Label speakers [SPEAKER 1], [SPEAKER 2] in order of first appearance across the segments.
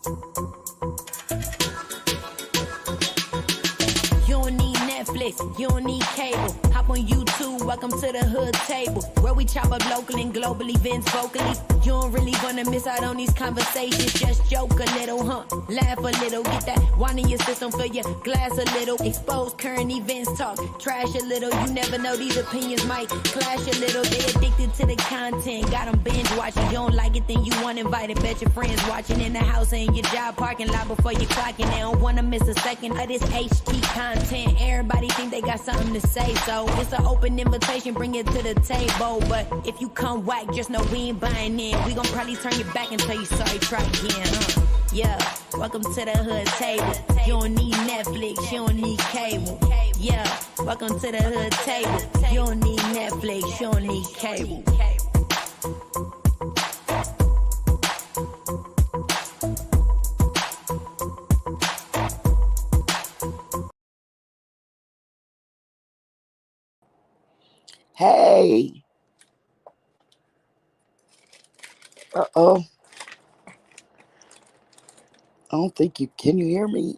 [SPEAKER 1] You don't need Netflix, you don't need cable. Hop on YouTube, welcome to the hood table, where we chop up local and global events vocally. You don't really wanna miss out on these conversations. Just joke a little, laugh a little, get that wine in your system, fill your glass a little. Expose current events, talk trash a little. You never know, these opinions might clash a little. They addicted to the content, got them binge watching. You don't like it, then you want invited. Bet your friends watching in the house and your job parking lot before you clocking. They don't wanna miss a second of this HT content. Everybody think they got something to say, so it's an open invitation, bring it to the table. But if you come whack, just know we ain't buying in. We gon' probably turn your back and tell you sorry, try again, Yeah, welcome to the hood table. You don't need Netflix, you don't need cable. Yeah, welcome to the hood table. You don't need Netflix, you don't need cable.
[SPEAKER 2] Hey. Uh-oh. I don't think you can. You hear me?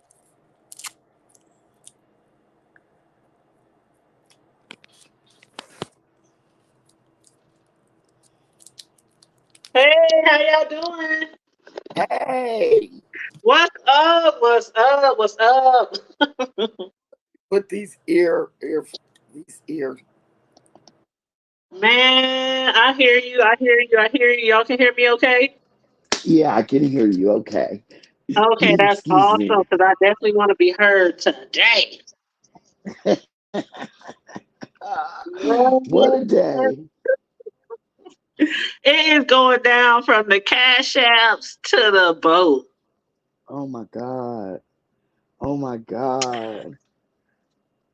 [SPEAKER 3] Hey, how y'all doing?
[SPEAKER 2] Hey.
[SPEAKER 3] What's up? What's up? What's up?
[SPEAKER 2] Put these ear.
[SPEAKER 3] Man, I hear you. I hear you. I hear you. Y'all can hear me okay?
[SPEAKER 2] Yeah, I can hear you. Okay.
[SPEAKER 3] Okay, that's
[SPEAKER 2] Excuse
[SPEAKER 3] awesome
[SPEAKER 2] me.
[SPEAKER 3] because I definitely want to be heard today.
[SPEAKER 2] What a day.
[SPEAKER 3] It is going down from the cash apps to the boat.
[SPEAKER 2] Oh my God. Oh my God.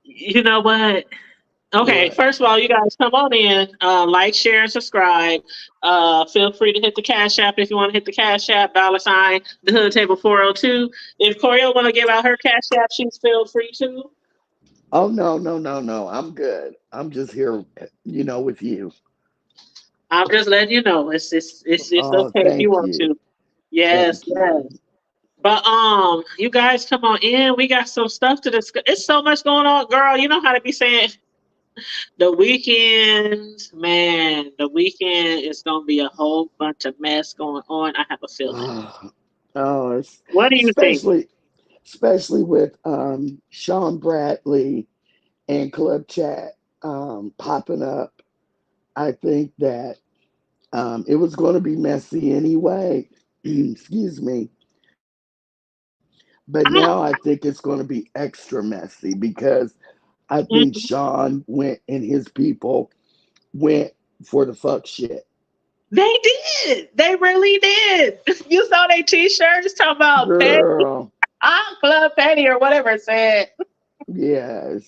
[SPEAKER 3] You know what? Okay,
[SPEAKER 2] What?
[SPEAKER 3] first of all, you guys come on in, like, share, and subscribe. Feel free to hit the Cash App if you want to hit the Cash App, $ the Hood Table 402. If Coriel want to give out her Cash App, she's feel free to.
[SPEAKER 2] Oh no. I'm good. I'm just here, with you.
[SPEAKER 3] I'm just letting you know it's
[SPEAKER 2] Oh,
[SPEAKER 3] okay if you
[SPEAKER 2] thank
[SPEAKER 3] want
[SPEAKER 2] you.
[SPEAKER 3] to. Yes,
[SPEAKER 2] Thank
[SPEAKER 3] yes.
[SPEAKER 2] you.
[SPEAKER 3] But you guys come on in. We got some stuff to discuss. It's so much going on, girl. You know how to be saying the weekend, man. The weekend is gonna be a whole bunch of mess going on. I have a feeling.
[SPEAKER 2] Oh,
[SPEAKER 3] What do you think?
[SPEAKER 2] especially especially with Sean Bradley and Club Chat popping up. I think that it was going to be messy anyway. Excuse me. But
[SPEAKER 3] I,
[SPEAKER 2] now I think it's going to be extra messy because I think
[SPEAKER 3] mhm.
[SPEAKER 2] Sean went and his people went for the fuck shit.
[SPEAKER 3] They did. They really did. You saw their t-shirts talking about Petty,
[SPEAKER 2] Girl,
[SPEAKER 3] Club Petty or whatever it said.
[SPEAKER 2] yes,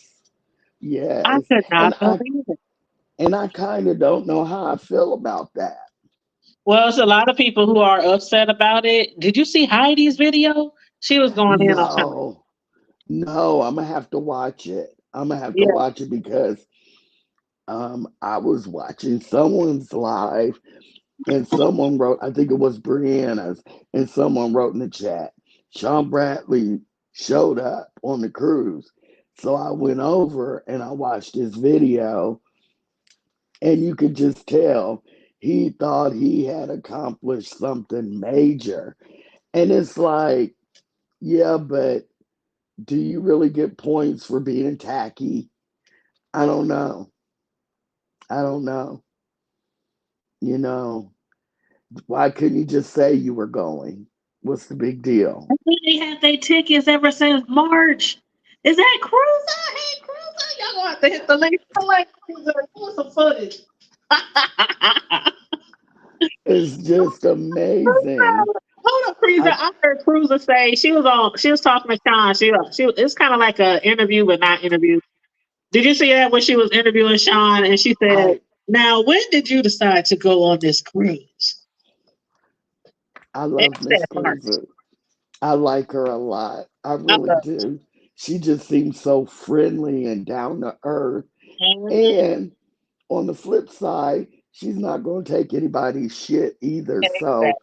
[SPEAKER 3] I
[SPEAKER 2] yes.
[SPEAKER 3] could
[SPEAKER 2] And
[SPEAKER 3] not
[SPEAKER 2] I
[SPEAKER 3] believe it.
[SPEAKER 2] and I kind of don't know how I feel about that.
[SPEAKER 3] Well, it's a lot of people who are upset about it. Did you see Heidi's video? She was going in on Sean.
[SPEAKER 2] No, no, I'm gonna have to watch it. I'm gonna have to
[SPEAKER 3] Yeah.
[SPEAKER 2] watch it because I was watching someone's live and someone wrote, I think it was Brianna's, and someone wrote in the chat, Sean Bradley showed up on the cruise. So I went over and I watched his video, and you could just tell he thought he had accomplished something major. And it's like, yeah, but do you really get points for being tacky? I don't know. I don't know. You know, why couldn't you just say you were going? What's the big deal?
[SPEAKER 3] They had their tickets ever since March. Is that Cruiser? Hey, Cruiser, y'all gonna have to hit the link. Like Cruiser, pull some footage.
[SPEAKER 2] It's just amazing.
[SPEAKER 3] Hold up, Cruiser.
[SPEAKER 2] I
[SPEAKER 3] I heard Cruiser say she was on. She was talking to Sean. It's kind of like an interview, but not interview. Did you see that when she was interviewing Sean and she said,
[SPEAKER 2] I
[SPEAKER 3] "Now, when did you decide to go on this cruise?"
[SPEAKER 2] I love
[SPEAKER 3] That's
[SPEAKER 2] Miss
[SPEAKER 3] that part.
[SPEAKER 2] Cruiser. I like her a lot. I
[SPEAKER 3] I
[SPEAKER 2] really
[SPEAKER 3] love
[SPEAKER 2] do. She just seems so friendly and down to earth.
[SPEAKER 3] it.
[SPEAKER 2] And on the flip side, she's not going to take anybody's shit either.
[SPEAKER 3] Mhm.
[SPEAKER 2] So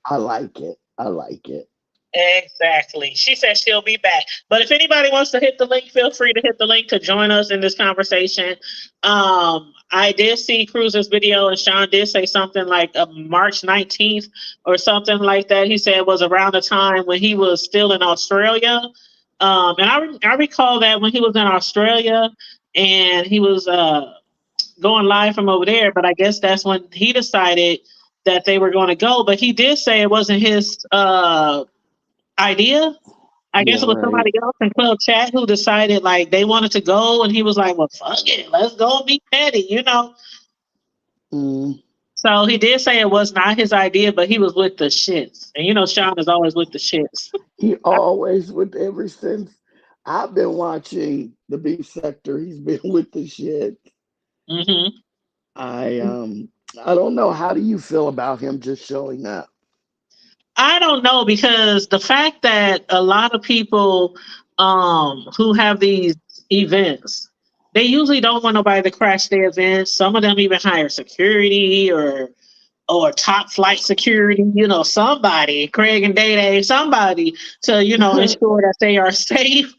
[SPEAKER 2] I like it. I like it.
[SPEAKER 3] Exactly. She said she'll be back. But if anybody wants to hit the link, feel free to hit the link to join us in this conversation. I did see Cruz's video, and Sean did say something like March 19th or something like that. He said it was around the time when he was still in Australia. And I recall that when he was in Australia and he was going live from over there, but I guess that's when he decided that they were going to go. But he did say it wasn't his idea. I guess
[SPEAKER 2] Yeah,
[SPEAKER 3] it was
[SPEAKER 2] right.
[SPEAKER 3] somebody else in club chat who decided like they wanted to go, and he was like, "Well, fuck it, let's go meet Petty," you know.
[SPEAKER 2] Mm.
[SPEAKER 3] So he did say it was not his idea, but he was with the shits, and you know, Sean is always with the shits.
[SPEAKER 2] He always with ever since I've been watching the beef sector, he's been with the shit.
[SPEAKER 3] hmm
[SPEAKER 2] I um I don't know. How do you feel about him just showing up?
[SPEAKER 3] I don't know because the fact that a lot of people who have these events, they usually don't want nobody to crash their events. Some of them even hire security or top flight security, you know, somebody, Craig and Day Day, somebody to, you know, ensure that they are safe.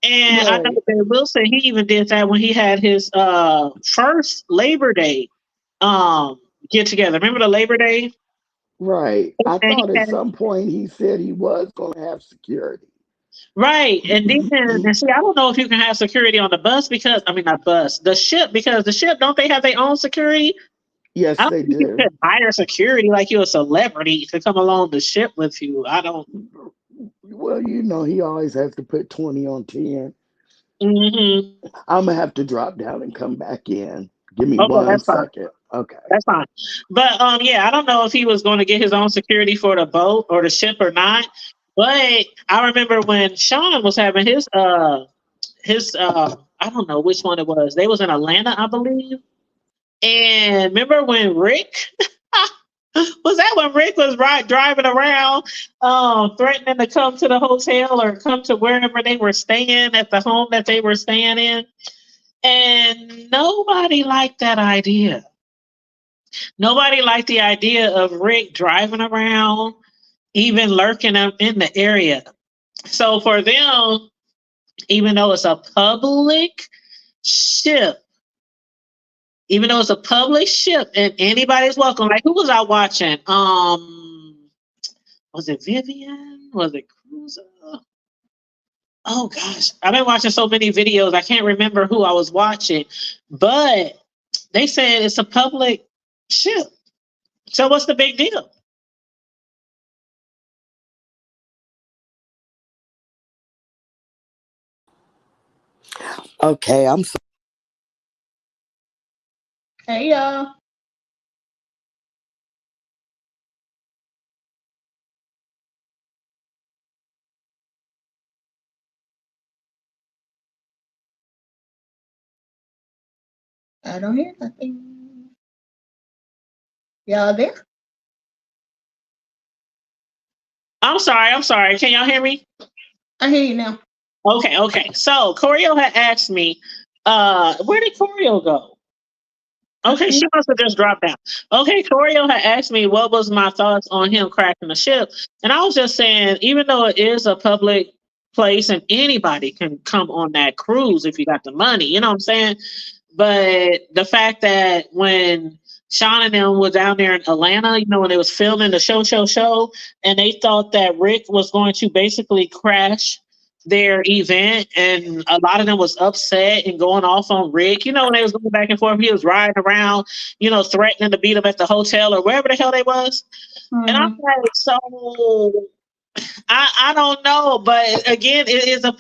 [SPEAKER 3] And I know
[SPEAKER 2] Right,
[SPEAKER 3] that Wilson, he even did that when he had his first Labor Day um get together. Remember the Labor Day?
[SPEAKER 2] right. I
[SPEAKER 3] And he
[SPEAKER 2] thought at
[SPEAKER 3] had
[SPEAKER 2] some point he said he was going to have security.
[SPEAKER 3] right. And then and see, I don't know if you can have security on the bus because I mean not bus, the ship, because the ship, don't they have their own security? I
[SPEAKER 2] Yes,
[SPEAKER 3] don't
[SPEAKER 2] they
[SPEAKER 3] think you
[SPEAKER 2] do.
[SPEAKER 3] could hire security like you're a celebrity to come along the ship with you. I don't.
[SPEAKER 2] Well, you know, he always has to put 20 on 10.
[SPEAKER 3] hmm
[SPEAKER 2] I'm going to have to drop down and come back in. Give me
[SPEAKER 3] Okay,
[SPEAKER 2] one
[SPEAKER 3] that's fine.
[SPEAKER 2] second. Okay.
[SPEAKER 3] That's fine. But yeah, I don't know if he was going to get his own security for the boat or the ship or not. But I remember when Sean was having his I don't know which one it was. They was in Atlanta, I believe. And remember when Rick was that when Rick was driving around, threatening to come to the hotel or come to wherever they were staying at the home that they were staying in, and nobody liked that idea. Nobody liked the idea of Rick driving around, even lurking up in the area. So for them, even though it's a public ship, even though it's a public ship and anybody's welcome, like who was I watching? Was it Vivian? Was it Cruiser? Oh gosh, I've been watching so many videos. I can't remember who I was watching, but they said it's a public ship. So what's the big deal?
[SPEAKER 2] Okay, I'm so
[SPEAKER 4] Hey y'all. I don't hear nothing. Y'all there?
[SPEAKER 3] I'm sorry. I'm sorry. Can y'all hear me?
[SPEAKER 4] I hear you now.
[SPEAKER 3] Okay. Okay. So Corio had asked me, where did Corio go?
[SPEAKER 4] I
[SPEAKER 3] Okay,
[SPEAKER 4] see.
[SPEAKER 3] she must have just dropped down. Okay, Corio had asked me what was my thoughts on him crashing the ship. And I was just saying, even though it is a public place and anybody can come on that cruise if you got the money, you know what I'm saying? But the fact that when Sean and them were down there in Atlanta, you know, when they was filming the show, and they thought that Rick was going to basically crash their event, and a lot of them was upset and going off on Rick. You know, when they was going back and forth, he was riding around, you know, threatening to beat them at the hotel or wherever the hell they was. And I'm
[SPEAKER 4] Mm-hmm.
[SPEAKER 3] like, so I don't know, but again, it's a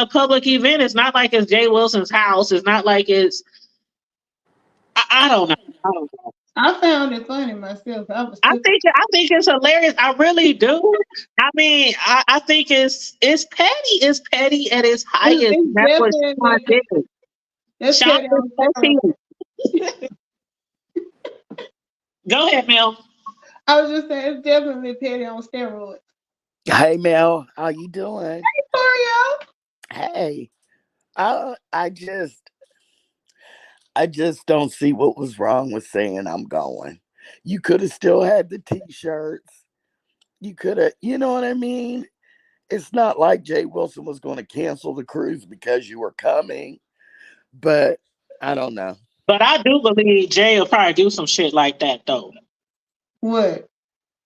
[SPEAKER 3] public event. It's not like it's Jay Wilson's house. It's not like it's I don't know. I don't know.
[SPEAKER 4] I found it funny myself. I was tickled.
[SPEAKER 3] I think it's hilarious. I really do. I mean, I think it's petty. It's petty at its highest.
[SPEAKER 4] It's
[SPEAKER 3] That's what Sean
[SPEAKER 4] definitely
[SPEAKER 3] did.
[SPEAKER 4] that's
[SPEAKER 3] Sean
[SPEAKER 4] petty
[SPEAKER 3] is
[SPEAKER 4] on
[SPEAKER 3] petty.
[SPEAKER 4] steroids.
[SPEAKER 3] Go ahead, Mel.
[SPEAKER 4] I was just saying it's definitely petty on steroids.
[SPEAKER 2] Hey Mel, how you doing?
[SPEAKER 4] Oreo.
[SPEAKER 2] Hey. I I just I just don't see what was wrong with saying I'm going. You could have still had the t-shirts. You could have, you know what I mean? It's not like Jay Wilson was going to cancel the cruise because you were coming, but I don't know.
[SPEAKER 3] But I do believe Jay will probably do some shit like that though.
[SPEAKER 4] What?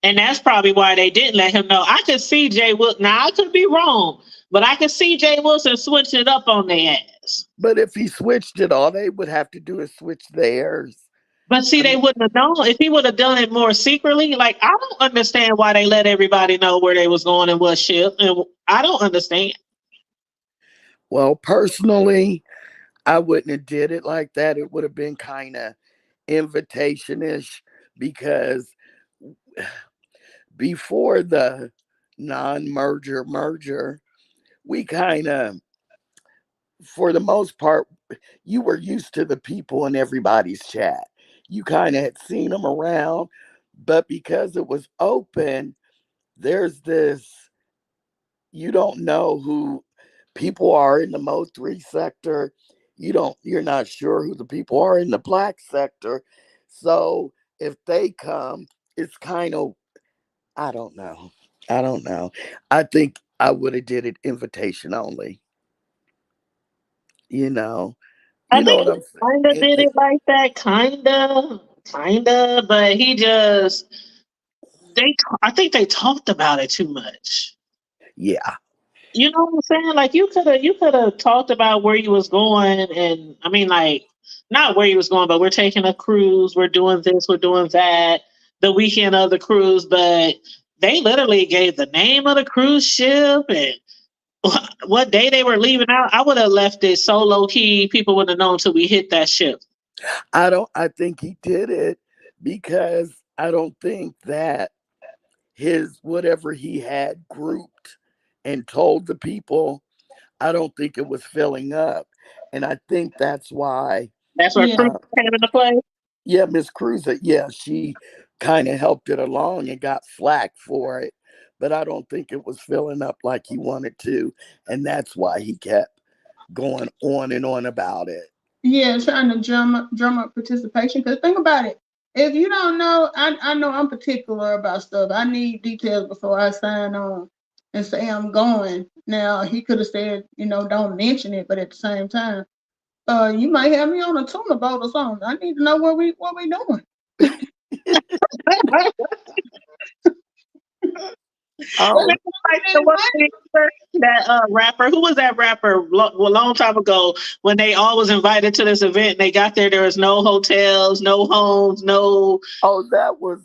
[SPEAKER 3] And that's probably why they didn't let him know. I could see Jay Wilson. Now I could be wrong, but I could see Jay Wilson switching it up on their ass.
[SPEAKER 2] But if he switched it, all they would have to do is switch theirs.
[SPEAKER 3] But see,
[SPEAKER 2] I
[SPEAKER 3] they
[SPEAKER 2] mean,
[SPEAKER 3] wouldn't have known if he would have done it more secretly. Like I don't understand why they let everybody know where they was going and what ship, and I don't understand.
[SPEAKER 2] well, personally, I wouldn't have did it like that. It would have been kind of invitation-ish because before the non-merger, we kind of, for the most part, you were used to the people in everybody's chat. You kind of had seen them around, but because it was open, there's this, you don't know who people are in the Mo3 sector. You're not sure who the people are in the black sector. So if they come, it's kind of, I don't know. I think I would have did it invitation only. You know,
[SPEAKER 3] I
[SPEAKER 2] you know
[SPEAKER 3] think
[SPEAKER 2] what
[SPEAKER 3] he
[SPEAKER 2] I'm
[SPEAKER 3] kind of
[SPEAKER 2] saying?
[SPEAKER 3] did it like that, kind of, but he just I think they talked about it too much.
[SPEAKER 2] Yeah.
[SPEAKER 3] You know what I'm saying? Like you could have talked about where you was going, and I mean, like not where you was going, but we're taking a cruise, we're doing this, we're doing that, the weekend of the cruise, but they literally gave the name of the cruise ship and what day they were leaving out. I would have left it so low key, people wouldn't have known until we hit that ship.
[SPEAKER 2] I think he did it because I don't think that his whatever he had grouped and told the people, I don't think it was filling up. And I think that's why
[SPEAKER 3] That's where
[SPEAKER 4] Yeah.
[SPEAKER 3] cruise came into play.
[SPEAKER 2] yeah, Miss Cruiser, yeah, she kind of helped it along and got flack for it. But I don't think it was filling up like he wanted to. And that's why he kept going on and on about it.
[SPEAKER 4] Yeah, trying to drum up participation. Because think about it. If you don't know, I know I'm particular about stuff. I need details before I sign on and say I'm going. Now he could have said, don't mention it, but at the same time, you might have me on a tuna boat or something. I need to know what we doing.
[SPEAKER 2] Oh,
[SPEAKER 3] Like that rapper. Who was that rapper? A long time ago, when they all was invited to this event, and they got there. There was no hotels, no homes, no.
[SPEAKER 2] that was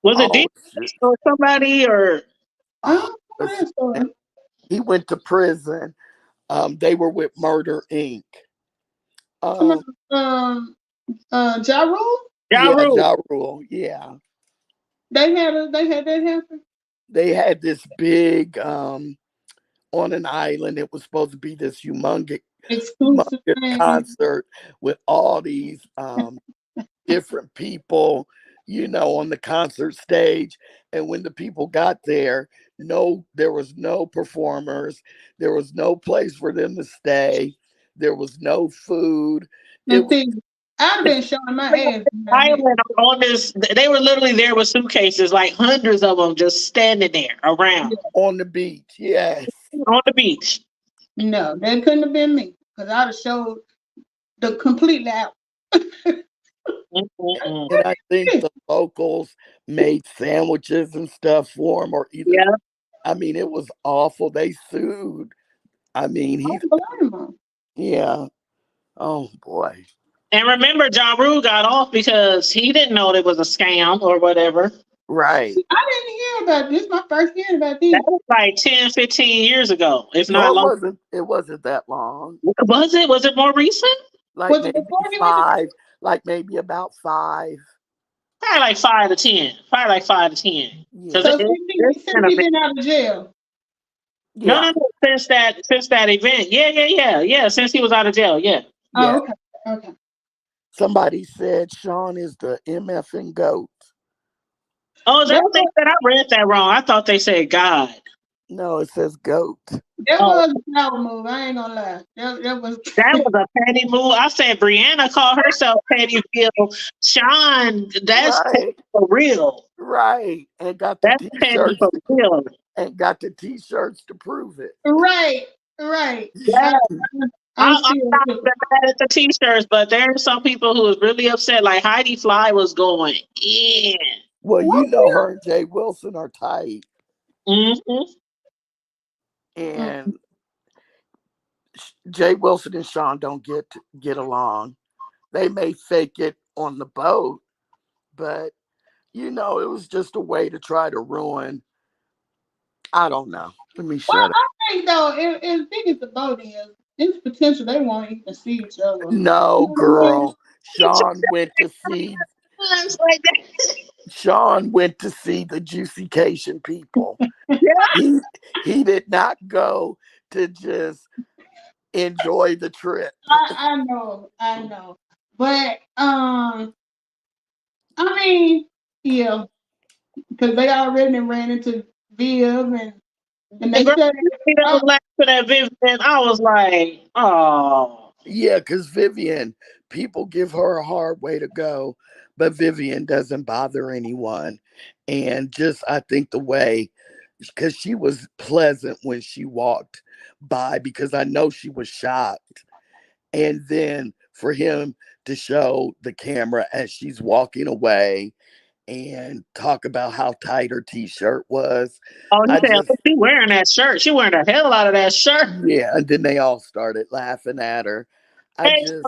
[SPEAKER 3] Was it
[SPEAKER 2] oh
[SPEAKER 3] D
[SPEAKER 2] shit.
[SPEAKER 3] or somebody or?
[SPEAKER 4] I
[SPEAKER 2] Oh,
[SPEAKER 4] don't know that story.
[SPEAKER 2] he went to prison. They were with Murder Inc.
[SPEAKER 4] Come
[SPEAKER 2] Um,
[SPEAKER 4] on, Ja Rule?
[SPEAKER 3] Ja
[SPEAKER 2] yeah,
[SPEAKER 3] Rule.
[SPEAKER 2] Ja Rule. Yeah,
[SPEAKER 4] They had that happen.
[SPEAKER 2] they had this big on an island. It was supposed to be this
[SPEAKER 4] Exclusive
[SPEAKER 2] humongous
[SPEAKER 4] thing.
[SPEAKER 2] concert with all these different people, on the concert stage. And when the people got there, there was no performers. There was no place for them to stay. There was no food. It
[SPEAKER 4] Now
[SPEAKER 2] was
[SPEAKER 4] see, I'd have been showing my ass.
[SPEAKER 3] Island on this, they were literally there with suitcases, like hundreds of them, just standing there around
[SPEAKER 2] on the beach. Yes.
[SPEAKER 3] on the beach.
[SPEAKER 4] No, that couldn't have been me because I'd have showed the completely out.
[SPEAKER 3] Mm-mm-mm.
[SPEAKER 2] And I think the locals made sandwiches and stuff for him, or either,
[SPEAKER 3] Yeah,
[SPEAKER 2] I mean, it was awful. They sued. I mean,
[SPEAKER 4] Unbelievable.
[SPEAKER 2] yeah. Oh boy.
[SPEAKER 3] and remember, Ja Rule got off because he didn't know it was a scam or whatever.
[SPEAKER 2] Right.
[SPEAKER 4] I didn't hear about this. My first hearing about this.
[SPEAKER 3] That was like 10, 15 years ago, if
[SPEAKER 2] No,
[SPEAKER 3] not longer.
[SPEAKER 2] it wasn't that long.
[SPEAKER 3] Was it? Was it more recent?
[SPEAKER 2] Like
[SPEAKER 4] Was it
[SPEAKER 2] maybe
[SPEAKER 4] before he went to
[SPEAKER 2] 5, like maybe about 5.
[SPEAKER 3] Probably like 5 to 10. Probably like 5 to 10. Because
[SPEAKER 2] Yeah.
[SPEAKER 4] so since he been out of jail?
[SPEAKER 3] no,
[SPEAKER 2] Yeah.
[SPEAKER 3] no, no. Since that event, yeah. Since he was out of jail, yeah.
[SPEAKER 2] Yeah.
[SPEAKER 4] Oh, okay.
[SPEAKER 2] Somebody said Sean is the MFing goat.
[SPEAKER 3] Oh, is that
[SPEAKER 4] That
[SPEAKER 3] what they
[SPEAKER 4] was,
[SPEAKER 3] said? I read that wrong. I thought they said God.
[SPEAKER 2] No, it says goat.
[SPEAKER 4] that
[SPEAKER 3] Oh,
[SPEAKER 4] was a power move. I ain't gonna lie. That was.
[SPEAKER 3] that was a petty move. I said Brianna called herself Pettyville. Sean, that's petty
[SPEAKER 2] Right.
[SPEAKER 3] for real.
[SPEAKER 2] Right. And got the
[SPEAKER 3] That's petty
[SPEAKER 2] t-shirts
[SPEAKER 3] for real.
[SPEAKER 2] and got the t-shirts to prove it.
[SPEAKER 4] Right, right.
[SPEAKER 3] Yeah.
[SPEAKER 4] I'm
[SPEAKER 3] I'm
[SPEAKER 4] still
[SPEAKER 3] not mad at the t-shirts, but there are some people who is really upset. Like Heidi Fly was going in.
[SPEAKER 2] Well, you
[SPEAKER 4] what?
[SPEAKER 2] know her and Jay Wilson are tight.
[SPEAKER 3] Hmm.
[SPEAKER 2] And Jay Wilson and Sean don't get along. They may fake it on the boat, but it was just a way to try to ruin. I don't know. Let me
[SPEAKER 4] Well,
[SPEAKER 2] shut up.
[SPEAKER 4] I think though, as big as the boat is, it's potential they won't even see each other.
[SPEAKER 2] No,
[SPEAKER 4] You know what I mean?
[SPEAKER 2] girl. Sean went to see
[SPEAKER 3] Times like that.
[SPEAKER 2] Sean went to see the Juicycation people.
[SPEAKER 3] Yeah.
[SPEAKER 2] He he did not go to just enjoy the trip.
[SPEAKER 4] I know, but I mean, yeah, because they already done ran into Viv and
[SPEAKER 3] And
[SPEAKER 4] they
[SPEAKER 3] girl,
[SPEAKER 4] said,
[SPEAKER 3] she
[SPEAKER 4] oh,
[SPEAKER 3] was laughing at Vivian. I was like, oh.
[SPEAKER 2] Yeah, because Vivian, people give her a hard way to go, but Vivian doesn't bother anyone. And just, I think the way, because she was pleasant when she walked by, because I know she was shocked. And then for him to show the camera as she's walking away and talk about how tight her t-shirt was,
[SPEAKER 3] Oh, he
[SPEAKER 2] I
[SPEAKER 3] said,
[SPEAKER 2] just,
[SPEAKER 3] look, she wearing that shirt. She wearing the hell out of that shirt.
[SPEAKER 2] yeah. And then they all started laughing at her. I
[SPEAKER 3] Hey,
[SPEAKER 2] just,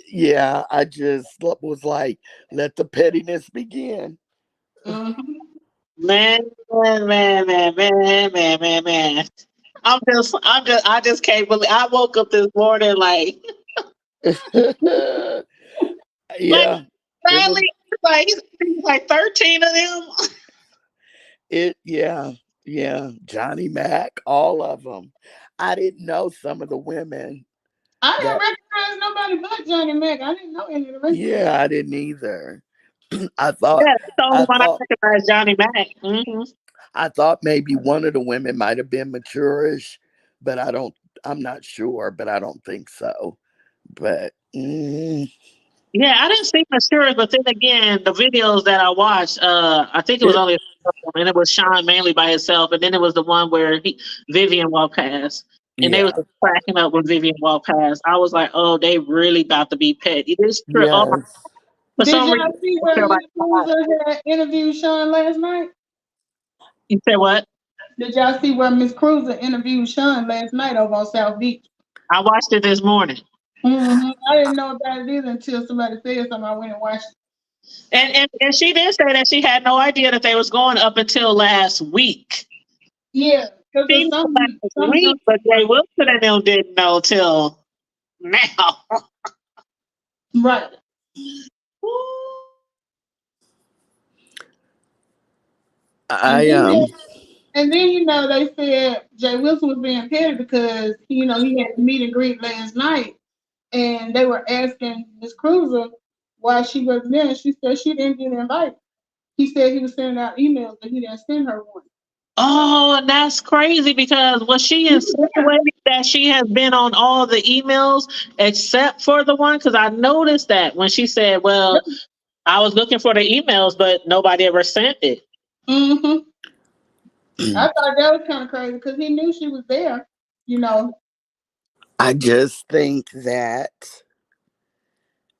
[SPEAKER 2] yeah, I just was like, let the pettiness begin.
[SPEAKER 4] mhm.
[SPEAKER 3] man, man. I just can't believe. I woke up this morning like
[SPEAKER 2] Yeah, it was
[SPEAKER 3] Bradley, he's like 13 of them.
[SPEAKER 2] yeah, yeah. Johnny Mac, all of them. I didn't know some of the women
[SPEAKER 4] I didn't
[SPEAKER 2] that,
[SPEAKER 4] recognize nobody but Johnny Mac. I didn't know any of the rest of them.
[SPEAKER 2] yeah, I didn't either. I thought,
[SPEAKER 3] Yeah, that's the only
[SPEAKER 2] I
[SPEAKER 3] one I
[SPEAKER 2] thought,
[SPEAKER 3] recognize, Johnny Mac. Hmm.
[SPEAKER 2] I thought maybe one of the women might have been maturish, but I'm not sure, but I don't think so. But
[SPEAKER 3] Yeah, I didn't see Mysterious, but then again, the videos that I watched, I think it was
[SPEAKER 2] it,
[SPEAKER 3] only a couple of them, and it was Sean mainly by himself, and then it was the one where Vivian walked past, and they was
[SPEAKER 2] yeah,
[SPEAKER 3] just cracking up when Vivian walked past. I was like, oh, they really about to be petty. This trip, oh my,
[SPEAKER 2] yes.
[SPEAKER 3] for
[SPEAKER 4] Did
[SPEAKER 3] some
[SPEAKER 4] y'all
[SPEAKER 3] reason,
[SPEAKER 4] see
[SPEAKER 3] I
[SPEAKER 4] where
[SPEAKER 3] feel like,
[SPEAKER 4] Miss Cruiser had interviewed Sean last night?
[SPEAKER 3] you said what?
[SPEAKER 4] Did y'all see where Miss Cruiser interviewed Sean last night over on South Beach?
[SPEAKER 3] I watched it this morning,
[SPEAKER 4] I didn't know about it either until somebody said something. I went and watched it.
[SPEAKER 3] and she did say that she had no idea that they was going up until last week.
[SPEAKER 4] Yeah, because
[SPEAKER 3] She
[SPEAKER 4] there's
[SPEAKER 3] knew
[SPEAKER 4] some
[SPEAKER 3] last
[SPEAKER 4] some
[SPEAKER 3] week, but Jay Wilson and them didn't know till now.
[SPEAKER 4] right. And
[SPEAKER 2] I
[SPEAKER 4] then they said Jay Wilson was being petty because he had a meet and greet last night, and they were asking Miss Cruiser why she wasn't there, and she said she didn't get invited. He said he was sending out emails, but he didn't send her one.
[SPEAKER 3] Oh, and that's crazy because was she
[SPEAKER 4] Yeah.
[SPEAKER 3] insinuating that she has been on all the emails except for the one? Because I noticed that when she said, well, I was looking for the emails, but nobody ever sent it.
[SPEAKER 4] Mm-hmm. I thought that was kind of crazy because he knew she was there. You know.
[SPEAKER 2] I just think that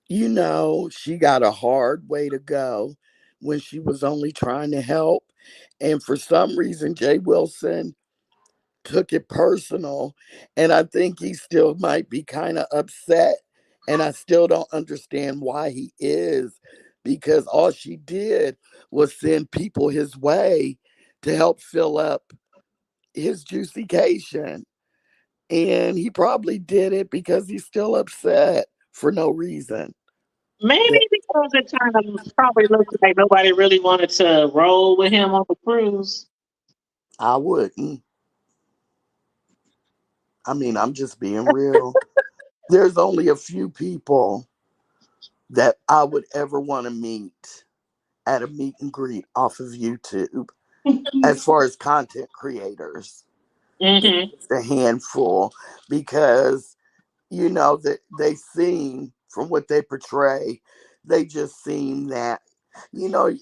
[SPEAKER 2] she got a hard way to go when she was only trying to help, and for some reason Jay Wilson took it personal, and I think he still might be kind of upset, and I still don't understand why he is, because all she did was send people his way to help fill up his juicycation. And he probably did it because he's still upset for no reason.
[SPEAKER 3] Maybe because it kind of probably looked like nobody really wanted to roll with him on the cruise.
[SPEAKER 2] I wouldn't. I mean, I'm just being real. There's only a few people that I would ever want to meet at a meet and greet off of YouTube as far as content creators. It's
[SPEAKER 3] Hmm.
[SPEAKER 2] just a handful because, that they seem, from what they portray, they just seem that You know,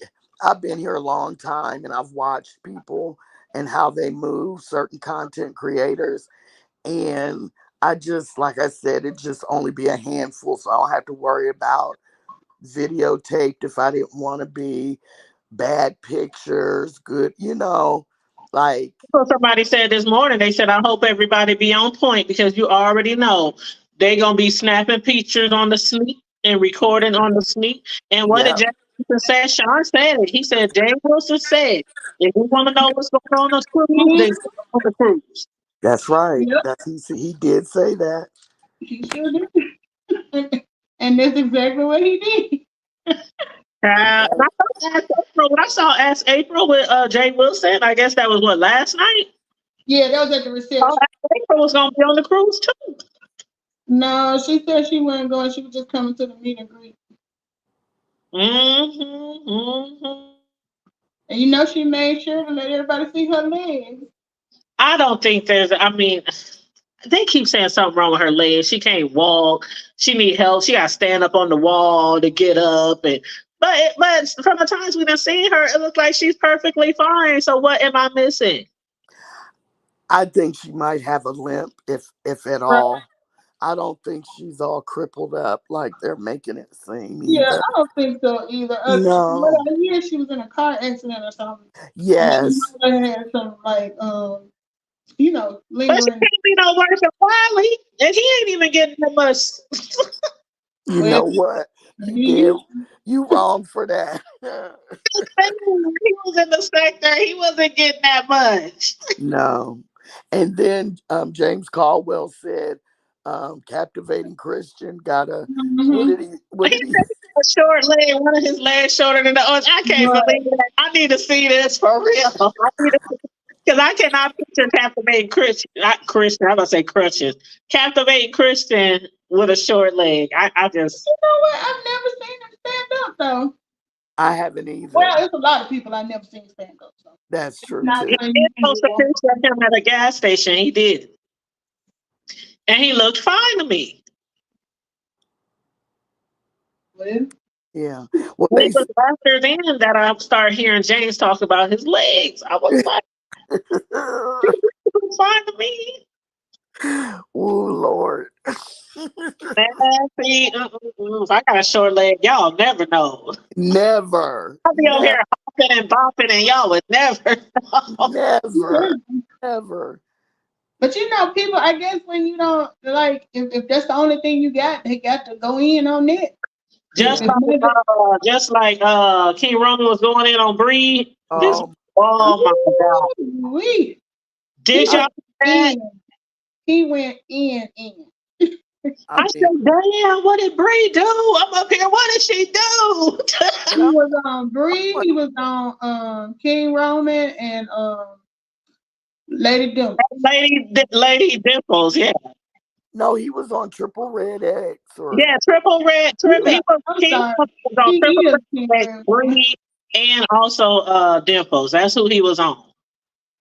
[SPEAKER 2] I've been here a long time and I've watched people and how they move, certain content creators. And I just, like I said, it just only be a handful. So I don't have to worry about videotaped if I didn't want to be, bad pictures, good, like,
[SPEAKER 3] So somebody said this morning, they said, I hope everybody be on point because you already know they going to be snapping pictures on the sneak and recording on the sneak. And what did
[SPEAKER 2] yeah,
[SPEAKER 3] Jay Wilson say? Sean said it. He said, Jay Wilson said, if you want to know what's going on the cruise, then
[SPEAKER 4] Mhm.
[SPEAKER 3] go on the cruise.
[SPEAKER 2] that's right.
[SPEAKER 4] Yep,
[SPEAKER 2] He did say that.
[SPEAKER 4] he sure did. And that's exactly what he did.
[SPEAKER 3] And I saw Ask April. When I saw Ask April with Jay Wilson, I guess that was what, last night?
[SPEAKER 4] Yeah, that was at the
[SPEAKER 3] Oh,
[SPEAKER 4] reception.
[SPEAKER 3] Ask April was going to be on the cruise too.
[SPEAKER 4] No, she said she wasn't going. She was just coming to the meet and greet.
[SPEAKER 3] Mm-hmm, mm-hmm.
[SPEAKER 4] And you know, she made sure to let everybody see her legs.
[SPEAKER 3] I don't think there's. I mean, they keep saying something wrong with her legs. She can't walk. She need help. She got to stand up on the wall to get up. And but from the times we've been seeing her, it looks like she's perfectly fine. So what am I missing?
[SPEAKER 2] I think she might have a limp, if at
[SPEAKER 4] Right.
[SPEAKER 2] all. I don't think she's all crippled up like they're making it seem
[SPEAKER 4] Yeah,
[SPEAKER 2] either.
[SPEAKER 4] I don't think so either. What
[SPEAKER 2] No.
[SPEAKER 4] I hear, she was in a car accident or something, and she
[SPEAKER 2] Yes.
[SPEAKER 4] might have had some like
[SPEAKER 3] But she
[SPEAKER 4] lingering.
[SPEAKER 3] can't be no worse than Wiley, and he ain't even getting that much.
[SPEAKER 2] You
[SPEAKER 4] Well,
[SPEAKER 2] know what? You
[SPEAKER 4] he
[SPEAKER 2] did.
[SPEAKER 4] used
[SPEAKER 2] You wrong for that.
[SPEAKER 3] He was in the sector. He wasn't getting that much.
[SPEAKER 2] No. And then James Caldwell said, captivating Christian got a,
[SPEAKER 4] mhm.
[SPEAKER 3] He said he got a short leg, one of his legs shorter than the others. I can't
[SPEAKER 4] Right.
[SPEAKER 3] believe that. I need to see this for real. I need to, because I cannot picture captivating Christian. Not Christian. I'm gonna say Christian. Captivating Christian with a short leg. I just.
[SPEAKER 4] You know what? I've never seen him stand up though.
[SPEAKER 2] I haven't either.
[SPEAKER 4] Well, it's a lot of people I've never seen stand up. So
[SPEAKER 2] That's
[SPEAKER 4] it's
[SPEAKER 2] true
[SPEAKER 4] not
[SPEAKER 2] too.
[SPEAKER 3] He did post a
[SPEAKER 4] unusual.
[SPEAKER 3] picture of him at a gas station. He did, and he looked fine to me.
[SPEAKER 4] Well,
[SPEAKER 2] Yeah. Well,
[SPEAKER 3] But it was after then that I started hearing James talk about his legs. I was like, he looked fine to me.
[SPEAKER 2] oh Lord.
[SPEAKER 3] Man, see, if I got a short leg, y'all never know.
[SPEAKER 2] Never.
[SPEAKER 3] I'll be over here hopping and bopping, and y'all would never know.
[SPEAKER 2] Never. Never.
[SPEAKER 4] but you know, people. I guess when you don't like, if that's the only thing you got, they got to go in on it.
[SPEAKER 3] Just
[SPEAKER 2] Yeah.
[SPEAKER 4] If
[SPEAKER 3] like,
[SPEAKER 4] maybe,
[SPEAKER 3] King Roman was going in on Bree. This,
[SPEAKER 2] Um,
[SPEAKER 3] oh my God!
[SPEAKER 4] we he
[SPEAKER 3] Did
[SPEAKER 2] I,
[SPEAKER 3] y'all
[SPEAKER 4] went
[SPEAKER 3] see that?
[SPEAKER 4] in. He went in.
[SPEAKER 2] I
[SPEAKER 3] I
[SPEAKER 2] mean,
[SPEAKER 3] said, "Damn, what did Bree do? I'm up here. What did she do?"
[SPEAKER 2] and
[SPEAKER 4] He
[SPEAKER 2] I,
[SPEAKER 4] was on
[SPEAKER 2] I
[SPEAKER 4] Bree.
[SPEAKER 2] want,
[SPEAKER 4] He was on King Roman and Lady Dimple.
[SPEAKER 3] Lady Dimples, yeah.
[SPEAKER 2] no, he was on Triple Red X or
[SPEAKER 3] Yeah, triple red, triple.
[SPEAKER 4] Yeah,
[SPEAKER 3] He was
[SPEAKER 4] I'm
[SPEAKER 3] King
[SPEAKER 4] sorry.
[SPEAKER 3] was on
[SPEAKER 4] He
[SPEAKER 3] triple
[SPEAKER 4] is King
[SPEAKER 3] red,
[SPEAKER 4] Roman.
[SPEAKER 3] Bree, and also Dimples. That's who he was on.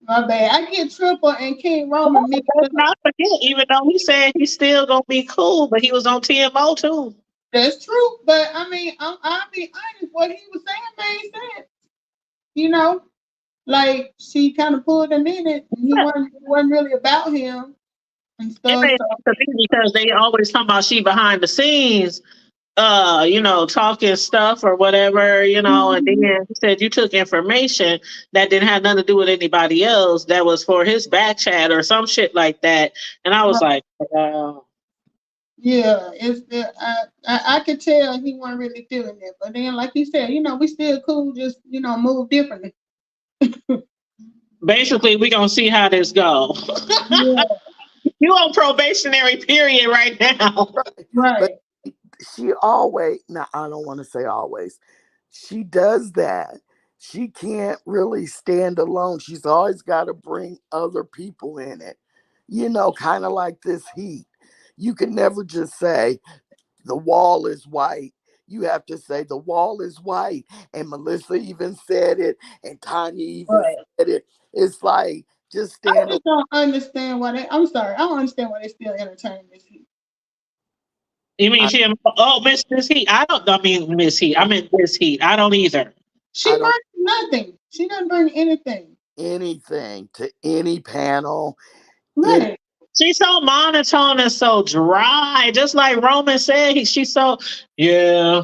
[SPEAKER 4] My bad. I get Triple and King
[SPEAKER 3] But
[SPEAKER 4] Roman mixed
[SPEAKER 3] let's
[SPEAKER 4] up.
[SPEAKER 3] not forget, even though he said he's still gonna be cool, but he was on TMO too.
[SPEAKER 4] That's true. But I mean, I'll be honest. What he was saying made sense. You know, like she kind of pulled him in it, and it wasn't really about him and
[SPEAKER 3] It
[SPEAKER 4] stuff.
[SPEAKER 3] made
[SPEAKER 4] So
[SPEAKER 3] sense to me because they always talk about she behind the scenes, talking stuff or whatever, and then
[SPEAKER 4] mhm.
[SPEAKER 3] he said you took information that didn't have nothing to do with anybody else that was for his back chat or some shit like that. And I was
[SPEAKER 4] Right.
[SPEAKER 3] like,
[SPEAKER 4] Yeah, I could tell he wasn't really feeling it. But then, like you said, we still cool. Just move differently.
[SPEAKER 3] basically, we gonna see how this go.
[SPEAKER 4] Yeah.
[SPEAKER 3] You on probationary period right now.
[SPEAKER 2] right. But
[SPEAKER 4] Right.
[SPEAKER 2] she always, no, I don't want to say always. She does that. She can't really stand alone. She's always got to bring other people in it. Kind of like this heat. You can never just say the wall is white. You have to say the wall is white. And Melissa even said it, and Tanya even
[SPEAKER 4] Right.
[SPEAKER 2] said it. It's like just
[SPEAKER 4] I
[SPEAKER 2] stand alone.
[SPEAKER 4] just don't understand why they. I'm sorry. I don't understand why they still entertain this.
[SPEAKER 3] You mean
[SPEAKER 2] I
[SPEAKER 3] she? Oh, Miss Heat. I mean Miss Heat. I meant Miss Heat. I don't either.
[SPEAKER 4] She
[SPEAKER 2] I don't
[SPEAKER 4] brings nothing. She doesn't bring anything.
[SPEAKER 2] anything to any panel. Any,
[SPEAKER 4] Right.
[SPEAKER 3] She's so monotone and so dry. Just like Roman said, she's so yeah.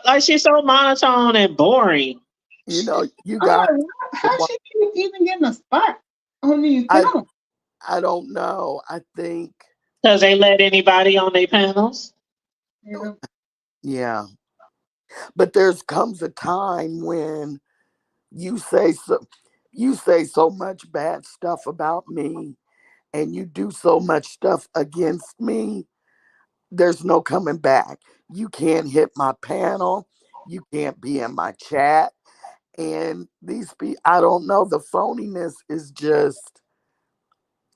[SPEAKER 3] Like she's so monotone and boring.
[SPEAKER 2] you know, you
[SPEAKER 4] I'm
[SPEAKER 2] got
[SPEAKER 4] like,
[SPEAKER 2] to
[SPEAKER 4] how she keep even getting a spot on these
[SPEAKER 2] I
[SPEAKER 4] panels?
[SPEAKER 2] I don't know. I think
[SPEAKER 3] Because they let anybody on their panels.
[SPEAKER 4] You know?
[SPEAKER 2] yeah. But there's comes a time when you say so you say so much bad stuff about me and you do so much stuff against me, there's no coming back. You can't hit my panel, you can't be in my chat. And these people, I don't know, the phoniness is just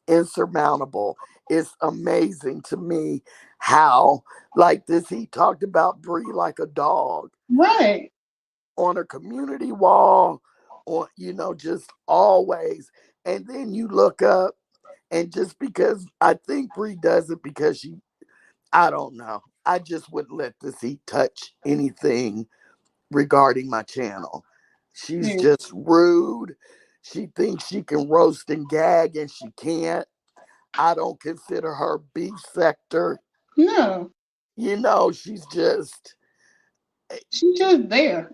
[SPEAKER 2] insurmountable. It's amazing to me how, like this, he talked about Bree like a dog
[SPEAKER 4] Right.
[SPEAKER 2] on a community wall, or, just always. And then you look up, and just because I think Bree does it because I don't know. I just wouldn't let this he touch anything regarding my channel. She's
[SPEAKER 4] Yeah.
[SPEAKER 2] just rude. She thinks she can roast and gag, and she can't. I don't consider her beef sector.
[SPEAKER 4] No.
[SPEAKER 2] She's just
[SPEAKER 4] She's just there.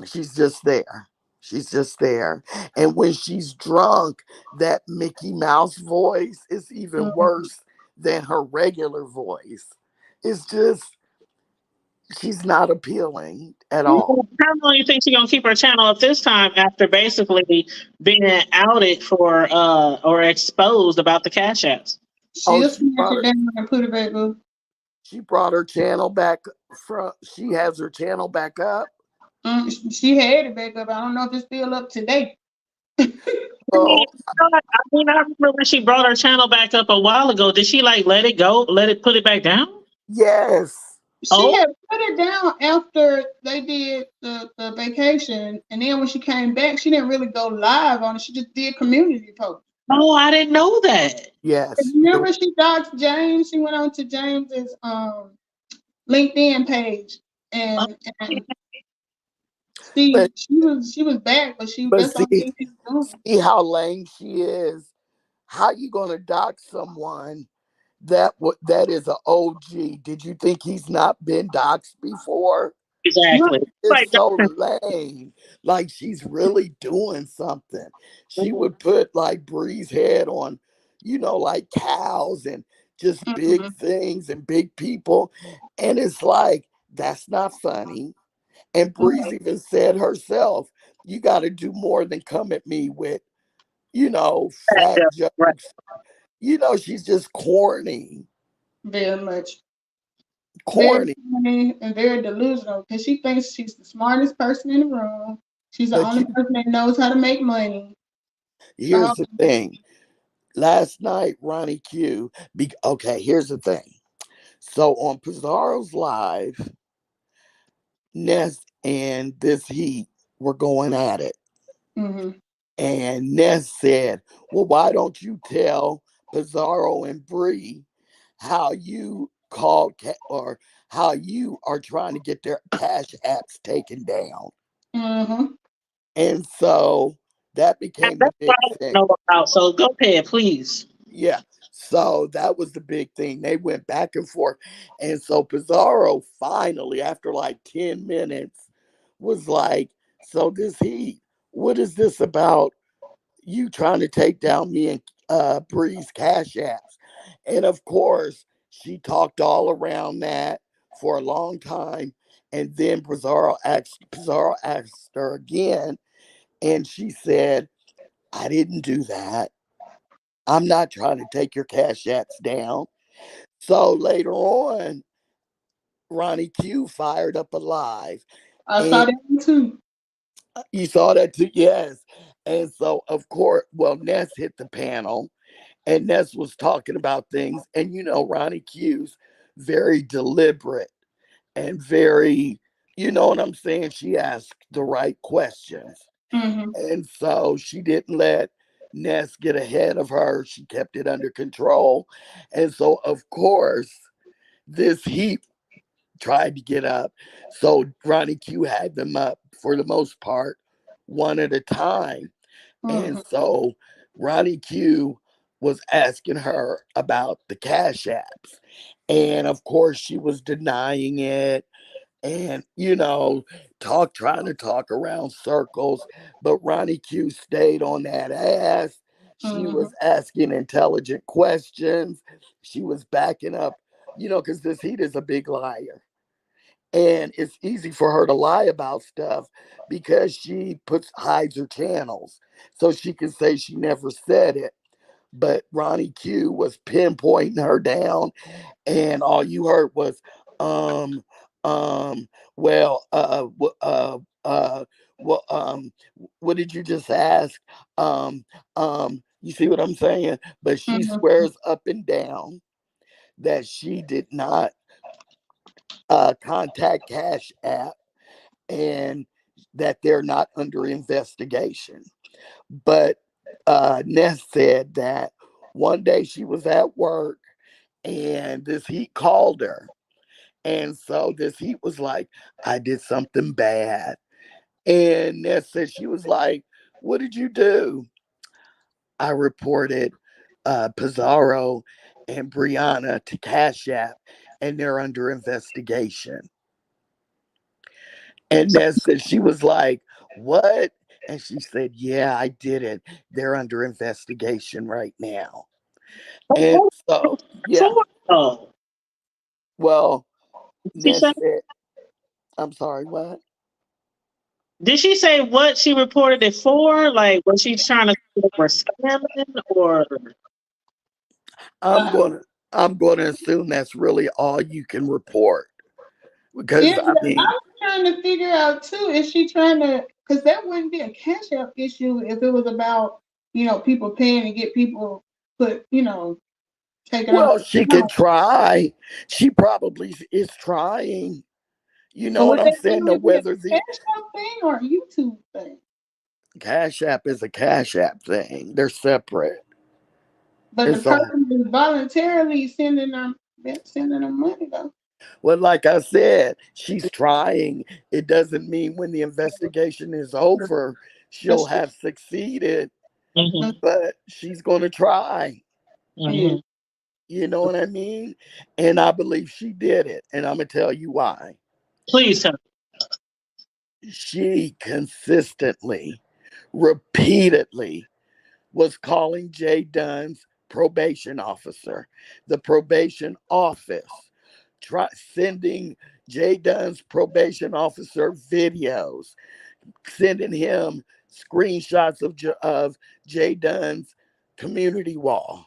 [SPEAKER 2] she's just there. She's just there. And when she's drunk, that Mickey Mouse voice is even
[SPEAKER 4] Mhm.
[SPEAKER 2] worse than her regular voice. It's just she's not appealing at all.
[SPEAKER 3] How long do you think she's gonna keep her channel up this time after basically being outed for or exposed about the cash apps?
[SPEAKER 2] Oh,
[SPEAKER 4] She'll smash it down and put it back up.
[SPEAKER 2] she brought her channel back from she has her channel back up.
[SPEAKER 4] She had it back up. I don't know if it's still up today.
[SPEAKER 3] I mean,
[SPEAKER 2] Oh,
[SPEAKER 3] I remember when she brought her channel back up a while ago. Did she like let it go, let it put it back down?
[SPEAKER 2] yes.
[SPEAKER 4] She
[SPEAKER 3] Oh,
[SPEAKER 4] had put it down after they did the vacation, and then when she came back, she didn't really go live on it. She just did community posts.
[SPEAKER 3] oh, I didn't know that.
[SPEAKER 2] Yes.
[SPEAKER 4] Remember, she doxed James. She went on to James's LinkedIn page,
[SPEAKER 3] Oh,
[SPEAKER 4] and
[SPEAKER 2] But
[SPEAKER 4] she was back, but
[SPEAKER 2] but
[SPEAKER 4] that's the only
[SPEAKER 2] see
[SPEAKER 4] thing she was doing.
[SPEAKER 2] see how lame she is. How you gonna dox someone that is an OG? Did you think he's not been doxed before?
[SPEAKER 4] Right.
[SPEAKER 3] exactly.
[SPEAKER 2] It's
[SPEAKER 3] Like,
[SPEAKER 2] so lame. Like she's really doing something. She would put like Bree's head on, like cows and just big
[SPEAKER 4] Mhm.
[SPEAKER 2] things and big people. And it's like, that's not funny. And Bree's
[SPEAKER 4] Right.
[SPEAKER 2] even said herself, you got to do more than come at me with, fat
[SPEAKER 3] right.
[SPEAKER 2] jokes. She's just corny,
[SPEAKER 4] Very much. Very
[SPEAKER 2] corny.
[SPEAKER 4] funny and very delusional because she thinks she's the smartest person in the room. She's the
[SPEAKER 2] But
[SPEAKER 4] only person that knows how to make money.
[SPEAKER 2] here's
[SPEAKER 4] So,
[SPEAKER 2] the thing. Last night, Ronnie Q. Okay, here's the thing. So on Pizarro's live, Ness and this Heat were going at it,
[SPEAKER 4] mhm.
[SPEAKER 2] and Ness said, "Well, why don't you tell Pizarro and Bree how you called or how you are trying to get their cash apps taken down?"
[SPEAKER 4] Mhm.
[SPEAKER 2] And so that
[SPEAKER 3] And
[SPEAKER 2] became the
[SPEAKER 3] that's what
[SPEAKER 2] big
[SPEAKER 3] I want to
[SPEAKER 2] thing.
[SPEAKER 3] know about. So go ahead, please.
[SPEAKER 2] Yeah. So that was the big thing. They went back and forth. And so Pizarro finally, after like 10 minutes, was like, so this Heat, what is this about you trying to take down me and Bree's cash apps? And of course, she talked all around that for a long time. And then Pizarro asked her again, and she said, I didn't do that. I'm not trying to take your cash apps down. So later on, Ronnie Q fired up a live.
[SPEAKER 4] I saw
[SPEAKER 2] And
[SPEAKER 4] that one too.
[SPEAKER 2] you saw that too? Yes. And so, of course, well, Ness hit the panel and Ness was talking about things. And Ronnie Q's very deliberate and very, you know what I'm saying? She asked the right questions.
[SPEAKER 4] Mhm.
[SPEAKER 2] And so she didn't let Ness get ahead of her. She kept it under control. And so, of course, this heat tried to get up. So Ronnie Q had them up for the most part, one at a time. And
[SPEAKER 4] Mm-hmm.
[SPEAKER 2] so Ronnie Q was asking her about the Cash Apps. And of course, she was denying it and, trying to talk around circles. But Ronnie Q stayed on that ass. She
[SPEAKER 4] Mm-hmm.
[SPEAKER 2] was asking intelligent questions. She was backing up, because this heat is a big liar. And it's easy for her to lie about stuff because she hides her channels. So she can say she never said it. But Ronnie Q was pinpointing her down, and all you heard was, um, um, well, well, what did you just ask? You see what I'm saying? But she
[SPEAKER 4] Mm-hmm.
[SPEAKER 2] swears up and down that she did not contact Cash App and that they're not under investigation. But Ness said that one day she was at work and this heat called her. And so this heat was like, I did something bad. And Ness said, she was like, what did you do? I reported Pizarro and Brianna to Cash App and they're under investigation. And Ness said, she was like, what? And she said, yeah, I did it. They're under investigation right now. And so, yeah,
[SPEAKER 3] For though.
[SPEAKER 2] well,
[SPEAKER 3] She
[SPEAKER 2] Ness
[SPEAKER 3] said,
[SPEAKER 2] said, I'm sorry, what?
[SPEAKER 3] did she say what she reported it for? Like, was she trying to say they were scamming or?
[SPEAKER 2] I'm gonna I'm gonna assume that's really all you can report.
[SPEAKER 4] Yeah,
[SPEAKER 2] Because I mean,
[SPEAKER 4] I'm trying to figure out too, is she trying to, because that wouldn't be a cash app issue if it was about, people paying to get people put, taken off
[SPEAKER 2] well,
[SPEAKER 4] the
[SPEAKER 2] she can
[SPEAKER 4] account.
[SPEAKER 2] try. She probably is trying. You
[SPEAKER 4] So
[SPEAKER 2] know what
[SPEAKER 4] would
[SPEAKER 2] I'm
[SPEAKER 4] that
[SPEAKER 2] saying? To
[SPEAKER 4] really be a
[SPEAKER 2] whether the
[SPEAKER 4] cash app thing or a YouTube thing?
[SPEAKER 2] Cash App is a Cash App thing. They're separate.
[SPEAKER 4] But the
[SPEAKER 2] It's on.
[SPEAKER 4] person is voluntarily sending them money though.
[SPEAKER 2] Well, like I said, she's trying. It doesn't mean when the investigation is over, she'll
[SPEAKER 4] That's
[SPEAKER 2] have succeeded,
[SPEAKER 3] Hmm.
[SPEAKER 2] but she's going to try.
[SPEAKER 4] yeah.
[SPEAKER 3] Hmm.
[SPEAKER 2] You know what I mean? And I believe she did it. And I'm going to tell you why.
[SPEAKER 3] Please tell me.
[SPEAKER 2] She consistently, repeatedly was calling Jay Dunn's probation officer, the probation office, sending Jay Dunn's probation officer videos, sending him screenshots of Jay Dunn's community wall,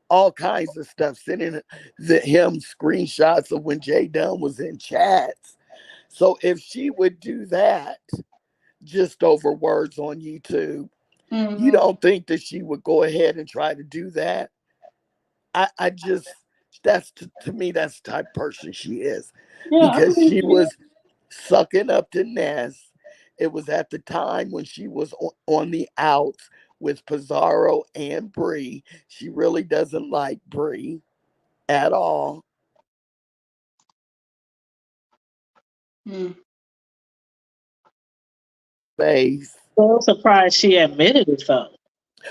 [SPEAKER 2] all kinds of stuff, sending him screenshots of when Jay Dunn was in chats. So if she would do that just over words on YouTube, you
[SPEAKER 4] Mm-hmm.
[SPEAKER 2] don't think that she would go ahead and try to do that? I just, that's to me, that's the type of person she is,
[SPEAKER 4] Yeah, I
[SPEAKER 2] because
[SPEAKER 4] believe
[SPEAKER 2] she
[SPEAKER 4] she.
[SPEAKER 2] was sucking up to Ness. It was at the time when she was on the outs with Pizarro and Bree. She really doesn't like Bree at all.
[SPEAKER 4] Mm.
[SPEAKER 2] Face.
[SPEAKER 3] So surprised she admitted it though.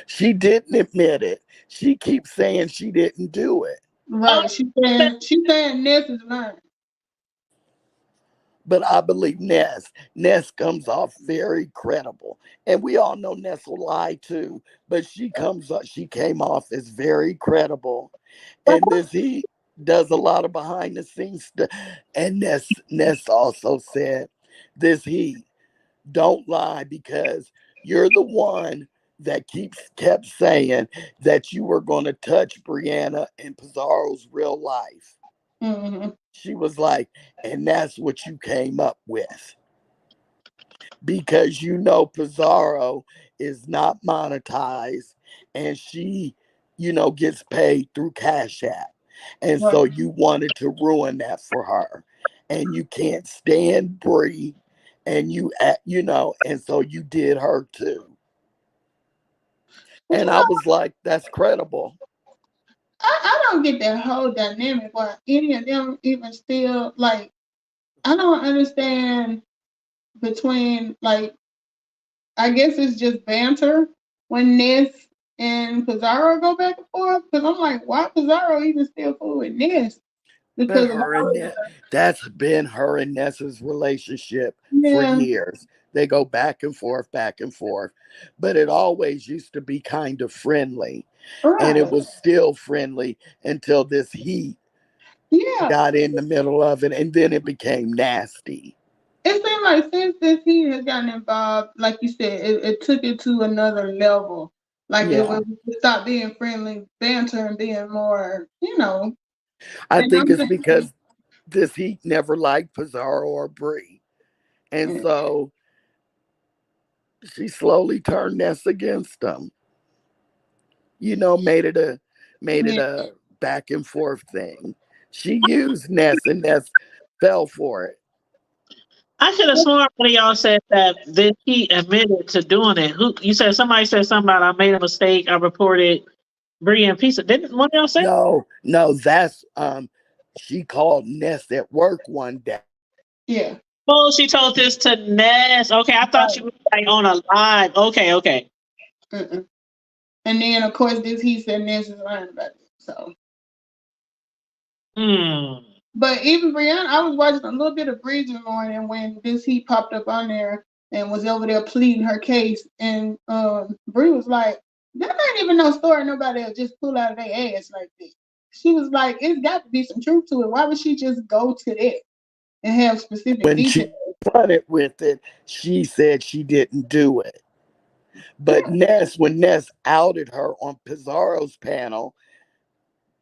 [SPEAKER 2] She didn't admit it. She keeps saying she didn't do it.
[SPEAKER 3] Oh,
[SPEAKER 4] Right. She's saying Ness is lying.
[SPEAKER 2] But I believe Ness comes off very credible. And we all know Ness will lie too, but she came off as very credible. And this he does a lot of behind the scenes stuff. And Ness also said, this he don't lie because you're the one that kept saying that you were going to touch Brianna and Pizarro's real life.
[SPEAKER 4] Mm-hmm.
[SPEAKER 2] She was like, and that's what you came up with because Pizarro is not monetized and she, gets paid through Cash App. And
[SPEAKER 4] Right.
[SPEAKER 2] so you wanted to ruin that for her. And you can't stand Bree and and so you did her too.
[SPEAKER 4] But
[SPEAKER 2] And I was like, that's credible.
[SPEAKER 4] I don't get that whole dynamic why any of them even still like. I don't understand between like I guess it's just banter when Ness and Pizarro go back and forth. Because I'm like, why Pizarro even still fool with Ness?
[SPEAKER 2] But
[SPEAKER 4] Because of
[SPEAKER 2] her and
[SPEAKER 4] all
[SPEAKER 2] Ness, that's been her and Ness's relationship for
[SPEAKER 4] yeah,
[SPEAKER 2] years. They go back and forth, back and forth. But it always used to be kind of friendly. And it
[SPEAKER 4] right,
[SPEAKER 2] was still friendly until this heat
[SPEAKER 4] yeah.
[SPEAKER 2] got in the middle of it. And then it became nasty.
[SPEAKER 4] It seems like since this heat has gotten involved, like you said, it took it to another level. Like it
[SPEAKER 2] Yeah.
[SPEAKER 4] was it stopped being friendly banter and being more,
[SPEAKER 2] I
[SPEAKER 4] And
[SPEAKER 2] think
[SPEAKER 4] I'm
[SPEAKER 2] it's
[SPEAKER 4] thinking,
[SPEAKER 2] because this heat never liked Pizarro or Bree. And
[SPEAKER 4] yeah,
[SPEAKER 2] so she slowly turned Ness against them. Made it a back and forth thing. She used Ness and Ness fell for it.
[SPEAKER 3] I should have sworn one of y'all said that this he admitted to doing it. Who you said somebody said something about I made a mistake. I reported Bree and Pizza. Didn't one of y'all say?
[SPEAKER 2] No, that's she called Ness at work one day.
[SPEAKER 4] yeah.
[SPEAKER 3] Oh, she told this to Ness. Okay, I thought you
[SPEAKER 4] Right.
[SPEAKER 3] were like on a live. Okay, okay.
[SPEAKER 4] Mm-mm. And then of course this he said Ness is lying about it. So
[SPEAKER 3] Hmm.
[SPEAKER 4] but even Brianna, I was watching a little bit of Bridge this morning when this heat popped up on there and was over there pleading her case. And Bree was like, that ain't even no story nobody else just pull out of their ass like this. She was like, it's got to be some truth to it. Why would she just go to that and have specific
[SPEAKER 2] When
[SPEAKER 4] details?
[SPEAKER 2] she confronted with it, she said she didn't do it. But
[SPEAKER 4] Yeah.
[SPEAKER 2] When Ness outed her on Pizarro's panel,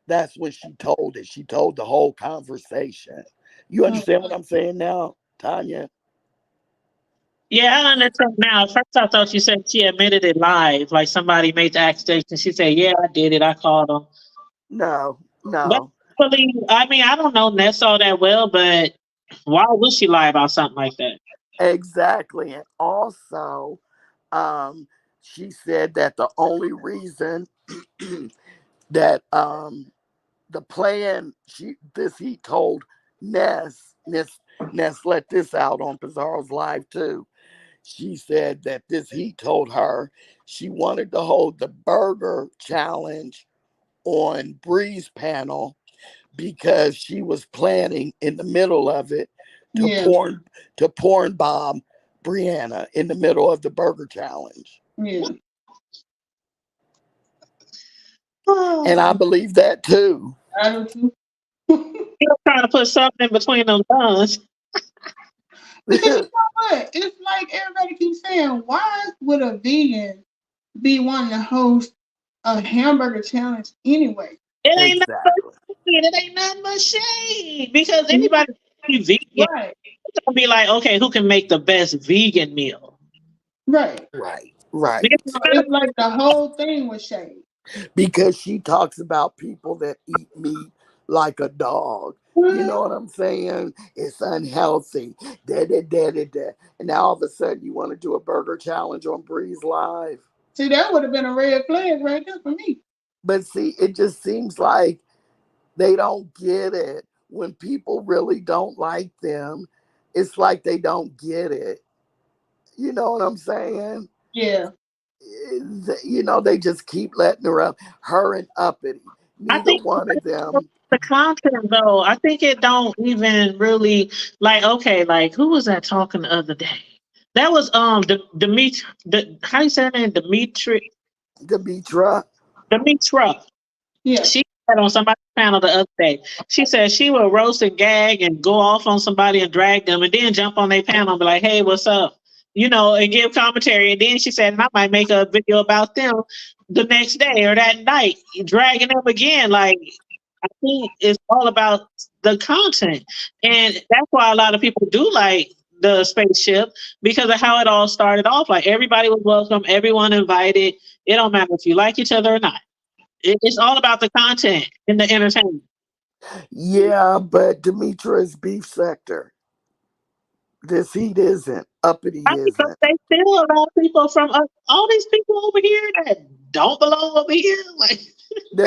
[SPEAKER 2] that's when she told it. She told the whole conversation. You
[SPEAKER 4] Mm.
[SPEAKER 2] understand what I'm saying now, Tanya?
[SPEAKER 3] Yeah, I understand now. At first, I thought you said she admitted it live, like somebody made the accusation. She said, "Yeah, I did it. I called him."
[SPEAKER 2] No,
[SPEAKER 3] But
[SPEAKER 2] no.
[SPEAKER 3] I mean, I don't know Ness all that well, but why would she lie about something like that?
[SPEAKER 2] Exactly. And also, um, she said that the only reason that the plan he told Ness let this out on Pizarro's live too. She said that this he told her she wanted to hold the burger challenge on Bree's panel because she was planning in the middle of it to
[SPEAKER 4] Yeah.
[SPEAKER 2] porn bomb Brianna in the middle of the burger challenge.
[SPEAKER 4] Yeah.
[SPEAKER 2] And I believe that too.
[SPEAKER 4] I do too.
[SPEAKER 3] You're trying to put something in between them guns.
[SPEAKER 4] Because you know what? It's like everybody keeps saying, why would a vegan be wanting to host a hamburger challenge anyway?
[SPEAKER 3] It ain't nothing but
[SPEAKER 2] Exactly.
[SPEAKER 3] shade. It ain't nothing but shade because anybody can be vegan.
[SPEAKER 4] Right,
[SPEAKER 3] It's gonna be like, okay, who can make the best vegan meal?
[SPEAKER 4] right.
[SPEAKER 2] Right.
[SPEAKER 3] Because
[SPEAKER 2] Right.
[SPEAKER 4] So it's like the whole thing was shade.
[SPEAKER 2] Because she talks about people that eat meat like a dog. You
[SPEAKER 4] Mhm.
[SPEAKER 2] know what I'm saying? It's unhealthy. Da, da, da, da, da. And now all of a sudden you want to do a burger challenge on Breeze Live.
[SPEAKER 4] See, that would have been a red flag right there for me.
[SPEAKER 2] But see, it just seems like they don't get it. When people really don't like them, it's like they don't get it. You know what I'm saying?
[SPEAKER 4] Yeah.
[SPEAKER 2] They just keep letting her and Uppity.
[SPEAKER 3] I
[SPEAKER 2] Neither
[SPEAKER 3] think
[SPEAKER 2] one of them.
[SPEAKER 3] the content though, I think it don't even really like okay, like who was that talking the other day? That was Dimitri how do you say that name?
[SPEAKER 2] Demetra.
[SPEAKER 3] Dimitra.
[SPEAKER 4] Yeah.
[SPEAKER 3] She said on somebody's panel the other day. She said she will roast and gag and go off on somebody and drag them and then jump on their panel and be like, hey, what's up? And give commentary. And then she said, and I might make a video about them the next day or that night, dragging them again. Like, I think it's all about the content. And that's why a lot of people do like the spaceship because of how it all started off. Like, everybody was welcome, everyone invited. It don't matter if you like each other or not. It's all about the content and the entertainment.
[SPEAKER 2] Yeah, but Demetra's beef sector. This heat isn't. uppity
[SPEAKER 3] I think
[SPEAKER 2] isn't.
[SPEAKER 3] they still allow people from all these people over here that don't belong over here. Like,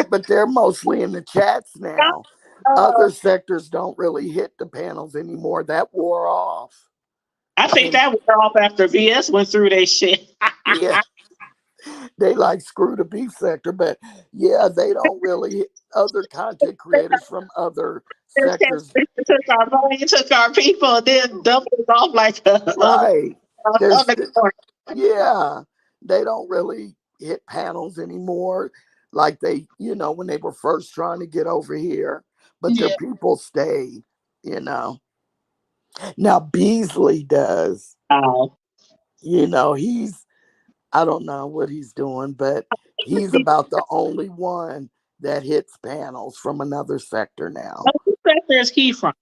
[SPEAKER 2] But they're mostly in the chats now.
[SPEAKER 3] uh,
[SPEAKER 2] Other sectors don't really hit the panels anymore. That wore off.
[SPEAKER 3] I think
[SPEAKER 2] And
[SPEAKER 3] that wore off after VS went through their shit.
[SPEAKER 2] yeah, they like screw the beef sector, but yeah, they don't really. Other content creators from other sectors,
[SPEAKER 3] Took our money, took our people, and then dumped us off like
[SPEAKER 2] right? There's,
[SPEAKER 3] other corner.
[SPEAKER 2] yeah, they don't really hit panels anymore, like they, when they were first trying to get over here. But their
[SPEAKER 4] Yeah.
[SPEAKER 2] people stay, you know. Now Beasley does,
[SPEAKER 3] Oh.
[SPEAKER 2] he's, I don't know what he's doing, but he's about the only one that hits panels from another sector now.
[SPEAKER 3] What sector is he from?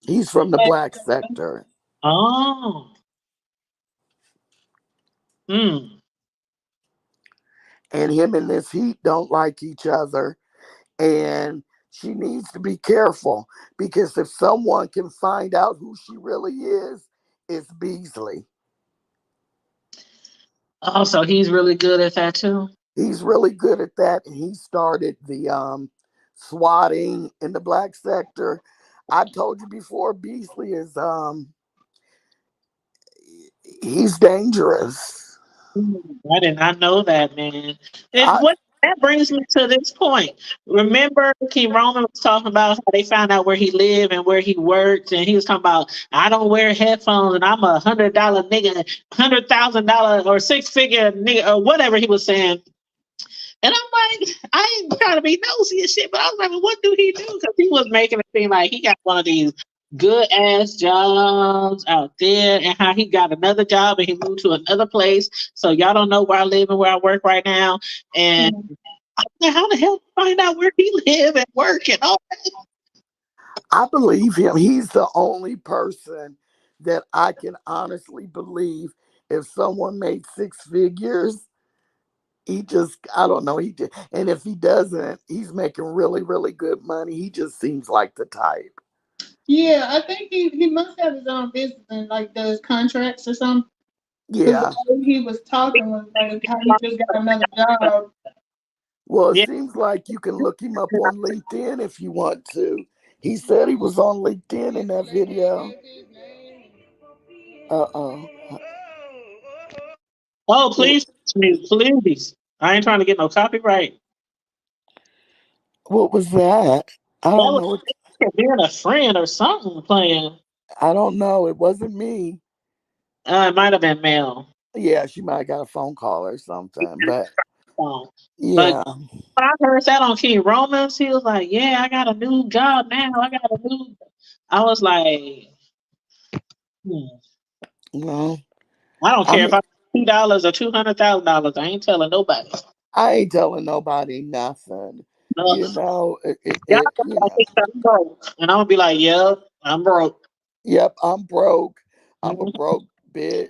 [SPEAKER 2] He's from the black sector.
[SPEAKER 3] Oh. Hmm.
[SPEAKER 2] And him and this Heat don't like each other. And she needs to be careful, because if someone can find out who she really is, it's Beasley.
[SPEAKER 3] Oh, so he's really good at that too.
[SPEAKER 2] He's really good at that, and he started the swatting in the black sector. I told you before, Beasley is he's dangerous.
[SPEAKER 3] I did not know that, man.
[SPEAKER 2] I,
[SPEAKER 3] What that brings me to this point. Remember, King Roman was talking about how they found out where he lived and where he worked, and he was talking about, I don't wear headphones, and I'm $100 nigga, $100,000 or 6-figure nigga, or whatever he was saying. And I'm like, I ain't trying to be nosy and shit, but I was like, well, what do he do? Because he was making it seem like he got one of these good ass jobs out there, and how he got another job and he moved to another place. So y'all don't know where I live and where I work right now. And I'm like, how the hell find out where he live and work and all that?
[SPEAKER 2] I believe him. He's the only person that I can honestly believe, if someone made 6 figures, I don't know, and if he doesn't, he's making really, really good money. He just seems like the type.
[SPEAKER 4] Yeah, I think he must have his own business and like does contracts or something. Because
[SPEAKER 2] Yeah.
[SPEAKER 4] the way he was talking was like how he just got another job.
[SPEAKER 2] Well, it
[SPEAKER 3] Yeah.
[SPEAKER 2] seems like you can look him up on LinkedIn if you want to. He said he was on LinkedIn in that video. Uh-oh.
[SPEAKER 3] Oh,
[SPEAKER 2] What,
[SPEAKER 3] please, please. I ain't trying to get no copyright.
[SPEAKER 2] what was that? I
[SPEAKER 3] That
[SPEAKER 2] don't
[SPEAKER 3] was
[SPEAKER 2] know.
[SPEAKER 3] being a friend or something playing.
[SPEAKER 2] I don't know. It wasn't me.
[SPEAKER 3] It might have been Mel.
[SPEAKER 2] Yeah, she might have got a phone call or something. But
[SPEAKER 3] But
[SPEAKER 2] yeah,
[SPEAKER 3] when I heard that on King Romans, he was like, yeah, I got a new job now. I was like,
[SPEAKER 2] well,
[SPEAKER 3] I don't
[SPEAKER 2] I
[SPEAKER 3] care if
[SPEAKER 2] mean,
[SPEAKER 3] I $2 or $200,000. I ain't telling nobody.
[SPEAKER 2] I ain't telling nobody nothing.
[SPEAKER 3] No. Y'all gonna think I'm broke. And I'm gonna be like, yep, I'm broke.
[SPEAKER 2] Yep, I'm broke. I'm a
[SPEAKER 3] Mhm.
[SPEAKER 2] broke bitch.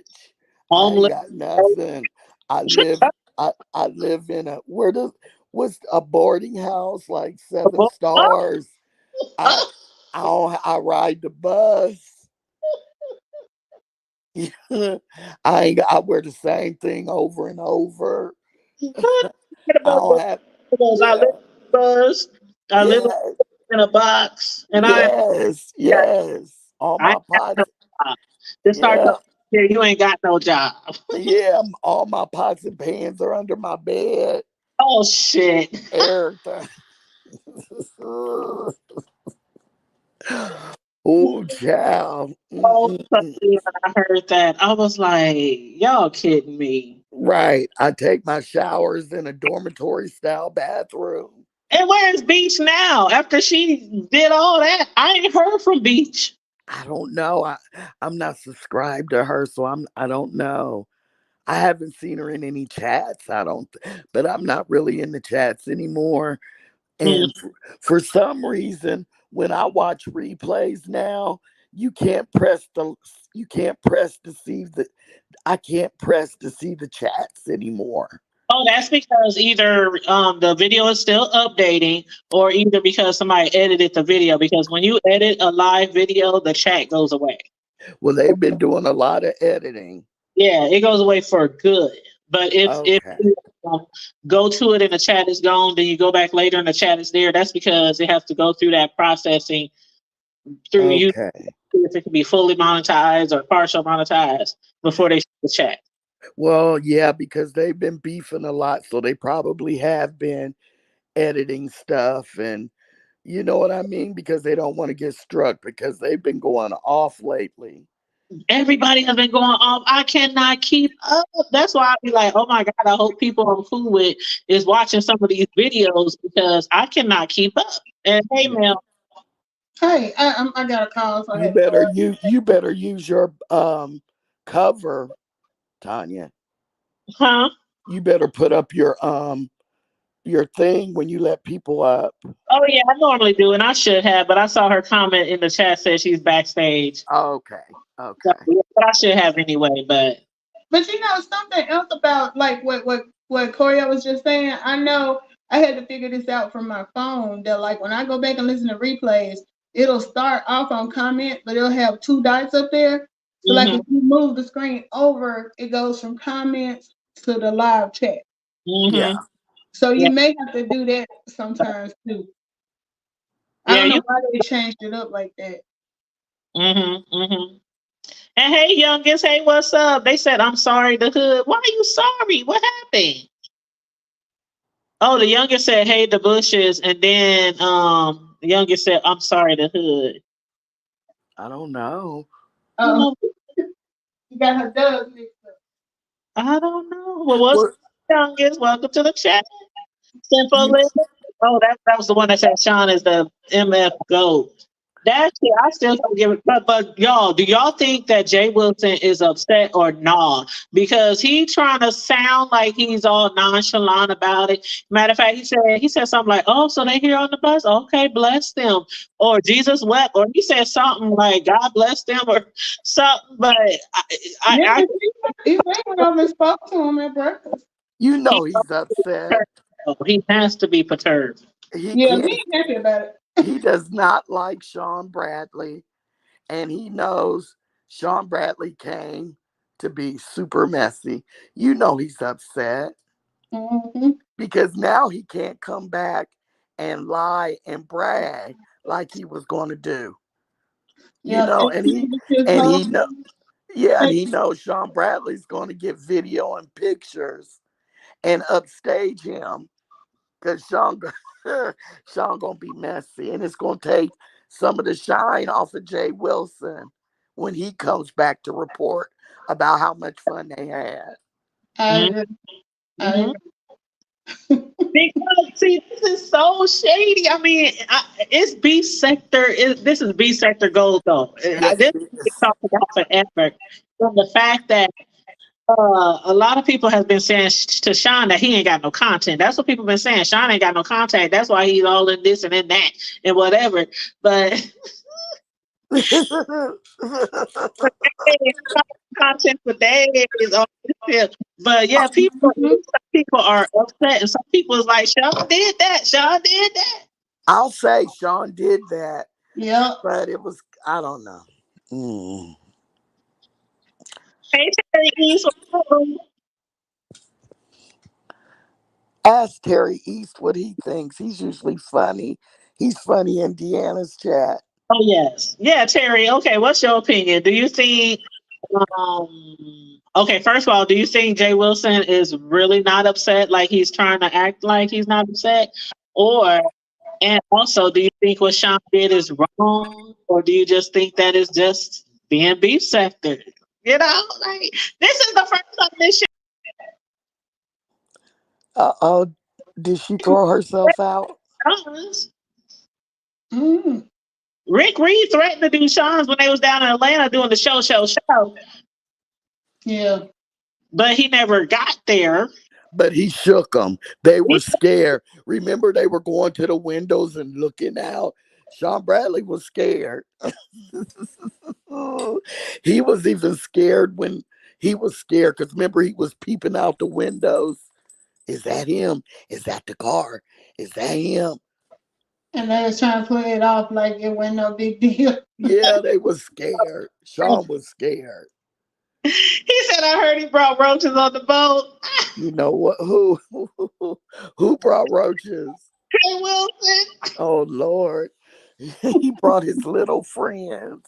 [SPEAKER 2] I ain't
[SPEAKER 3] Homeless.
[SPEAKER 2] got nothing. I live I live in what's a boarding house, like 7 stars. I I ride the bus. I wear the same thing over and over. I don't have
[SPEAKER 3] I live
[SPEAKER 2] yeah,
[SPEAKER 3] in a bus. I live
[SPEAKER 2] yeah,
[SPEAKER 3] in a box, and
[SPEAKER 2] yes. All
[SPEAKER 3] I
[SPEAKER 2] my
[SPEAKER 3] ain't got no
[SPEAKER 2] pots,
[SPEAKER 3] job. Just start
[SPEAKER 2] yeah,
[SPEAKER 3] talking here. You ain't got no job.
[SPEAKER 2] yeah, all my pots and pans are under my bed.
[SPEAKER 3] Oh shit.
[SPEAKER 2] Everything. Oh, child.
[SPEAKER 3] Oh,
[SPEAKER 2] Mm-mm-mm.
[SPEAKER 3] when I heard that, I was like, y'all kidding me.
[SPEAKER 2] Right. I take my showers in a dormitory style bathroom.
[SPEAKER 3] And where's Beach now? After she did all that, I ain't heard from Beach.
[SPEAKER 2] I don't know. I'm not subscribed to her, so I don't know. I haven't seen her in any chats. But I'm not really in the chats anymore.
[SPEAKER 3] Hmm.
[SPEAKER 2] And for some reason, when I watch replays now, you can't press the you can't press to see the I can't press to see the chats anymore.
[SPEAKER 3] Oh, that's because either the video is still updating, or either because somebody edited the video. Because when you edit a live video, the chat goes away.
[SPEAKER 2] Well, they've been doing a lot of editing.
[SPEAKER 3] Yeah, it goes away for good. But if
[SPEAKER 2] Okay.
[SPEAKER 3] you go to it and the chat is gone, then you go back later and the chat is there. That's because it has to go through that processing through you
[SPEAKER 2] Okay.
[SPEAKER 3] if it can be fully monetized or partial monetized before they show the chat.
[SPEAKER 2] Well, yeah, because they've been beefing a lot, so they probably have been editing stuff, and you know what I mean, because they don't want to get struck because they've been going off lately.
[SPEAKER 3] Everybody has been going off. I cannot keep up. That's why I be like, oh my God, I hope people I'm cool with is watching some of these videos because I cannot keep up. And hey,
[SPEAKER 2] Yeah.
[SPEAKER 3] Mel,
[SPEAKER 4] Hey, I got a call, so I
[SPEAKER 2] You
[SPEAKER 4] had to
[SPEAKER 2] better
[SPEAKER 4] go.
[SPEAKER 2] use your cover, Tanya.
[SPEAKER 3] huh?
[SPEAKER 2] You better put up your thing when you let people up.
[SPEAKER 3] Oh yeah, I normally do, and I should have, but I saw her comment in the chat said she's backstage.
[SPEAKER 2] Okay.
[SPEAKER 3] So,
[SPEAKER 2] Okay.
[SPEAKER 3] yeah, but I should have anyway. But
[SPEAKER 4] But you know something else about like what Corey was just saying. I know I had to figure this out from my phone. That like when I go back and listen to replays, it'll start off on comment, but it'll have two dots up there. So like
[SPEAKER 3] hmm
[SPEAKER 4] if you move the screen over, it goes from comments to the live chat.
[SPEAKER 2] Yeah.
[SPEAKER 4] So
[SPEAKER 3] yeah,
[SPEAKER 4] you may have to do that sometimes too. I
[SPEAKER 3] yeah,
[SPEAKER 4] don't know
[SPEAKER 3] you.
[SPEAKER 4] why they changed it up like that.
[SPEAKER 3] Mm-hmm. And hey, youngest, hey, what's up? They said I'm sorry. The hood. Why are you sorry? What happened? Oh, the youngest said, "Hey, the bushes," and then the youngest said, "I'm sorry, the hood."
[SPEAKER 2] I don't know.
[SPEAKER 4] Oh,
[SPEAKER 3] Oh,
[SPEAKER 4] you got her dubs mixed up.
[SPEAKER 3] I don't know. Well, what's
[SPEAKER 2] What
[SPEAKER 3] up, youngest? Welcome to the chat. Simple
[SPEAKER 2] you
[SPEAKER 3] living. Oh, that was the one that said Sean is the MF GOAT. That shit, I still don't give it. But y'all, do y'all think that Jay Wilson is upset or nah? Because he trying to sound like he's all nonchalant about it. Matter of fact, he said something like, "Oh, so they here on the bus? Okay, bless them." Or Jesus wept, or he said something like, "God bless them," or something. But
[SPEAKER 4] Yeah,
[SPEAKER 3] I
[SPEAKER 4] he went over and spoke to him at breakfast.
[SPEAKER 2] you
[SPEAKER 3] he,
[SPEAKER 2] know he's upset.
[SPEAKER 3] he has to be perturbed.
[SPEAKER 2] He
[SPEAKER 4] Yeah, he
[SPEAKER 2] can't
[SPEAKER 4] ain't happy about it.
[SPEAKER 2] he does not like Sean Bradley, and he knows Sean Bradley came to be super messy. You know he's upset
[SPEAKER 4] Mm-hmm.
[SPEAKER 2] because now he can't come back and lie and brag like he was going to do. You
[SPEAKER 4] Yeah,
[SPEAKER 2] know,
[SPEAKER 4] they his
[SPEAKER 2] and
[SPEAKER 4] whole
[SPEAKER 2] he know yeah, and
[SPEAKER 4] thing.
[SPEAKER 2] he knows Sean Bradley's going to get video and pictures and upstage him because Sean gonna be messy, and it's gonna take some of the shine off of Jay Wilson when he comes back to report about how much fun they had.
[SPEAKER 4] I agree. I
[SPEAKER 3] Mm-hmm.
[SPEAKER 4] agree.
[SPEAKER 3] Because see, this is so shady. I mean, it's B sector. This is B sector gold, though.
[SPEAKER 2] Yes,
[SPEAKER 3] This
[SPEAKER 2] it
[SPEAKER 3] we
[SPEAKER 2] is.
[SPEAKER 3] talked about forever. From the fact that a lot of people have been saying to Sean that he ain't got no content. That's what people been saying. Sean ain't got no content. That's why he's all in this and in that and whatever. But content for days on this tip. But yeah,
[SPEAKER 4] Mm-hmm.
[SPEAKER 3] some people are upset, and some people is like, Sean did that. Sean did that.
[SPEAKER 2] I'll say Sean did that,
[SPEAKER 4] Yep.
[SPEAKER 2] but it was I don't know. Mm.
[SPEAKER 3] Hey, Terry East,
[SPEAKER 2] Ask Terry East what he thinks. He's usually funny. He's funny in Deanna's chat.
[SPEAKER 3] oh yes, yeah, Terry. Okay, what's your opinion? Do you think? Okay, first of all, do you think Jay Wilson is really not upset, like he's trying to act like he's not upset, or and also, do you think what Sean did is wrong, or do you just think that is just being beef sector? You know, like this is the first time this shit
[SPEAKER 2] Oh, did she throw herself out?
[SPEAKER 3] comes.
[SPEAKER 4] Mm.
[SPEAKER 3] Rick Reed threatened to do Sean's when they was down in Atlanta doing the show,
[SPEAKER 4] Yeah.
[SPEAKER 3] but he never got there.
[SPEAKER 2] But he shook them. They were scared. Remember, they were going to the windows and looking out. Sean Bradley was scared. He was even scared when he was scared because remember, he was peeping out the windows. Is that him? Is that the car? Is that him?
[SPEAKER 4] And they was trying to play it off like it wasn't no big deal.
[SPEAKER 2] Yeah, they was scared. Sean was scared.
[SPEAKER 3] He said, I heard he brought roaches on the boat.
[SPEAKER 2] You know what? Who brought roaches?
[SPEAKER 3] Hey, Wilson.
[SPEAKER 2] Oh Lord, he brought his little friends.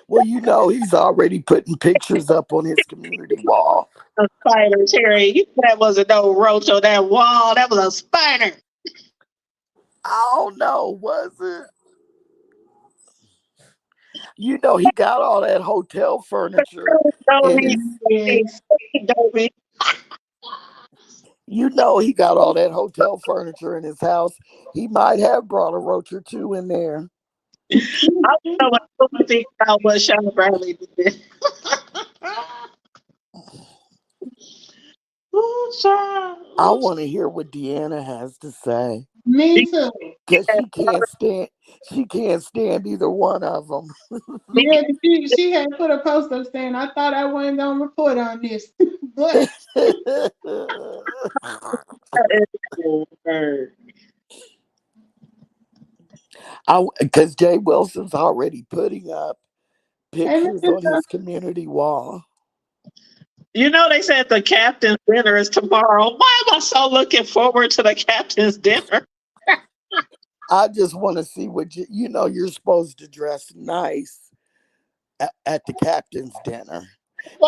[SPEAKER 2] Well, you know he's already putting pictures up on his community wall.
[SPEAKER 3] A spider, Terry. He said that wasn't no roach on that wall. That was a spider.
[SPEAKER 2] I don't know, was it? You know he got all that hotel furniture in
[SPEAKER 3] Dovie.
[SPEAKER 2] his.
[SPEAKER 4] Yes.
[SPEAKER 3] Dovie.
[SPEAKER 2] You know he got all that hotel furniture in his house. He might have brought a roach or two in there.
[SPEAKER 3] I don't know what I think about what Sean Bradley did. Ooh, child.
[SPEAKER 2] I
[SPEAKER 3] Ooh,
[SPEAKER 2] want to hear what Deanna has to say
[SPEAKER 4] Me too.
[SPEAKER 2] because she can't stand either one of them.
[SPEAKER 4] Yeah, she had put a post up saying, I thought I wasn't going to report on this. But
[SPEAKER 2] Because Jay Wilson's already putting up
[SPEAKER 4] hey,
[SPEAKER 2] pictures on his community wall.
[SPEAKER 3] You know, they said the captain's dinner is tomorrow. Why am I so looking forward to the captain's dinner?
[SPEAKER 2] I just want to see what you're supposed to dress nice at the captain's dinner.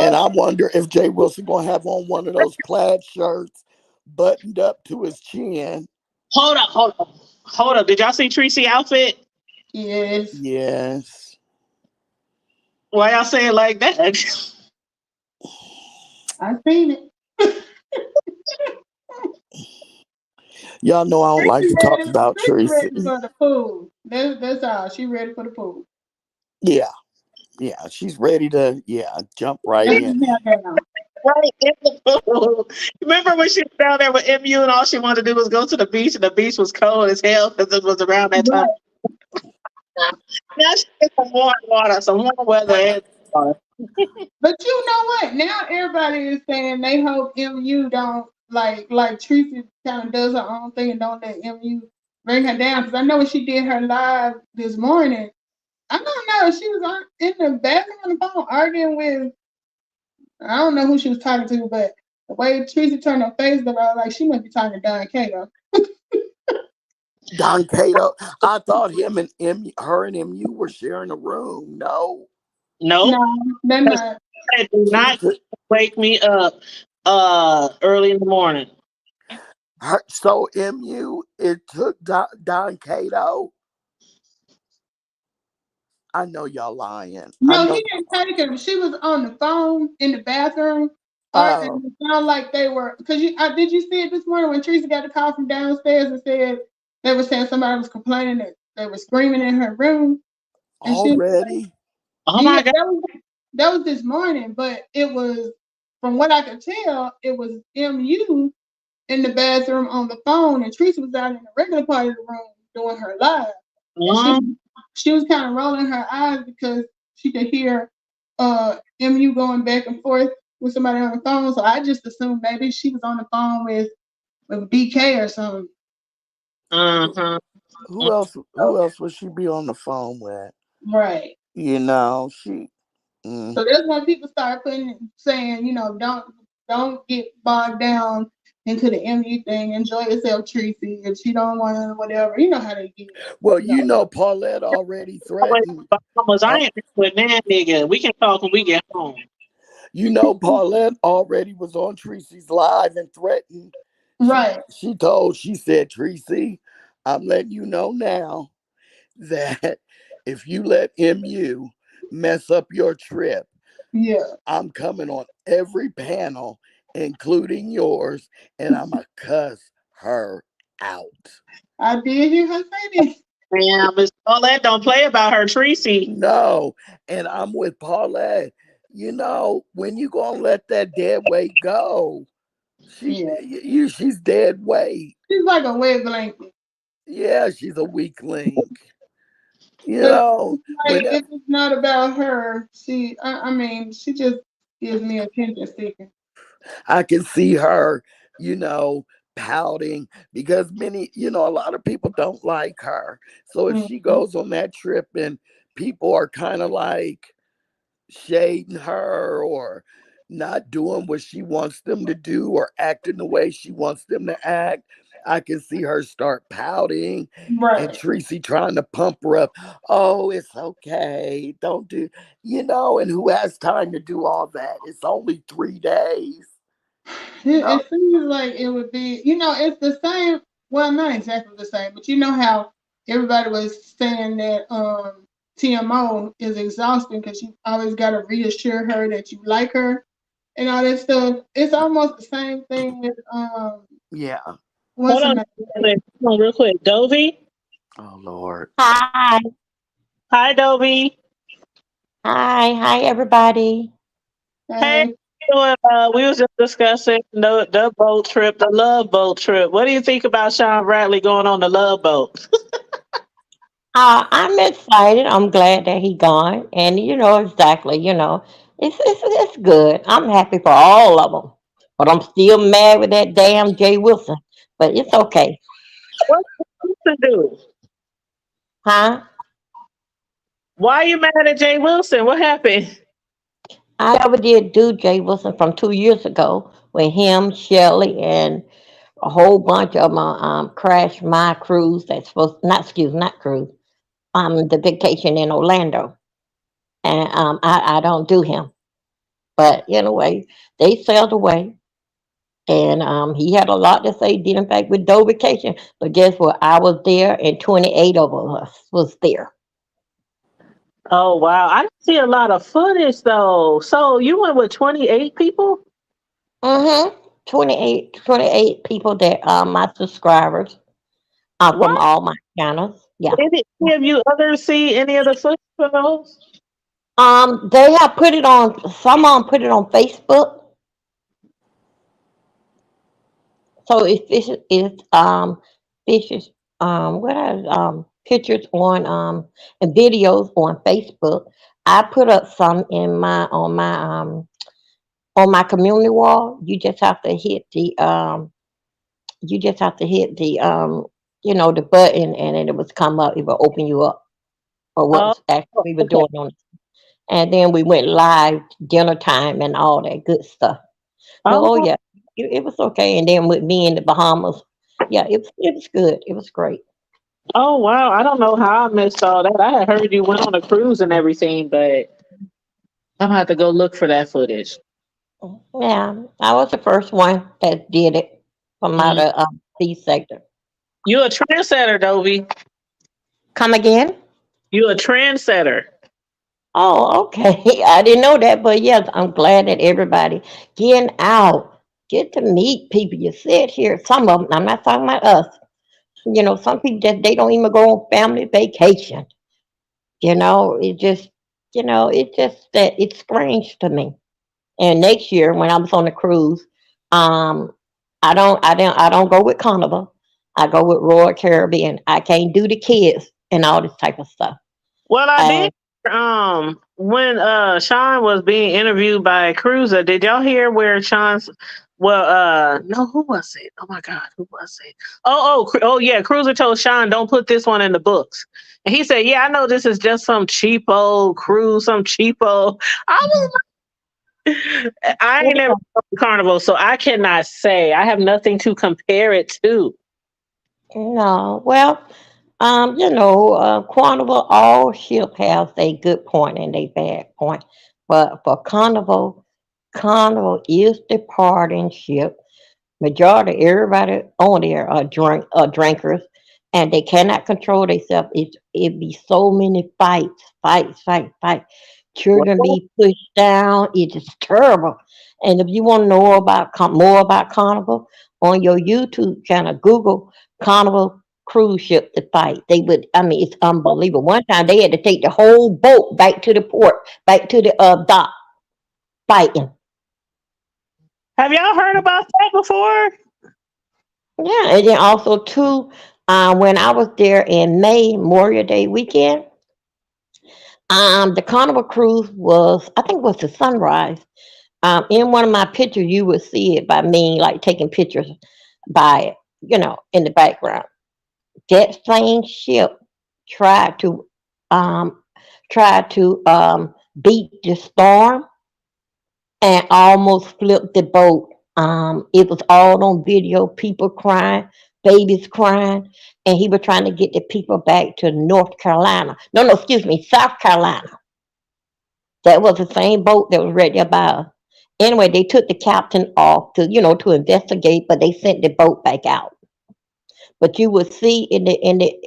[SPEAKER 2] And I wonder if Jay Wilson gonna have on one of those plaid shirts buttoned up to his chin.
[SPEAKER 3] Hold up. Did y'all see Tracy's outfit?
[SPEAKER 4] yes,
[SPEAKER 2] Yes.
[SPEAKER 3] Why y'all say it like that?
[SPEAKER 4] I seen it.
[SPEAKER 2] Y'all know I don't like to talk about
[SPEAKER 4] She's
[SPEAKER 2] Tracy.
[SPEAKER 4] ready for the pool. That's all. She ready for the pool.
[SPEAKER 2] Yeah. Yeah. She's ready to jump right
[SPEAKER 4] Let
[SPEAKER 2] in.
[SPEAKER 4] me have that on.
[SPEAKER 3] Right in the pool. Remember when she was down there with MU and all she wanted to do was go to the beach and the beach was cold as hell because it was around that time. Now she's in some warm water, some warm weather.
[SPEAKER 4] But you know what? Now everybody is saying they hope MU don't like Tracy kind of does her own thing and don't let MU bring her down. Because I know when she did her live this morning, I don't know, she was in the bathroom on the phone arguing with, I don't know who she was talking to, but the way Tracy turned her face, I was like, she must be talking to Don Cato.
[SPEAKER 2] Don Cato. I thought her and MU were sharing a room. No.
[SPEAKER 3] Nope.
[SPEAKER 4] No, they're not.
[SPEAKER 3] Do
[SPEAKER 2] She
[SPEAKER 3] not wake me up early in the morning.
[SPEAKER 2] So MU, it took Don Cato. I know y'all lying. I
[SPEAKER 4] No,
[SPEAKER 2] know.
[SPEAKER 4] he didn't take her. She was on the phone in the bathroom,
[SPEAKER 2] Oh,
[SPEAKER 4] and it sounded like they were. Because did you see it this morning when Teresa got the call from downstairs and said they were saying somebody was complaining that they were screaming in her room, and she was like,
[SPEAKER 2] already?
[SPEAKER 3] Oh
[SPEAKER 4] yeah,
[SPEAKER 3] my God.
[SPEAKER 4] that was this morning, but it was, from what I could tell, it was MU in the bathroom on the phone, and Teresa was out in the regular part of the room doing her live. And she was kind of rolling her eyes because she could hear MU going back and forth with somebody on the phone. So I just assumed maybe she was on the phone with DK or something.
[SPEAKER 3] Uh-huh.
[SPEAKER 2] Who else? Who else would she be on the phone with?
[SPEAKER 4] Right.
[SPEAKER 2] She.
[SPEAKER 4] So that's when people start saying, don't get bogged down into the MU thing. Enjoy yourself, Tracy. If she don't want to, whatever, you know how they get.
[SPEAKER 2] Well, Paulette already threatened.
[SPEAKER 3] I ain't with that nigga. We can talk when we get home.
[SPEAKER 2] Paulette already was on Tracy's live and threatened.
[SPEAKER 4] Right.
[SPEAKER 2] She said, Tracy, I'm letting you know now that if you let MU mess up your trip,
[SPEAKER 4] Yeah.
[SPEAKER 2] I'm coming on every panel, including yours, and I'm going to cuss her out.
[SPEAKER 4] I did hear her say this.
[SPEAKER 3] Man, Miss Paulette don't play about her Tracy.
[SPEAKER 2] No, and I'm with Paulette. When you going to let that dead weight go? She's dead weight.
[SPEAKER 4] She's like a wet blanket.
[SPEAKER 2] Yeah, she's a weak link.
[SPEAKER 4] If it's not about her, I mean, she just gives me attention seeking.
[SPEAKER 2] I can see her, pouting because a lot of people don't like her. So if she
[SPEAKER 4] Mhm.
[SPEAKER 2] goes on that trip and people are kind of like shading her or not doing what she wants them to do or acting the way she wants them to act, I can see her start pouting and
[SPEAKER 4] Right.
[SPEAKER 2] Tracy trying to pump her up. Oh, it's okay. Don't do, and who has time to do all that? It's only 3 days.
[SPEAKER 4] It seems like it would be, it's the same. Well, not exactly the same, but you know how everybody was saying that TMO is exhausting because you always got to reassure her that you like her and all that stuff. It's almost the same thing with
[SPEAKER 2] Yeah.
[SPEAKER 4] what's
[SPEAKER 3] Hold
[SPEAKER 4] the
[SPEAKER 3] on,
[SPEAKER 4] name?
[SPEAKER 3] hold on real quick. Dovie.
[SPEAKER 2] Oh, Lord.
[SPEAKER 5] Hi,
[SPEAKER 3] Hi, Dovie.
[SPEAKER 5] hi, everybody.
[SPEAKER 3] Hey,
[SPEAKER 4] Hey,
[SPEAKER 3] we was just discussing the boat trip, the love boat trip. What do you think about Sean Bradley going on the love boat?
[SPEAKER 5] I'm excited. I'm glad that he gone, and exactly. It's good. I'm happy for all of them, but I'm still mad with that damn Jay Wilson. But it's okay,
[SPEAKER 3] What to do?
[SPEAKER 5] huh?
[SPEAKER 3] Why you mad at Jay Wilson? What happened?
[SPEAKER 5] I never did do Jay Wilson from 2 years ago with him, Shelley, and a whole bunch of them crashed my cruise. That's supposed not excuse not cruise. The vacation in Orlando, and I don't do him. But anyway, they sailed away, and he had a lot to say. Did in fact with Doe vacation, but guess what? I was there, and 28 of us was there.
[SPEAKER 3] Oh wow, I didn't see a lot of footage though. So you went with 28 people?
[SPEAKER 5] Mm-hmm. 28 people that are my subscribers from
[SPEAKER 3] What?
[SPEAKER 5] all my channels. Yeah.
[SPEAKER 3] Did any of you others see any of the footage for those?
[SPEAKER 5] They have put it on. Someone put it on Facebook. So it's fishes what are pictures on and videos on Facebook. I put up some in my on my community wall. You just have to hit the button and then it would come up, it will open you up for what
[SPEAKER 3] Oh,
[SPEAKER 5] was actually we were
[SPEAKER 3] okay.
[SPEAKER 5] doing on it. And then we went live dinner time and all that good stuff. But oh
[SPEAKER 3] Oh,
[SPEAKER 5] yeah, it was okay. And then with me in the Bahamas, yeah, it was good. It was great.
[SPEAKER 3] oh wow. I don't know how I missed all that. I had heard you went on a cruise and everything, but I'm gonna have to go look for that footage.
[SPEAKER 5] Yeah, I was the first one that did it from out
[SPEAKER 3] Mm.
[SPEAKER 5] of B sector.
[SPEAKER 3] You a trendsetter, Dovie.
[SPEAKER 5] Come again?
[SPEAKER 3] You a trendsetter.
[SPEAKER 5] Oh, okay. I didn't know that, but yes, I'm glad that everybody getting out, get to meet people. You sit here. Some of them. I'm not talking about us. Some people just they don't even go on family vacation. It just that it's strange to me. And next year when I was on the cruise, um, I don't go with Carnival. I go with Royal Caribbean. I can't do the kids and all this type of stuff.
[SPEAKER 3] Well, I did.
[SPEAKER 5] And
[SPEAKER 3] When Sean was being interviewed by Cruiser, did y'all hear where Sean's? Well, no, who was it? Oh my God, who was it? Oh, yeah. Cruiser told Sean, "Don't put this one in the books," and he said, "Yeah, I know this is just some cheapo cruise, some cheapo." I was, I ain't never
[SPEAKER 5] well,
[SPEAKER 3] been to Carnival, so I cannot say. I have nothing to compare it to.
[SPEAKER 5] no, well, Carnival, all ship has a good point and a bad point. But for Carnival, Carnival is the partying ship. Majority everybody on there are drinkers, and they cannot control themselves. It be so many fights. Children
[SPEAKER 3] Well,
[SPEAKER 5] be pushed down. It is terrible. And if you want to know about more about Carnival, on your YouTube channel, Google Carnival cruise ship to fight. They would. I mean, it's unbelievable. One time they had to take the whole boat back to the port, back to the dock, fighting.
[SPEAKER 3] have y'all heard about that before?
[SPEAKER 5] Yeah, and then also too, when I was there in May, Memorial Day weekend, the Carnival cruise was, I think, it was the sunrise. In one of my pictures, you would see it by me like taking pictures. by it, in the background. That same ship tried to um tried to beat the storm and almost flipped the boat. It was all on video, people crying, babies crying, and he was trying to get the people back to North Carolina. No, no, excuse me, South Carolina. That was the same boat that was right there by us. Anyway, they took the captain off to investigate, but they sent the boat back out. But you would see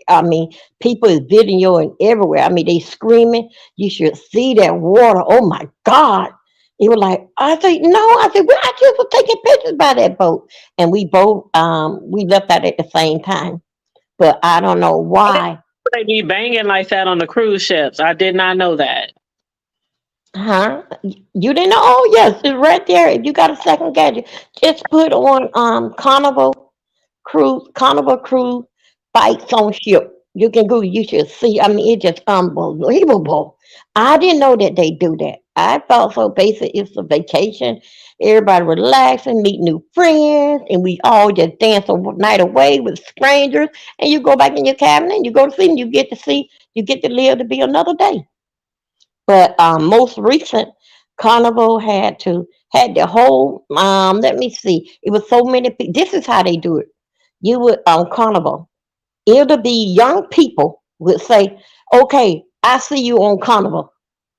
[SPEAKER 5] I mean, people is videoing everywhere. I mean, they screaming. You should see that water. Oh my God. It was like, I said, no, I said, well, I just was taking pictures by that boat. And we both, we left out at the same time. But I don't know
[SPEAKER 3] I didn't
[SPEAKER 5] why.
[SPEAKER 3] know they be banging like that on the cruise ships. I did not know that.
[SPEAKER 5] Huh? You didn't know? Oh, yes, it's right there. If you got a second gadget, just put on Carnival Cruise Bites on Ship. You can go, you should see. I mean, it's just unbelievable. I didn't know that they do that. I thought so basic. It's a vacation. Everybody relaxing, meet new friends, and we all just dance a night away with strangers. And you go back in your cabin and you go to sleep and you get to live to be another day. But most recent Carnival had the whole let me see. It was so many people. This is how they do it. You would on Carnival. It'll be young people would say, "Okay, I see you on Carnival,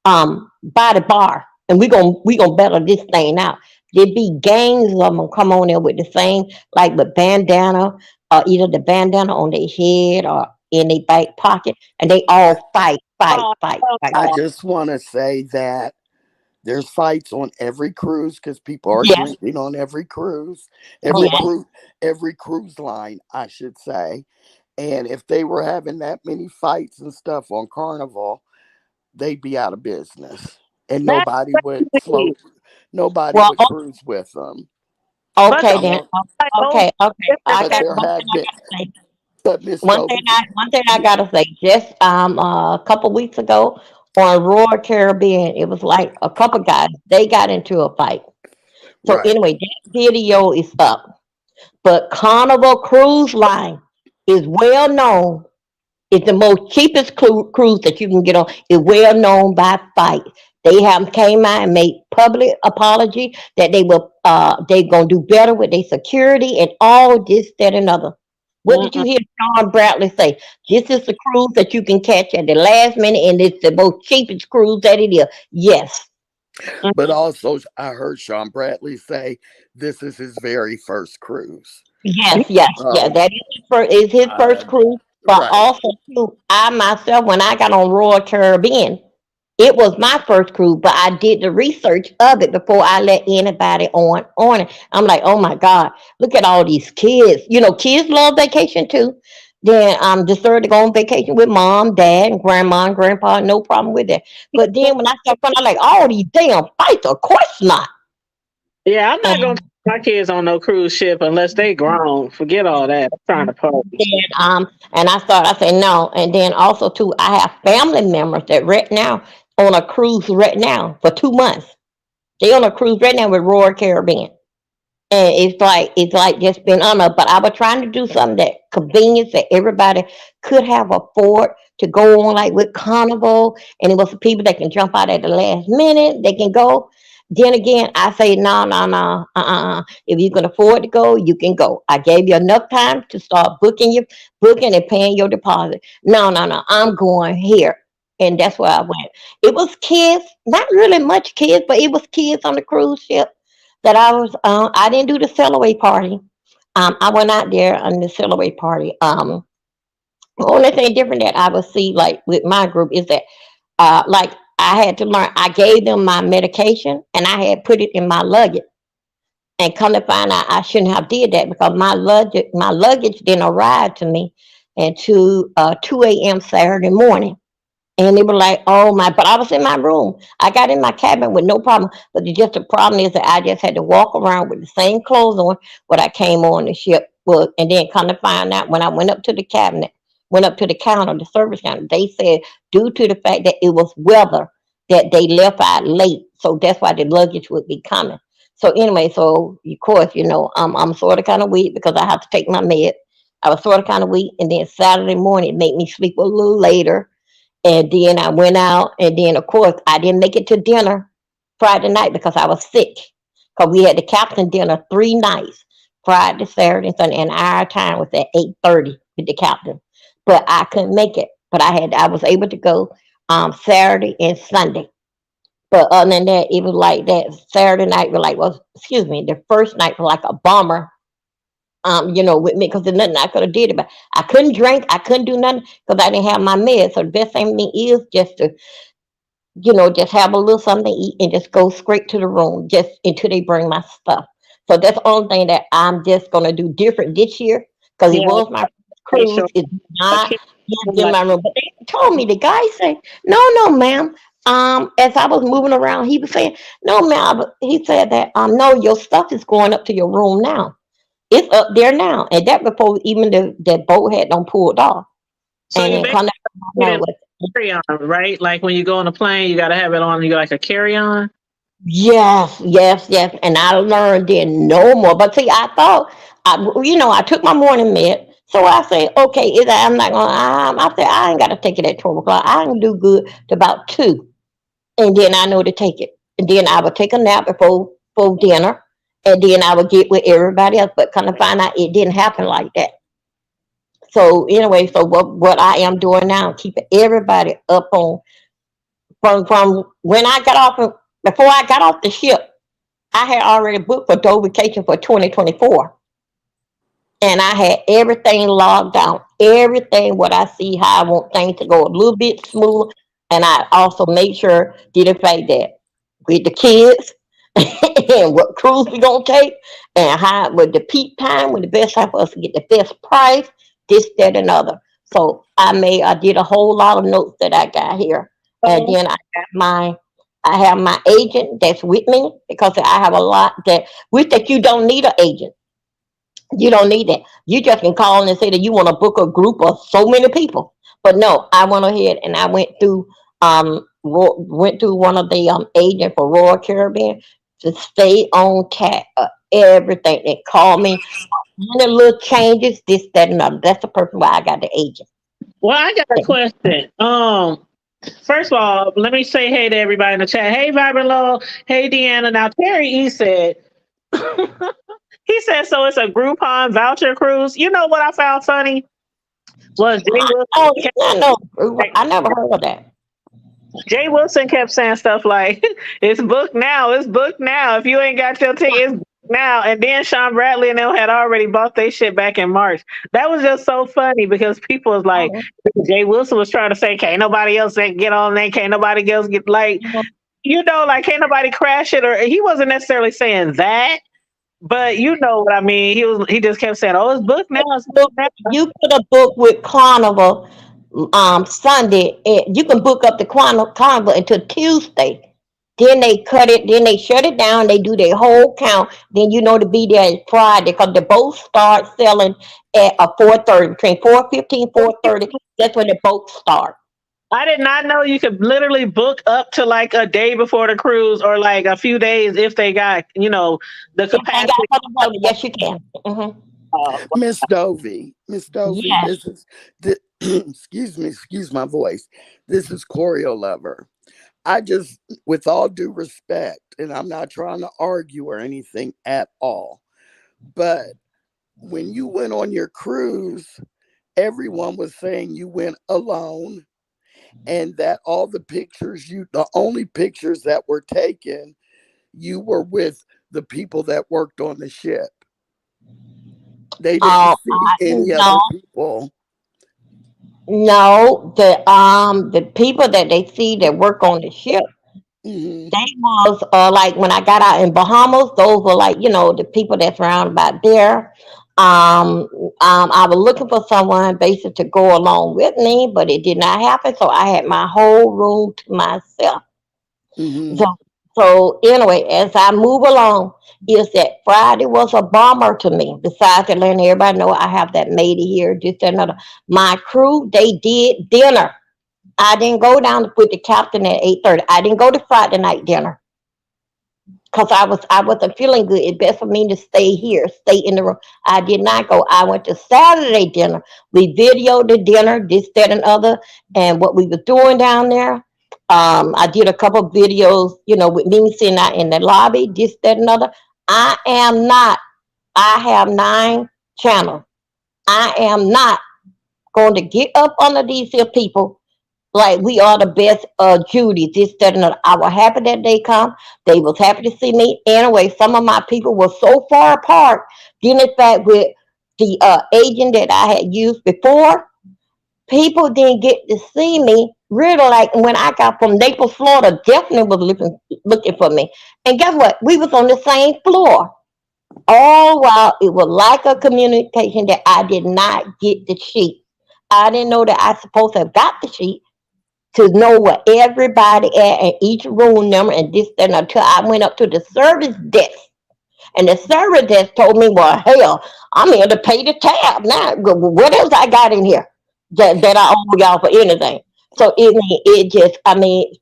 [SPEAKER 5] by the bar, and we gonna battle this thing out." There'd be gangs of them come on there with the same, like with bandana, or either the bandana on their head or in their back pocket, and they all fight, fight,
[SPEAKER 3] Oh,
[SPEAKER 5] fight,
[SPEAKER 3] hell
[SPEAKER 5] fight.
[SPEAKER 2] I
[SPEAKER 3] no.
[SPEAKER 2] just want to say that there's fights on every cruise because people are
[SPEAKER 5] Yes,
[SPEAKER 2] drinking on every cruise,
[SPEAKER 3] Oh,
[SPEAKER 2] every
[SPEAKER 3] wow.
[SPEAKER 5] yes.
[SPEAKER 2] cruise, every cruise line, I should say. And if they were having that many fights and stuff on Carnival, they'd be out of business, and
[SPEAKER 3] That's crazy.
[SPEAKER 2] nobody
[SPEAKER 5] Well,
[SPEAKER 2] would cruise with them.
[SPEAKER 3] But
[SPEAKER 5] okay
[SPEAKER 3] the
[SPEAKER 5] then.
[SPEAKER 2] Um,
[SPEAKER 3] like, oh,
[SPEAKER 5] Okay, okay. I
[SPEAKER 2] but
[SPEAKER 5] got
[SPEAKER 2] there
[SPEAKER 5] one
[SPEAKER 2] have
[SPEAKER 5] thing I
[SPEAKER 2] been,
[SPEAKER 5] gotta say.
[SPEAKER 2] but Miss
[SPEAKER 5] One thing
[SPEAKER 2] Dovie,
[SPEAKER 5] I gotta say. Just a couple weeks ago on Royal Caribbean, it was like a couple guys. They got into a fight. So
[SPEAKER 2] right?
[SPEAKER 5] anyway, that video is up. But Carnival Cruise Line is well known. It's the most cheapest cruise that you can get on. It's well known by fight. They have came out and made public apology that they gonna do better with their security and all this, that, and other. What did you
[SPEAKER 3] mm-mm.
[SPEAKER 5] hear Sean Bradley say? This is the cruise that you can catch at the last minute, and it's the most cheapest cruise that it is. Yes,
[SPEAKER 2] But also, I heard Sean Bradley say this is his very first cruise.
[SPEAKER 5] yes, yes, yeah.
[SPEAKER 2] Um,
[SPEAKER 5] That is his
[SPEAKER 2] uh,
[SPEAKER 5] first cruise. But
[SPEAKER 2] right,
[SPEAKER 5] also too, I myself, when I got on Royal Caribbean, it was my first cruise, but I did the research of it before I let anybody on it. I'm like, oh my God, look at all these kids. Kids love vacation too. Then decided to go on vacation with mom, dad, and grandma and grandpa. No problem with that. But then when I started going, I'm like, all these damn fights, of course not.
[SPEAKER 3] Yeah, I'm not gonna
[SPEAKER 5] And
[SPEAKER 3] take my kids on no cruise ship unless they grown. Forget all that. I'm trying to party.
[SPEAKER 5] then and I said no. And then also too, I have family members that right now on a cruise right now for 2 months. They on a cruise right now with Royal Caribbean. And it's like just being honored. But I was trying to do something that convenience that everybody could have afford to go on, like with Carnival, and it was for people that can jump out at the last minute. They can go. Then again, I say no, no, no, If you can afford to go, you can go. I gave you enough time to start booking and paying your deposit. No, no, no, I'm going here, and that's where I went. It was kids, not really much kids, but it was kids on the cruise ship that I was. I didn't do the celebrate party. I went out there on the celebrate party. The only thing different that I would see, like with my group, is that like I had to learn. I gave them my medication, and I had put it in my luggage. And come to find out, I shouldn't have did that because my luggage didn't arrive to me until 2 a.m. Saturday morning. And they were like, oh my, but I was in my room. I got in my cabin with no problem. But the problem is that I just had to walk around with the same clothes on when I came on the ship. Well, and then come to find out when I went up to the counter, the service counter, they said due to the fact that it was weather that they left out late. So that's why the luggage would be coming. So anyway, so of course, I'm sort of kind of weak because I have to take my med. I was sort of kind of weak, and then Saturday morning it made me sleep a little later, and then I went out, and then of course I didn't make it to dinner Friday night because I was sick. Because we had the captain dinner 3 nights, Friday, Saturday, and Sunday, and our time was at 8:30 with the captain. But I couldn't make it. But I was able to go Saturday and Sunday. But other than that, it was like that Saturday night was like, well, excuse me, the first night was like a bomber, with me because there's nothing I could have did about it. I couldn't drink, I couldn't do nothing because I didn't have my meds. So the best thing for me is just to, just have a little something to eat and just go straight to the room just until they bring my stuff. So that's the only thing that I'm just gonna do different this year because it
[SPEAKER 3] Yeah,
[SPEAKER 5] was my first
[SPEAKER 3] make
[SPEAKER 5] cruise.
[SPEAKER 3] sure
[SPEAKER 5] It's
[SPEAKER 3] a
[SPEAKER 5] not
[SPEAKER 3] kid
[SPEAKER 5] in
[SPEAKER 3] like
[SPEAKER 5] my room. But they told me the guy said, no, no, ma'am. As I was moving around, he was saying, no, ma'am. He said that no, your stuff is going up to your room now. It's up there now, and that before even the boat had done pulled off.
[SPEAKER 3] so
[SPEAKER 5] And
[SPEAKER 3] you
[SPEAKER 5] then
[SPEAKER 3] basically
[SPEAKER 5] come
[SPEAKER 3] put
[SPEAKER 5] down
[SPEAKER 3] it carry on, right? Like when you go on a plane, you gotta have it on you like a carry on.
[SPEAKER 5] yes, yes, yes. And I learned then no more. But see, I thought, I took my morning med. So I said, okay, I'm not going to, I said, I ain't got to take it at 12 o'clock. I can do good to about 2. And then I know to take it. And then I would take a nap before dinner. And then I would get with everybody else. But kind of find out it didn't happen like that. So anyway, so what I am doing now, keeping everybody up on, from when I got off, before I got off the ship, I had already booked for Dovie vacation for 2024. And I had everything logged down, everything what I see, how I want things to go a little bit smoother. And I also made sure, did in fact that with the kids and what cruise we gonna take and how with the peak time, when the best time for us to get the best price, this, that, and other. So I did a whole lot of notes that I got here. And
[SPEAKER 3] Oh,
[SPEAKER 5] then I have my agent that's with me because I have a lot that you don't need an agent. You don't need that. You just can call and say that you want to book a group of so many people. But no, I went ahead and I went through one of the agent for Royal Caribbean to stay on track of everything. They called me any little changes, this, that, and other. That's the person why I got the agent.
[SPEAKER 3] well, I got a question. First of all, let me say hey to everybody in the chat. Hey, Vibrant Low. Hey, Deanna. Now, Terry E said, he said, so it's a Groupon voucher cruise. You know what I found funny? Was Jay
[SPEAKER 5] Oh,
[SPEAKER 3] Wilson
[SPEAKER 5] no, I never heard of that.
[SPEAKER 3] Jay Wilson kept saying stuff like, it's booked now, it's booked now. If you ain't got your ticket, it's booked now. And then Sean Bradley and them had already bought their shit back in March. That was just so funny because people was like, Jay Wilson was trying to say, can't nobody else get on there, can't nobody else get like, like can't nobody crash it, or he wasn't necessarily saying that, but you know what I mean. He just kept saying, oh, it's booked now, it's
[SPEAKER 5] Book,
[SPEAKER 3] booked now.
[SPEAKER 5] you could have booked with Carnival Sunday. You can book up the Carnival until Tuesday. Then they cut it. Then they shut it down. They do their whole count. Then to be there is Friday because the boats start selling at 4:30, between 4:15, 4:30. That's when the boats start.
[SPEAKER 3] I did not know you could literally book up to like a day before the cruise or like a few days if they got, the
[SPEAKER 5] If they got
[SPEAKER 3] capacity.
[SPEAKER 5] for the boat, yes, you can.
[SPEAKER 3] Uh,
[SPEAKER 2] Miss Dovie,
[SPEAKER 5] Yes.
[SPEAKER 2] this is excuse me, excuse my voice. This is Choreo Lover. I just, with all due respect, and I'm not trying to argue or anything at all, but when you went on your cruise, everyone was saying you went alone and that all the only pictures that were taken, you were with the people that worked on the ship. They didn't
[SPEAKER 5] Oh,
[SPEAKER 2] see any
[SPEAKER 5] no,
[SPEAKER 2] other people.
[SPEAKER 5] no. The people that they see that work on the ship.
[SPEAKER 2] Hmm.
[SPEAKER 5] They was like when I got out in Bahamas, those were like, the people that's around about there. I was looking for someone basically to go along with me, but it did not happen. So I had my whole room to myself. So,
[SPEAKER 2] Hmm.
[SPEAKER 5] so anyway, as I move along, is that Friday was a bomber to me. Besides that, letting everybody know I have that maid here, this, that, another. My crew, they did dinner. I didn't go down with the captain at 8:30. I didn't go to Friday night dinner. because I wasn't feeling good. It's best for me to stay here, stay in the room. I did not go. I went to Saturday dinner. We videoed the dinner, this, that, and other, and what we were doing down there. I did a couple of videos, with me sitting out in the lobby, this, that, and other. I am not. I have 9 channels. I am not going to get up under these here people like we are the best Judy, this, that, and other. I was happy that they come. They was happy to see me. Anyway, some of my people were so far apart, dealing back with the agent that I had used before. People didn't get to see me. Really, like when I got from Naples, Florida, definitely was looking for me. And guess what? We was on the same floor. All while it was like a communication that I did not get the sheet. I didn't know that I supposed to have got the sheet to know where everybody at and each room number and this, that, and until I went up to the service desk. And the service desk told me, well, hell, I'm here to pay the tab. Now, what else I got in here that I owe y'all for anything? So it just,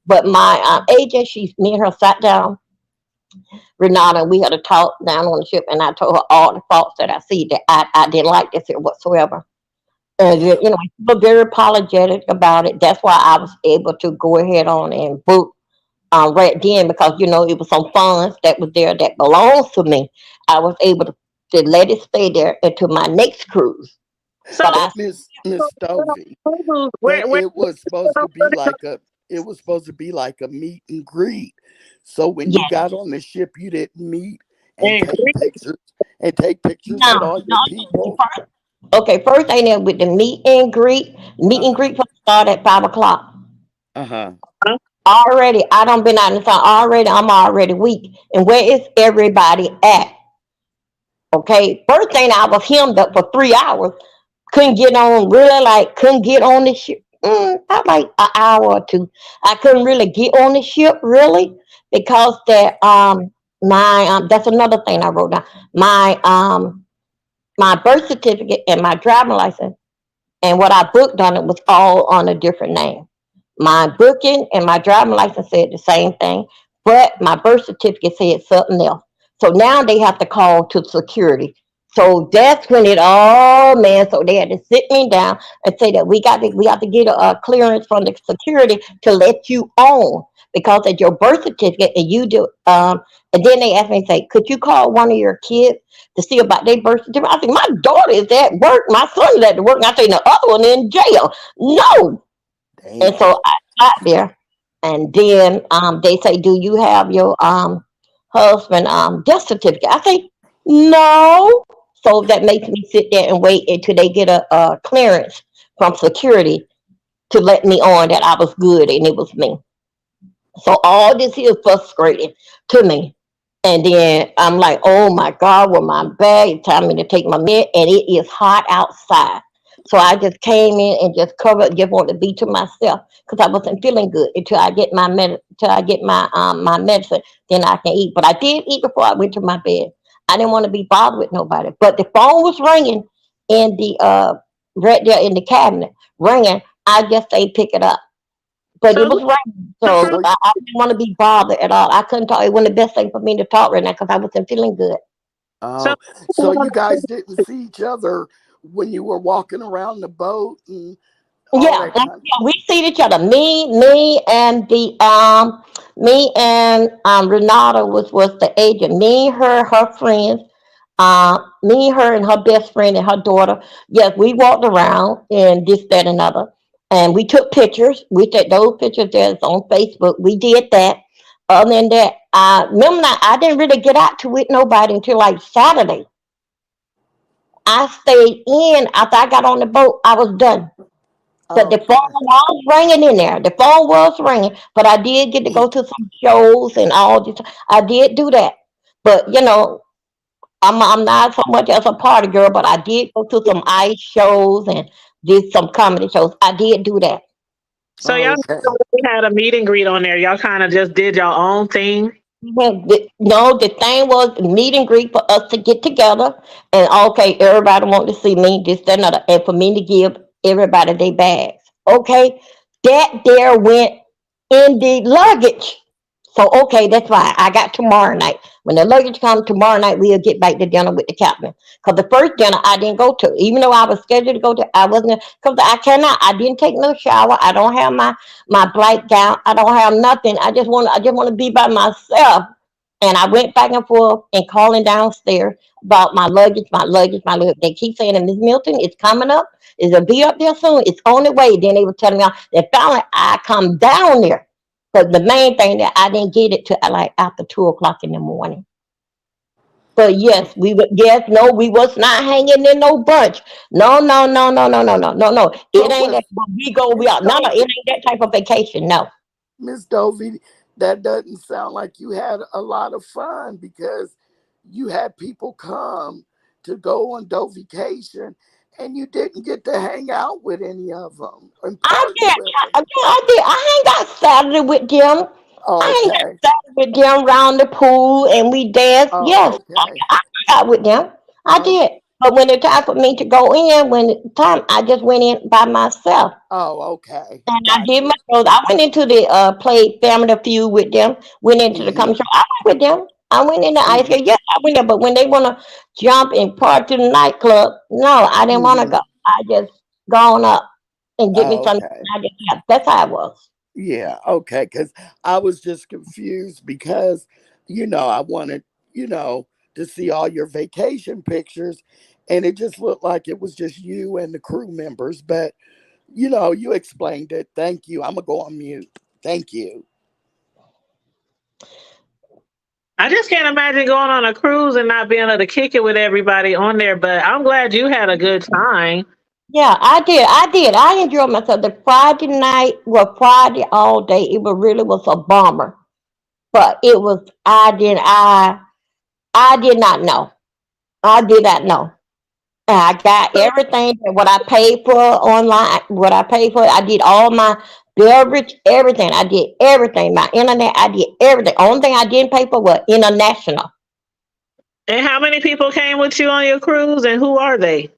[SPEAKER 5] but my agent, me and her sat down, Renata, we had a talk down on the ship, and I told her all the faults that I see that I didn't like this here whatsoever. And she was very apologetic about it. That's why I was able to go ahead on and book right then, because it was some funds that was there that belongs to me. I was able to let it stay there until my next cruise.
[SPEAKER 3] So,
[SPEAKER 5] But
[SPEAKER 2] Miss Dovie,
[SPEAKER 3] where,
[SPEAKER 2] but
[SPEAKER 3] where,
[SPEAKER 2] it was supposed to be like a meet and greet. So when you
[SPEAKER 5] yeah,
[SPEAKER 2] got on the ship, you didn't meet and
[SPEAKER 3] and
[SPEAKER 2] take pictures
[SPEAKER 5] no,
[SPEAKER 2] with all your
[SPEAKER 5] no.
[SPEAKER 2] people.
[SPEAKER 5] Okay, first thing there with the meet and greet. Meet and
[SPEAKER 2] Uh-huh.
[SPEAKER 5] greet start at 5 o'clock.
[SPEAKER 2] Uh-huh.
[SPEAKER 5] Already, I don't been out in the sun already. I'm already weak. And where is everybody at? Okay, first thing I was hemmed up for 3 hours. Couldn't get on, really, like couldn't get on the ship. About like an hour or two. I couldn't really get on the ship really because that my that's another thing I wrote down. My birth certificate and my driving license and what I booked on it was all on a different name. My booking and my driving license said the same thing, but my birth certificate said something else. So now they have to call to security. So that's when it all, man. So they had to sit me down and say that we got to get a clearance from the security to let you on because of your birth certificate and you do. And then they asked me, say, could you call one of your kids to see about their birth certificate? I said, my daughter is at work, my son is at work. And I say, the other one in jail. No. And
[SPEAKER 2] Damn.
[SPEAKER 5] so I got there, and then they say, "Do you have your husband death certificate?" I say, "No." So that makes me sit there and wait until they get a clearance from security to let me on that I was good and it was me. So all this here is frustrating to me. And then I'm like, oh my God, with my bag, it's time me to take my med, and it is hot outside. So I just came in and just covered, just wanted to be to myself because I wasn't feeling good until I get my medicine, then I can eat. But I did eat before I went to my bed. I didn't want to be bothered with nobody. But the phone was ringing in the right there in the cabinet, ringing. I just ain't pick it up. But it
[SPEAKER 3] so,
[SPEAKER 5] was raining, so
[SPEAKER 2] So
[SPEAKER 5] I didn't want to be bothered at all. I couldn't talk. It wasn't the best thing for me to talk right now because I wasn't feeling good.
[SPEAKER 3] so,
[SPEAKER 2] oh, so you guys didn't see each other when you were walking around the boat and all
[SPEAKER 5] Yeah,
[SPEAKER 2] that kind.
[SPEAKER 5] yeah, we see each other. Me and Renata was the agent. Me, her friends. Me, her, and her best friend and her daughter. Yes, we walked around and this, that, and other, and we took pictures. We took those pictures that's on Facebook. We did that. Other than that, I remember now, I didn't really get out to with nobody until like Saturday. I stayed in after I got on the boat. I was done. But the phone
[SPEAKER 2] Okay.
[SPEAKER 5] was ringing in there. The phone was ringing, but I did get to go to some shows and all this. I did do that, but I'm not so much as a party girl, but I did go to some ice shows and did some comedy shows. I did do that.
[SPEAKER 3] so y'all
[SPEAKER 2] Okay.
[SPEAKER 3] had a meet and greet on there. Y'all kind of just did your own thing.
[SPEAKER 5] No, the thing was meet and greet for us to get together, and okay, everybody want to see me, this, that, another, and for me to give everybody their bags. Okay, that there went in the luggage. So okay, that's fine. I got tomorrow night. When the luggage comes tomorrow night, we'll get back to dinner with the captain. Cause the first dinner I didn't go to, even though I was scheduled to go to, I wasn't. Cause I cannot. I didn't take no shower. I don't have my black gown. I don't have nothing. I just want to be by myself. And I went back and forth and calling downstairs about my luggage, my luggage, my luggage. They keep saying, Miss Milton, it's coming up. It'll be up there soon. It's on the way. Then they were telling me, and finally I come down there. But the main thing that I didn't get it to like after 2 o'clock in the morning. But yes, we were. Yes, no, we was not hanging in no bunch. No, no, no, no, no, no, no, no, no. It
[SPEAKER 2] What
[SPEAKER 5] ain't that
[SPEAKER 2] was
[SPEAKER 5] when we go. We
[SPEAKER 2] Miss
[SPEAKER 5] are no, no. It
[SPEAKER 2] Dovie?
[SPEAKER 5] ain't that type of vacation. No.
[SPEAKER 2] Miss Dovie, that doesn't sound like you had a lot of fun because you had people come to go on Dovication and you didn't get to hang out with any of them and
[SPEAKER 5] I
[SPEAKER 2] party
[SPEAKER 5] did.
[SPEAKER 2] with them.
[SPEAKER 5] I did. I ain't got Saturday with them. I ain't got
[SPEAKER 2] Okay.
[SPEAKER 5] Saturday with them round the pool and we danced. Yes,
[SPEAKER 2] Oh, okay.
[SPEAKER 5] I got with them. I
[SPEAKER 2] Oh,
[SPEAKER 5] did. But when it's time for me to go in, when it's time, I just went in by myself.
[SPEAKER 2] oh, okay.
[SPEAKER 5] And I did my
[SPEAKER 2] Gotcha.
[SPEAKER 5] shows. I went into the played Family Feud with them. Went into the
[SPEAKER 2] Mm-hmm.
[SPEAKER 5] comedy show. I went with them. I went in the ice
[SPEAKER 2] Mm-hmm.
[SPEAKER 5] skate. Yes, I went there. But when they wanna jump and party to the nightclub, no, I didn't want to
[SPEAKER 2] Mm-hmm.
[SPEAKER 5] go. I just gone up and get me
[SPEAKER 2] Oh,
[SPEAKER 5] something.
[SPEAKER 2] okay.
[SPEAKER 5] I just yeah, that's how it was.
[SPEAKER 2] Yeah, okay. Because I was just confused because, I wanted, you know, to see all your vacation pictures and it just looked like it was just you and the crew members. But, you explained it. Thank you. I'm going to go on mute. Thank you.
[SPEAKER 3] I just can't imagine going on a cruise and not being able to kick it with everybody on there. But I'm glad you had a good time.
[SPEAKER 5] Yeah, I did. I did. I enjoyed myself. The Friday night, well, Friday all day. It was really was a bummer, but it was. I did not know. I did not know. And I got
[SPEAKER 3] So,
[SPEAKER 5] everything that what I paid for online. What I paid for, I did all my beverage, everything. I did everything. My internet, I did everything. Only thing I didn't pay for was international.
[SPEAKER 3] and how many people came with you on your cruise, and who are they?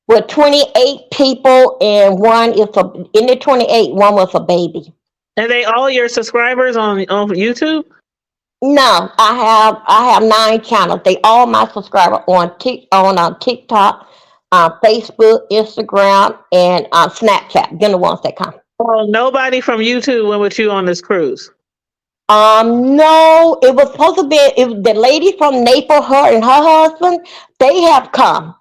[SPEAKER 5] With 28 people, and one is a in the 28, one was a baby.
[SPEAKER 3] Are they all your subscribers on YouTube?
[SPEAKER 5] No, I have 9 channels. They all my subscribers on TikTok, Facebook, Instagram, and Snapchat. They're the ones that come.
[SPEAKER 3] Well, nobody from YouTube went with you on this cruise.
[SPEAKER 5] No, it was supposed to be the lady from Naples, her and her husband. They have come.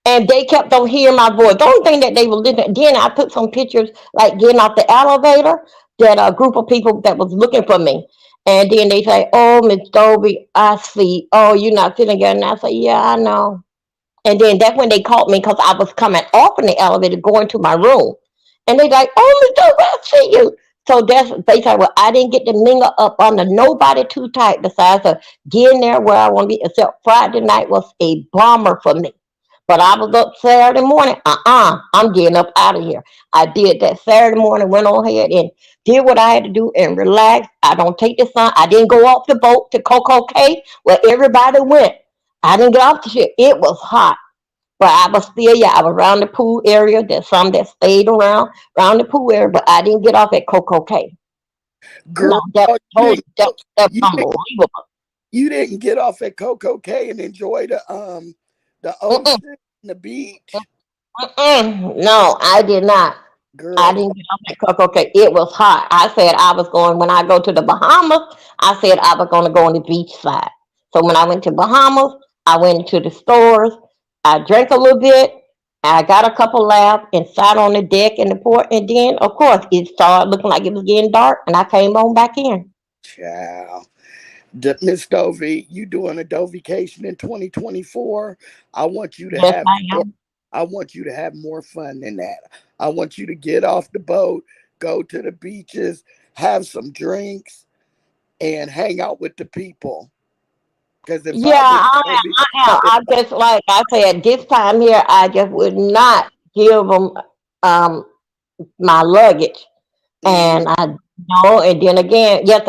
[SPEAKER 5] And they kept on hearing my voice. The only thing that they were listening. Then I took some pictures, like getting off the elevator. That a group of people that was looking for me, and then they say, "Oh, Miss Dovie, I see. Oh, you're not feeling good." And I say, "Yeah, I know." And then that's when they called me because I was coming off in the elevator, going to my room, and they like, "Oh, Miss Dovie, I see you." So that's they said, "Well, I didn't get to mingle up under nobody too tight besides getting there where I want to be." Except Friday night was a bomber for me. But I was up Saturday morning. I'm getting up out of here. I did that Saturday morning, went on ahead and did what I had to do and relax. I don't take the sun. I didn't go off the boat to Coco Cay where everybody went. I didn't get off the ship. It was hot. But I was still, yeah, I was around the pool area. There's some that stayed around the pool area, but I didn't get off at Coco Cay. No,
[SPEAKER 2] Girl,
[SPEAKER 5] that
[SPEAKER 2] you
[SPEAKER 5] was
[SPEAKER 2] didn't,
[SPEAKER 5] that
[SPEAKER 2] you didn't,
[SPEAKER 5] unbelievable.
[SPEAKER 2] you didn't get off at Coco Cay and enjoy the
[SPEAKER 5] Mm-mm,
[SPEAKER 2] ocean, the beach.
[SPEAKER 5] no, I did not. I
[SPEAKER 2] Girl,
[SPEAKER 5] didn't get off that Coco Cay. It was hot. I said I was going when I go to the Bahamas. I said I was going to go on the beach side. So when I went to Bahamas, I went into the stores. I drank a little bit. I got a couple laps and sat on the deck in the port. And then, of course, it started looking like it was getting dark, and I came on back in.
[SPEAKER 2] child. Miss Dovie, you doing a Dovication in 2024? I want you to
[SPEAKER 5] Yes,
[SPEAKER 2] have
[SPEAKER 5] I
[SPEAKER 2] more.
[SPEAKER 5] am.
[SPEAKER 2] I want you to have more fun than that. I want you to get off the boat, go to the beaches, have some drinks, and hang out with the people. Because if
[SPEAKER 5] Yeah,
[SPEAKER 2] I was
[SPEAKER 5] I
[SPEAKER 2] Dovie,
[SPEAKER 5] am. I am.
[SPEAKER 2] if,
[SPEAKER 5] I just like I said this time here, I just would not give them um my luggage.
[SPEAKER 2] mhm,
[SPEAKER 5] And I know, and then again, yes,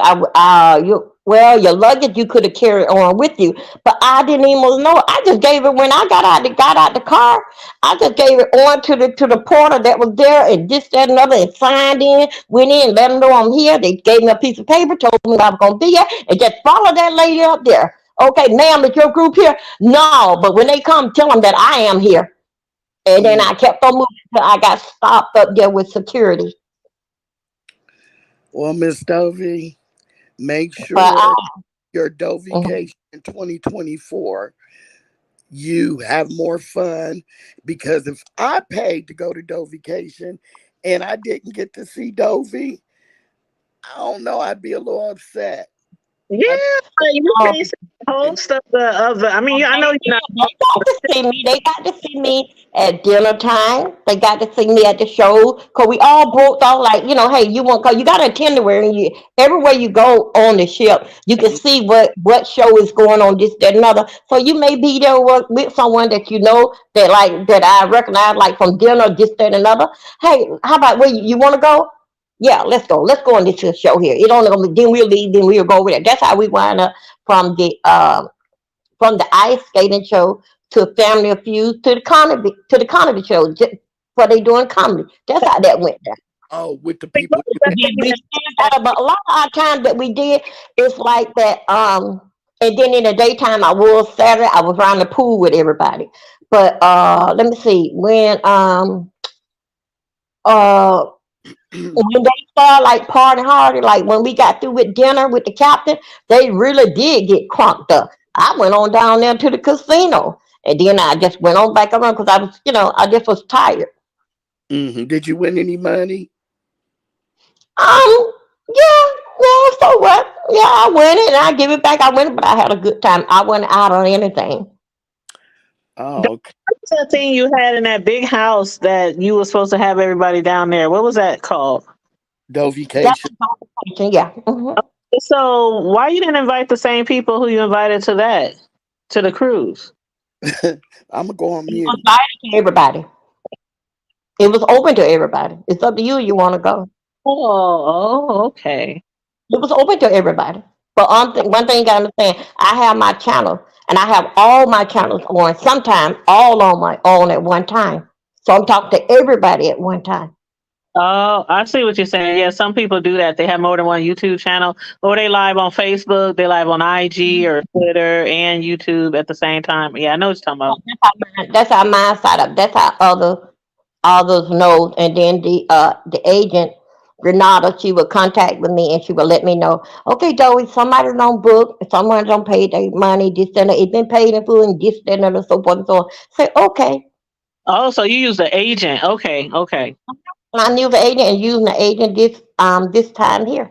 [SPEAKER 5] you. Well, your luggage you could have carried on with you, but I didn't even know. I just gave it when I got out the car. I just gave it on to the porter that was there, and this, that, and other, and signed in. Went in, let them know I'm here. They gave me a piece of paper, told me I was gonna be here, and just follow that lady up there. Okay, ma'am, is your group here? No, but when they come, tell them that I am here. And then
[SPEAKER 2] Mm.
[SPEAKER 5] I kept on moving till I got stopped up there with security.
[SPEAKER 2] Well, Miss Dovie, make
[SPEAKER 5] But
[SPEAKER 2] sure your
[SPEAKER 5] mhm.
[SPEAKER 2] Dovication in 2024 you have more fun, because if I paid to go to Dovication and I didn't get to see Dovie, I don't know, I'd be a little upset.
[SPEAKER 3] Yeah,
[SPEAKER 2] I
[SPEAKER 3] you
[SPEAKER 5] um,
[SPEAKER 3] can't say the whole stuff of the. I mean, I know you're not.
[SPEAKER 5] They got to see me. They got to see me at dinner time. They got to see me at the show because we all broke off like, hey, you want cause you got an itinerary and you everywhere you go on the ship, you can see what show is going on, this, that, and other. So you may be there with someone that you know that I recognize like from dinner, this, that, and another. Hey, how about where you want to go? Yeah, let's go. Let's go on this show here. It only gonna be then we'll leave, then we'll go over there. That's how we wind up from the ice skating show to Family of Feud to the comedy show. For they doing comedy. That's how that went down.
[SPEAKER 2] Oh, with the
[SPEAKER 3] Like,
[SPEAKER 2] people
[SPEAKER 3] what was
[SPEAKER 2] you
[SPEAKER 3] that
[SPEAKER 2] met.
[SPEAKER 3] thing
[SPEAKER 5] We
[SPEAKER 3] that-
[SPEAKER 5] but a lot of our time that we did it's like that. And then in the daytime, I was Saturday. I was around the pool with everybody. But let me see uh when they start like party hardy, like when we got through with dinner with the captain, they really did get crunked up. I went on down there to the casino, and then I just went on back around because I was, I just was tired.
[SPEAKER 2] Did you win any money?
[SPEAKER 5] Yeah, yeah. So what? Yeah, I win it and I give it back. I win it, but I had a good time. I wasn't out on anything.
[SPEAKER 2] Oh, okay.
[SPEAKER 3] What's that thing you had in that big house that you were supposed to have everybody down there? What was that called?
[SPEAKER 5] That
[SPEAKER 2] Dovication.
[SPEAKER 5] was conversation, yeah.
[SPEAKER 3] So why you didn't invite the same people who you invited to the cruise?
[SPEAKER 2] I'm gonna go on
[SPEAKER 5] It was
[SPEAKER 2] mute.
[SPEAKER 5] invited to everybody. It was open to everybody. It's up to you. You want to go?
[SPEAKER 3] Okay.
[SPEAKER 5] It was open to everybody. But one thing you gotta understand, I have my channel and I have all my channels on, sometimes all on my own at one time. So I'm talking to everybody at one time.
[SPEAKER 3] Oh, I see what you're saying. Yeah, some people do that. They have more than one YouTube channel, or they live on Facebook, they live on IG or Twitter and YouTube at the same time. Yeah, I know what you're talking about.
[SPEAKER 5] That's how mine side up. That's how others know. And then the agent Renata, she would contact with me and she would let me know, okay, Joey, somebody don't book, someone don't pay their money, this and that, it been paid in full and this, that, and so forth and so on. Say, okay.
[SPEAKER 3] Oh, so you use the agent. Okay, okay.
[SPEAKER 5] And I knew the agent and using the agent this time here.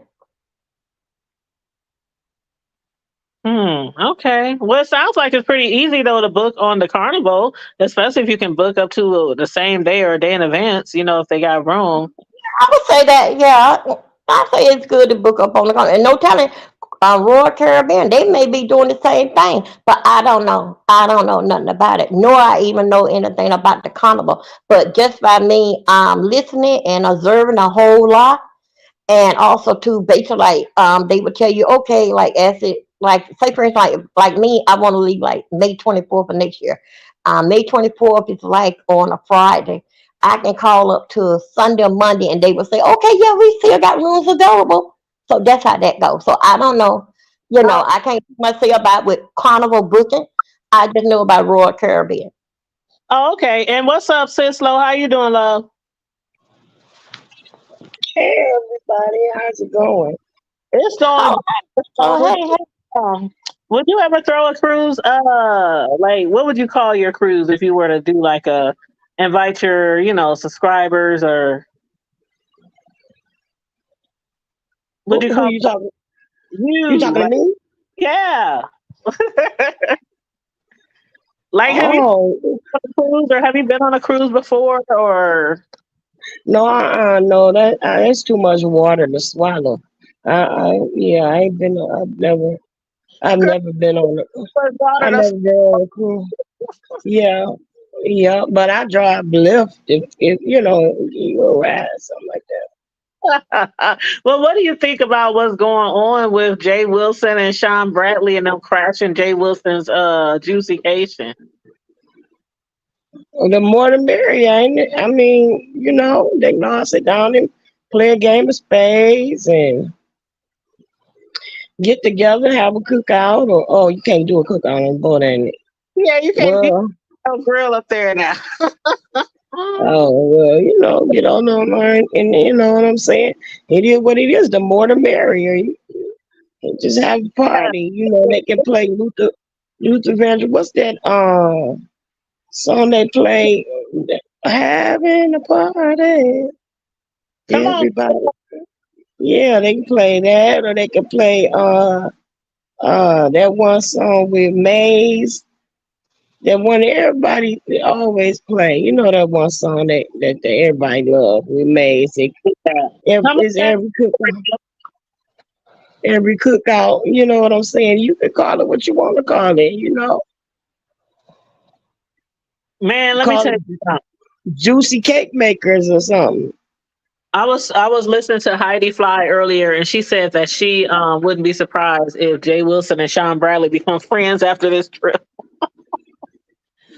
[SPEAKER 3] Okay. Well, it sounds like it's pretty easy though to book on the Carnival, especially if you can book up to the same day or a day in advance. If they got room.
[SPEAKER 5] I would say that, yeah. I say it's good to book up on the continent. And no telling, Royal Caribbean, they may be doing the same thing, but I don't know. I don't know nothing about it, nor I even know anything about the carnival. But just by me listening and observing a whole lot, and also too basically like they would tell you okay like as it like say for instance like me I want to leave like May 24th of next year. May 24th is like on a Friday. I can call up to Sunday or Monday and they will say okay, yeah, we still got rooms available. So that's how that goes. So I don't know,
[SPEAKER 3] Oh,
[SPEAKER 5] I can't say about with carnival booking. I just know about Royal Caribbean.
[SPEAKER 3] oh, okay. And what's up, sis? Lo, how you doing, love?
[SPEAKER 6] Hey everybody, how's it going?
[SPEAKER 3] It's
[SPEAKER 5] Oh,
[SPEAKER 3] going. Would
[SPEAKER 5] hey, hey.
[SPEAKER 3] would you ever throw a cruise? Like what would you call your cruise if you were to do like a invite your subscribers, or would you
[SPEAKER 6] Who
[SPEAKER 3] call
[SPEAKER 6] you talking? You
[SPEAKER 3] you
[SPEAKER 6] talking to
[SPEAKER 3] like
[SPEAKER 6] me?
[SPEAKER 3] yeah? Like have you
[SPEAKER 6] Oh
[SPEAKER 3] been on a cruise, or have you been on a cruise before, or
[SPEAKER 6] no, no, that's too much water to swallow. Yeah, I ain't been. I've
[SPEAKER 3] girl,
[SPEAKER 6] never been on.
[SPEAKER 3] water
[SPEAKER 6] I
[SPEAKER 3] that's
[SPEAKER 6] never been on a cruise. Yeah, yeah, but I drive Lyft if you know you go ride something like that.
[SPEAKER 3] Well, what do you think about what's going on with Jay Wilson and Sean Bradley and them crashing Jay Wilson's juicycation?
[SPEAKER 6] The more the merrier, ain't it? I mean, they can all sit down and play a game of spades and get together, have a cookout, or oh, you can't do a cookout on board, ain't it?
[SPEAKER 3] Yeah, you can't get
[SPEAKER 6] Well,
[SPEAKER 3] no grill up there now.
[SPEAKER 6] oh well, get on online, and you know what I'm saying. It is what it is. The more the merrier. You just have a party. They can play Luther Vandross. What's that song they play? Having a party.
[SPEAKER 3] Come on.
[SPEAKER 6] Everybody. Yeah, they can play that, or they can play that one song with Maze. That one everybody always play. You know that one song that everybody loves with Maze. Every cookout. You know what I'm saying? You can call it what you want to call it.
[SPEAKER 3] Man, let me
[SPEAKER 6] Call
[SPEAKER 3] tell
[SPEAKER 6] it
[SPEAKER 3] you something.
[SPEAKER 6] juicy cake makers or something.
[SPEAKER 3] I was listening to Heidi Fly earlier, and she said that she wouldn't be surprised if Jay Wilson and Sean Bradley become friends after this trip.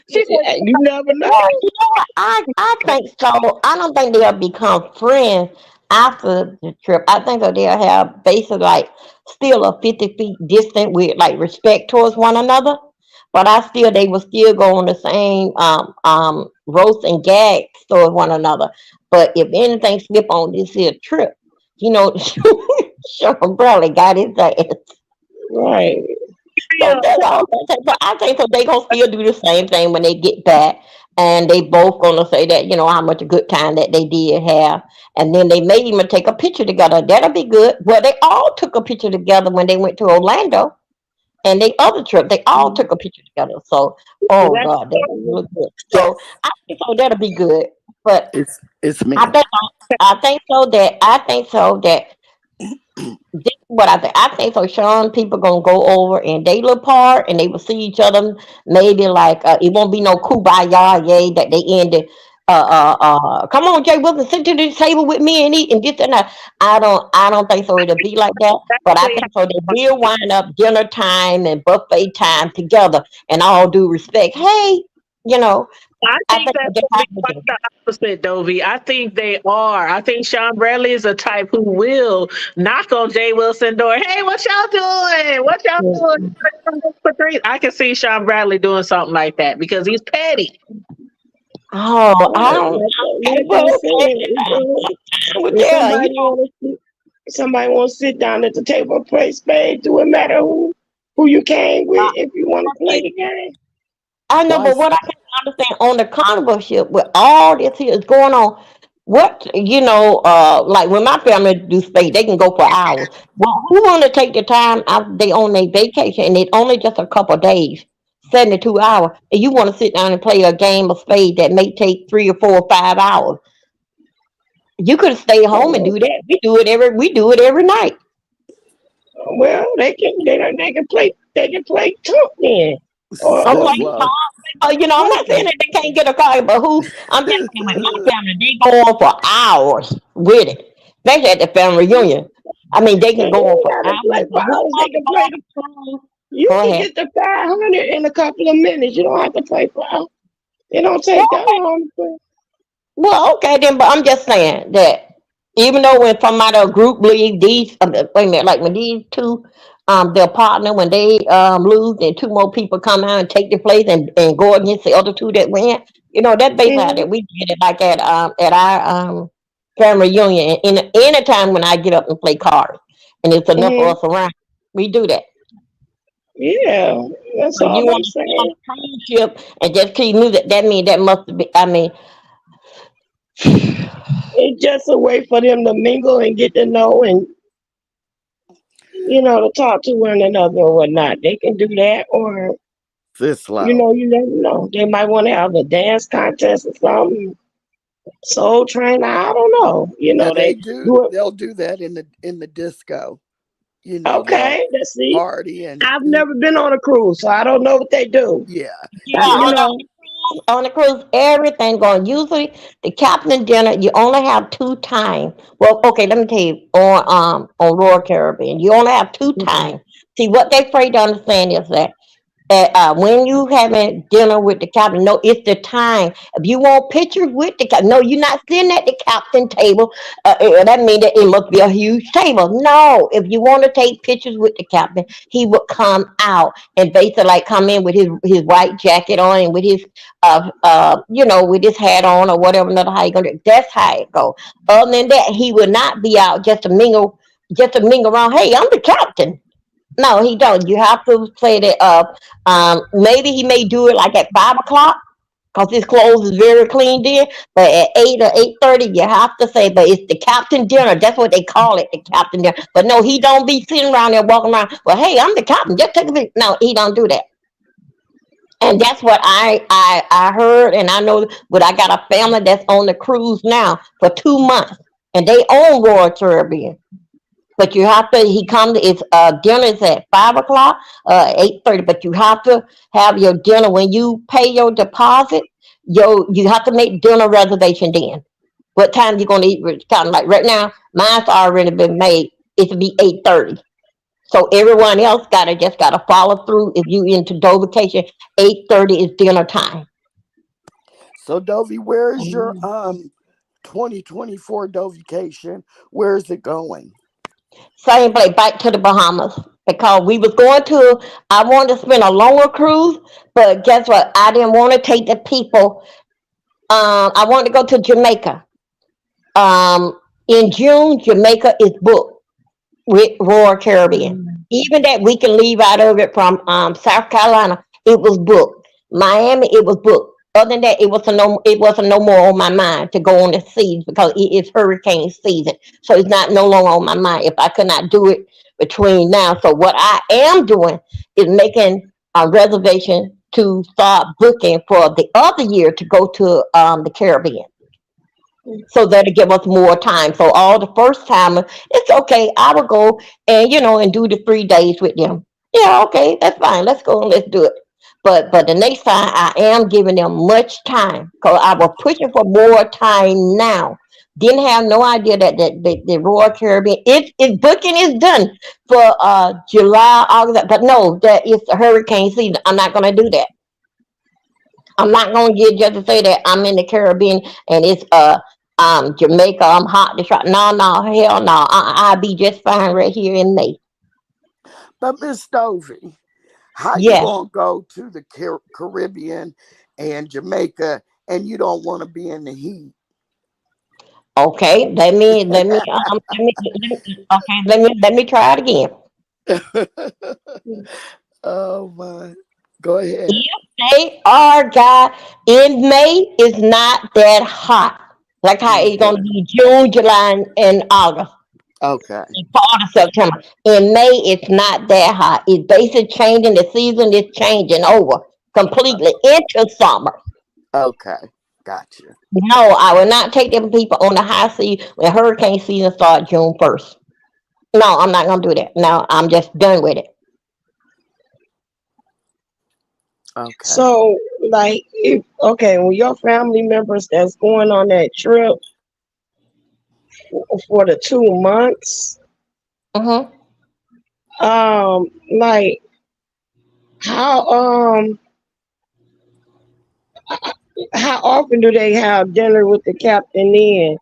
[SPEAKER 3] She said,
[SPEAKER 6] You never know.
[SPEAKER 5] Yeah, you know what? I think so. I don't think they'll become friends after the trip. I think that they'll have basically like still a 50 feet distant with like respect towards one another. But they will still go on the same roast and gag towards one another. But if anything slip on this here trip, Sean Bradley got his ass.
[SPEAKER 6] Right.
[SPEAKER 5] So that's all I'm saying. So I think so they gonna still do the same thing when they get back, and they both gonna say that how much a good time that they did have, and then they may even take a picture together. That'll be good. Well, they all took a picture together when they went to Orlando, and they other trip they all took a picture together. So oh god, that was really good. So I think so that'll be good. But
[SPEAKER 2] It's me.
[SPEAKER 5] I think I think so that this is what I think. I think so. Sean, people gonna go over and they little part, and they will see each other. Maybe like it won't be no kumbaya yay that they ended. Come on, Jay Wilson, sit to this table with me and eat and this and that. I don't think so. It'll be like that. But I think so. They will wind up dinner time and buffet time together, and all due respect. Hey, you know,
[SPEAKER 3] I
[SPEAKER 5] I
[SPEAKER 3] think
[SPEAKER 5] think
[SPEAKER 3] that's
[SPEAKER 5] they
[SPEAKER 3] gonna
[SPEAKER 5] have
[SPEAKER 3] be
[SPEAKER 5] to
[SPEAKER 3] quite
[SPEAKER 5] do.
[SPEAKER 3] the opposite, Dovie. I think they are. I think Sean Bradley is a type who will knock on Jay Wilson door. Hey, what y'all doing? What y'all doing? I can see Sean Bradley doing something like that because he's petty.
[SPEAKER 5] Oh, I don't. Okay,
[SPEAKER 6] Like
[SPEAKER 5] well,
[SPEAKER 6] I
[SPEAKER 5] okay,
[SPEAKER 6] said,
[SPEAKER 5] well,
[SPEAKER 6] if
[SPEAKER 5] yeah,
[SPEAKER 6] somebody want to sit down at the table and play spades, do it matter who you came with if you want to play the game.
[SPEAKER 5] I know,
[SPEAKER 2] Why?
[SPEAKER 5] but what I can't understand on the carnival ship with all this here is going on, what like when my family do space, they can go for hours. Well, who want to take the time out they on their vacation and it's only just a couple days, 72 hours, and you want to sit down and play a game of spades that may take 3 or 4 or 5 hours? You could stay home and
[SPEAKER 6] Oh,
[SPEAKER 5] do that. We do it every night.
[SPEAKER 6] well, they can play talk then, or
[SPEAKER 5] Okay,
[SPEAKER 2] Well,
[SPEAKER 5] I'm not saying that they can't get a car, but I'm just saying with my family, they go on for hours with it. Especially at the family reunion. I mean, they can
[SPEAKER 6] they
[SPEAKER 5] go on
[SPEAKER 6] ain't
[SPEAKER 5] for
[SPEAKER 6] gotta play
[SPEAKER 5] hours.
[SPEAKER 6] for
[SPEAKER 5] But who
[SPEAKER 6] hours. They
[SPEAKER 5] wants to
[SPEAKER 6] can
[SPEAKER 5] go
[SPEAKER 6] play.
[SPEAKER 5] on a cruise?
[SPEAKER 6] You
[SPEAKER 5] Go
[SPEAKER 6] can
[SPEAKER 5] ahead.
[SPEAKER 6] get the 500 in a couple of minutes. You don't have to play for hours. It don't
[SPEAKER 5] Well,
[SPEAKER 6] take that
[SPEAKER 5] okay.
[SPEAKER 6] long to play.
[SPEAKER 5] Well, okay then, but I'm just saying that even though when from out of group league, these wait a minute, like when these two their partner when they lose and two more people come out and take their place and go against the other two that win, that basically how
[SPEAKER 6] Hmm.
[SPEAKER 5] that we did it like at our family reunion in any time when I get up and play cards and it's enough
[SPEAKER 6] Hmm.
[SPEAKER 5] of us around, we do that.
[SPEAKER 6] Yeah, that's
[SPEAKER 5] So you
[SPEAKER 6] all I'm
[SPEAKER 5] want to sit on
[SPEAKER 6] saying.
[SPEAKER 5] a cruise ship and just keep music, that means that must be, I mean,
[SPEAKER 6] It's just a way for them to mingle and get to know and to talk to one another or whatnot. They can do that, or
[SPEAKER 2] this slow.
[SPEAKER 6] you never know. They might want to have a dance contest or something. Soul Train, I don't know.
[SPEAKER 2] Yeah, they
[SPEAKER 6] They
[SPEAKER 2] do.
[SPEAKER 6] do it.
[SPEAKER 2] They'll do that in the disco. They'll
[SPEAKER 6] Okay, let's see.
[SPEAKER 2] party and
[SPEAKER 6] I've
[SPEAKER 2] do.
[SPEAKER 6] never been on a cruise, so I don't know what they do.
[SPEAKER 2] Yeah,
[SPEAKER 5] yeah,
[SPEAKER 6] You
[SPEAKER 2] yeah.
[SPEAKER 5] on
[SPEAKER 6] know,
[SPEAKER 5] on the cruise, everything going. Usually, the captain dinner you only have two times. Well, okay, let me tell you on Royal Caribbean, you only have two
[SPEAKER 6] Mhm.
[SPEAKER 5] times. See, what they afraid to understand is that when you having dinner with the captain, no, it's the time. If you want pictures with the captain, no, you're not sitting at the captain table. That means that it must be a huge table. No, if you want to take pictures with the captain, he would come out and basically like come in with his white jacket on and with his with his hat on or whatever. Another how you gonna do. That's how it go. Other than that, he would not be out just to mingle around. Hey, I'm the captain. No, he don't. You have to play that up. Maybe he may do it like at 5 o'clock because his clothes is very clean then. But at 8 or 8:30, you have to say. But it's the captain dinner. That's what they call it, the captain dinner. But no, he don't be sitting around there walking around. Well, hey, I'm the captain. Just take a picture. No, he don't do that. And that's what I heard, and I know. But I got a family that's on the cruise now for 2 months, and they own Royal Caribbean. But you have to. He comes. It's dinner is at 5 o'clock, 8:30. But you have to have your dinner when you pay your deposit. You have to make dinner reservation then. What time you gonna eat? Kind of like right now, mine's already been made. It should be 8:30. So everyone else gotta follow through. If you into Dovication, 8:30 is dinner time.
[SPEAKER 2] So Dovie, where is your
[SPEAKER 6] Mhm.
[SPEAKER 2] 2024 Dovication? Where is it going?
[SPEAKER 5] Same place, back to the Bahamas because we was going to. I wanted to spend a longer cruise, but guess what? I didn't want to take the people. I wanted to go to Jamaica. In June, Jamaica is booked with Royal Caribbean.
[SPEAKER 6] Mhm.
[SPEAKER 5] Even that we can leave out of it from South Carolina, it was booked. Miami, it was booked. Other than that, it wasn't no more on my mind to go on the seas because it is hurricane season. So it's not no longer on my mind if I could not do it between now. So what I am doing is making a reservation to start booking for the other year to go to the Caribbean so that'll give us more time. So all the first time, it's okay. I will go and and do the 3 days with them. Yeah, okay, that's fine. Let's go and let's do it. But the next time I am giving them much time because I was pushing for more time now. Didn't have no idea that the Royal Caribbean it booking is done for July, August, but no, that is the hurricane season. I'm not gonna do that. I'm not gonna get just to say that I'm in the Caribbean and it's Jamaica. I'm hot to try. No, no, hell no. I'll be just fine right here in May.
[SPEAKER 2] But Miss Dovie, how you
[SPEAKER 5] Yes.
[SPEAKER 2] gonna go to the Caribbean and Jamaica and you don't want to be in the heat?
[SPEAKER 5] Okay. Let me try it again.
[SPEAKER 2] Oh my. Go ahead.
[SPEAKER 5] If they are guy in May, it's not that hot. Like how it's gonna
[SPEAKER 2] Okay.
[SPEAKER 5] be June, July, and August.
[SPEAKER 2] Okay.
[SPEAKER 5] And part of September. In May, it's not that hot. It's basically changing. The season is changing over
[SPEAKER 2] Uh,
[SPEAKER 5] completely into summer.
[SPEAKER 2] okay. Gotcha.
[SPEAKER 5] No, I will not take them people on the high sea when hurricane season starts June 1st. No, I'm not gonna do that. No, I'm just done with it.
[SPEAKER 2] Okay.
[SPEAKER 6] So, like, if okay, when your family members that's going on that trip for the 2 months,
[SPEAKER 5] Hmm.
[SPEAKER 6] like how how often do they have dinner with the captain then?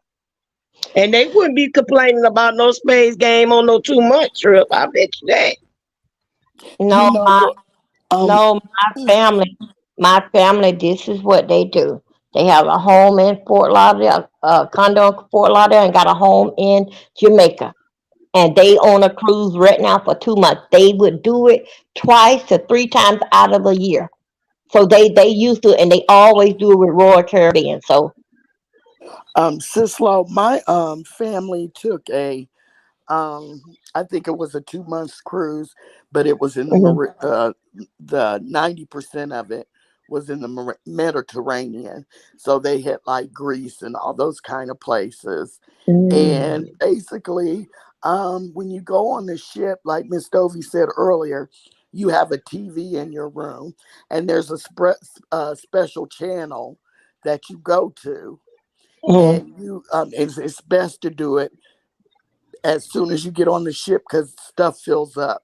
[SPEAKER 6] And they wouldn't be complaining about no space game on no 2 month trip. I bet you that.
[SPEAKER 5] No,
[SPEAKER 2] You know what? Um.
[SPEAKER 5] no, my family. This is what they do. They have a home in Fort Lauderdale, a condo in Fort Lauderdale, and got a home in Jamaica. And they on a cruise right now for 2 months. They would do it twice to three times out of a year. So they used to, and they always do it with Royal Caribbean. So
[SPEAKER 2] Sislo, my family took a I think it was a 2 months cruise, but it was in
[SPEAKER 6] Mhm.
[SPEAKER 2] the 90% of it was in the Mediterranean. So they hit like Greece and all those kind of places. And
[SPEAKER 6] Mm.
[SPEAKER 2] basically, when you go on the ship, like Miss Dovie said earlier, you have a TV in your room, and there's a special channel that you go to,
[SPEAKER 5] Mhm.
[SPEAKER 2] and it's best to do it as soon as you get on the ship because stuff fills up.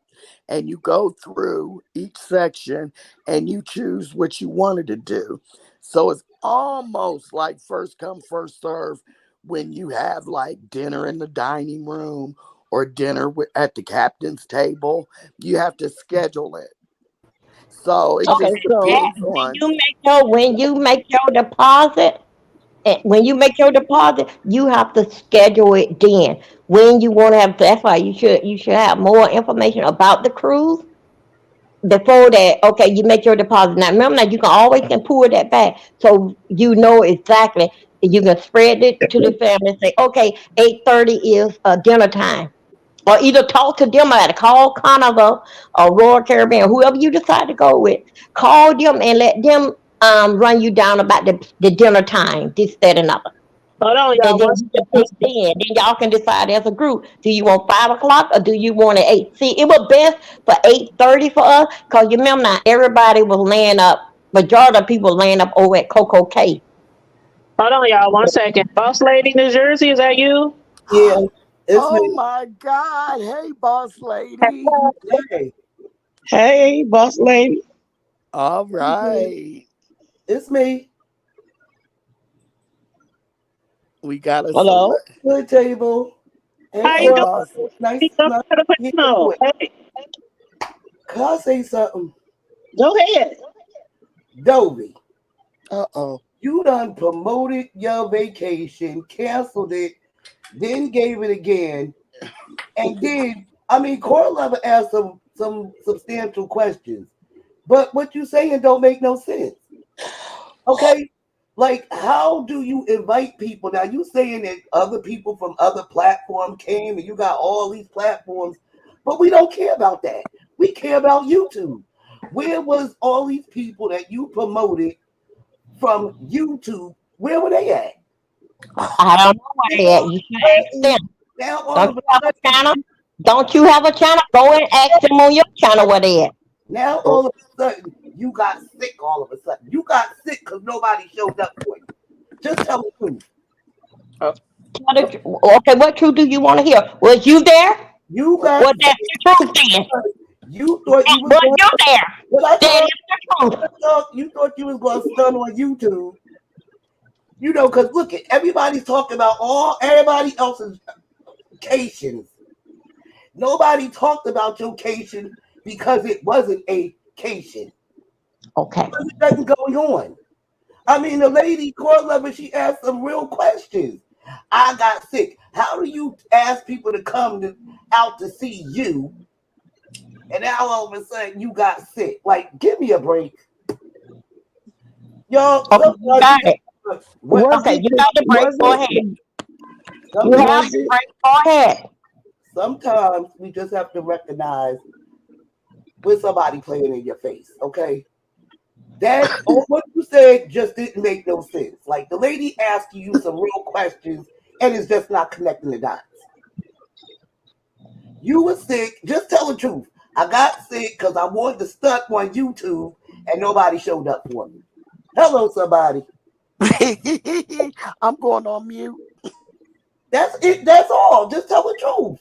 [SPEAKER 2] And you go through each section and you choose what you wanted to do. So it's almost like first come, first serve when you have like dinner in the dining room or dinner at the captain's table. You have to schedule it. So it
[SPEAKER 5] Okay,
[SPEAKER 2] just
[SPEAKER 5] so
[SPEAKER 2] depends on.
[SPEAKER 5] when you make your deposit, when you make your deposit, you have to schedule it then. When you want to have, that's why you should have more information about the cruise before that. Okay, you make your deposit. Now remember that you can always can pull that back, so you know exactly. You can spread it to the family and say, okay, 8:30 is dinner time, or either talk to them at call Carnival or Royal Caribbean, whoever you decide to go with. Call them and let them run you down about the dinner time, this, that, and other.
[SPEAKER 3] Hold on,
[SPEAKER 5] And
[SPEAKER 3] y'all.
[SPEAKER 5] then you can pick then. Then y'all can decide as a group. Do you want 5 o'clock or do you want it 8? See, it was best for 8:30 for us because you remember now everybody was laying up. Majority of people laying up over at Coco K.
[SPEAKER 3] Hold on, y'all. 1 second. Boss lady, New Jersey, is that you?
[SPEAKER 7] Yeah, it's
[SPEAKER 2] Oh
[SPEAKER 7] me.
[SPEAKER 2] my God. Hey, boss lady.
[SPEAKER 7] Hey,
[SPEAKER 6] Hey, boss lady.
[SPEAKER 2] All
[SPEAKER 7] it's me.
[SPEAKER 2] right.
[SPEAKER 7] It's me.
[SPEAKER 2] We got a
[SPEAKER 6] Hello.
[SPEAKER 2] select.
[SPEAKER 7] Good table. Hey,
[SPEAKER 3] How
[SPEAKER 2] Hey,
[SPEAKER 3] you doing?
[SPEAKER 2] boss.
[SPEAKER 7] nice,
[SPEAKER 3] Don't
[SPEAKER 7] nice
[SPEAKER 3] put a
[SPEAKER 7] to hear your
[SPEAKER 3] no.
[SPEAKER 7] voice.
[SPEAKER 3] Hey,
[SPEAKER 7] Can I say something?
[SPEAKER 3] go ahead.
[SPEAKER 7] Dovie,
[SPEAKER 2] Uh-oh.
[SPEAKER 7] you done promoted your vacation, canceled it, then gave it again, and then, I mean, Core Lover asked some substantial questions, but what you saying don't make no sense. Okay? Like, how do you invite people? Now, you saying that other people from other platforms came and you got all these platforms, but we don't care about that. We care about YouTube. Where was all these people that you promoted from YouTube? Where were they at?
[SPEAKER 5] I don't know where they
[SPEAKER 7] Now
[SPEAKER 5] at. You should ask
[SPEAKER 7] all of a sudden,
[SPEAKER 5] them.
[SPEAKER 7] now all
[SPEAKER 5] Don't
[SPEAKER 7] of a
[SPEAKER 5] you have a
[SPEAKER 7] sudden,
[SPEAKER 5] channel? Don't you have a channel? Go and ask them on your channel where they at.
[SPEAKER 7] now
[SPEAKER 2] Oh,
[SPEAKER 7] all of a sudden, you got sick all of a sudden. You got sick because nobody showed up for you. Just tell the truth.
[SPEAKER 2] oh,
[SPEAKER 5] Okay, what truth do you want to hear? Was you there?
[SPEAKER 7] You got
[SPEAKER 5] Well,
[SPEAKER 7] sick
[SPEAKER 5] that's the truth then.
[SPEAKER 7] because you thought you was
[SPEAKER 5] Was
[SPEAKER 7] going.
[SPEAKER 5] you there?
[SPEAKER 7] Well, I
[SPEAKER 5] That
[SPEAKER 7] thought
[SPEAKER 5] is the truth.
[SPEAKER 7] you thought you was going to stun on YouTube. You know, because look at everybody's talking about all everybody else's vacations. Nobody talked about your vacation because it wasn't a vacation.
[SPEAKER 5] Okay.
[SPEAKER 7] There was nothing going on. I mean, the lady court lover, she asked some real questions. I got sick. How do you ask people to come out to see you, and now all of a sudden you got sick? Like, give me a break, y'all.
[SPEAKER 5] Okay, you
[SPEAKER 7] Sometimes you
[SPEAKER 5] got
[SPEAKER 7] just
[SPEAKER 5] it.
[SPEAKER 7] what
[SPEAKER 6] Was
[SPEAKER 5] Okay,
[SPEAKER 6] it
[SPEAKER 5] you
[SPEAKER 6] the,
[SPEAKER 5] got the break.
[SPEAKER 6] was
[SPEAKER 5] Go
[SPEAKER 6] it
[SPEAKER 5] ahead. You have
[SPEAKER 7] sometimes
[SPEAKER 6] was
[SPEAKER 5] the
[SPEAKER 6] it
[SPEAKER 5] break. Go ahead.
[SPEAKER 7] sometimes we just have to recognize when somebody playing in your face. Okay, that what you said just didn't make no sense. Like the lady asking you some real questions and it's just not connecting the dots. You were sick. Just tell the truth. I got sick because I wanted to stunt on YouTube and nobody showed up for me. Hello, somebody.
[SPEAKER 2] I'm going on mute.
[SPEAKER 7] That's it. That's all. Just tell the truth.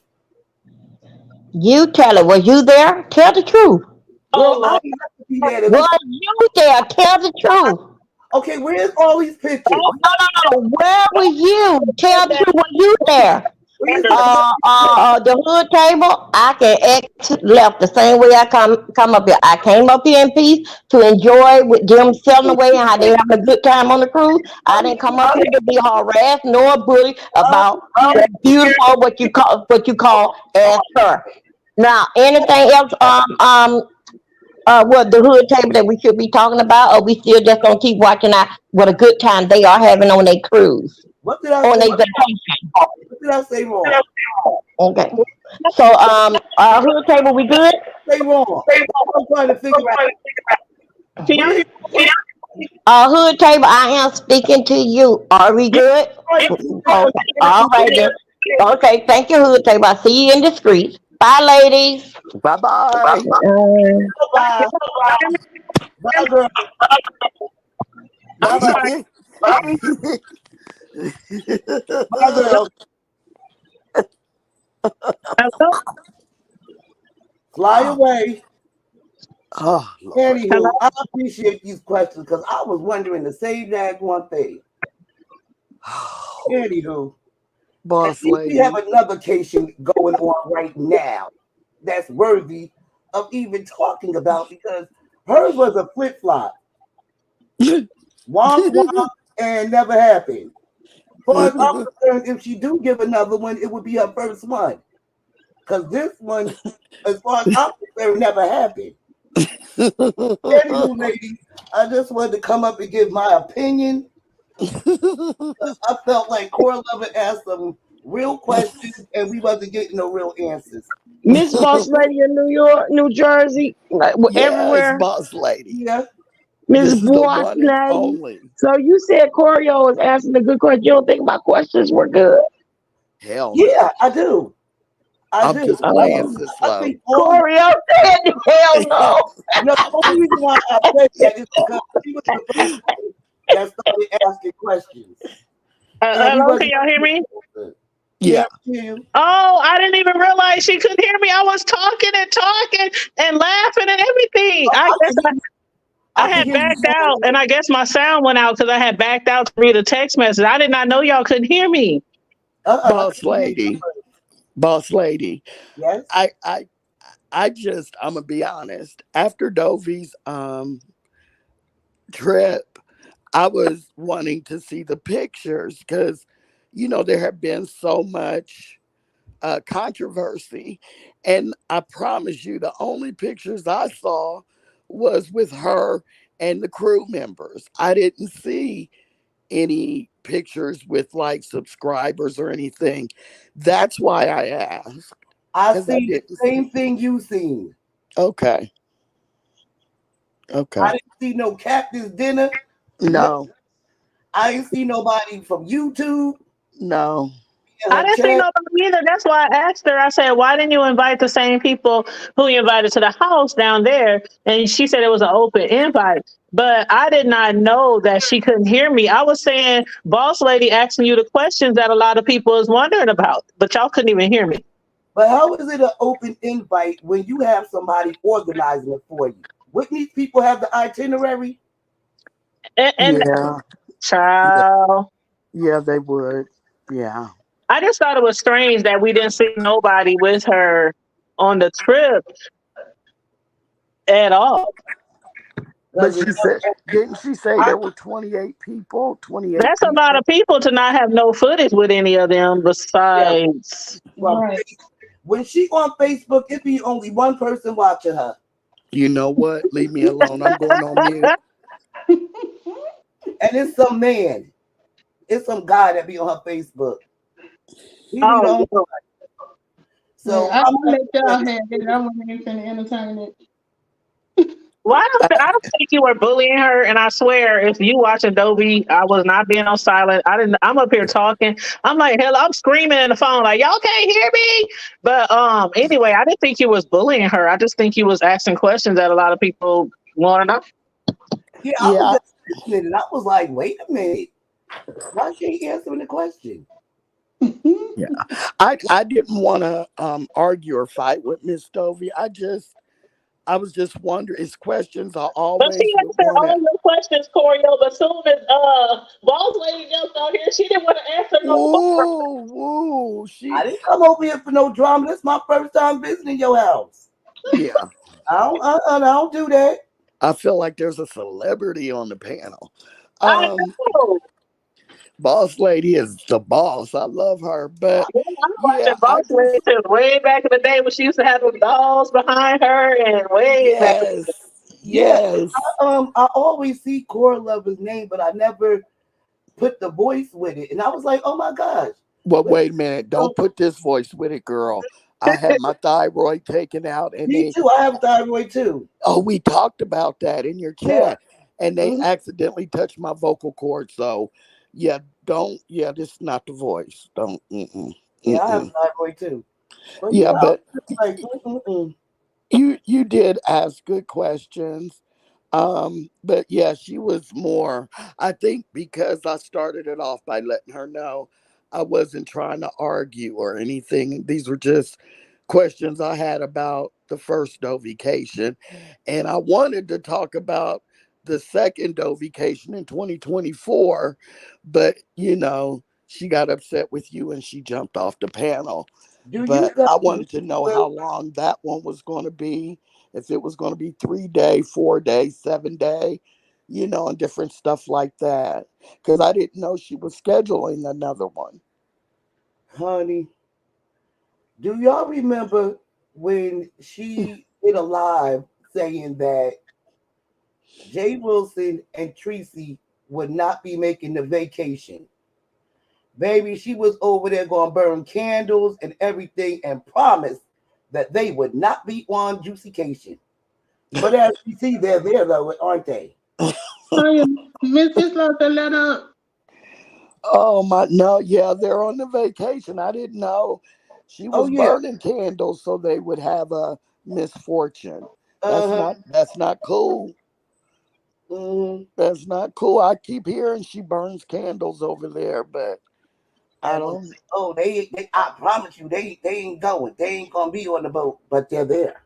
[SPEAKER 5] You tell it. Was you there? Tell the truth.
[SPEAKER 7] Girl,
[SPEAKER 3] Oh
[SPEAKER 7] I
[SPEAKER 3] Lord.
[SPEAKER 7] have to be there to listen.
[SPEAKER 5] Was you there? Tell the truth.
[SPEAKER 7] Okay, where's all these pictures?
[SPEAKER 5] Oh, no. Where was you? Tell the truth. Was you there?
[SPEAKER 7] Where's the pictures?
[SPEAKER 5] The hood table, I can exit left the same way I come up here. I came up here in peace to enjoy with them selling away and how they having a good time on the cruise. I
[SPEAKER 7] I'm,
[SPEAKER 5] didn't come up here to be harassed nor bullied
[SPEAKER 7] I'm
[SPEAKER 5] about
[SPEAKER 7] here.
[SPEAKER 5] that beautiful what you call as her. Now anything else what the hood table that we should be talking about, or we still just gonna keep watching out what a good time they are having on their cruise,
[SPEAKER 7] What did I
[SPEAKER 5] on
[SPEAKER 7] say?
[SPEAKER 5] their vacation.
[SPEAKER 7] What did I say wrong?
[SPEAKER 5] Okay. So hood table, we good?
[SPEAKER 7] Say wrong. That's what I'm trying to figure out.
[SPEAKER 3] Can y'all
[SPEAKER 7] Where's
[SPEAKER 3] hear me?
[SPEAKER 5] Hood table, I am speaking to you. Are we
[SPEAKER 3] Yeah.
[SPEAKER 5] good?
[SPEAKER 7] right?
[SPEAKER 3] Yeah.
[SPEAKER 7] You
[SPEAKER 5] Okay.
[SPEAKER 7] got
[SPEAKER 5] All right then. Okay, thank you, hood table. I see you in the streets. Bye, ladies.
[SPEAKER 2] Bye-bye.
[SPEAKER 7] Bye. Bye, girl.
[SPEAKER 3] I'm
[SPEAKER 7] Bye, bye.
[SPEAKER 3] sorry.
[SPEAKER 7] Bye, girl.
[SPEAKER 3] Hello?
[SPEAKER 7] Fly away.
[SPEAKER 2] Oh, Lord.
[SPEAKER 7] Anywho, I appreciate these questions because I was wondering the same that one thing. Anywho, at
[SPEAKER 2] Boss
[SPEAKER 7] least we
[SPEAKER 2] lady.
[SPEAKER 7] have another case going on right now that's worthy of even talking about because hers was a flip flop. Womp womp and never happened. Far as I'm concerned, if she do give another one, it would be her first one. Because this one, as far as I'm concerned, never happened. Anywho, ladies, I just wanted to come up and give my opinion. I felt like Core Lover asked some real questions and we wasn't getting no real answers.
[SPEAKER 6] Miss Boss Lady in New York, New Jersey,
[SPEAKER 2] Yes,
[SPEAKER 6] everywhere.
[SPEAKER 2] boss lady.
[SPEAKER 7] Yeah.
[SPEAKER 6] Miss
[SPEAKER 2] This is the
[SPEAKER 6] Boss
[SPEAKER 2] one and
[SPEAKER 6] Lady.
[SPEAKER 2] only.
[SPEAKER 6] So you said Corio was asking a good question. You don't think my questions were good?
[SPEAKER 2] Hell no.
[SPEAKER 7] Yeah, I do.
[SPEAKER 2] I'm just playing, sis
[SPEAKER 7] I
[SPEAKER 2] love.
[SPEAKER 7] think all
[SPEAKER 6] Corio said, hell no.
[SPEAKER 7] no, the only reason why I said that is because she was the first one that started asking questions. And we
[SPEAKER 3] Hello, can
[SPEAKER 7] wasn't
[SPEAKER 3] y'all hear me?
[SPEAKER 2] Yeah.
[SPEAKER 3] Oh, I didn't even realize she couldn't hear me. I was talking and laughing and everything. I had backed out, and I guess my sound went out because I had backed out to read a text message. I did not know y'all couldn't hear me.
[SPEAKER 2] Boss lady. Boss lady.
[SPEAKER 7] Yes.
[SPEAKER 2] I'm gonna be honest. After Dovie's trip, I was wanting to see the pictures because there have been so much controversy, and I promise you the only pictures I saw was with her and the crew members. I didn't see any pictures with like subscribers or anything. That's why I asked.
[SPEAKER 7] I see the same thing you seen.
[SPEAKER 2] Okay.
[SPEAKER 7] I didn't see no Captain's Dinner.
[SPEAKER 2] No.
[SPEAKER 7] I didn't see nobody from YouTube.
[SPEAKER 2] No.
[SPEAKER 3] I didn't see nobody either. That's why I asked her. I said, why didn't you invite the same people who you invited to the house down there? And she said it was an open invite. But I did not know that she couldn't hear me. I was saying, boss lady asking you the questions that a lot of people is wondering about, but y'all couldn't even hear me.
[SPEAKER 7] But how is it an open invite when you have somebody organizing it for you? Wouldn't these people have the itinerary?
[SPEAKER 3] And
[SPEAKER 2] yeah.
[SPEAKER 3] Child.
[SPEAKER 2] Yeah, they would. Yeah.
[SPEAKER 3] I just thought it was strange that we didn't see nobody with her on the trip at all.
[SPEAKER 2] But didn't she say there were 28 people? 28
[SPEAKER 3] That's
[SPEAKER 2] people?
[SPEAKER 3] a lot of people to not have no footage with any of them besides.
[SPEAKER 7] Right. When she on Facebook, it be only one person watching her.
[SPEAKER 2] You know what? Leave me alone. I'm going on mute.
[SPEAKER 7] And it's some man. It's some guy that be on her Facebook. He be on.
[SPEAKER 4] So I'm gonna let y'all have it. I wasn't even finna entertain it.
[SPEAKER 3] Well, I don't think you were bullying her, and I swear, if you watching Dovie, I was not being on silent. I'm up here talking. I'm like, hell, I'm screaming in the phone, like, y'all can't hear me. But anyway, I didn't think you was bullying her. I just think you was asking questions that a lot of people want to know.
[SPEAKER 7] Yeah, I was just listening, and I was like, wait a minute, why she ain't answering the question?
[SPEAKER 2] Yeah, I didn't want to argue or fight with Miss Dovie. I was just wondering. His questions are always.
[SPEAKER 3] But she answered all your questions, Corio. But soon as boss lady jumped on here, she didn't want to answer no more.
[SPEAKER 2] Whoa!
[SPEAKER 7] I didn't come over here for no drama. This is my first time visiting your house.
[SPEAKER 2] Yeah,
[SPEAKER 7] I don't do that.
[SPEAKER 2] I feel like there's a celebrity on the panel.
[SPEAKER 3] I know.
[SPEAKER 2] Boss lady is the boss. I love her, but
[SPEAKER 3] I'm watching Boss Lady since way back in the day when she used to have those dolls behind her and way back.
[SPEAKER 2] Yes.
[SPEAKER 7] I always see Core Lover's name, but I never put the voice with it, and I was like, oh my gosh.
[SPEAKER 2] Well, wait a minute. Don't put this voice with it, girl. I had my thyroid taken out, and
[SPEAKER 7] Me too. I have thyroid too.
[SPEAKER 2] Oh, we talked about that in your chat, and they accidentally touched my vocal cord. So, yeah, don't. Yeah, this is not the voice. Don't.
[SPEAKER 7] Yeah, I have thyroid too. But
[SPEAKER 2] but
[SPEAKER 7] like,
[SPEAKER 2] You did ask good questions. But yeah, she was more, I think, because I started it off by letting her know I wasn't trying to argue or anything. These were just questions I had about the first Dovication. And I wanted to talk about the second Dovication in 2024, but she got upset with you and she jumped off the panel.
[SPEAKER 7] Do you
[SPEAKER 2] But
[SPEAKER 7] guys
[SPEAKER 2] I wanted to know how long that one was going to be, if it was going to be 3 day, 4 day, 7 day, and different stuff like that. Because I didn't know she was scheduling another one.
[SPEAKER 7] honey, do y'all remember when she did a live saying that Jay Wilson and Tracy would not be making the vacation? Baby, she was over there going to burn candles and everything and promised that they would not be on Juicycation. But as we see, they're there though, aren't they?
[SPEAKER 4] Tanya, Miss Hislop, to let up.
[SPEAKER 2] Oh my, no, yeah, they're on the vacation. I didn't know she
[SPEAKER 7] Oh
[SPEAKER 2] was
[SPEAKER 7] yeah.
[SPEAKER 2] burning candles so they would have a misfortune. That's
[SPEAKER 7] Uh-huh.
[SPEAKER 2] not cool.
[SPEAKER 7] Mm-hmm.
[SPEAKER 2] That's not cool. I keep hearing she burns candles over there, but I
[SPEAKER 7] And when
[SPEAKER 2] don't.
[SPEAKER 7] oh they I promise you they ain't going. They ain't gonna be on the boat, but they're there.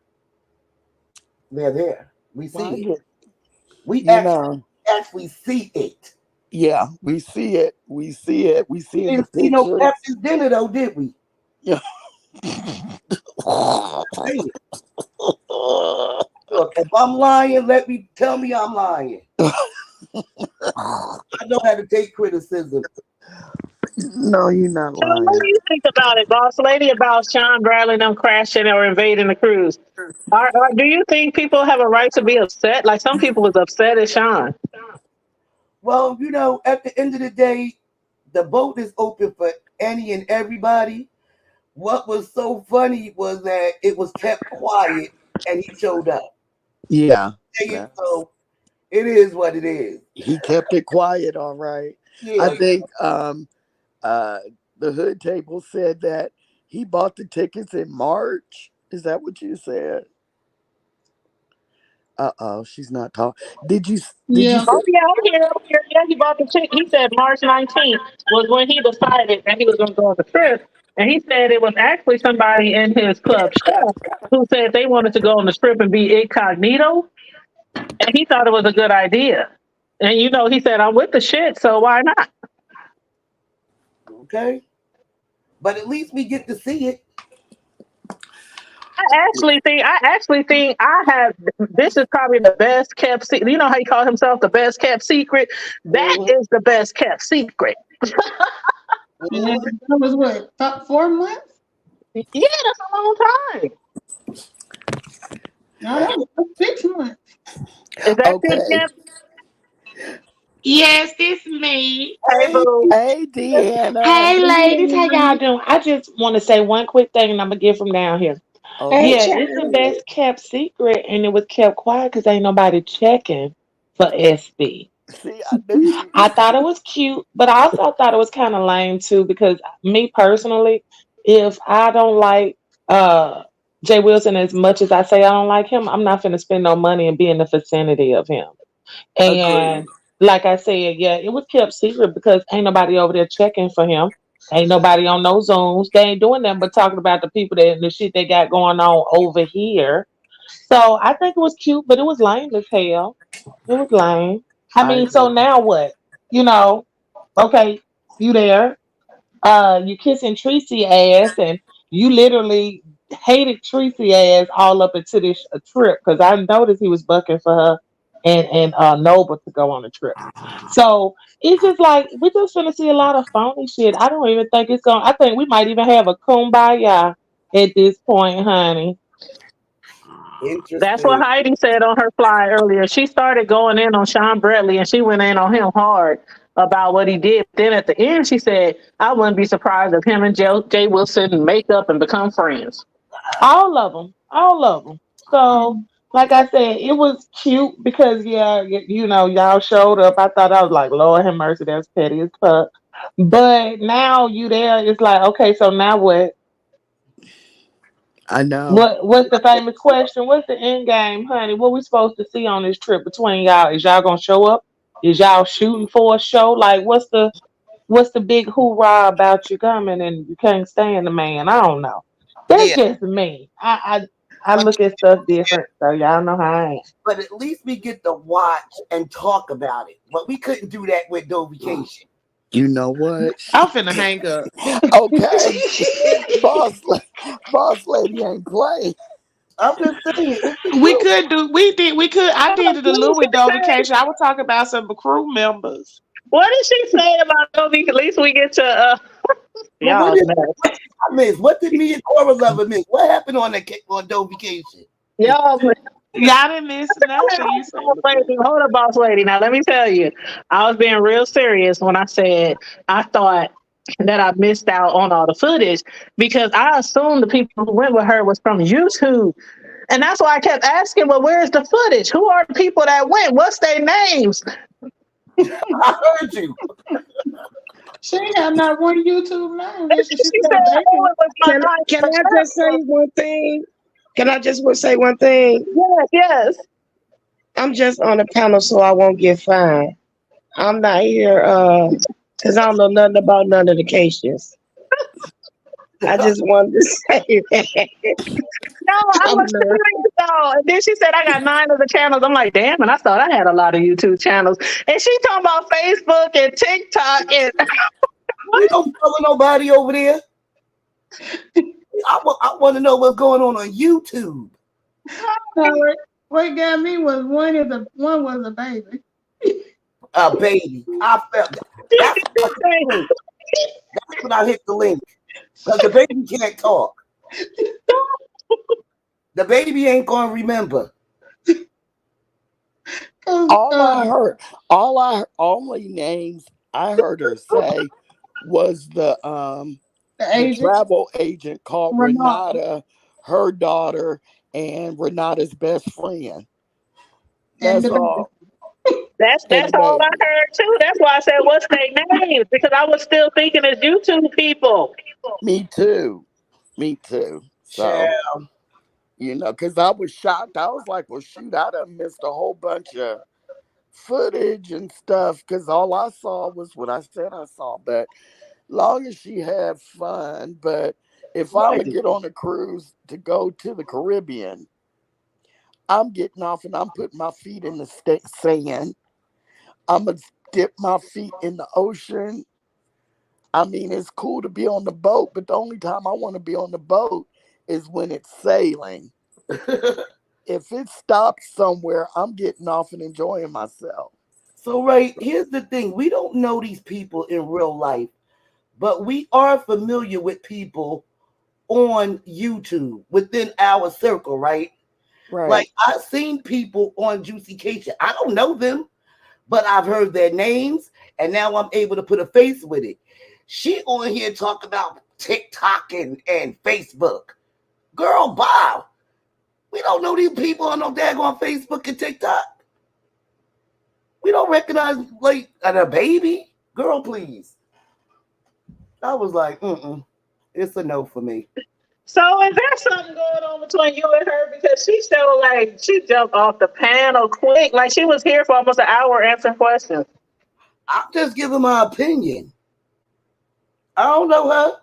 [SPEAKER 7] They're there. We
[SPEAKER 2] Well, I
[SPEAKER 7] see it.
[SPEAKER 2] get,
[SPEAKER 7] We
[SPEAKER 2] you know,
[SPEAKER 7] actually see it.
[SPEAKER 2] yeah, we see it. We see it. We
[SPEAKER 7] We
[SPEAKER 2] see in the
[SPEAKER 7] didn't see no
[SPEAKER 2] pictures.
[SPEAKER 7] Captain's dinner though, did we?
[SPEAKER 2] Yeah.
[SPEAKER 7] Say it. Look, if I'm lying, let me tell me I'm lying. I know how to take criticism.
[SPEAKER 2] No, you're not
[SPEAKER 3] So what
[SPEAKER 2] lying.
[SPEAKER 3] do you think about it, boss lady, about Sean Bradley and them crashing or invading the cruise? Do you think people have a right to be upset? Like some people was upset at Sean.
[SPEAKER 7] Well, at the end of the day, the boat is open for any and everybody. What was so funny was that it was kept quiet and he showed up.
[SPEAKER 2] Yeah, that's
[SPEAKER 7] So it is what it is.
[SPEAKER 2] he kept it quiet. All right. I
[SPEAKER 7] Yeah.
[SPEAKER 2] think uh the hood table said that he bought the tickets in March. Is that what you said? Uh-oh, she's not talking. Did you
[SPEAKER 4] Yeah.
[SPEAKER 2] say
[SPEAKER 3] Oh yeah, I'm here. I'm here. Yeah, he bought the ticket. He said March 19th was when he decided that he was going to go on the trip, and he said it was actually somebody in his club chef who said they wanted to go on the trip and be incognito, and he thought it was a good idea. And he said I'm with the shit, so why not?
[SPEAKER 7] Okay. But at least we get to see it.
[SPEAKER 3] I actually think I have. This is probably the best kept secret. You know how he called himself the best kept secret? That
[SPEAKER 7] Hmm.
[SPEAKER 3] is the best kept secret.
[SPEAKER 4] And
[SPEAKER 7] Hmm.
[SPEAKER 4] that was what, about 4 months?
[SPEAKER 3] Yeah, that's a long time.
[SPEAKER 4] No, that was 6 months.
[SPEAKER 3] Is that you,
[SPEAKER 2] okay?
[SPEAKER 3] Kim?
[SPEAKER 8] Yes, it's me.
[SPEAKER 3] Hey,
[SPEAKER 7] Hey,
[SPEAKER 3] boo.
[SPEAKER 2] Hey, Deanna.
[SPEAKER 8] Hey, ladies, how y'all doing? I just want to say one quick thing, and I'm gonna get from down here.
[SPEAKER 6] Hey,
[SPEAKER 2] Okay.
[SPEAKER 8] Yeah, it's the
[SPEAKER 6] Charlie.
[SPEAKER 8] best kept secret, and it was kept quiet because ain't nobody checking for SB.
[SPEAKER 2] See, I knew she.
[SPEAKER 8] I thought it was cute, but I also thought it was kind of lame too because me personally, if I don't like Jay Wilson as much as I say I don't like him, I'm not gonna spend no money and be in the vicinity of him.
[SPEAKER 2] Agreed.
[SPEAKER 8] And like I said, yeah, it was kept secret because ain't nobody over there checking for him. Ain't nobody on no Zooms. They ain't doing nothing but talking about the people that the shit they got going on over here. So I think it was cute, but it was lame as hell. It was lame. I
[SPEAKER 2] I
[SPEAKER 8] mean, so
[SPEAKER 2] agree.
[SPEAKER 8] now what? Okay, you there you kissing Tracy ass, and you literally hated Tracy ass all up into this trip because I noticed he was bucking for her and Noble to go on a trip. So it's just like we're just gonna see a lot of phony shit. I don't even think it's gonna. I think we might even have a kumbaya at this point, honey.
[SPEAKER 3] That's what
[SPEAKER 7] interesting.
[SPEAKER 3] Heidi said on her fly earlier. She started going in on Sean Bradley and she went in on him hard about what he did. Then at the end, she said, I wouldn't be surprised if him and Jay Wilson make up and become friends.
[SPEAKER 8] All of them, all of them. So, like I said, it was cute because yeah, y'all showed up. I thought I was like, Lord have mercy, that's petty as fuck. But now you there, it's like, okay, so now what?
[SPEAKER 2] I know.
[SPEAKER 8] What's the famous question? What's the end game, honey? What we supposed to see on this trip between y'all? Is y'all gonna show up? Is y'all shooting for a show? Like what's the big hoorah about you coming and you can't stand the man? I don't know. That's
[SPEAKER 7] Yeah,
[SPEAKER 8] just me. I look at stuff different, so y'all know how I am.
[SPEAKER 7] but at least we get to watch and talk about it. But we couldn't do that with Dovication.
[SPEAKER 2] You know what?
[SPEAKER 8] I'm finna hang up.
[SPEAKER 2] Okay. boss, boss lady ain't playing.
[SPEAKER 7] I'm just saying, it's the
[SPEAKER 8] We
[SPEAKER 7] truth.
[SPEAKER 8] could do. We could. I did it a
[SPEAKER 3] What did
[SPEAKER 8] little with
[SPEAKER 3] she say?
[SPEAKER 8] Dovication. I was talking about some crew members.
[SPEAKER 3] What did she say about Dovie? At least we get to
[SPEAKER 7] But
[SPEAKER 3] y'all mess.
[SPEAKER 7] what did I miss? What did me and Cora Lover miss? What happened on Dovication?
[SPEAKER 3] Y'all mess.
[SPEAKER 8] Y'all didn't miss nothing. You said
[SPEAKER 3] Hold up, boss lady. Now let me tell you, I was being real serious when I said I thought that I missed out on all the footage because I assumed the people who went with her was from YouTube. And that's why I kept asking, well, where's the footage? Who are the people that went? What's their names?
[SPEAKER 7] I heard you.
[SPEAKER 4] She ain't have not one YouTube name.
[SPEAKER 3] And
[SPEAKER 4] She
[SPEAKER 3] she said,
[SPEAKER 4] said,
[SPEAKER 3] oh,
[SPEAKER 4] baby.
[SPEAKER 3] it was my night.
[SPEAKER 6] Can I just say one thing? Can I just say one thing?
[SPEAKER 3] Yes, yes.
[SPEAKER 6] I'm just on the panel so I won't get fined. I'm not here because I don't know nothing about none of the cases. I just wanted to say that.
[SPEAKER 3] No, I
[SPEAKER 6] I'm
[SPEAKER 3] was
[SPEAKER 6] not.
[SPEAKER 3] serious though. And then she said I got 9 of the channels. I'm like, damn, and I thought I had a lot of YouTube channels. And she talking about Facebook and TikTok and
[SPEAKER 7] We don't follow nobody over there. I want to know what's going on YouTube.
[SPEAKER 4] No, what got me was one was a baby.
[SPEAKER 7] A baby. I felt that. That's when I hit the link. That's when I hit the link. Because the baby can't talk. The baby ain't gonna remember.
[SPEAKER 2] All I heard, only names I heard her say was
[SPEAKER 4] the
[SPEAKER 2] the
[SPEAKER 4] agent
[SPEAKER 2] travel agent called
[SPEAKER 4] Renata.
[SPEAKER 2] Renata, her daughter, and Renata's best friend.
[SPEAKER 4] And
[SPEAKER 2] That's
[SPEAKER 4] the baby.
[SPEAKER 2] all. And
[SPEAKER 3] that's
[SPEAKER 2] the
[SPEAKER 3] all I
[SPEAKER 2] baby.
[SPEAKER 3] heard too. That's why I said what's their names? Because I was still thinking it's YouTube people.
[SPEAKER 2] Me too. Me too. So,
[SPEAKER 7] Child.
[SPEAKER 2] because I was shocked. I was like, well, shoot, I done missed a whole bunch of footage and stuff because all I saw was what I said I saw. But long as she had fun, but if I'm
[SPEAKER 7] Right.
[SPEAKER 2] gonna get on a cruise to go to the Caribbean, I'm getting off and I'm putting my feet in the sand. I'm gonna dip my feet in the ocean. I mean, it's cool to be on the boat, but the only time I want to be on the boat is when it's sailing. If it stops somewhere, I'm getting off and enjoying myself.
[SPEAKER 7] So, right, here's the thing. We don't know these people in real life, but we are familiar with people on YouTube within our circle, right?
[SPEAKER 2] Right.
[SPEAKER 7] Like I've seen people on Juicy Cation. I don't know them, but I've heard their names, and now I'm able to put a face with it. She on here talk about TikTok and Facebook. Girl, wow. We don't know these people on no daggone Facebook and TikTok. We don't recognize like a baby. Girl, please. I was like, it's a no for me.
[SPEAKER 3] So is there something going on between you and her? Because she still like she jumped off the panel quick. Like she was here for almost an hour answering questions.
[SPEAKER 7] I'm just giving my opinion. I don't know her.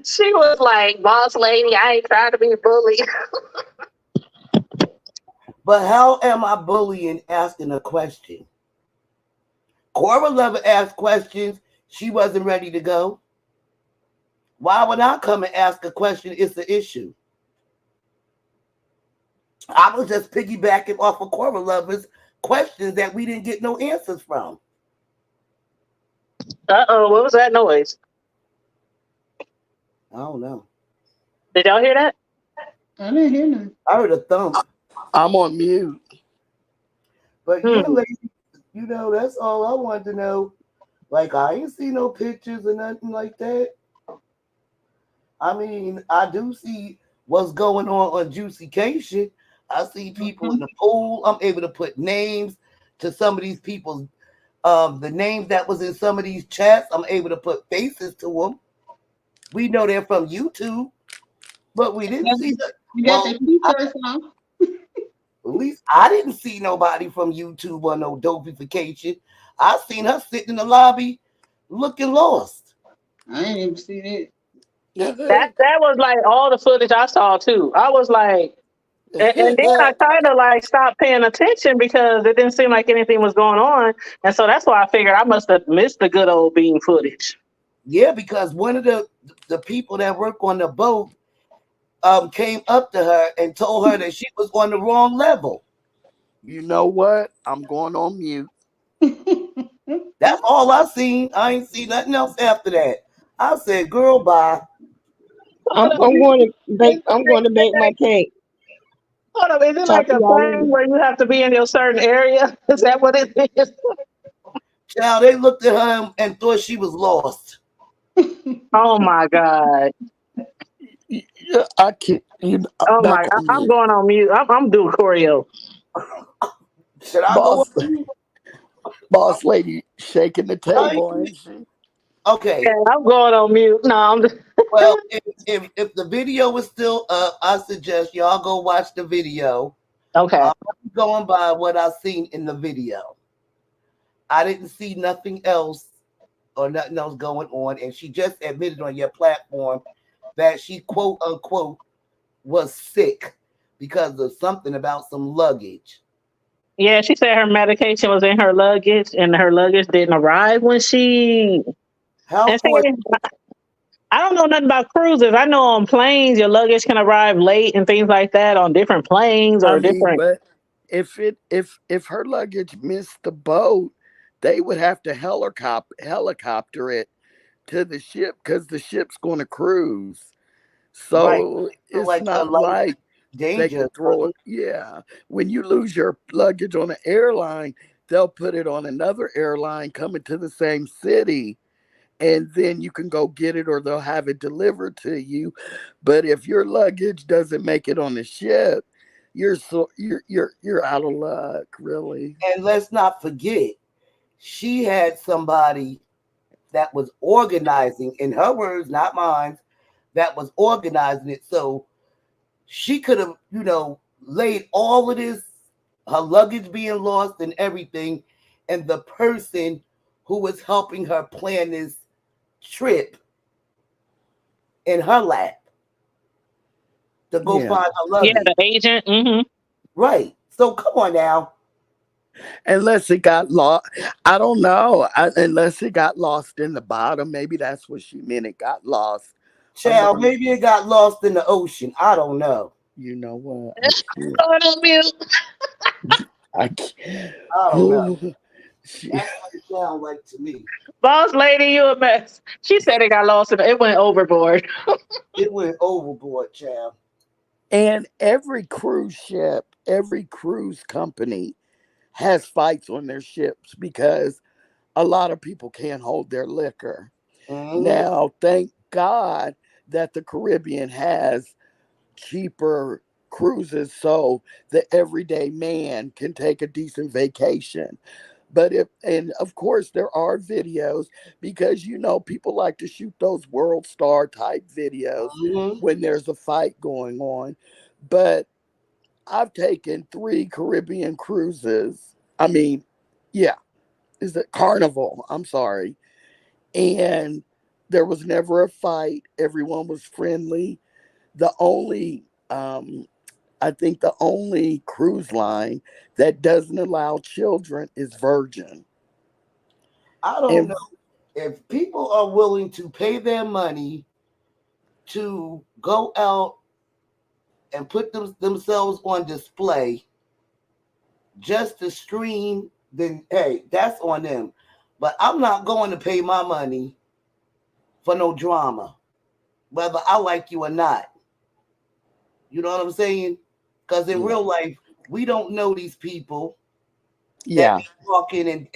[SPEAKER 3] She was like, boss lady, I ain't trying to be bullied.
[SPEAKER 7] But how am I bullying asking a question? Cora Lover asked questions. She wasn't ready to go. Why would I come and ask a question? It's the issue. I was just piggybacking off of Cora Lover's questions that we didn't get no answers from.
[SPEAKER 3] What was that noise?
[SPEAKER 7] I don't know.
[SPEAKER 3] Did y'all hear that?
[SPEAKER 4] I didn't hear nothing.
[SPEAKER 7] I heard a thump.
[SPEAKER 2] I'm on mute.
[SPEAKER 7] But yeah, lady, that's all I wanted to know. Like, I ain't see no pictures or nothing like that. I mean, I do see what's going on Juicy Cation. I see people in the pool. I'm able to put names to some of these people's, the names that was in some of these chats. I'm able to put faces to them. We know they're from YouTube. But we didn't see the.
[SPEAKER 4] You got
[SPEAKER 7] Well,
[SPEAKER 4] that T-shirt on.
[SPEAKER 7] at least I didn't see nobody from YouTube on no Dovification. I seen her sitting in the lobby looking lost.
[SPEAKER 4] I ain't even see that.
[SPEAKER 3] That was like all the footage I saw too. I was like, and then I kind of like stopped paying attention because it didn't seem like anything was going on, and so that's why I figured I must have missed the good old bean footage.
[SPEAKER 7] Yeah, because one of the people that work on the boat came up to her and told her that she was on the wrong level.
[SPEAKER 2] You know what? I'm going on mute.
[SPEAKER 7] That's all I seen. I ain't seen nothing else after that. I said, "Girl, bye."
[SPEAKER 6] I'm going to bake my cake.
[SPEAKER 3] Hold up, is it
[SPEAKER 6] Talk
[SPEAKER 3] like
[SPEAKER 6] to
[SPEAKER 3] a
[SPEAKER 6] y'all
[SPEAKER 3] thing
[SPEAKER 6] later.
[SPEAKER 3] where you have to be in your certain area? Is that what it is?
[SPEAKER 7] Child, they looked at her and thought she was lost.
[SPEAKER 3] Oh my god!
[SPEAKER 2] Yeah, I can't.
[SPEAKER 3] Oh
[SPEAKER 2] Back
[SPEAKER 3] my!
[SPEAKER 2] on
[SPEAKER 3] I'm
[SPEAKER 2] mute.
[SPEAKER 3] going on mute. I'm doing choreo.
[SPEAKER 7] Should I go
[SPEAKER 2] Boss,
[SPEAKER 7] on?
[SPEAKER 2] boss lady shaking the
[SPEAKER 7] I
[SPEAKER 2] table,
[SPEAKER 7] ain't-
[SPEAKER 2] ain't she?
[SPEAKER 7] Okay.
[SPEAKER 3] Yeah, I'm going on mute. No, I'm just,
[SPEAKER 7] Well, if the video is still up, I suggest y'all go watch the video.
[SPEAKER 3] okay.
[SPEAKER 7] I'm going by what I seen in the video. I didn't see nothing else or nothing else going on, and she just admitted on your platform that she quote unquote was sick because of something about some luggage.
[SPEAKER 3] Yeah, she said her medication was in her luggage, and her luggage didn't arrive when she.
[SPEAKER 7] How
[SPEAKER 3] And
[SPEAKER 7] for
[SPEAKER 3] see, I don't know nothing about cruises. I know on planes your luggage can arrive late and things like that on different planes
[SPEAKER 2] I
[SPEAKER 3] or
[SPEAKER 2] mean,
[SPEAKER 3] different.
[SPEAKER 2] but if her luggage missed the boat, they would have to helicopter it to the ship because the ship's going to cruise.
[SPEAKER 7] right?
[SPEAKER 2] So
[SPEAKER 7] Feel
[SPEAKER 2] it's
[SPEAKER 7] like her
[SPEAKER 2] not
[SPEAKER 7] life
[SPEAKER 2] like they
[SPEAKER 7] danger or
[SPEAKER 2] could throw it.
[SPEAKER 7] something.
[SPEAKER 2] Yeah, when you lose your luggage on an airline, they'll put it on another airline coming to the same city, and then you can go get it, or they'll have it delivered to you. But if your luggage doesn't make it on the ship, you're out of luck, really.
[SPEAKER 7] And let's not forget, she had somebody that was organizing, in her words, not mine, that was organizing it. So she could have, laid all of this, her luggage being lost and everything, and the person who was helping her plan this trip in her lap to go
[SPEAKER 2] Yeah.
[SPEAKER 7] find her
[SPEAKER 3] Yeah,
[SPEAKER 7] luggage.
[SPEAKER 3] the agent.
[SPEAKER 7] Right. So come on now.
[SPEAKER 2] Unless it got lost, I don't know. Unless it got lost in the bottom, maybe that's what she meant. It got lost
[SPEAKER 7] Child,
[SPEAKER 2] among.
[SPEAKER 7] maybe it got lost in the ocean. I don't know.
[SPEAKER 2] You know what? I can't.
[SPEAKER 3] Going on mute.
[SPEAKER 2] I can't.
[SPEAKER 7] I don't know.
[SPEAKER 2] Ooh, she-
[SPEAKER 7] That's what it sounds like to me.
[SPEAKER 3] Boss lady, you a mess. She said it got lost and it went overboard.
[SPEAKER 7] It went overboard, child.
[SPEAKER 2] and every cruise ship, every cruise company has fights on their ships because a lot of people can't hold their liquor.
[SPEAKER 7] Hmm.
[SPEAKER 2] Now, thank God that the Caribbean has cheaper cruises so the everyday man can take a decent vacation. But if, and of course, there are videos because people like to shoot those world star type videos
[SPEAKER 7] Hmm.
[SPEAKER 2] when there's a fight going on. But I've taken 3 Caribbean cruises. I mean, yeah, is it Carnival? I'm sorry. And there was never a fight. Everyone was friendly. The only, I think the only cruise line that doesn't allow children is Virgin.
[SPEAKER 7] I don't
[SPEAKER 2] And
[SPEAKER 7] know if people are willing to pay their money to go out and put themselves on display just to stream, then hey, that's on them. But I'm not going to pay my money for no drama, whether I like you or not. You know what I'm saying? Because in
[SPEAKER 2] yeah,
[SPEAKER 7] real life, we don't know these people that
[SPEAKER 2] yeah,
[SPEAKER 7] be talking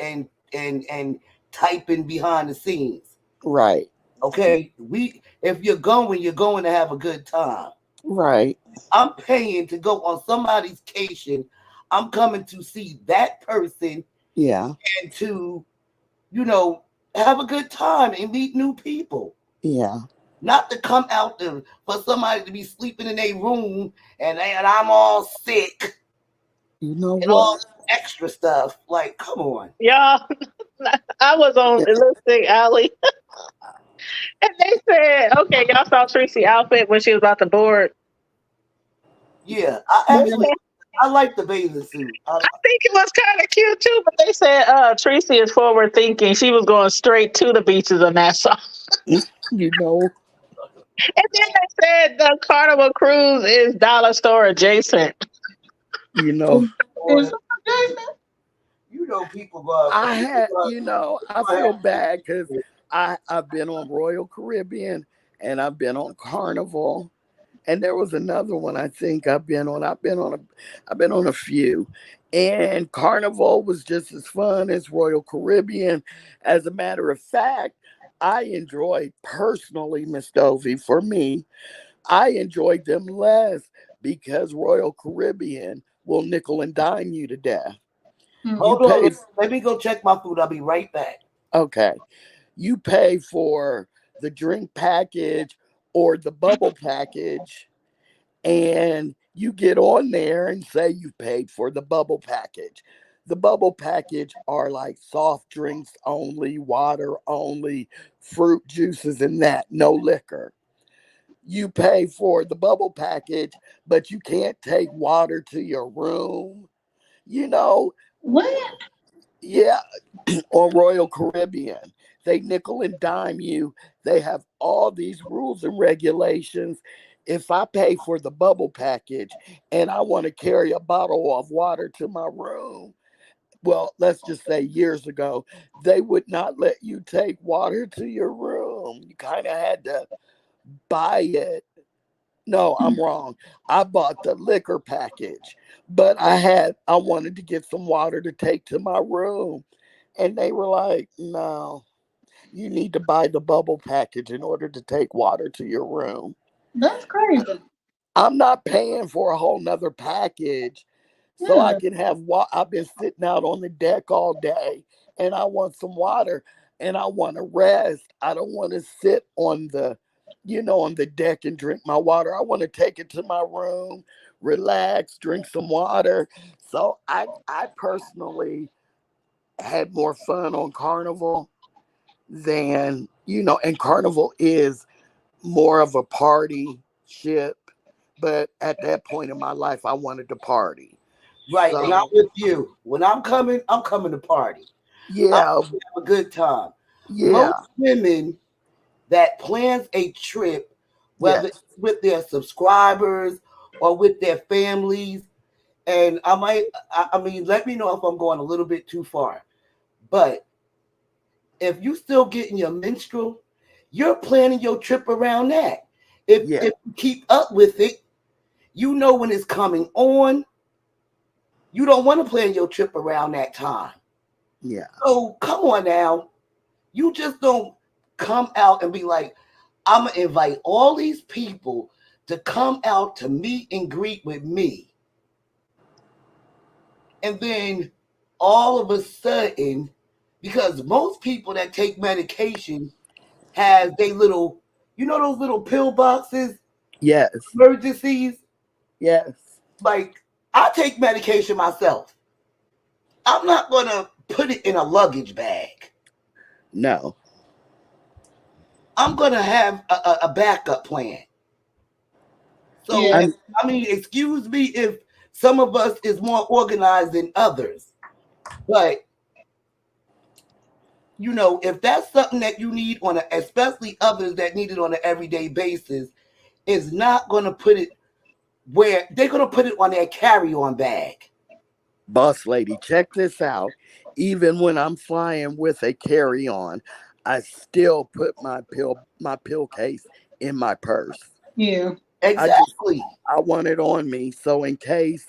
[SPEAKER 7] and typing behind the scenes.
[SPEAKER 2] right,
[SPEAKER 7] Okay, we if you're going to have a good time.
[SPEAKER 2] right,
[SPEAKER 7] I'm paying to go on somebody's vacation. I'm coming to see that person
[SPEAKER 2] yeah,
[SPEAKER 7] and to, you know, have a good time and meet new people.
[SPEAKER 2] yeah,
[SPEAKER 7] not to come out there for somebody to be sleeping in a room and I'm all sick
[SPEAKER 2] You know
[SPEAKER 7] and all
[SPEAKER 2] what?
[SPEAKER 7] this extra stuff. Like, come on.
[SPEAKER 3] Y'all, I was on Lipstick Alley, and they said, "Okay, y'all saw Tracy outfit when she was about to board."
[SPEAKER 7] Yeah,
[SPEAKER 3] They said,
[SPEAKER 7] I like the bathing suit.
[SPEAKER 3] I think it was kind of cute too, but they said Tracy is forward thinking. She was going straight to the beaches of Nassau.
[SPEAKER 2] You know,
[SPEAKER 3] And then they said the Carnival cruise is dollar store adjacent.
[SPEAKER 2] you know.
[SPEAKER 4] Is Jason?
[SPEAKER 7] You know, people
[SPEAKER 2] I feel bad because I've been on Royal Caribbean and I've been on Carnival. And there was another one I think I've been on. I've been on a few. And Carnival was just as fun as Royal Caribbean. As a matter of fact, I enjoyed personally, Miss Dovie, for me, I enjoyed them less because Royal Caribbean will nickel and dime you to death. You
[SPEAKER 7] hold on.
[SPEAKER 2] pay,
[SPEAKER 7] Let me go check my food. I'll be right back.
[SPEAKER 2] okay, you pay for the drink package or the bubble package, and you get on there and say you paid for the bubble package. The bubble package are like soft drinks only, water only, fruit juices, and that, no liquor. You pay for the bubble package, but you can't take water to your room. You know,
[SPEAKER 4] What?
[SPEAKER 2] yeah, on Royal Caribbean. They nickel and dime you. They have all these rules and regulations. If I pay for the bubble package and I want to carry a bottle of water to my room, well, let's just say years ago, they would not let you take water to your room. You kind of had to buy it. No, I'm wrong. I bought the liquor package, but I wanted to get some water to take to my room. And they were like, no, you need to buy the bubble package in order to take water to your room.
[SPEAKER 4] That's crazy.
[SPEAKER 2] I'm not paying for a whole nother package so I
[SPEAKER 4] Yeah.
[SPEAKER 2] can have I've been sitting out on the deck all day and I want some water and I want to rest. I don't want to sit on on the deck and drink my water. I want to take it to my room, relax, drink some water. So I personally had more fun on Carnival than, and Carnival is more of a party ship. But at that point in my life, I wanted to party.
[SPEAKER 7] Right, and I'm
[SPEAKER 2] So,
[SPEAKER 7] with you. When I'm coming to party. I'm
[SPEAKER 2] yeah,
[SPEAKER 7] gonna have a good time.
[SPEAKER 2] yeah,
[SPEAKER 7] Most women that plans a trip, whether
[SPEAKER 2] yes,
[SPEAKER 7] it's with their subscribers or with their families, and I mean, let me know if I'm going a little bit too far. But if you still getting your menstrual, you're planning your trip around that.
[SPEAKER 2] yeah,
[SPEAKER 7] If you keep up with it, you know when it's coming on. You don't want to plan your trip around that time.
[SPEAKER 2] yeah.
[SPEAKER 7] So come on now. You just don't come out and be like, I'm gonna invite all these people to come out to meet and greet with me. And then all of a sudden, because most people that take medication have they little, those little pill boxes,
[SPEAKER 2] Yes,
[SPEAKER 7] emergencies.
[SPEAKER 2] yes.
[SPEAKER 7] Like, I take medication myself. I'm not gonna put it in a luggage bag.
[SPEAKER 2] No.
[SPEAKER 7] I'm gonna have a backup plan. So,
[SPEAKER 4] Yeah.
[SPEAKER 2] I'm
[SPEAKER 7] I mean, excuse me if some of us is more organized than others, but if that's something that you need especially others that need it on an everyday basis, is not going to put it where they're going to put it on their carry-on bag.
[SPEAKER 2] boss lady. Check this out. Even when I'm flying with a carry-on, I still put my pill case in my purse.
[SPEAKER 4] Yeah.
[SPEAKER 2] I just
[SPEAKER 7] Exactly.
[SPEAKER 2] I want it on me. So in case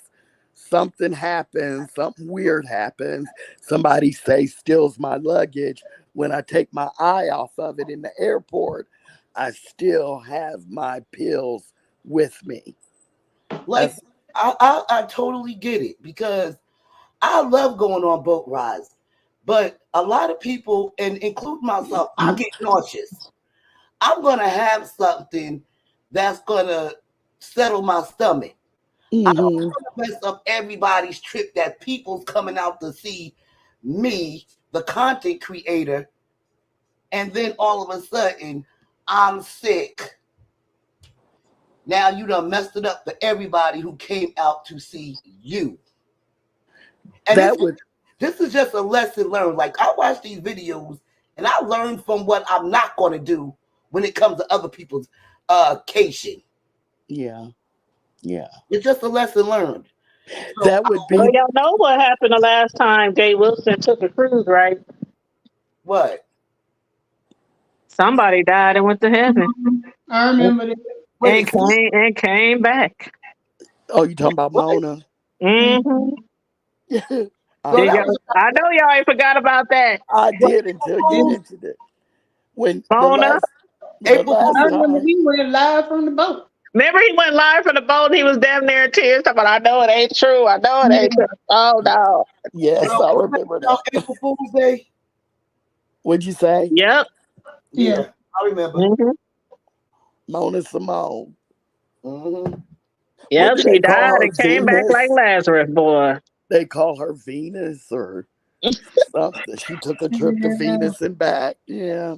[SPEAKER 2] something happens, something weird happens, somebody say steals my luggage, when I take my eye off of it in the airport, I still have my pills with me.
[SPEAKER 7] Like,
[SPEAKER 2] That's
[SPEAKER 7] I totally get it because I love going on boat rides, but a lot of people, and including myself, I get nauseous. I'm gonna have something that's gonna settle my stomach. I don't
[SPEAKER 2] Hmm.
[SPEAKER 7] want to mess up everybody's trip that people's coming out to see me, the content creator, and then all of a sudden I'm sick. Now you done messed it up for everybody who came out to see you. And
[SPEAKER 2] That would,
[SPEAKER 7] this is just a lesson learned. Like I watch these videos and I learn from what I'm not gonna do when it comes to other people's occasion.
[SPEAKER 2] yeah, yeah.
[SPEAKER 7] It's just a lesson learned. So
[SPEAKER 2] That would
[SPEAKER 3] Well,
[SPEAKER 2] be,
[SPEAKER 3] y'all know what happened the last time Jay Wilson took a cruise, right?
[SPEAKER 7] what?
[SPEAKER 3] Somebody died and went to heaven
[SPEAKER 4] I remember that.
[SPEAKER 7] Wait, see,
[SPEAKER 3] and came back.
[SPEAKER 2] oh, you talking about
[SPEAKER 7] what?
[SPEAKER 2] Mona?
[SPEAKER 3] Hmm.
[SPEAKER 7] Girl,
[SPEAKER 2] I
[SPEAKER 3] Did
[SPEAKER 7] that
[SPEAKER 3] y'all?
[SPEAKER 7] was
[SPEAKER 3] I know y'all ain't forgot about that.
[SPEAKER 2] I
[SPEAKER 7] what,
[SPEAKER 2] did until you
[SPEAKER 7] April
[SPEAKER 2] mentioned it. When
[SPEAKER 3] Mona.
[SPEAKER 2] the
[SPEAKER 7] April
[SPEAKER 2] last
[SPEAKER 4] I
[SPEAKER 7] Fool's.
[SPEAKER 4] remember
[SPEAKER 2] time,
[SPEAKER 4] he went live from the boat.
[SPEAKER 3] Remember he went live from the boat and he was damn near in tears talking about, I know it ain't true. I know it ain't
[SPEAKER 4] Yeah.
[SPEAKER 3] true. Oh no.
[SPEAKER 2] yes,
[SPEAKER 7] Girl,
[SPEAKER 2] I
[SPEAKER 7] you
[SPEAKER 2] remember
[SPEAKER 7] remember
[SPEAKER 2] that.
[SPEAKER 7] April Fool's Day?
[SPEAKER 2] What'd you say?
[SPEAKER 3] Yep.
[SPEAKER 4] Yeah.
[SPEAKER 7] Yeah, I remember.
[SPEAKER 3] Hmm.
[SPEAKER 2] Mona Simone.
[SPEAKER 7] Hmm.
[SPEAKER 2] What
[SPEAKER 3] Yep.
[SPEAKER 2] do
[SPEAKER 3] She
[SPEAKER 2] they call
[SPEAKER 3] died
[SPEAKER 2] her?
[SPEAKER 3] and came back like
[SPEAKER 2] Venus?
[SPEAKER 3] Lazarus, boy.
[SPEAKER 2] They call her Venus or something. She took a trip to
[SPEAKER 4] Yeah.
[SPEAKER 2] Venus and back. Yeah.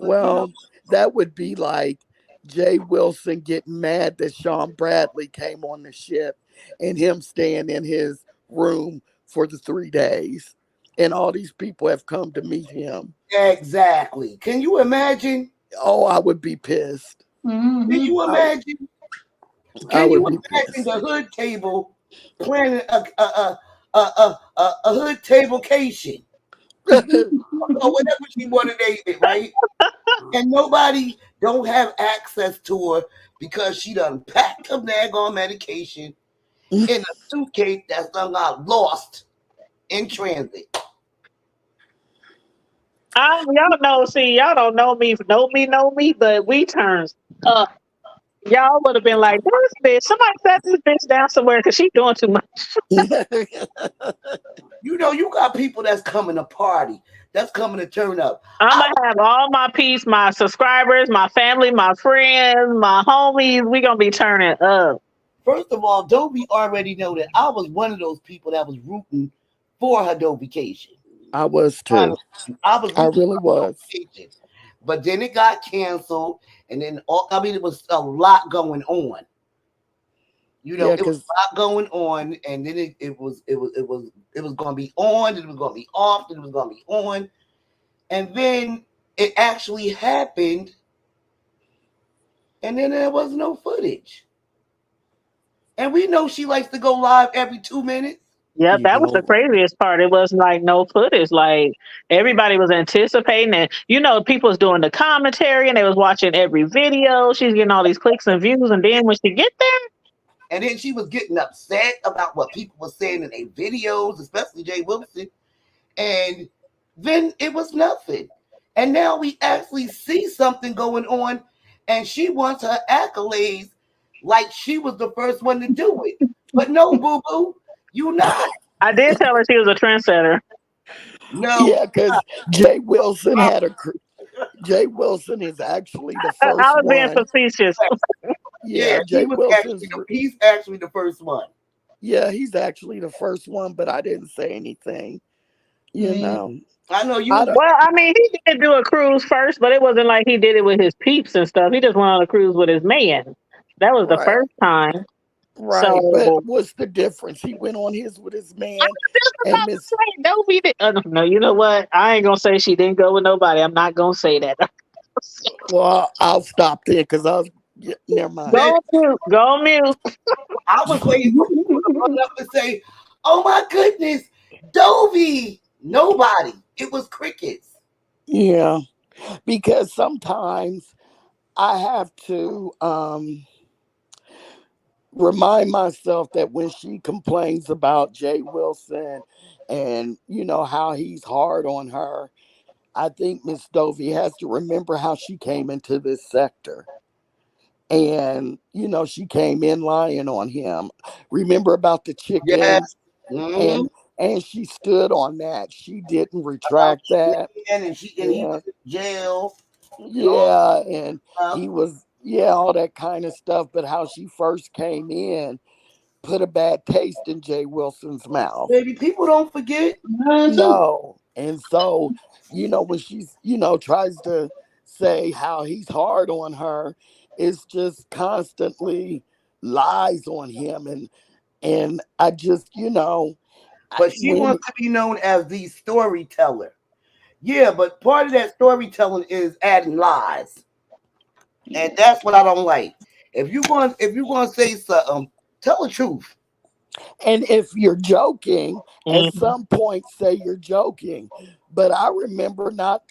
[SPEAKER 7] But you know,
[SPEAKER 2] Well, that would be like Jay Wilson getting mad that Sean Bradley came on the ship and him staying in his room for the 3 days. And all these people have come to meet him.
[SPEAKER 7] exactly. Can you imagine?
[SPEAKER 2] Oh, I would be pissed.
[SPEAKER 7] Can
[SPEAKER 4] Mm-hmm.
[SPEAKER 7] you
[SPEAKER 2] I,
[SPEAKER 7] imagine?
[SPEAKER 2] I
[SPEAKER 7] Can
[SPEAKER 2] would
[SPEAKER 7] you
[SPEAKER 2] be
[SPEAKER 7] imagine
[SPEAKER 2] pissed.
[SPEAKER 7] the hood table planning a hood tablecation or whatever she want to name it, right? And nobody don't have access to her because she done packed her daggone medication in a suitcase that's done got lost in transit.
[SPEAKER 3] Y'all know, see, y'all don't know me, but we turns up. Y'all would have been like, this bitch, somebody set this bitch down somewhere because she doing too much.
[SPEAKER 7] You know, you got people that's coming to party, that's coming to turn up.
[SPEAKER 3] I'm
[SPEAKER 7] I,
[SPEAKER 3] gonna have all my peace, my subscribers, my family, my friends, my homies. We gonna be turning up.
[SPEAKER 7] first of all, Dovie already know that I was one of those people that was rooting for her Dovication.
[SPEAKER 2] I was too.
[SPEAKER 7] Honestly, I was
[SPEAKER 2] I
[SPEAKER 7] rooting
[SPEAKER 2] really
[SPEAKER 7] for her
[SPEAKER 2] was.
[SPEAKER 7] Dovication. But then it got canceled, and then I mean, it was a lot going on. You know,
[SPEAKER 2] Yeah,
[SPEAKER 7] it was
[SPEAKER 2] because
[SPEAKER 7] a lot going on, and then it was going to be on, then it was going to be off, then it was going to be on, and then it actually happened, and then there was no footage. And we know she likes to go live every 2 minutes.
[SPEAKER 3] Yeah,
[SPEAKER 2] you
[SPEAKER 3] that was the
[SPEAKER 2] know,
[SPEAKER 3] craziest part. It was like no footage. Like everybody was anticipating and people was doing the commentary and they was watching every video. She's getting all these clicks and views and then when she get there,
[SPEAKER 7] And then she was getting upset about what people were saying in their videos, especially Jay Wilson. And then it was nothing. And now we actually see something going on, and she wants her accolades like she was the first one to do it. But no, boo boo, you not.
[SPEAKER 3] I did tell her she was a trendsetter.
[SPEAKER 7] No,
[SPEAKER 2] yeah, because Jay Wilson is actually the
[SPEAKER 3] I
[SPEAKER 2] first
[SPEAKER 3] was being
[SPEAKER 2] one.
[SPEAKER 3] facetious.
[SPEAKER 2] Yeah,
[SPEAKER 7] yeah,
[SPEAKER 2] Jay Wilson's.
[SPEAKER 7] he's actually the first one.
[SPEAKER 2] Yeah, he's actually the first one, but I didn't say anything. You
[SPEAKER 4] Yeah.
[SPEAKER 2] know,
[SPEAKER 7] I know you
[SPEAKER 2] I
[SPEAKER 7] was
[SPEAKER 2] don't.
[SPEAKER 3] Well, I mean, he did do a cruise first, but it wasn't like he did it with his peeps and stuff. He just went on a cruise with his man. That was the
[SPEAKER 2] Right,
[SPEAKER 3] first time.
[SPEAKER 2] right. But
[SPEAKER 3] So
[SPEAKER 2] what's the difference? He went on his with his
[SPEAKER 3] I
[SPEAKER 2] man,
[SPEAKER 3] was just
[SPEAKER 2] and
[SPEAKER 3] about to
[SPEAKER 2] Miss.
[SPEAKER 3] say, Dovie did. No, you know what? I ain't gonna say she didn't go with nobody. I'm not gonna say that.
[SPEAKER 2] Well, I'll stop there because I was. Yeah, never mind.
[SPEAKER 7] man.
[SPEAKER 3] Go mute. Go mute.
[SPEAKER 7] I was waiting for people to run up and say, "Oh my goodness, Dovie!" Nobody. It was crickets.
[SPEAKER 2] Yeah, because sometimes I have to remind myself that when she complains about Jay Wilson and how he's hard on her, I think Miss Dovey has to remember how she came into this sector. And she came in lying on him. Remember about the
[SPEAKER 7] Yes.
[SPEAKER 2] chickens,
[SPEAKER 7] Mm-hmm.
[SPEAKER 2] and she stood on that. She didn't
[SPEAKER 7] About
[SPEAKER 2] retract that.
[SPEAKER 7] chicken and he
[SPEAKER 2] Yeah,
[SPEAKER 7] was in jail.
[SPEAKER 2] Yeah, and
[SPEAKER 7] Uh,
[SPEAKER 2] he was, yeah, all that kind of stuff. But how she first came in put a bad taste in Jay Wilson's mouth.
[SPEAKER 7] Baby, people don't forget.
[SPEAKER 4] Mine too.
[SPEAKER 2] No. And so, when she's, tries to say how he's hard on her, it's just constantly lies on him. And I just,
[SPEAKER 7] But she
[SPEAKER 2] when,
[SPEAKER 7] wants to be known as the storyteller. Yeah, but part of that storytelling is adding lies. And that's what I don't like. If you're going to say something, tell the truth.
[SPEAKER 2] and if you're joking, at
[SPEAKER 3] Mhm.
[SPEAKER 2] some point say you're joking. But I remember not,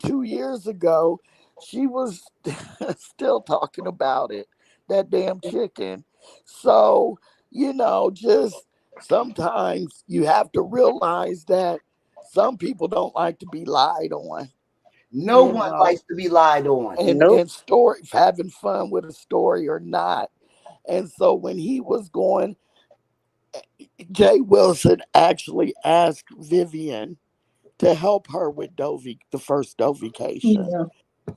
[SPEAKER 2] 2 years ago, she was still talking about it, that damn chicken. So, just sometimes you have to realize that some people don't like to be lied on,
[SPEAKER 7] No
[SPEAKER 2] you
[SPEAKER 7] one
[SPEAKER 2] know,
[SPEAKER 7] likes to be lied on.
[SPEAKER 2] and
[SPEAKER 3] Nope.
[SPEAKER 2] and story having fun with a story or not. And so when he was going, Jay Wilson actually asked Vivian to help her with Dovie, the first Dovication.
[SPEAKER 4] Yeah.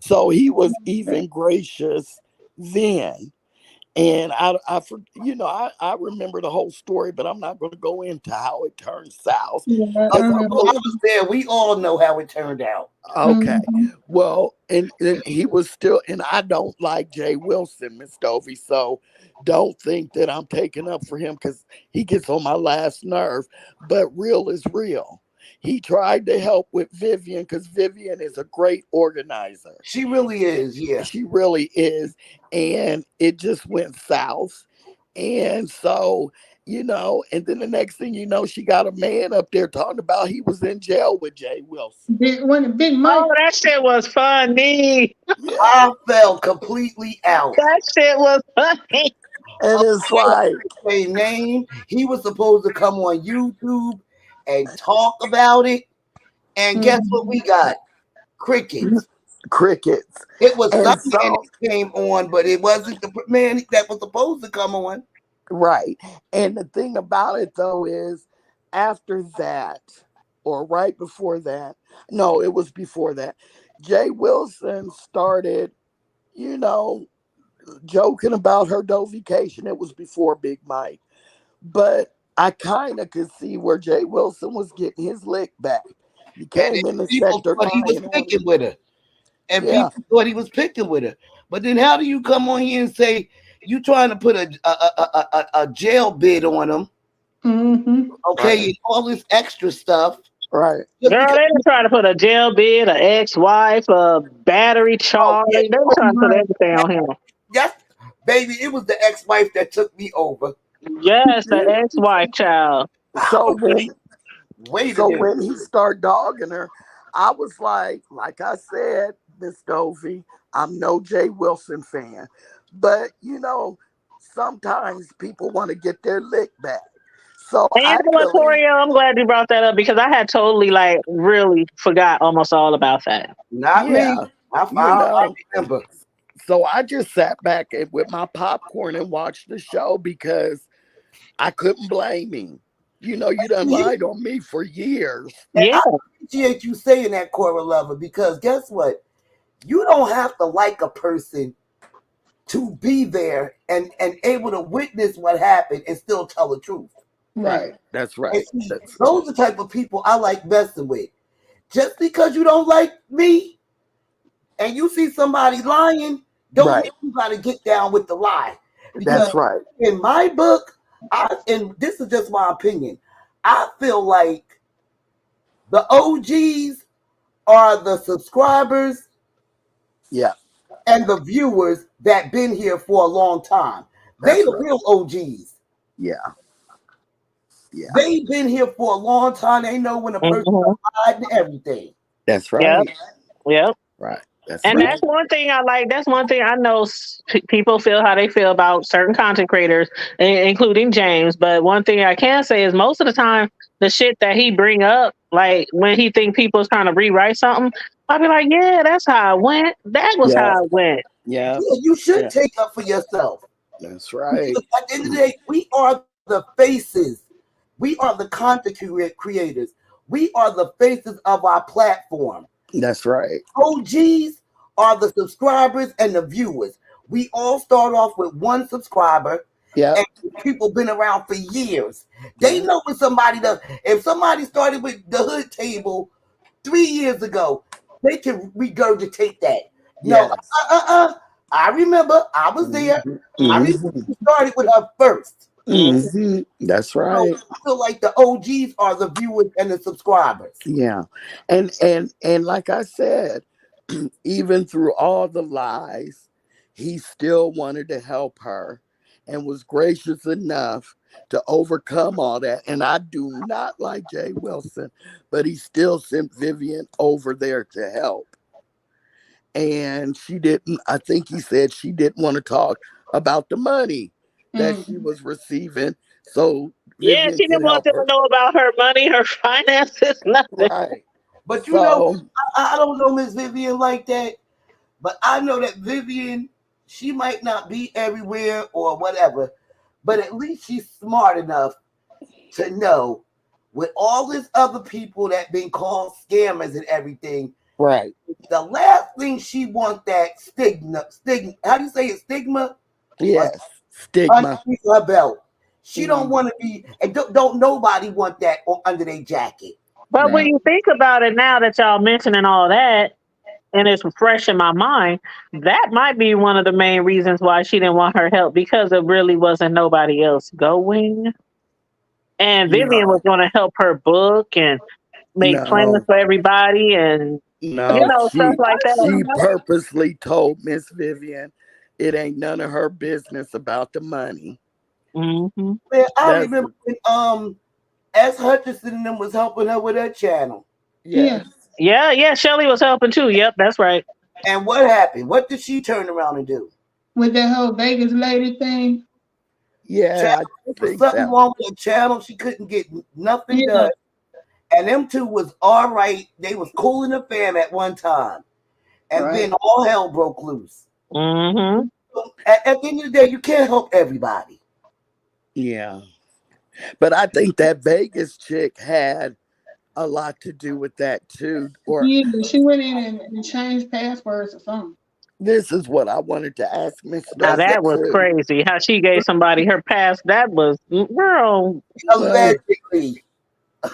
[SPEAKER 2] So he was even gracious then. And I remember the whole story, but I'm not going to go into how it turned south
[SPEAKER 4] Yeah. I
[SPEAKER 2] because I
[SPEAKER 4] remember.
[SPEAKER 7] I
[SPEAKER 2] really,
[SPEAKER 7] was there. We all know how it turned out.
[SPEAKER 2] okay.
[SPEAKER 4] Mhm.
[SPEAKER 2] Well, and he was still, and I don't like Jay Wilson, Miss Dovie. So don't think that I'm taking up for him because he gets on my last nerve. But real is real. He tried to help with Vivian because Vivian is a great organizer.
[SPEAKER 7] She really is, yeah.
[SPEAKER 2] She really is. And it just went south. And so, and then the next thing you know, she got a man up there talking about he was in jail with Jay Wilson.
[SPEAKER 4] Big Mike.
[SPEAKER 3] Oh, that shit was funny.
[SPEAKER 2] Yeah.
[SPEAKER 7] I fell completely out.
[SPEAKER 3] That shit was funny.
[SPEAKER 2] And it's like,
[SPEAKER 7] Same name. He was supposed to come on YouTube and talk about it. And guess what we
[SPEAKER 4] Mhm.
[SPEAKER 7] got? Crickets.
[SPEAKER 2] crickets.
[SPEAKER 7] It was some
[SPEAKER 2] And
[SPEAKER 7] man
[SPEAKER 2] so,
[SPEAKER 7] that came on, but it wasn't the man that was supposed to come on.
[SPEAKER 2] right. And the thing about it, though, is after that, or right before that, no, it was before that, Jay Wilson started, you know, joking about her Dovication. It was before Big Mike. But I kind of could see where Jay Wilson was getting his lick back. He
[SPEAKER 7] And
[SPEAKER 2] came in the
[SPEAKER 7] people
[SPEAKER 2] sector
[SPEAKER 7] thought he was
[SPEAKER 2] lying on
[SPEAKER 7] picking
[SPEAKER 2] her.
[SPEAKER 7] with her. And
[SPEAKER 2] Yeah,
[SPEAKER 7] people thought he was picking with her. But then how do you come on here and say you trying to put a jail bid on him,
[SPEAKER 4] Mhm.
[SPEAKER 7] okay,
[SPEAKER 2] right,
[SPEAKER 7] and all this extra stuff
[SPEAKER 2] right.
[SPEAKER 7] just
[SPEAKER 3] Girl,
[SPEAKER 7] because
[SPEAKER 3] they were trying to put a jail bid, an ex-wife, a battery
[SPEAKER 7] oh
[SPEAKER 3] charge.
[SPEAKER 7] yeah,
[SPEAKER 3] They were trying to put
[SPEAKER 4] Right.
[SPEAKER 3] everything on him.
[SPEAKER 7] yes, baby, it was the ex-wife that took me over.
[SPEAKER 3] Yes, the
[SPEAKER 2] Yeah.
[SPEAKER 3] ex-wife child.
[SPEAKER 2] So when
[SPEAKER 7] Wait a
[SPEAKER 2] so
[SPEAKER 7] minute.
[SPEAKER 2] when he started dogging her, I was like I said, Miss Dovie, I'm no Jay Wilson fan. But sometimes people want to get their lick back. So
[SPEAKER 3] And you
[SPEAKER 2] I
[SPEAKER 3] know what,
[SPEAKER 2] really,
[SPEAKER 3] Torio? I'm glad you brought that up because I had totally, like, really forgot almost all about that.
[SPEAKER 7] Not me.
[SPEAKER 2] yeah, you
[SPEAKER 7] I
[SPEAKER 2] know.
[SPEAKER 7] remember.
[SPEAKER 2] So I just sat back with my popcorn and watched the show because I couldn't blame him. You done
[SPEAKER 7] See,
[SPEAKER 2] lied on me for years.
[SPEAKER 7] and
[SPEAKER 3] Yeah,
[SPEAKER 7] I appreciate you saying that, Cora Lover, because guess what? You don't have to like a person to be there and able to witness what happened and still tell the truth.
[SPEAKER 2] Right.
[SPEAKER 4] Right.
[SPEAKER 2] That's
[SPEAKER 7] And
[SPEAKER 2] right.
[SPEAKER 7] see,
[SPEAKER 2] That's
[SPEAKER 7] those are the type of people I like messing with. Just because you don't like me and you see somebody lying, don't mean
[SPEAKER 2] right.
[SPEAKER 7] you got to get down with the lie. Because
[SPEAKER 2] That's right.
[SPEAKER 7] in my book, and this is just my opinion, I feel like the OGs are the subscribers
[SPEAKER 2] Yeah.
[SPEAKER 7] and the viewers that been here for a long time. They
[SPEAKER 2] That's
[SPEAKER 7] the
[SPEAKER 2] right.
[SPEAKER 7] real OGs.
[SPEAKER 2] Yeah. Yeah.
[SPEAKER 7] They've been here for a long time. They know when a person
[SPEAKER 3] hmm
[SPEAKER 7] lied and everything.
[SPEAKER 2] That's
[SPEAKER 3] yep,
[SPEAKER 2] right.
[SPEAKER 3] yep.
[SPEAKER 2] Right. That's
[SPEAKER 3] And
[SPEAKER 2] right.
[SPEAKER 3] that's one thing I like. That's one thing I know people feel how they feel about certain content creators, including James. But one thing I can say is most of the time, the shit that he bring up, like when he think people's trying to rewrite something, I'll be like, yeah, that's how it went. That was
[SPEAKER 2] Yeah.
[SPEAKER 3] how it went.
[SPEAKER 2] Yeah.
[SPEAKER 7] Yeah, you should
[SPEAKER 2] Yeah.
[SPEAKER 7] take up for yourself.
[SPEAKER 2] That's
[SPEAKER 7] Because
[SPEAKER 2] right.
[SPEAKER 7] at the end of the day, we are the faces. We are the content creators. We are the faces of our platform.
[SPEAKER 2] That's right.
[SPEAKER 7] OGs are the subscribers and the viewers. We all start off with one subscriber,
[SPEAKER 2] Yep.
[SPEAKER 7] and people been around for years. They
[SPEAKER 2] Yep.
[SPEAKER 7] know when somebody does. If somebody started with the hood table 3 years ago, they can regurgitate that. No,
[SPEAKER 2] Yes.
[SPEAKER 7] I remember I was there.
[SPEAKER 2] Hmm.
[SPEAKER 7] I remember
[SPEAKER 2] Hmm.
[SPEAKER 7] she started with her first.
[SPEAKER 3] Mhm.
[SPEAKER 2] Hmm. That's
[SPEAKER 7] So
[SPEAKER 2] right.
[SPEAKER 7] I feel like the OGs are the viewers and the subscribers.
[SPEAKER 2] Yeah. And like I said, even through all the lies, he still wanted to help her and was gracious enough to overcome all that. And I do not like Jay Wilson, but he still sent Vivian over there to help. And she didn't, I think he said she didn't want to talk about the money that she
[SPEAKER 4] Mm.
[SPEAKER 2] was receiving. So
[SPEAKER 3] Yeah,
[SPEAKER 2] Vivian
[SPEAKER 3] she didn't
[SPEAKER 2] could
[SPEAKER 3] want
[SPEAKER 2] help
[SPEAKER 3] them to
[SPEAKER 2] her.
[SPEAKER 3] know about her money, her finances, nothing.
[SPEAKER 2] Right.
[SPEAKER 7] But you know,
[SPEAKER 2] So,
[SPEAKER 7] I don't know Miss Vivian like that. But I know that Vivian, she might not be everywhere or whatever, but at least she's smart enough to know with all these other people that been called scammers and everything,
[SPEAKER 2] right.
[SPEAKER 7] the last thing she wants that stigma, how do you say it, stigma? Or
[SPEAKER 2] Yes. Stigma.
[SPEAKER 7] underneath her belt. She don't
[SPEAKER 2] Mhm.
[SPEAKER 7] want to be, and don't nobody want that under their jacket.
[SPEAKER 3] But when
[SPEAKER 4] No.
[SPEAKER 3] you think about it now that y'all mentioning all that, and it's fresh in my mind, that might be one of the main reasons why she didn't want her help because there really wasn't nobody else going. And Vivian was
[SPEAKER 2] No.
[SPEAKER 3] going to help her book and make plans
[SPEAKER 2] No.
[SPEAKER 3] for everybody and,
[SPEAKER 4] Yeah,
[SPEAKER 3] stuff
[SPEAKER 2] No.
[SPEAKER 3] like that.
[SPEAKER 2] She purposely told Miss Vivian it ain't none of her business about the money.
[SPEAKER 3] Hmm.
[SPEAKER 7] Man, I
[SPEAKER 2] That's
[SPEAKER 7] remember when S. Hutchinson and them was helping her with her channel.
[SPEAKER 4] yeah.
[SPEAKER 2] yes.
[SPEAKER 3] Yeah, yeah. Shelly was helping too. Yep, that's right.
[SPEAKER 7] And what happened? What did she turn around and do?
[SPEAKER 4] With that whole Vegas lady thing.
[SPEAKER 7] Child,
[SPEAKER 2] Yeah, I
[SPEAKER 7] there was
[SPEAKER 2] think
[SPEAKER 7] something
[SPEAKER 2] that.
[SPEAKER 7] wrong with the channel. She couldn't get nothing
[SPEAKER 4] Yeah.
[SPEAKER 7] done. And them two was all right. They was cool in the fam at one time. And
[SPEAKER 4] Right.
[SPEAKER 7] then all hell broke loose.
[SPEAKER 3] Hmm.
[SPEAKER 7] So at the end of the day, you can't help everybody.
[SPEAKER 2] Yeah. But I think that Vegas chick had a lot to do with that too. Or
[SPEAKER 4] Yeah, she went in and changed passwords or something.
[SPEAKER 2] this is what I wanted to ask Miss
[SPEAKER 3] Now
[SPEAKER 7] That's
[SPEAKER 3] that
[SPEAKER 2] Nova
[SPEAKER 3] was
[SPEAKER 2] too.
[SPEAKER 3] crazy. How she gave somebody her pass. That was, girl,
[SPEAKER 2] Well,
[SPEAKER 7] allegedly.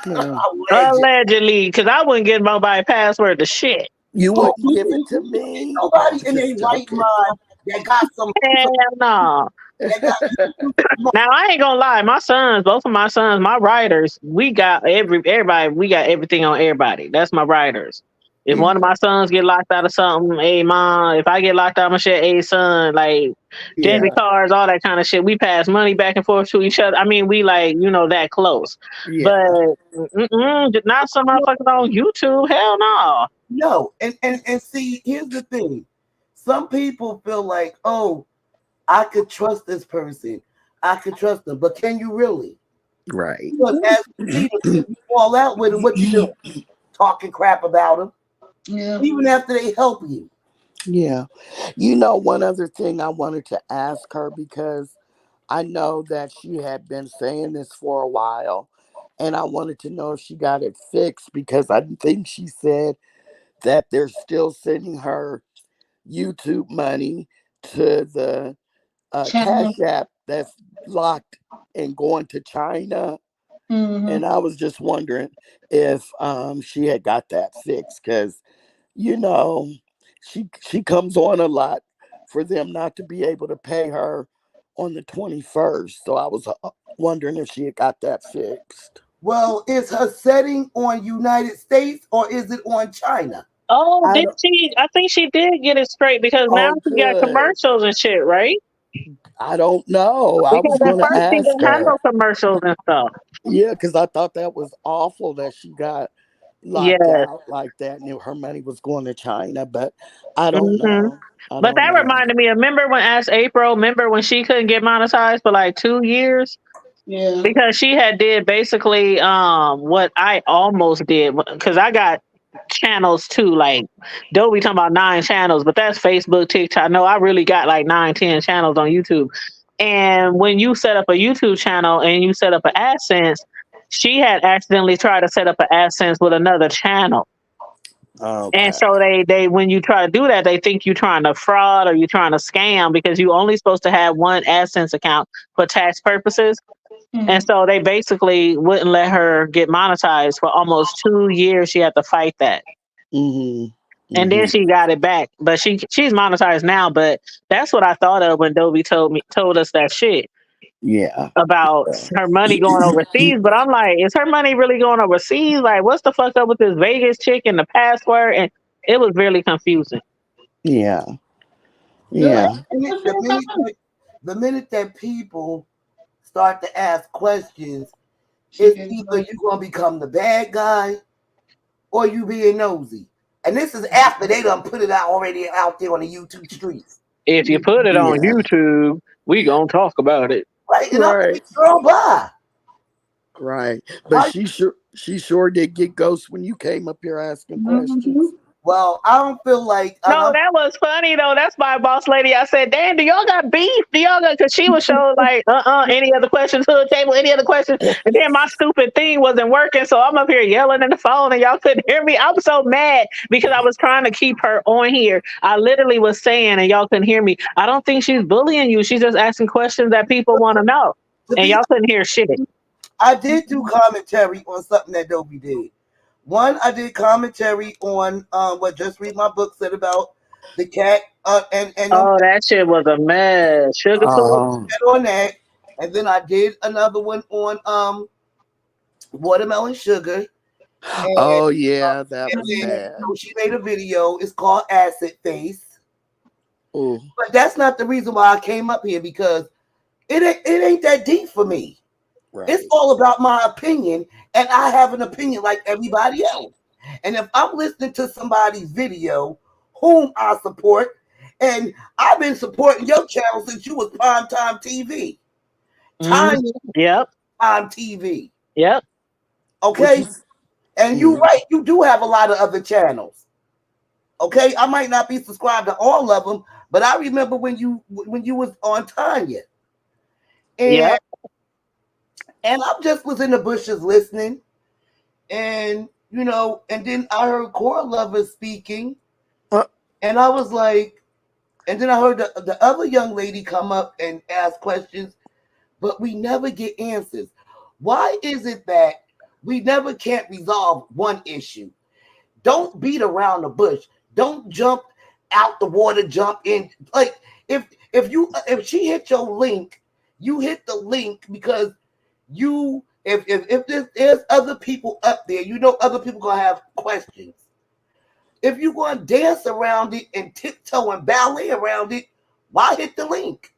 [SPEAKER 2] yeah.
[SPEAKER 7] Alleged.
[SPEAKER 3] allegedly. Because I wouldn't give nobody password to shit.
[SPEAKER 2] You
[SPEAKER 7] Oh,
[SPEAKER 2] wouldn't give it to me. I'm
[SPEAKER 7] nobody in their
[SPEAKER 2] just
[SPEAKER 7] right
[SPEAKER 2] joking.
[SPEAKER 7] mind that got some
[SPEAKER 3] Hell no.
[SPEAKER 7] that got YouTube money.
[SPEAKER 3] Now I ain't gonna lie, my sons, both of my sons, my writers, we got everybody, we got everything on everybody. That's my writers. If one of my sons get locked out of something, hey mom, if I get locked out of my shit, hey son, like debit
[SPEAKER 2] Yeah.
[SPEAKER 3] cards, all that kind of shit. We pass money back and forth to each other. I mean, we like, that close. But
[SPEAKER 2] Yeah.
[SPEAKER 3] not some motherfuckers on YouTube. Hell no.
[SPEAKER 7] No, and see, here's the thing. Some people feel like, oh, I could trust this person. I could trust them. But can you really?
[SPEAKER 2] Right.
[SPEAKER 7] Because as we see them, if you fall out with them, what you do? Talking crap about them,
[SPEAKER 4] Yeah.
[SPEAKER 7] even after they help you.
[SPEAKER 2] Yeah. One other thing I wanted to ask her because I know that she had been saying this for a while, and I wanted to know if she got it fixed because I think she said that they're still sending her YouTube money to the
[SPEAKER 4] China.
[SPEAKER 2] Cash App that's locked and going to China.
[SPEAKER 4] Mm-hmm.
[SPEAKER 2] And I was just wondering if she had got that fixed because you know she comes on a lot for them not to be able to pay her on the 21st. So I was wondering if she had got that fixed.
[SPEAKER 7] Well, is her setting on United States or is it on China?
[SPEAKER 3] Oh,
[SPEAKER 2] I
[SPEAKER 3] did
[SPEAKER 2] don't.
[SPEAKER 3] she? I think she did get it straight because now
[SPEAKER 2] Oh,
[SPEAKER 3] she got
[SPEAKER 2] good.
[SPEAKER 3] commercials and shit, right?
[SPEAKER 2] I don't know. I
[SPEAKER 3] Because
[SPEAKER 2] was
[SPEAKER 3] at
[SPEAKER 2] going to
[SPEAKER 3] first she
[SPEAKER 2] ask
[SPEAKER 3] didn't have
[SPEAKER 2] her.
[SPEAKER 3] no commercials and stuff.
[SPEAKER 2] Yeah, because I thought that was awful that she got locked
[SPEAKER 3] Yes.
[SPEAKER 2] out like that and her money was going to China. But I don't
[SPEAKER 3] Hmm.
[SPEAKER 2] know. I
[SPEAKER 3] But
[SPEAKER 2] don't
[SPEAKER 3] that
[SPEAKER 2] know.
[SPEAKER 3] reminded me of, remember when Ask April, remember when she couldn't get monetized for like 2 years?
[SPEAKER 4] Yeah.
[SPEAKER 3] Because she had did basically what I almost did because I got channels too, like Dovie talking about 9 channels, but that's Facebook, TikTok. No, I really got like 9, 10 channels on YouTube. And when you set up a YouTube channel and you set up an AdSense, she had accidentally tried to set up an AdSense with another channel. And
[SPEAKER 2] Okay.
[SPEAKER 3] so they when you try to do that, they think you're trying to fraud or you're trying to scam because you only supposed to have one AdSense account for tax purposes. And
[SPEAKER 4] Mhm.
[SPEAKER 3] so they basically wouldn't let her get monetized for almost 2 years. She had to fight that.
[SPEAKER 2] Mhm.
[SPEAKER 3] And then
[SPEAKER 2] Mhm.
[SPEAKER 3] she got it back. But she's monetized now. But that's what I thought of when Dovie told us that shit
[SPEAKER 2] Yeah.
[SPEAKER 3] about her money going
[SPEAKER 2] You-
[SPEAKER 3] overseas. But I'm like, is her money really going overseas? Like, what's the fuck up with this Vegas chick and the password? And it was really confusing.
[SPEAKER 2] yeah.
[SPEAKER 4] Good.
[SPEAKER 2] Yeah.
[SPEAKER 7] The minute that people start to ask questions,
[SPEAKER 4] She
[SPEAKER 7] it's
[SPEAKER 4] didn't
[SPEAKER 7] either
[SPEAKER 4] know.
[SPEAKER 7] you gonna become the bad guy or you being nosy. And this is after they done put it out already out there on the YouTube streets.
[SPEAKER 3] If you put it on
[SPEAKER 2] Yeah.
[SPEAKER 3] YouTube, we gonna talk about it.
[SPEAKER 7] Right? And I'm
[SPEAKER 2] Right.
[SPEAKER 7] like, girl, bye.
[SPEAKER 2] Right. But
[SPEAKER 7] Why?
[SPEAKER 2] she sure did get ghost when you came up here asking questions.
[SPEAKER 4] Mhm.
[SPEAKER 7] Well, I don't feel like
[SPEAKER 3] No, that was funny though. That's my boss lady. I said, "Damn, do y'all got beef? Do y'all got?" Because she was showing like, any other questions to the table? Any other questions? And then my stupid thing wasn't working, so I'm up here yelling in the phone, and y'all couldn't hear me. I was so mad because I was trying to keep her on here. I literally was saying, and y'all couldn't hear me. I don't think she's bullying you. She's just asking questions that people want to know,
[SPEAKER 7] to
[SPEAKER 3] and
[SPEAKER 7] be
[SPEAKER 3] y'all couldn't hear shit.
[SPEAKER 7] I did do commentary on something that Dovie did. One, I did commentary on what Just Read My Book said about the cat and them
[SPEAKER 3] Oh, that shit was a mess. Sugar food.
[SPEAKER 2] Oh.
[SPEAKER 7] on that. And then I did another one on watermelon sugar. And,
[SPEAKER 2] Oh yeah, that
[SPEAKER 7] and
[SPEAKER 2] was
[SPEAKER 7] then
[SPEAKER 2] bad.
[SPEAKER 7] she made a video. It's called Acid Face.
[SPEAKER 2] Oh.
[SPEAKER 7] But that's not the reason why I came up here because it ain't that deep for me. It's
[SPEAKER 2] Right.
[SPEAKER 7] all about my opinion, and I have an opinion like everybody else. And if I'm listening to somebody's video, whom I support, and I've been supporting your channel since you was primetime TV,
[SPEAKER 3] Mm,
[SPEAKER 7] time
[SPEAKER 3] yep,
[SPEAKER 7] time TV.
[SPEAKER 3] yep.
[SPEAKER 2] What
[SPEAKER 7] Okay,
[SPEAKER 2] you
[SPEAKER 7] and you
[SPEAKER 2] mhm.
[SPEAKER 7] right, you do have a lot of other channels. Okay, I might not be subscribed to all of them, but I remember when you was on Tanya, and
[SPEAKER 3] Yep.
[SPEAKER 7] and I just was in the bushes listening, and and then I heard Core Lover speaking,
[SPEAKER 2] Uh,
[SPEAKER 7] and I was like, and then I heard the other young lady come up and ask questions, but we never get answers. Why is it that we never can't resolve one issue? Don't beat around the bush. Don't jump out the water, jump in. Like if she hit your link, you hit the link because if there's other people up there, other people gonna have questions. If you gonna dance around it and tiptoe and ballet around it, why hit the link?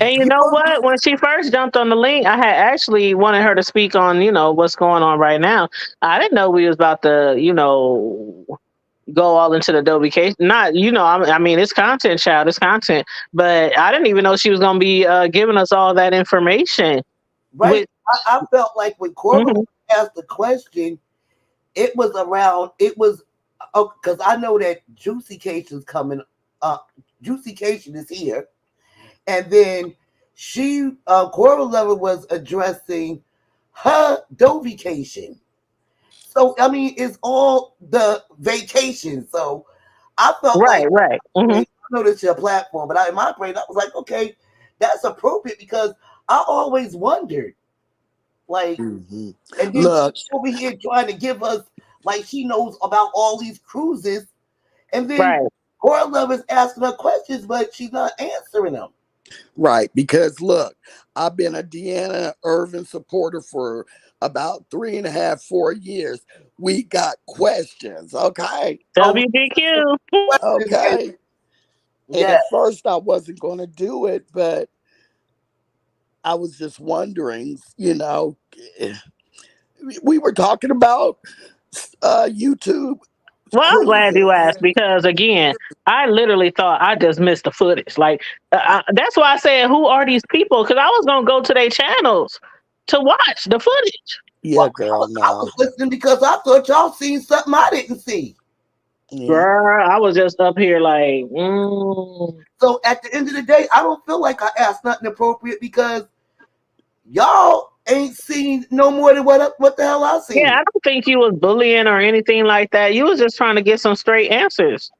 [SPEAKER 3] And you
[SPEAKER 7] You
[SPEAKER 3] know
[SPEAKER 7] know,
[SPEAKER 3] what? When she first jumped on the link, I had actually wanted her to speak on, what's going on right now. I didn't know we was about to, go all into the Dovie case. Not, I mean, it's content, child, it's content. But I didn't even know she was going to be giving us all that information.
[SPEAKER 7] right?
[SPEAKER 3] With,
[SPEAKER 7] I felt like when Corbin
[SPEAKER 3] Mhm.
[SPEAKER 7] asked the question, it was because I know that Juicy Cation is coming up. Juicy Cation is here, and then Corbin Lover was addressing her Dovication. So I mean, it's all the vacation. So I felt
[SPEAKER 3] Right,
[SPEAKER 7] like,
[SPEAKER 3] right.
[SPEAKER 7] I know this is your platform, but in my brain, I was like, okay, that's appropriate because I always wondered, like,
[SPEAKER 2] mhm.
[SPEAKER 7] and then
[SPEAKER 2] Look,
[SPEAKER 7] she's over here trying to give us like she knows about all these cruises, and then
[SPEAKER 3] Right.
[SPEAKER 7] Cora Love is asking her questions, but she's not answering them.
[SPEAKER 2] right, because look, I've been a Deanna Irvin supporter for about 3.5, 4 years. We got questions, okay?
[SPEAKER 7] Oh,
[SPEAKER 3] WGQ.
[SPEAKER 7] questions, and
[SPEAKER 2] Okay. And
[SPEAKER 7] yeah,
[SPEAKER 2] at first I wasn't gonna do it, but I was just wondering, we were talking about YouTube
[SPEAKER 3] Well, I'm glad you
[SPEAKER 2] cruises.
[SPEAKER 3] asked because again, I literally thought I just missed the footage. Like that's why I said, "Who are these people?" Because I was gonna go to their channels to watch the footage.
[SPEAKER 2] Yeah,
[SPEAKER 7] well, I
[SPEAKER 2] girl,
[SPEAKER 7] was, I
[SPEAKER 2] no.
[SPEAKER 7] was listening because I thought y'all seen something I didn't see.
[SPEAKER 2] Yeah.
[SPEAKER 3] Girl, I was just up here like,
[SPEAKER 7] So at the end of the day, I don't feel like I asked nothing appropriate because y'all ain't seen no more than what the hell I
[SPEAKER 3] Yeah,
[SPEAKER 7] seen.
[SPEAKER 3] I don't think you was bullying or anything like that. You was just trying to get some straight answers.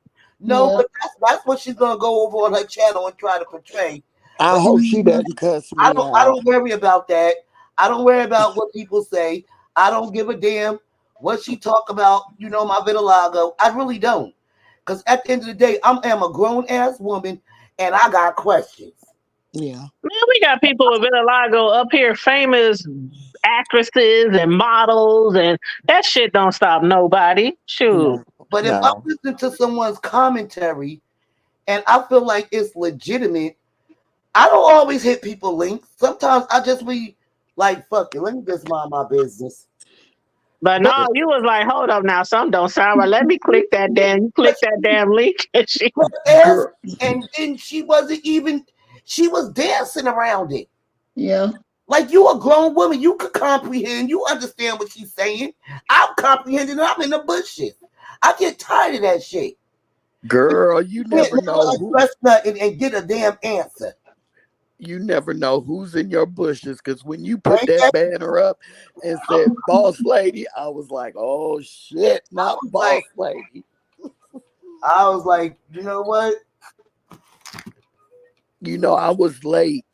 [SPEAKER 7] No,
[SPEAKER 4] Yeah.
[SPEAKER 7] but that's what she's gonna go over on her channel and try to portray.
[SPEAKER 2] I
[SPEAKER 7] But
[SPEAKER 2] hope she
[SPEAKER 4] Mhm.
[SPEAKER 2] doesn't cuss
[SPEAKER 7] I
[SPEAKER 2] me
[SPEAKER 7] don't I
[SPEAKER 2] out.
[SPEAKER 7] don't worry about that. I don't worry about what people say. I don't give a damn what she talk about, my vitiligo. I really don't. Because at the end of the day, I am a grown ass woman and I got questions.
[SPEAKER 2] Yeah.
[SPEAKER 3] Man, we got people with vitiligo up here, famous actresses and models, and that shit don't stop nobody. Shoot.
[SPEAKER 2] No.
[SPEAKER 7] But if I'm
[SPEAKER 2] No.
[SPEAKER 7] listening to someone's commentary and I feel like it's legitimate, I don't always hit people links. Sometimes I just be like, fuck it, let me just mind my business.
[SPEAKER 3] But
[SPEAKER 7] But
[SPEAKER 3] no, you was like, hold up now, something don't sound right. Let me click that damn, you click that damn link. And she,
[SPEAKER 7] ask,
[SPEAKER 2] Girl.
[SPEAKER 7] and then she wasn't even, she was dancing around it.
[SPEAKER 4] Yeah.
[SPEAKER 7] Like you a grown woman, you could comprehend, you understand what she's saying. I'm comprehending, I'm in the bushes. I get tired of that shit.
[SPEAKER 2] Girl, you
[SPEAKER 7] You can't
[SPEAKER 2] never
[SPEAKER 7] never
[SPEAKER 2] know who.
[SPEAKER 7] address nothing and get a damn answer.
[SPEAKER 2] You never know who's in your bushes. Because when you put that banner up and said "boss lady," I was like, "Oh shit,
[SPEAKER 7] I
[SPEAKER 2] not
[SPEAKER 7] was like,
[SPEAKER 2] boss lady."
[SPEAKER 7] you know what?
[SPEAKER 2] I was late.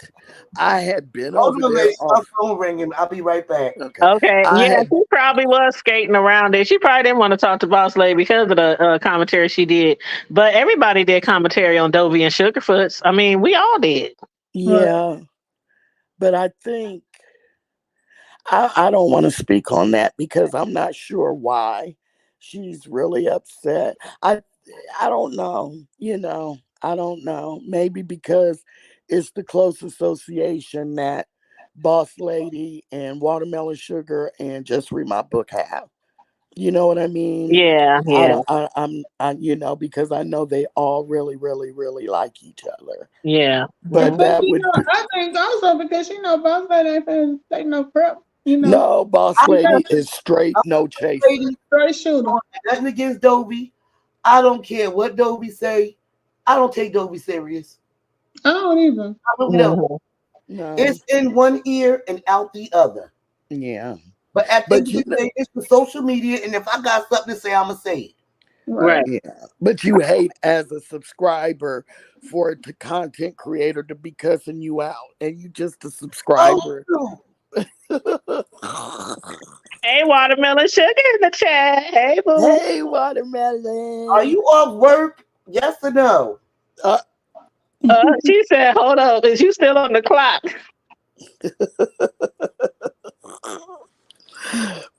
[SPEAKER 2] I had been
[SPEAKER 7] Hold
[SPEAKER 2] over
[SPEAKER 7] on,
[SPEAKER 2] there
[SPEAKER 7] lady. My
[SPEAKER 2] on.
[SPEAKER 7] phone ringing. I'll be right back.
[SPEAKER 2] Okay,
[SPEAKER 3] okay,
[SPEAKER 2] I
[SPEAKER 3] yeah,
[SPEAKER 2] had.
[SPEAKER 3] she probably was skating around it. She probably didn't want to talk to Boss Lady because of the commentary she did. But everybody did commentary on Dovie and Sugarfoots. I mean, we all did.
[SPEAKER 4] Right.
[SPEAKER 2] Yeah, but I think I don't want to speak on that because I'm not sure why she's really upset. I don't know. I don't know. Maybe because it's the close association that Boss Lady and Watermelon Sugar and Just Read My Book have. You know what I mean?
[SPEAKER 3] Yeah,
[SPEAKER 2] I
[SPEAKER 3] yeah,
[SPEAKER 2] don't. Because I know they all really, really, really like each other.
[SPEAKER 3] yeah, yeah.
[SPEAKER 2] But
[SPEAKER 4] But
[SPEAKER 2] that would be
[SPEAKER 4] I think also because Boss Lady ain't finna take no prep.
[SPEAKER 2] no. Boss
[SPEAKER 7] I'm
[SPEAKER 2] Lady is straight,
[SPEAKER 7] I'm
[SPEAKER 2] no
[SPEAKER 7] a
[SPEAKER 2] chaser.
[SPEAKER 7] lady.
[SPEAKER 4] Straight shooter.
[SPEAKER 7] Nothing against Dovie. I don't care what Dovie say. I don't take Dovie serious.
[SPEAKER 4] I don't even.
[SPEAKER 7] I really don't.
[SPEAKER 3] Mhm.
[SPEAKER 2] No.
[SPEAKER 7] It's in one ear and out the other.
[SPEAKER 2] Yeah.
[SPEAKER 7] But at the end
[SPEAKER 2] But
[SPEAKER 7] of the day, it's the social media, and if I got something to say, I'ma say it.
[SPEAKER 4] Right.
[SPEAKER 3] Right.
[SPEAKER 2] yeah. But you hate as a subscriber for the content creator to be cussing you out, and you just a
[SPEAKER 7] Oh,
[SPEAKER 2] subscriber.
[SPEAKER 7] shoot.
[SPEAKER 3] Hey, Watermelon Sugar in the chat. Hey, boo.
[SPEAKER 2] Hey,
[SPEAKER 7] Are
[SPEAKER 2] watermelon.
[SPEAKER 7] you off work? Yes or no?
[SPEAKER 2] Uh,
[SPEAKER 3] She said, hold up, is you still on the clock?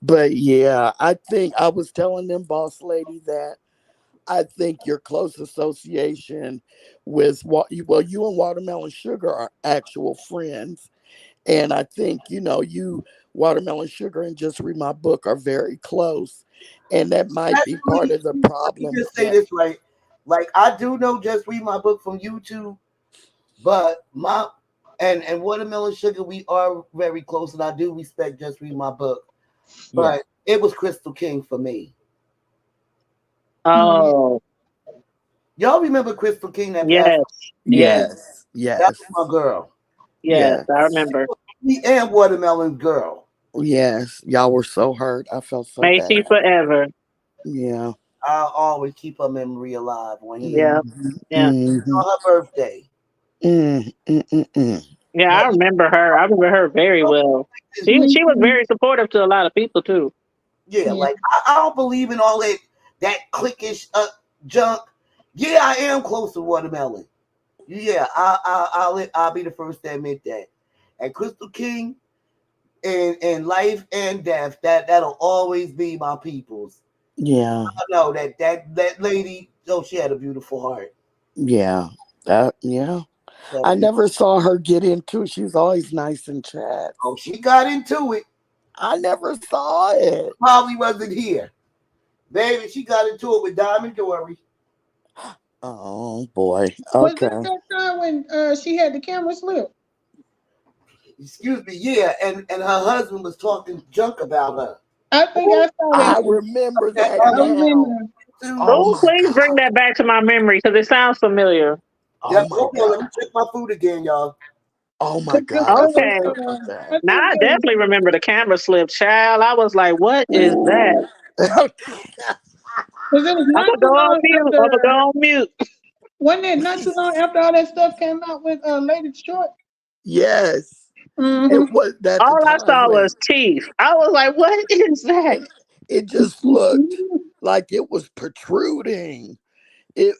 [SPEAKER 2] but yeah, I think I was telling them, boss lady, that I think your close association with well, you and Watermelon Sugar are actual friends. And I think, you, Watermelon Sugar, and Just Read My Book are very close. And that might be part
[SPEAKER 7] Actually,
[SPEAKER 2] of the
[SPEAKER 7] let me
[SPEAKER 2] problem
[SPEAKER 7] just say
[SPEAKER 2] that,
[SPEAKER 7] this right. Like I do know just read my book from YouTube, but my and watermelon sugar, we are very close, and I do respect just read my book.
[SPEAKER 2] yeah,
[SPEAKER 7] But it was Crystal King for me.
[SPEAKER 4] Right.
[SPEAKER 3] Oh,
[SPEAKER 7] Y'all remember Crystal King that passed?
[SPEAKER 3] yes, yes,
[SPEAKER 2] yes,
[SPEAKER 7] That
[SPEAKER 2] yes,
[SPEAKER 7] was my girl.
[SPEAKER 3] yes,
[SPEAKER 2] yes,
[SPEAKER 3] I remember.
[SPEAKER 7] Me and Watermelon's girl.
[SPEAKER 2] yes. Y'all were so hurt. I felt so
[SPEAKER 3] May
[SPEAKER 2] bad.
[SPEAKER 3] she forever.
[SPEAKER 2] Yeah.
[SPEAKER 7] I'll always keep her memory alive on here.
[SPEAKER 3] Yeah,
[SPEAKER 2] Mm-hmm.
[SPEAKER 3] yeah.
[SPEAKER 2] Mm-hmm.
[SPEAKER 7] On her birthday.
[SPEAKER 2] Mm, mm, mm, mm.
[SPEAKER 3] Yeah, I
[SPEAKER 7] But
[SPEAKER 3] remember her. I remember her very well. She was
[SPEAKER 4] Mhm.
[SPEAKER 3] very supportive to a lot of people too.
[SPEAKER 7] yeah,
[SPEAKER 4] Yeah.
[SPEAKER 7] like I don't believe in all that cliquish junk. Yeah, I am close to Watermelon. Yeah, I'll be the first to admit that. And Crystal King and life and death, that'll always be my people's.
[SPEAKER 2] Yeah.
[SPEAKER 7] I know that lady. Oh, she had a beautiful heart.
[SPEAKER 2] Yeah. Yeah.
[SPEAKER 7] So
[SPEAKER 2] I never saw her get into it. She's always nice in chats.
[SPEAKER 7] oh, she got into it.
[SPEAKER 2] I never saw it.
[SPEAKER 7] Probably wasn't here, baby. She got into it with Diamond Dory.
[SPEAKER 2] Oh boy.
[SPEAKER 4] Was that
[SPEAKER 2] Okay.
[SPEAKER 4] that time when she had the camera slip?
[SPEAKER 7] Excuse me, yeah, and her husband was talking junk about her.
[SPEAKER 4] I think I saw
[SPEAKER 2] I
[SPEAKER 4] that.
[SPEAKER 2] remember
[SPEAKER 7] That
[SPEAKER 2] that
[SPEAKER 4] I was in
[SPEAKER 2] now.
[SPEAKER 7] too.
[SPEAKER 2] Oh
[SPEAKER 3] Oh,
[SPEAKER 2] my
[SPEAKER 3] please bring
[SPEAKER 2] god.
[SPEAKER 3] that back to my memory because it sounds familiar.
[SPEAKER 2] Oh
[SPEAKER 7] Yep.
[SPEAKER 2] my
[SPEAKER 7] Hold on, let
[SPEAKER 2] god.
[SPEAKER 7] me check my food again, y'all.
[SPEAKER 2] Oh my
[SPEAKER 4] It was,
[SPEAKER 2] God, I
[SPEAKER 3] Okay.
[SPEAKER 2] forgot about
[SPEAKER 4] I
[SPEAKER 2] that.
[SPEAKER 3] Now
[SPEAKER 4] think
[SPEAKER 3] I
[SPEAKER 4] it was,
[SPEAKER 3] definitely remember the camera slip, child. I was like, what is that?
[SPEAKER 2] Ooh.
[SPEAKER 4] because it was
[SPEAKER 3] I'm
[SPEAKER 4] not
[SPEAKER 3] gonna go
[SPEAKER 4] too
[SPEAKER 3] on
[SPEAKER 4] long
[SPEAKER 3] mute. I'm gonna go
[SPEAKER 4] after,
[SPEAKER 3] on mute.
[SPEAKER 4] wasn't it not too long after all that stuff came out with Lady Short?
[SPEAKER 2] Yes,
[SPEAKER 4] Mm-hmm.
[SPEAKER 2] it was at the
[SPEAKER 3] All I
[SPEAKER 2] time
[SPEAKER 3] saw was
[SPEAKER 2] when
[SPEAKER 3] teeth. I was like, what is that?
[SPEAKER 2] it just looked like it was protruding. It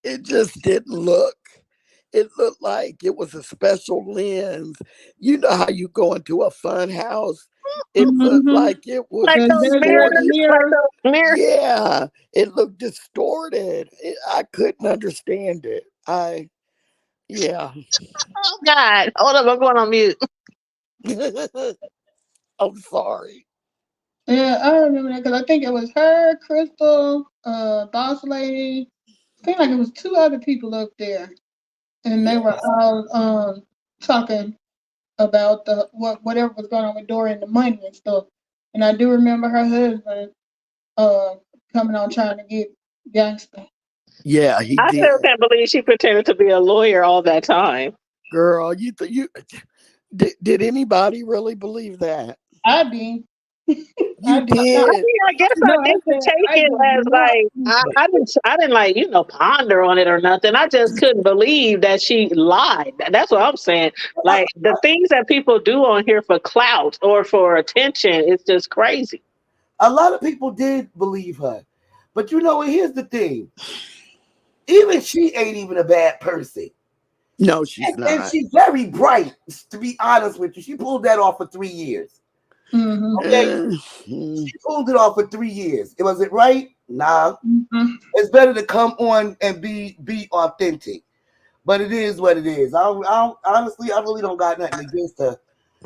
[SPEAKER 2] it just didn't look. It looked like it was a special lens. You know how you go into a fun house? It looked
[SPEAKER 4] Mm-hmm.
[SPEAKER 2] like it was
[SPEAKER 3] Like
[SPEAKER 4] The
[SPEAKER 3] those
[SPEAKER 4] exaggerated
[SPEAKER 2] distorted.
[SPEAKER 3] mirrors, like
[SPEAKER 4] mirror.
[SPEAKER 3] those mirrors.
[SPEAKER 2] Yeah, it looked distorted. I couldn't understand it. Yeah.
[SPEAKER 3] Oh God. Hold up, I'm going on mute.
[SPEAKER 2] I'm sorry.
[SPEAKER 4] Yeah, I remember that because I think it was her, Crystal, Boss Lady. I think like it was two other people up there, and they were
[SPEAKER 2] Yes.
[SPEAKER 4] all talking about whatever was going on with Dory and the money and stuff. And I do remember her husband uh coming on trying to get gangster.
[SPEAKER 2] Yeah, he
[SPEAKER 3] I
[SPEAKER 2] did.
[SPEAKER 3] still can't believe she pretended to be a lawyer all that time.
[SPEAKER 2] Girl, you did anybody really believe that?
[SPEAKER 4] I did. I
[SPEAKER 2] You
[SPEAKER 4] did not.
[SPEAKER 3] I
[SPEAKER 2] did.
[SPEAKER 3] mean, I guess I
[SPEAKER 4] No, I
[SPEAKER 3] didn't
[SPEAKER 4] said
[SPEAKER 3] take
[SPEAKER 4] I
[SPEAKER 3] it
[SPEAKER 4] did
[SPEAKER 3] as
[SPEAKER 4] not.
[SPEAKER 3] like I didn't like ponder on it or nothing. I just couldn't believe that she lied. That's what I'm saying. Like the things that people do on here for clout or for attention, it's just crazy.
[SPEAKER 7] A lot of people did believe her. But you know what? Here's the thing. Even she ain't even a bad person.
[SPEAKER 2] No, she's
[SPEAKER 7] And
[SPEAKER 2] not.
[SPEAKER 7] she's very bright, to be honest with you. She pulled that off for 3 years.
[SPEAKER 4] Mm-hmm.
[SPEAKER 7] Okay?
[SPEAKER 2] Mm,
[SPEAKER 7] She pulled it off for 3 years. Was it right? Nah.
[SPEAKER 4] Mm-hmm.
[SPEAKER 7] It's better to come on and be authentic. But it is what it is. Honestly, I really don't got nothing against her.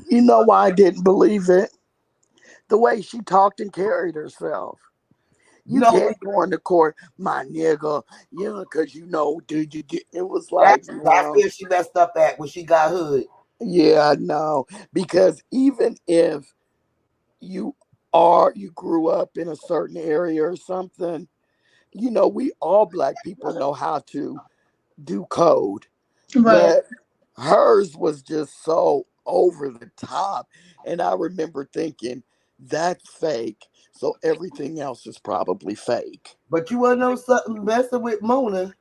[SPEAKER 2] you know why I didn't believe it? The way she talked and carried herself. You
[SPEAKER 7] No,
[SPEAKER 2] can't go into court, my nigga, because dude, it was like,
[SPEAKER 7] that's
[SPEAKER 2] no,
[SPEAKER 7] where she messed up at when she got hood.
[SPEAKER 2] yeah, no, because even if you you grew up in a certain area or something, we all black people know how to do code,
[SPEAKER 4] Right.
[SPEAKER 2] but hers was just so over the top. And I remember thinking, that's fake. So everything else is probably fake.
[SPEAKER 7] But you want to know something messing with Mona,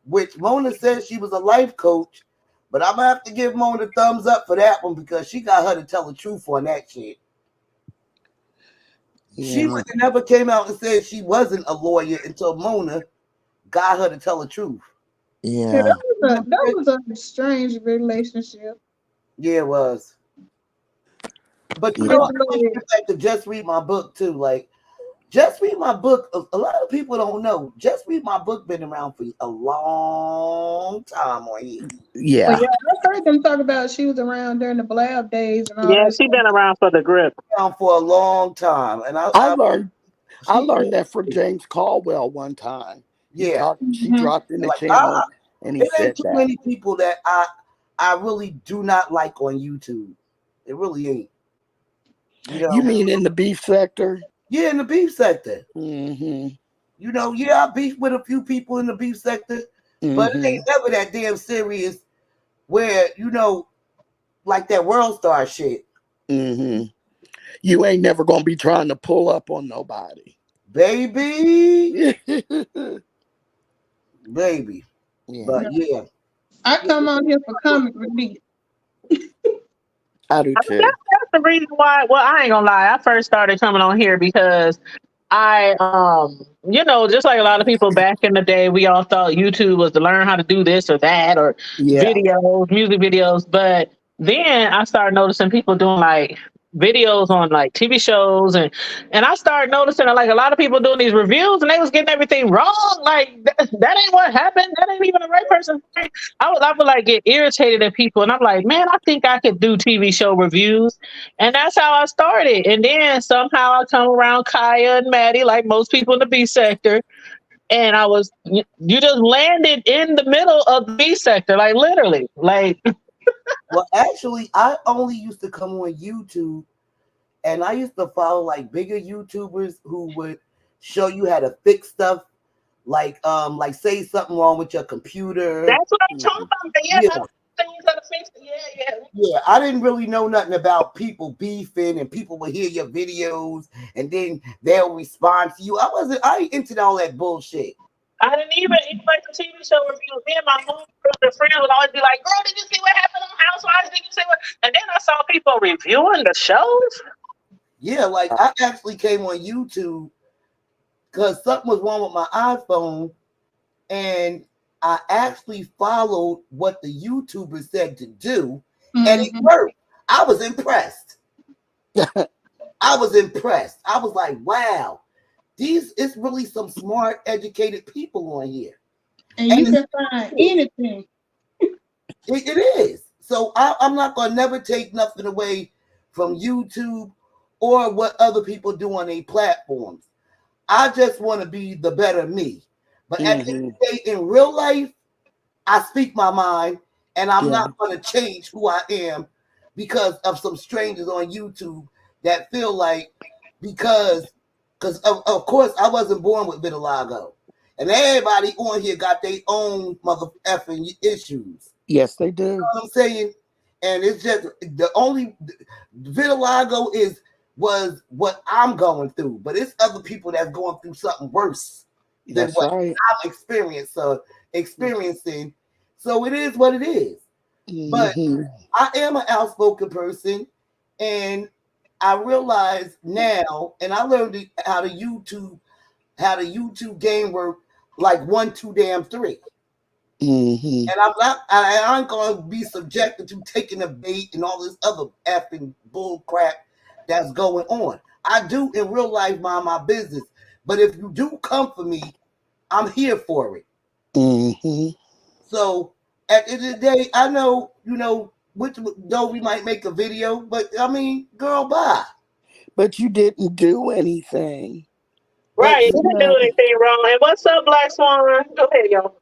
[SPEAKER 7] which Mona said she was a life coach. But I'm gonna have to give Mona a thumbs up for that one because she got her to tell the truth on that shit. She
[SPEAKER 2] Yeah.
[SPEAKER 7] would have never came out and said she wasn't a lawyer until Mona got her to tell the truth.
[SPEAKER 4] Yeah,
[SPEAKER 2] Yeah.
[SPEAKER 4] that was a strange relationship.
[SPEAKER 7] Yeah, it was. But
[SPEAKER 2] Yeah.
[SPEAKER 7] I
[SPEAKER 4] It's
[SPEAKER 7] want you to
[SPEAKER 4] like,
[SPEAKER 7] get back to Just Read My Book too. Like, Just Read My Book. A lot of people don't know. Just Read My Book been around for a long time on here.
[SPEAKER 4] well,
[SPEAKER 2] Yeah.
[SPEAKER 4] yeah, I heard them talk about she was around during the Blab days and all
[SPEAKER 3] Yeah,
[SPEAKER 4] that
[SPEAKER 3] she
[SPEAKER 4] stuff.
[SPEAKER 3] been around for the grip.
[SPEAKER 7] Around for a long time, and
[SPEAKER 2] I learned I
[SPEAKER 7] she
[SPEAKER 2] learned that from James Caldwell one time.
[SPEAKER 7] yeah.
[SPEAKER 2] She
[SPEAKER 4] Mm-hmm.
[SPEAKER 2] dropped in the
[SPEAKER 7] Like
[SPEAKER 2] channel and he
[SPEAKER 7] it ain't
[SPEAKER 2] said
[SPEAKER 7] too
[SPEAKER 2] that.
[SPEAKER 7] many people that I really do not like on YouTube. It really ain't. You
[SPEAKER 2] You
[SPEAKER 7] know,
[SPEAKER 2] mean in the beef sector?
[SPEAKER 7] yeah, in the beef sector.
[SPEAKER 2] Mm-hmm.
[SPEAKER 7] You know, yeah, I beef with a few people in the beef sector, but it
[SPEAKER 2] Mm-hmm.
[SPEAKER 7] ain't never that damn serious where, like that World Star shit.
[SPEAKER 2] Mm-hmm. You ain't never gonna be trying to pull up on nobody.
[SPEAKER 7] Baby,
[SPEAKER 2] Yeah.
[SPEAKER 7] baby. But yeah.
[SPEAKER 4] I come on here for comic relief.
[SPEAKER 2] I do
[SPEAKER 3] I mean,
[SPEAKER 2] too.
[SPEAKER 3] that's the reason why. Well, I ain't gonna lie. I first started coming on here because just like a lot of people back in the day, we all thought YouTube was to learn how to do this or that or
[SPEAKER 2] Yeah.
[SPEAKER 3] videos, music videos. But then I started noticing people doing like videos on like TV shows and I started noticing that like a lot of people doing these reviews and they was getting everything wrong. Like that ain't what happened. That ain't even the right person. I would like get irritated at people and I'm like, man, I think I could do TV show reviews. And that's how I started. And then somehow I come around Kaya and Maddie, like most people in the B sector. And you just landed in the middle of the B sector, like literally. Like,
[SPEAKER 7] Well, actually, I only used to come on YouTube and I used to follow like bigger YouTubers who would show you how to fix stuff like say something wrong with your computer.
[SPEAKER 3] That's what I'm talking
[SPEAKER 2] Mhm.
[SPEAKER 3] about. Yeah,
[SPEAKER 7] Yeah,
[SPEAKER 3] that's things that are fixed. Yeah.
[SPEAKER 7] yeah. I didn't really know nothing about people beefing, and people would hear your videos and then they'll respond to you. I ain't into all that bullshit.
[SPEAKER 3] I didn't even like the TV show reviews. Me and my home the friends would always be like, "Girl, did you see what happened on Housewives? Did you see what?" And then I saw people reviewing the shows.
[SPEAKER 7] Yeah, like I actually came on YouTube because something was wrong with my iPhone, and I actually followed what the YouTuber said to do, and it
[SPEAKER 4] Mhm.
[SPEAKER 7] worked. I was impressed. I was impressed. I was like, wow, it's really some smart, educated people on here.
[SPEAKER 4] And
[SPEAKER 7] And
[SPEAKER 4] you
[SPEAKER 7] it's
[SPEAKER 4] can find anything.
[SPEAKER 7] it is. So I'm not gonna never take nothing away from YouTube or what other people do on their platforms. I just want to be the better me. But at the end
[SPEAKER 2] Mhm.
[SPEAKER 7] of the day, in real life, I speak my mind, and I'm
[SPEAKER 2] Yeah.
[SPEAKER 7] not going to change who I am because of some strangers on YouTube that feel like because of course I wasn't born with vitiligo, and everybody on here got their own mother effing issues.
[SPEAKER 2] Yes, they do.
[SPEAKER 7] What I'm saying, and it's just the only vitiligo was what I'm going through, but it's other people that's going through something worse than
[SPEAKER 2] That's
[SPEAKER 7] what
[SPEAKER 2] right.
[SPEAKER 7] I'm experiencing. So it is what it is. But
[SPEAKER 2] Hmm.
[SPEAKER 7] I am an outspoken person, and I realize now, and I learned how the YouTube game work like 1 2 damn 3.
[SPEAKER 2] Hmm.
[SPEAKER 7] And I ain't gonna be subjected to taking a bait and all this other effing bull crap that's going on. I do in real life mind my business. But if you do come for me, I'm here for it.
[SPEAKER 2] Hmm.
[SPEAKER 7] So at the end of the day, I know, which though we might make a video, but I mean, girl, bye.
[SPEAKER 2] But you didn't do anything.
[SPEAKER 7] But
[SPEAKER 3] Right, you
[SPEAKER 2] You
[SPEAKER 3] didn't do
[SPEAKER 2] know.
[SPEAKER 3] anything wrong. And what's up, Black Swan? Go ahead, y'all.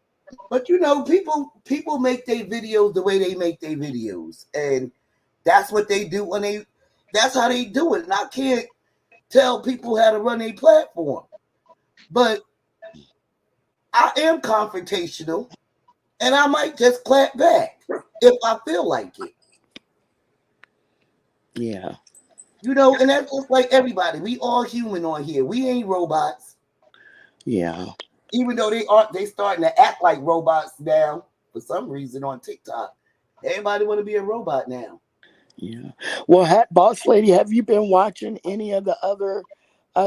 [SPEAKER 7] people make their videos the way they make their videos, and that's what they do that's how they do it. And I can't tell people how to run a platform. But I am confrontational, and I might just clap back if I feel like it.
[SPEAKER 2] Yeah.
[SPEAKER 7] And that's just like everybody. We all human on here. We ain't robots.
[SPEAKER 2] Yeah.
[SPEAKER 7] Even though they starting to act like robots now for some reason on TikTok. Everybody want to be a robot now.
[SPEAKER 2] Yeah. Well, boss lady, have you been watching any of the other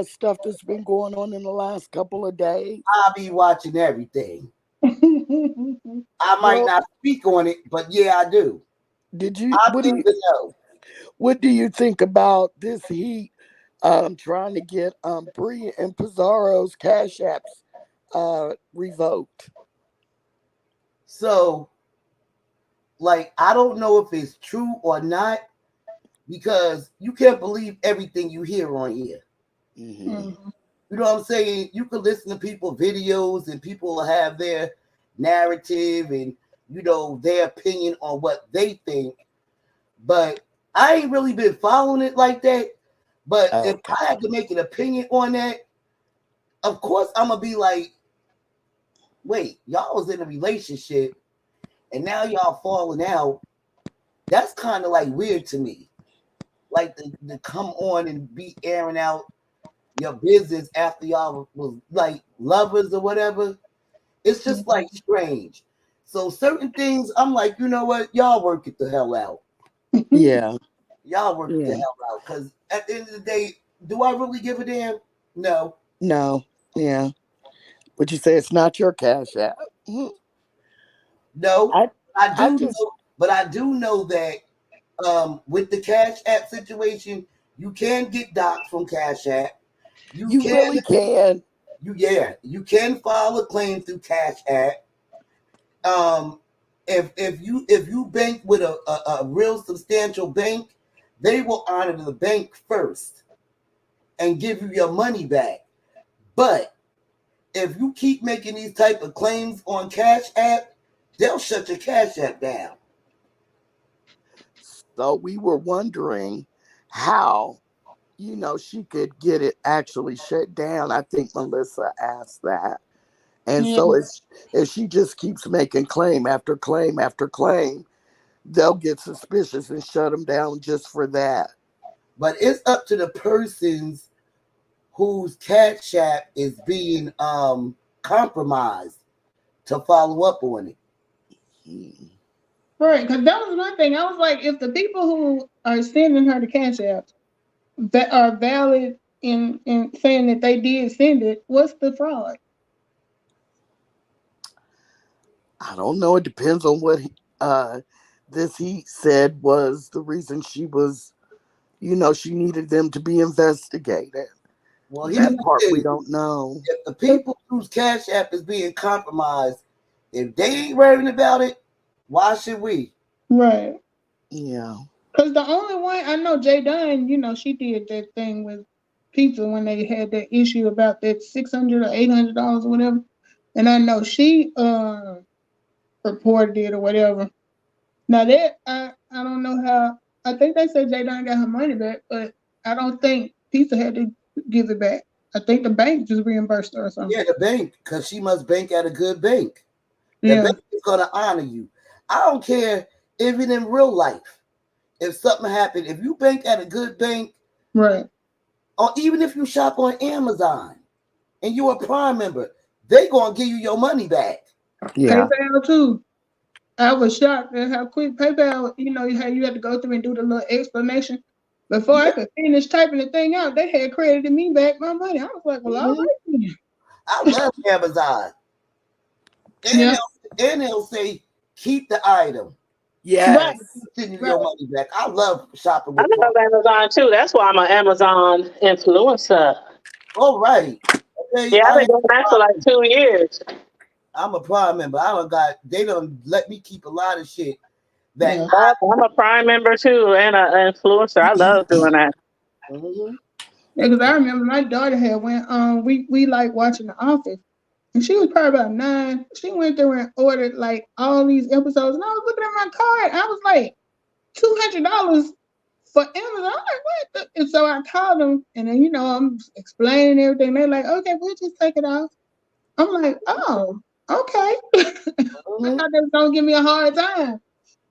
[SPEAKER 2] stuff that's been going on in the last couple of days?
[SPEAKER 7] I'll be watching everything. I might
[SPEAKER 2] Well,
[SPEAKER 7] not speak on it, but yeah, I do.
[SPEAKER 2] did you?
[SPEAKER 7] I'm in the know.
[SPEAKER 2] What do you think about this heat? Trying to get Bree and Pizarro's cash apps revoked.
[SPEAKER 7] So, like, I don't know if it's true or not because you can't believe everything you hear on here.
[SPEAKER 2] Hmm.
[SPEAKER 4] Mhm.
[SPEAKER 7] You know what I'm saying? You can listen to people videos and people will have their narrative and their opinion on what they think. But I ain't really been following it like that. But if
[SPEAKER 2] Okay.
[SPEAKER 7] I had to make an opinion on that, of course I'm gonna be like, wait, y'all was in a relationship and now y'all falling out. That's kind of like weird to me. Like to come on and be airing out your business after y'all was like lovers or whatever. It's just like strange. So certain things, I'm like, you know what? Y'all work it the hell out.
[SPEAKER 2] Yeah.
[SPEAKER 7] Y'all work it the
[SPEAKER 2] Yeah.
[SPEAKER 7] hell out. Because at the end of the day, do I really give a damn? No.
[SPEAKER 2] No. Yeah. Would you say it's not your cash app? Mhm.
[SPEAKER 7] No.
[SPEAKER 2] I
[SPEAKER 7] I
[SPEAKER 2] I
[SPEAKER 7] do
[SPEAKER 2] just
[SPEAKER 7] know, but I do know that with the Cash App situation, you can get docked from Cash App. You
[SPEAKER 2] you
[SPEAKER 7] can
[SPEAKER 2] really can.
[SPEAKER 7] you can file a claim through Cash App. Um, if you bank with a real substantial bank, they will honor the bank first and give you your money back. But if you keep making these type of claims on Cash App, they'll shut your Cash App down.
[SPEAKER 2] So we were wondering how she could get it actually shut down. I think Melissa asked that. And
[SPEAKER 4] Yeah.
[SPEAKER 2] so if she just keeps making claim after claim after claim, they'll get suspicious and shut them down just for that.
[SPEAKER 7] But it's up to the persons whose cash app is being compromised to follow up on it.
[SPEAKER 2] Mm.
[SPEAKER 4] Right, because that was one thing. I was like, if the people who are sending her the cash apps that are valid in saying that they did send it, what's the fraud?
[SPEAKER 2] I don't know. It depends on what this he said was the reason she was, she needed them to be investigated.
[SPEAKER 7] Well, here's
[SPEAKER 2] That
[SPEAKER 7] the
[SPEAKER 2] part we
[SPEAKER 7] thing:
[SPEAKER 2] don't know.
[SPEAKER 7] if the people whose cash app is being compromised, if they ain't worrying about it, why should we?
[SPEAKER 4] Right.
[SPEAKER 2] Yeah.
[SPEAKER 4] Because the only one I know, Jay Dunn, she did that thing with pizza when they had that issue about that $600 or $800 or whatever. And I know she reported it or whatever. Now that I don't know how. I think they said Jay Dunn got her money back, but I don't think Pizza had to give it back. I think the bank just reimbursed her or something.
[SPEAKER 7] Yeah, the bank, because she must bank at a good bank. The
[SPEAKER 4] Yeah.
[SPEAKER 7] bank is going to honor you. I don't care even in real life. If something happened, if you bank at a good bank,
[SPEAKER 4] Right.
[SPEAKER 7] or even if you shop on Amazon and you're a Prime member, they going to give you your money back.
[SPEAKER 2] Yeah.
[SPEAKER 4] PayPal too. I was shocked at how quick PayPal, how you had to go through and do the little explanation. Before I
[SPEAKER 7] Yeah.
[SPEAKER 4] could finish typing the thing out, they had credited me back my money. I was like, well, all
[SPEAKER 7] Mhm.
[SPEAKER 4] right.
[SPEAKER 7] I love Amazon. And
[SPEAKER 4] Yeah.
[SPEAKER 7] they'll say, keep the item.
[SPEAKER 4] Right.
[SPEAKER 2] Yes.
[SPEAKER 7] Send you
[SPEAKER 4] Right.
[SPEAKER 7] your money back. I love shopping
[SPEAKER 3] I
[SPEAKER 7] with Prime.
[SPEAKER 3] love Amazon too. That's why I'm an Amazon influencer.
[SPEAKER 7] All right. Okay.
[SPEAKER 3] Yeah, I've been doing that for like 2 years.
[SPEAKER 7] I'm a Prime member. They don't let me keep a lot of shit that
[SPEAKER 4] Yeah.
[SPEAKER 3] I'm a Prime member too and an influencer. I love doing that.
[SPEAKER 7] mm-hmm.
[SPEAKER 4] Yeah, because I remember my daughter had went we like watching The Office. And she was probably about 9. She went there and ordered like all these episodes. And I was looking at my card. I was like, $200 for Amazon. I'm like, what? And so I called them, and then I'm explaining everything. They're like, okay, we'll just take it off. I'm like, oh, okay. I
[SPEAKER 7] Mm-hmm.
[SPEAKER 4] thought they was gonna give me a hard time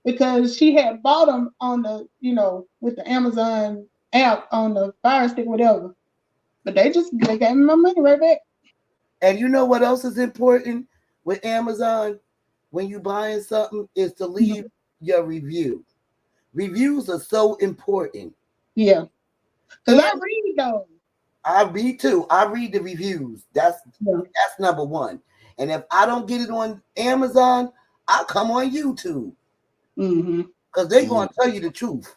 [SPEAKER 4] because she had bought them on the, with the Amazon app on the Fire Stick, whatever. But they gave me my money right back.
[SPEAKER 7] And you know what else is important with Amazon when you buying something is to leave your review. Reviews are so important.
[SPEAKER 4] Yeah, because I
[SPEAKER 7] And
[SPEAKER 4] read those.
[SPEAKER 7] I read too. I read the reviews. That's
[SPEAKER 4] Yeah.
[SPEAKER 7] number one. And if I don't get it on Amazon, I'll come on YouTube
[SPEAKER 4] Mm-hmm.
[SPEAKER 7] because they're
[SPEAKER 2] Mm.
[SPEAKER 7] going to tell you the truth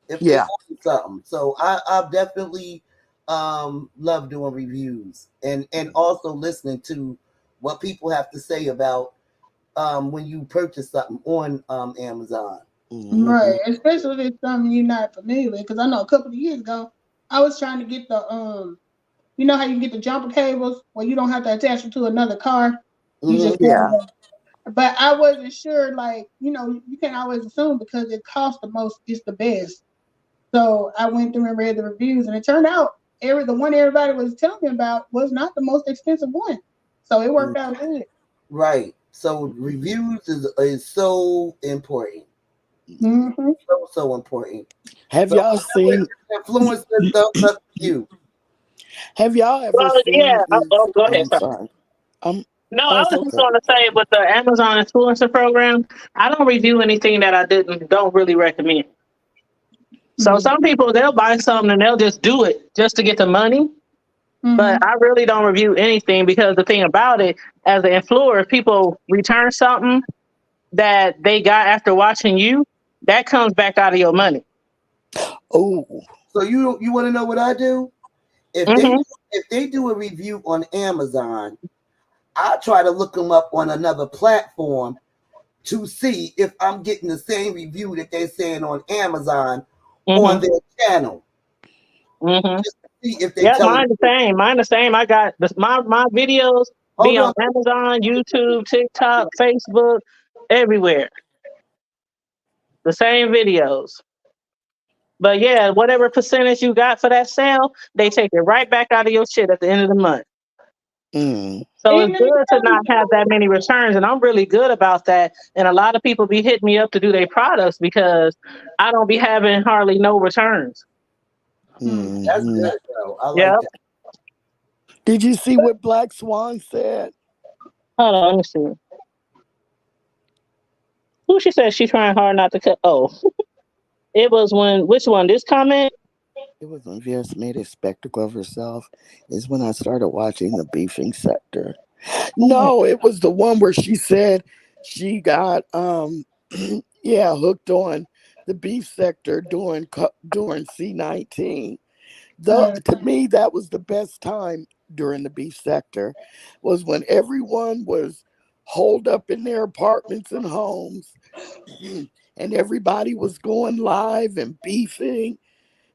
[SPEAKER 7] if they
[SPEAKER 2] Yeah.
[SPEAKER 7] want something. So I definitely love doing reviews and also listening to what people have to say about when you purchase something on Amazon.
[SPEAKER 2] Mhm.
[SPEAKER 4] Right, especially if it's something you're not familiar with. Because I know a couple of years ago, I was trying to get the you know how you can get the jumper cables where you don't have to attach it to another car. You
[SPEAKER 7] Mm-hmm.
[SPEAKER 4] just plug
[SPEAKER 2] Yeah.
[SPEAKER 4] it in. But I wasn't sure, like, you can't always assume because it costs the most, it's the best. So I went through and read the reviews, and it turned out the one everybody was telling me about was not the most expensive one. So it
[SPEAKER 2] Mm.
[SPEAKER 4] worked out good.
[SPEAKER 7] Right. So reviews is so important.
[SPEAKER 4] Mm-hmm.
[SPEAKER 7] So important.
[SPEAKER 2] Have
[SPEAKER 7] So
[SPEAKER 2] y'all seen?
[SPEAKER 7] influence the thumbs up to you.
[SPEAKER 2] Have y'all ever
[SPEAKER 3] Well,
[SPEAKER 2] seen
[SPEAKER 3] yeah.
[SPEAKER 2] these?
[SPEAKER 3] Go
[SPEAKER 2] Oh,
[SPEAKER 3] ahead.
[SPEAKER 2] I'm sorry. Um.
[SPEAKER 3] No, I
[SPEAKER 2] Oh,
[SPEAKER 3] was
[SPEAKER 2] it's
[SPEAKER 3] just
[SPEAKER 2] okay.
[SPEAKER 3] going to say with the Amazon influencer program, I don't review anything that I don't really recommend. So
[SPEAKER 4] Mm-hmm.
[SPEAKER 3] some people they'll buy something and they'll just do it just to get the money.
[SPEAKER 4] Mm-hmm.
[SPEAKER 3] But I really don't review anything because the thing about it, as an influencer, if people return something that they got after watching you, that comes back out of your money.
[SPEAKER 2] Oh.
[SPEAKER 7] So you want to know what I do? If they
[SPEAKER 3] Hmm.
[SPEAKER 7] if they do a review on Amazon, I try to look them up on another platform to see if I'm getting the same review that they're saying on Amazon on
[SPEAKER 3] Hmm.
[SPEAKER 7] their channel.
[SPEAKER 3] Hmm.
[SPEAKER 7] Just to see if they
[SPEAKER 3] Yeah,
[SPEAKER 7] telling
[SPEAKER 3] mine the
[SPEAKER 7] you.
[SPEAKER 3] same. Mine the same. I got my videos be
[SPEAKER 7] Hold
[SPEAKER 3] on
[SPEAKER 7] on.
[SPEAKER 3] Amazon, YouTube, TikTok, Facebook, everywhere. The same videos. But yeah, whatever percentage you got for that sale, they take it right back out of your shit at the end of the month. So it's
[SPEAKER 4] Even if
[SPEAKER 3] good to
[SPEAKER 4] you
[SPEAKER 3] not have that many returns, and I'm really good about that. And a lot of people be hitting me up to do their products because I don't be having hardly no returns.
[SPEAKER 7] That's good though. I like
[SPEAKER 3] Yep.
[SPEAKER 7] that.
[SPEAKER 2] Did you see what Black Swan said?
[SPEAKER 3] Hold on, let me see. Who she said she trying hard not to cut? Oh, it was when which one? This comment?
[SPEAKER 2] It was when Venus made a spectacle of herself. Is when I started watching the beefing sector. No, it was the one where she said she got yeah, hooked on the beef sector during C19. To me, that was the best time during the beef sector, was when everyone was holed up in their apartments and homes, and everybody was going live and beefing.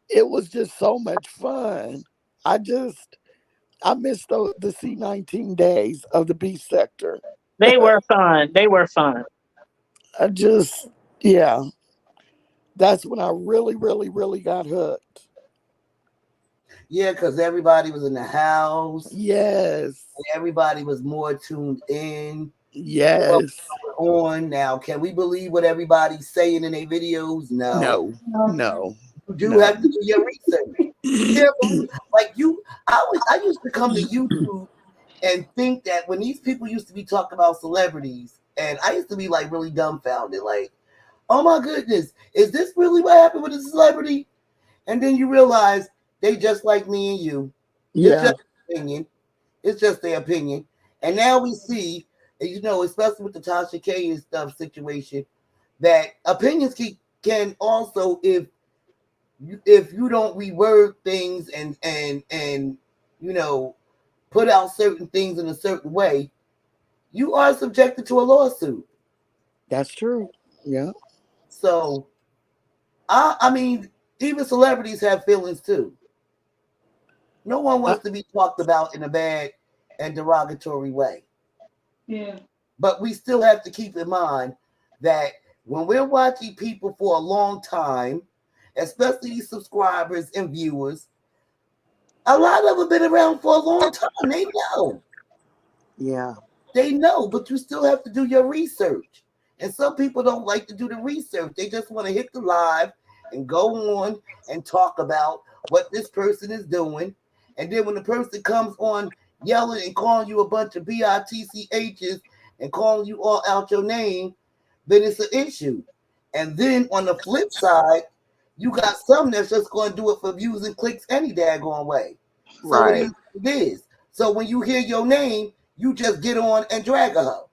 [SPEAKER 2] It was just so much fun. I missed the C19 days of the beef sector.
[SPEAKER 3] They were fun. They were fun.
[SPEAKER 2] I just, yeah, that's when I really, really, really got hooked.
[SPEAKER 7] Yeah, because everybody was in the house.
[SPEAKER 2] Yes.
[SPEAKER 7] Everybody was more tuned in.
[SPEAKER 2] Yes.
[SPEAKER 7] On now, can we believe what everybody's saying in their videos? No.
[SPEAKER 2] No. No.
[SPEAKER 7] You do
[SPEAKER 2] No.
[SPEAKER 7] have to do your research. You can't believe, like you. I used to come to YouTube and think that when these people used to be talking about celebrities, and I used to be like really dumbfounded, like, oh my goodness, is this really what happened with a celebrity? And then you realize they just like me and you. It's
[SPEAKER 2] Yeah.
[SPEAKER 7] just opinion. It's just their opinion. And now we see, especially with the Tasha K and stuff situation, that opinions can also, if you don't reword things and put out certain things in a certain way, you are subjected to a lawsuit.
[SPEAKER 2] That's true. Yeah.
[SPEAKER 7] So I mean, even celebrities have feelings too. No one
[SPEAKER 2] I,
[SPEAKER 7] wants to be talked about in a bad and derogatory way.
[SPEAKER 4] Yeah.
[SPEAKER 7] But we still have to keep in mind that when we're watching people for a long time, especially subscribers and viewers, a lot of them have been around for a long time. They know.
[SPEAKER 2] yeah.
[SPEAKER 7] They know, but you still have to do your research. And some people don't like to do the research. They just want to hit the live and go on and talk about what this person is doing. And then when the person comes on yelling and calling you a bunch of bitchs and calling you all out your name, then it's an issue. And then on the flip side, you got some that's just going to do it for views and clicks any daggone way. So it
[SPEAKER 2] Right.
[SPEAKER 7] is what it is. So when you hear your name, you just get on and drag a hoe.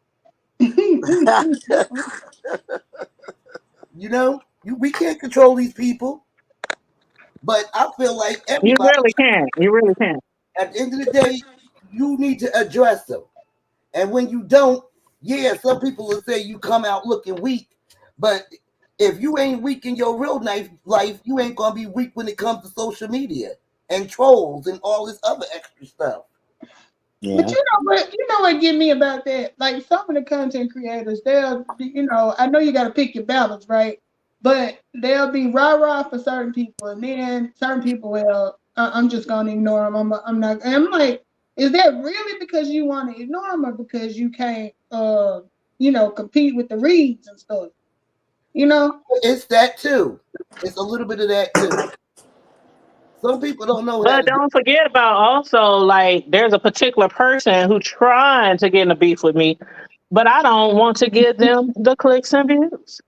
[SPEAKER 7] We can't control these people, but I feel like
[SPEAKER 3] You
[SPEAKER 7] everybody,
[SPEAKER 3] really can. You really can.
[SPEAKER 7] at the end of the day, you need to address them. And when you don't, yeah, some people will say you come out looking weak, but if you ain't weak in your real life, you ain't gonna be weak when it comes to social media and trolls and all this other extra stuff.
[SPEAKER 4] But
[SPEAKER 2] Yeah.
[SPEAKER 4] you know what get me about that? Like some of the content creators, I know you gotta pick your battles, right? But they'll be rah-rah for certain people, and then certain people, well, I'm just gonna ignore them. I'm not. And I'm like, is that really because you want to ignore them, or because you can't, compete with the reads and stuff? You know?
[SPEAKER 7] It's that too. It's a little bit of that too. Some people don't know how
[SPEAKER 3] But
[SPEAKER 7] to do.
[SPEAKER 3] don't forget about also like there's a particular person who trying to get in a beef with me, but I don't want to give them the clicks and views.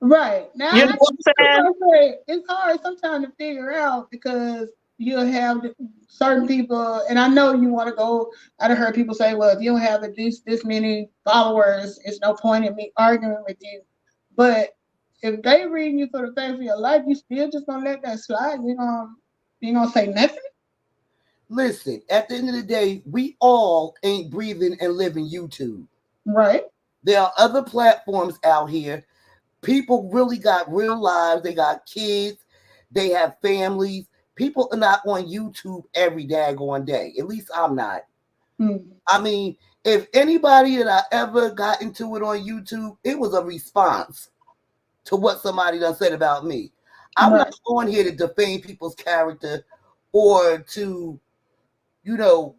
[SPEAKER 4] Right. Now,
[SPEAKER 3] You know what I'm saying?
[SPEAKER 4] it's hard sometimes to figure out because you'll have certain people, and I know you want to go. I've heard people say, well, if you don't have this many followers, it's no point in me arguing with you. But if they reading you for the face of your life, you still just gonna let that slide. You gonna say nothing?
[SPEAKER 7] Listen, at the end of the day, we all ain't breathing and living YouTube.
[SPEAKER 4] Right.
[SPEAKER 7] There are other platforms out here. People really got real lives. They got kids. They have families. People are not on YouTube every daggone day. At least I'm not. I mean, if anybody that I ever got into it on YouTube, it was a response to what somebody done said about me. I'm not on here to defame people's character or to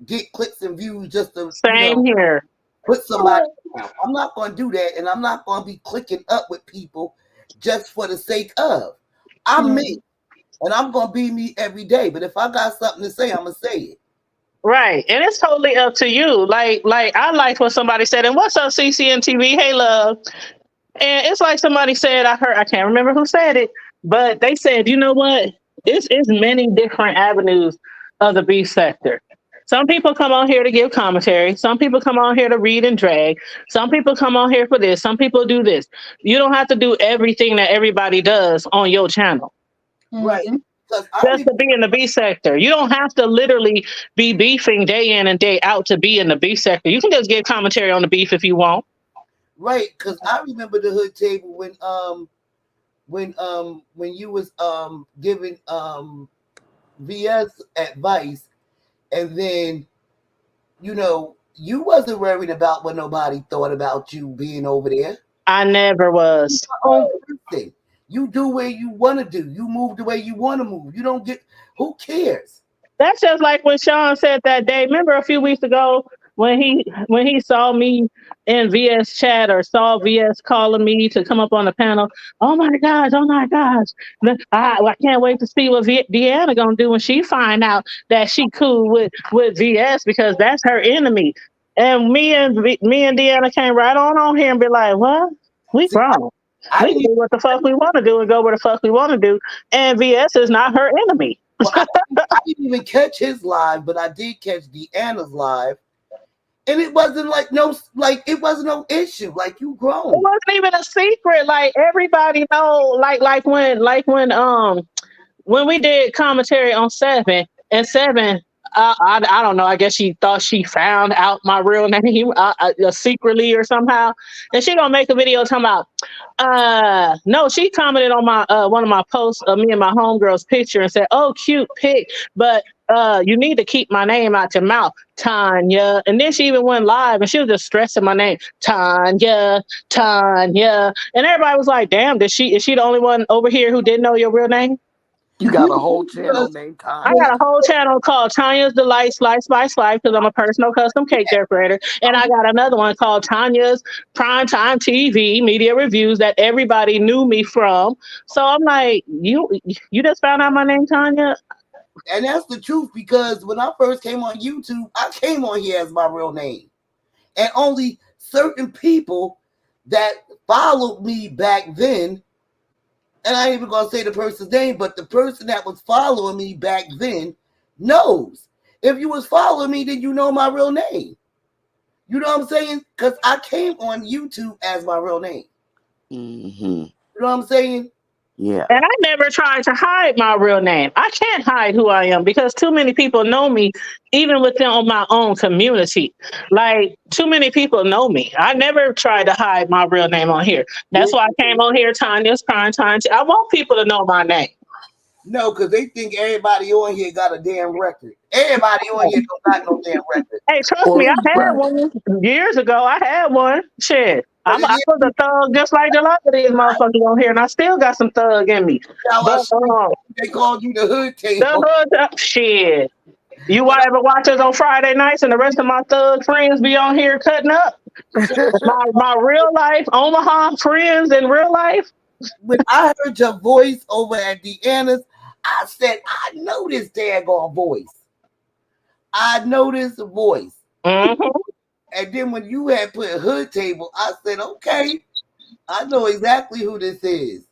[SPEAKER 7] get clicks and views just to,
[SPEAKER 3] Same here.
[SPEAKER 7] put somebody down. I'm not going to do that, and I'm not going to be clicking up with people just for the sake of. I'm me, and I'm going to be me every day. But if I got something to say, I'm going to say it.
[SPEAKER 3] Right. And it's totally up to you. Like I like what somebody said, and what's up, CCNTV? Hey love. And it's like somebody said, I can't remember who said it, but they said, you know what? It's many different avenues of the B sector. Some people come on here to give commentary. Some people come on here to read and drag. Some people come on here for this. Some people do this. You don't have to do everything that everybody does on your channel.
[SPEAKER 7] Right. Because
[SPEAKER 3] Just to be in the B sector. You don't have to literally be beefing day in and day out to be in the B sector. You can just give commentary on the beef if you want.
[SPEAKER 7] Right, because I remember the hood table when you was giving VS advice, and then you wasn't worried about what nobody thought about you being over there.
[SPEAKER 3] I never was.
[SPEAKER 7] You do where you want to do. You move the way you want to move. You don't get. Who cares?
[SPEAKER 3] That's just like what Sean said that day. Remember a few weeks ago when he saw me in VS chat or saw VS calling me to come up on the panel. Oh my gosh! I can't wait to see what Deanna gonna do when she find out that she cool with VS, because that's her enemy. And me and Deanna came right on here and be like, what? We grown. We can do what the fuck we want to do and go where the fuck we want to do. And VS is not her enemy.
[SPEAKER 7] Well, I didn't even catch his live, but I did catch Deanna's live. And it wasn't it wasn't no issue. Like, you grown.
[SPEAKER 3] It wasn't even a secret. Like, everybody know, like when we did commentary on 7 and 7, I don't know. I guess she thought she found out my real name secretly or somehow, and she gonna make a video talking about. No, she commented on my one of my posts of me and my homegirl's picture and said, "Oh, cute pic, but you need to keep my name out your mouth, Tanya." And then she even went live and she was just stressing my name, Tanya. And everybody was like, "Damn, is she the only one over here who didn't know your real name?"
[SPEAKER 2] You got a whole channel named Tanya.
[SPEAKER 3] I got a whole channel called Tanya's Delight Slice by Slice because I'm a personal custom cake decorator. And I got another one called Tanya's Primetime TV Media Reviews that everybody knew me from. So I'm like, you just found out my name, Tanya?
[SPEAKER 7] And that's the truth, because when I first came on YouTube, I came on here as my real name. And only certain people that followed me back then, and I ain't even gonna say the person's name, but the person that was following me back then knows. If you was following me, then you know my real name. You know what I'm saying? Because I came on YouTube as my real name.
[SPEAKER 2] Mm-hmm.
[SPEAKER 7] You know what I'm saying?
[SPEAKER 2] Yeah.
[SPEAKER 3] And I never tried to hide my real name. I can't hide who I am because too many people know me, even within my own community. Like, too many people know me. I never tried to hide my real name on here. That's why I came on here, Tanya's Primetime. I want people to know my name.
[SPEAKER 7] No, because they think everybody on here got a damn record. Everybody on here don't got no damn record.
[SPEAKER 3] Hey, trust me, I had one years ago. I had one. Shit. I was a thug just like a lot of these motherfuckers on here, and I still got some thug in me. But
[SPEAKER 7] they called you the hood table.
[SPEAKER 3] The hood, shit. You ever watch us on Friday nights and the rest of my thug friends be on here cutting up? my real life Omaha friends in real life.
[SPEAKER 7] When I heard your voice over at Deanna's, I said, I know this daggone voice. I know this voice.
[SPEAKER 3] Mm-hmm.
[SPEAKER 7] And then when you had put hood table, I said, okay, I know exactly who this is.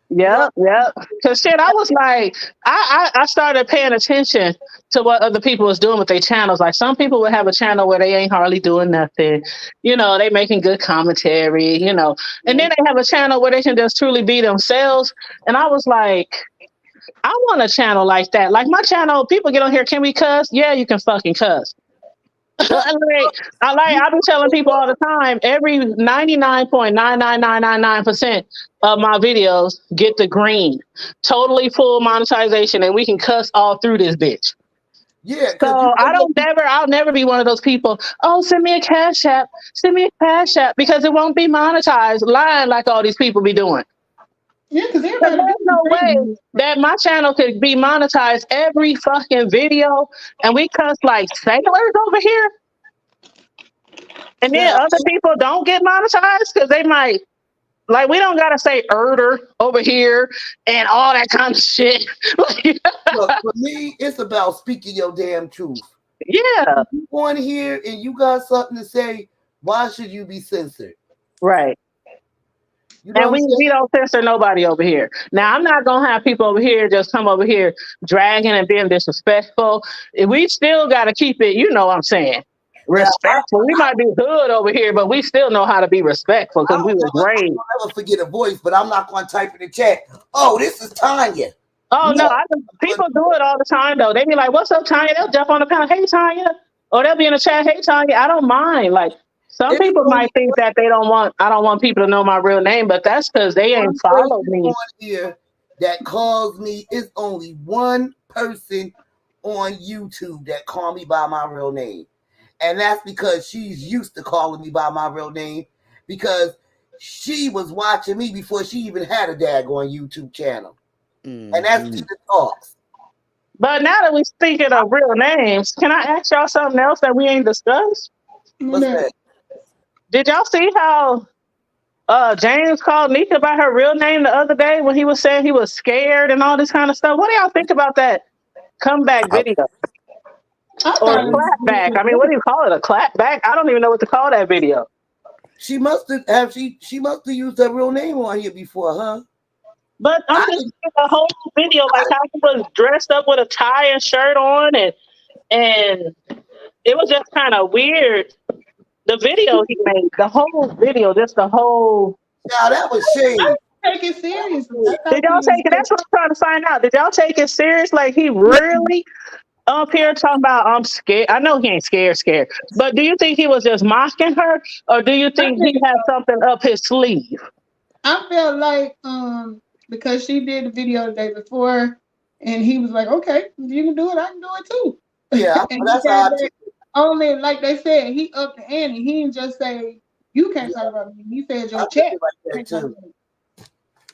[SPEAKER 3] Yep. Because shit, I was like, I started paying attention to what other people was doing with their channels. Like, some people would have a channel where they ain't hardly doing nothing. They making good commentary, and then they have a channel where they can just truly be themselves. And I was like, I want a channel like that. Like, my channel, people get on here, can we cuss? Yeah, you can fucking cuss. I be telling people all the time, every 99.99999% of my videos get the green, totally full monetization, and we can cuss all through this bitch.
[SPEAKER 7] Yeah.
[SPEAKER 3] So I'll never be one of those people. Oh, send me a cash app, because it won't be monetized, lying like all these people be doing.
[SPEAKER 4] Yeah, because
[SPEAKER 3] Because
[SPEAKER 4] everybody
[SPEAKER 3] there's
[SPEAKER 4] do
[SPEAKER 3] no way
[SPEAKER 4] things.
[SPEAKER 3] that my channel could be monetized every fucking video and we cuss like sailors over here. And then
[SPEAKER 7] Now,
[SPEAKER 3] other people don't get monetized because they might, like, we don't got to say "erder" over here and all that kind of shit. Like,
[SPEAKER 7] look, for me, it's about speaking your damn truth.
[SPEAKER 3] yeah,
[SPEAKER 7] If you on here and you got something to say, why should you be censored?
[SPEAKER 3] right.
[SPEAKER 7] You know
[SPEAKER 3] And
[SPEAKER 7] what I'm
[SPEAKER 3] we
[SPEAKER 7] saying?
[SPEAKER 3] don't censor nobody over here. Now I'm not gonna have people over here just come over here dragging and being disrespectful. We still gotta keep it, you know what I'm saying,
[SPEAKER 7] Now,
[SPEAKER 3] respectful. We might be hood over here, but we still know how to be respectful because we was raised.
[SPEAKER 7] I'll never forget a voice, but I'm not going to type in the chat, oh, this is Tanya.
[SPEAKER 3] Oh no,
[SPEAKER 7] No.
[SPEAKER 3] people do it all the time though. They be like, "What's up, Tanya?" They'll jump on the panel, "Hey, Tanya," or they'll be in the chat, "Hey, Tanya." I don't mind. Like some
[SPEAKER 7] It's
[SPEAKER 3] people
[SPEAKER 7] only
[SPEAKER 3] might think that I don't want people to know my real name, but that's because they
[SPEAKER 7] one
[SPEAKER 3] ain't followed
[SPEAKER 7] person
[SPEAKER 3] me.
[SPEAKER 7] on here that calls me. It's only one person on YouTube that call me by my real name. And that's because she's used to calling me by my real name because she was watching me before she even had a daggone YouTube channel. And that's Tina Talks.
[SPEAKER 3] But now that we're speaking of real names, can I ask y'all something else that we ain't discussed?
[SPEAKER 7] What's that?
[SPEAKER 3] Did y'all see how James called Nika by her real name the other day when he was saying he was scared and all this kind of stuff? What do y'all think about that comeback
[SPEAKER 2] I,
[SPEAKER 3] video
[SPEAKER 4] I
[SPEAKER 3] or a
[SPEAKER 4] thought it
[SPEAKER 3] clapback? I mean,
[SPEAKER 4] was
[SPEAKER 3] what do you call it? A clapback? I don't even know what to call that video.
[SPEAKER 7] She must have she must have used her real name on here before, huh?
[SPEAKER 3] But I'm just seeing the whole video, like how he was dressed up with a tie and shirt on, and it was just kind of weird. The video he made, the whole video, just the whole.
[SPEAKER 7] Now that was shade.
[SPEAKER 4] take it seriously. I
[SPEAKER 3] Did
[SPEAKER 4] thought he
[SPEAKER 3] y'all
[SPEAKER 4] was
[SPEAKER 3] take it? That's what I'm trying to find out. Did y'all take it serious? Like he really up here talking about I'm scared. I know he ain't scared. But do you think he was just mocking her, or do you think he had something up his sleeve?
[SPEAKER 4] I felt like because she did the video the day before and he was like, okay, if you can do it, I can do it too.
[SPEAKER 7] Yeah,
[SPEAKER 4] And he
[SPEAKER 7] that's
[SPEAKER 4] said
[SPEAKER 7] how I
[SPEAKER 4] that only like they said, he upped the ante. He didn't just say you can't talk about me. He said
[SPEAKER 7] I
[SPEAKER 4] your
[SPEAKER 7] took
[SPEAKER 4] chat
[SPEAKER 7] it like that
[SPEAKER 4] can't talk
[SPEAKER 7] too.
[SPEAKER 4] about me.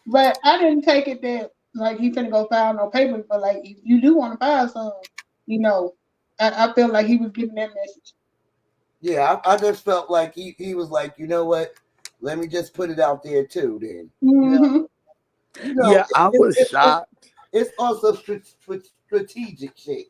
[SPEAKER 4] But I didn't take it that like he finna go file no papers, but like if you do want to file some, you know, I feel like he was giving that message.
[SPEAKER 7] Yeah, I just felt like he was like, you know what? Let me just put it out there too. Then
[SPEAKER 2] yeah, I was shocked.
[SPEAKER 7] it's also strategic shit.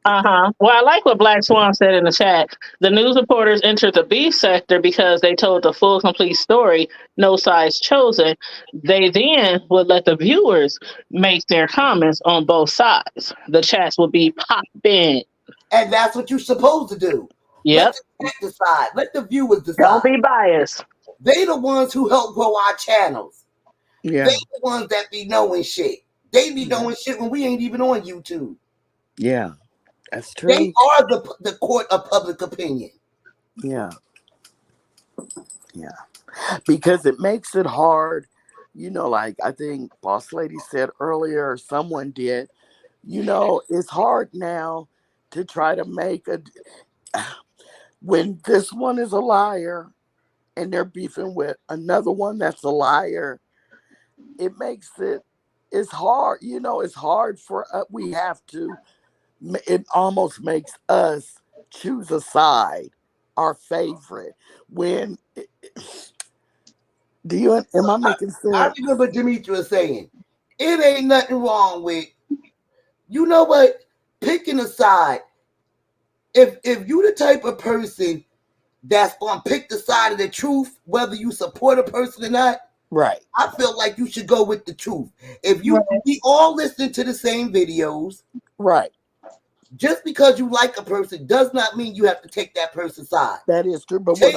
[SPEAKER 3] Uh-huh. Well, I like what Black Swan said in the chat. The news reporters entered the B sector because they told the full, complete story, no sides chosen. They then would let the viewers make their comments on both sides. The chats would be popping.
[SPEAKER 7] And that's what you're supposed to do. Let
[SPEAKER 3] Yep.
[SPEAKER 7] the chat decide. Let the viewers decide.
[SPEAKER 3] Don't be biased.
[SPEAKER 7] They the ones who help grow our channels.
[SPEAKER 2] Yeah,
[SPEAKER 7] They the ones that be knowing shit. They be knowing shit when we ain't even on YouTube.
[SPEAKER 2] yeah, that's
[SPEAKER 7] They
[SPEAKER 2] true.
[SPEAKER 7] are the court of public opinion.
[SPEAKER 2] Yeah, yeah, because it makes it hard. Like I think Boss Lady said earlier, or someone did. It's hard now to try to make when this one is a liar and they're beefing with another one that's a liar. It makes it's hard. It's hard for we have to. It almost makes us choose a side, our favorite. When am I making
[SPEAKER 7] I
[SPEAKER 2] sense?
[SPEAKER 7] remember Demetrius saying, it ain't nothing wrong with, you know what, picking a side. If you the type of person that's gonna pick the side of the truth, whether you support a person or not,
[SPEAKER 2] Right.
[SPEAKER 7] I feel like you should go with the truth. If we all listen to the same videos,
[SPEAKER 2] Right.
[SPEAKER 7] just because you like a person does not mean you have to take that person's side.
[SPEAKER 2] That is true. But
[SPEAKER 7] Take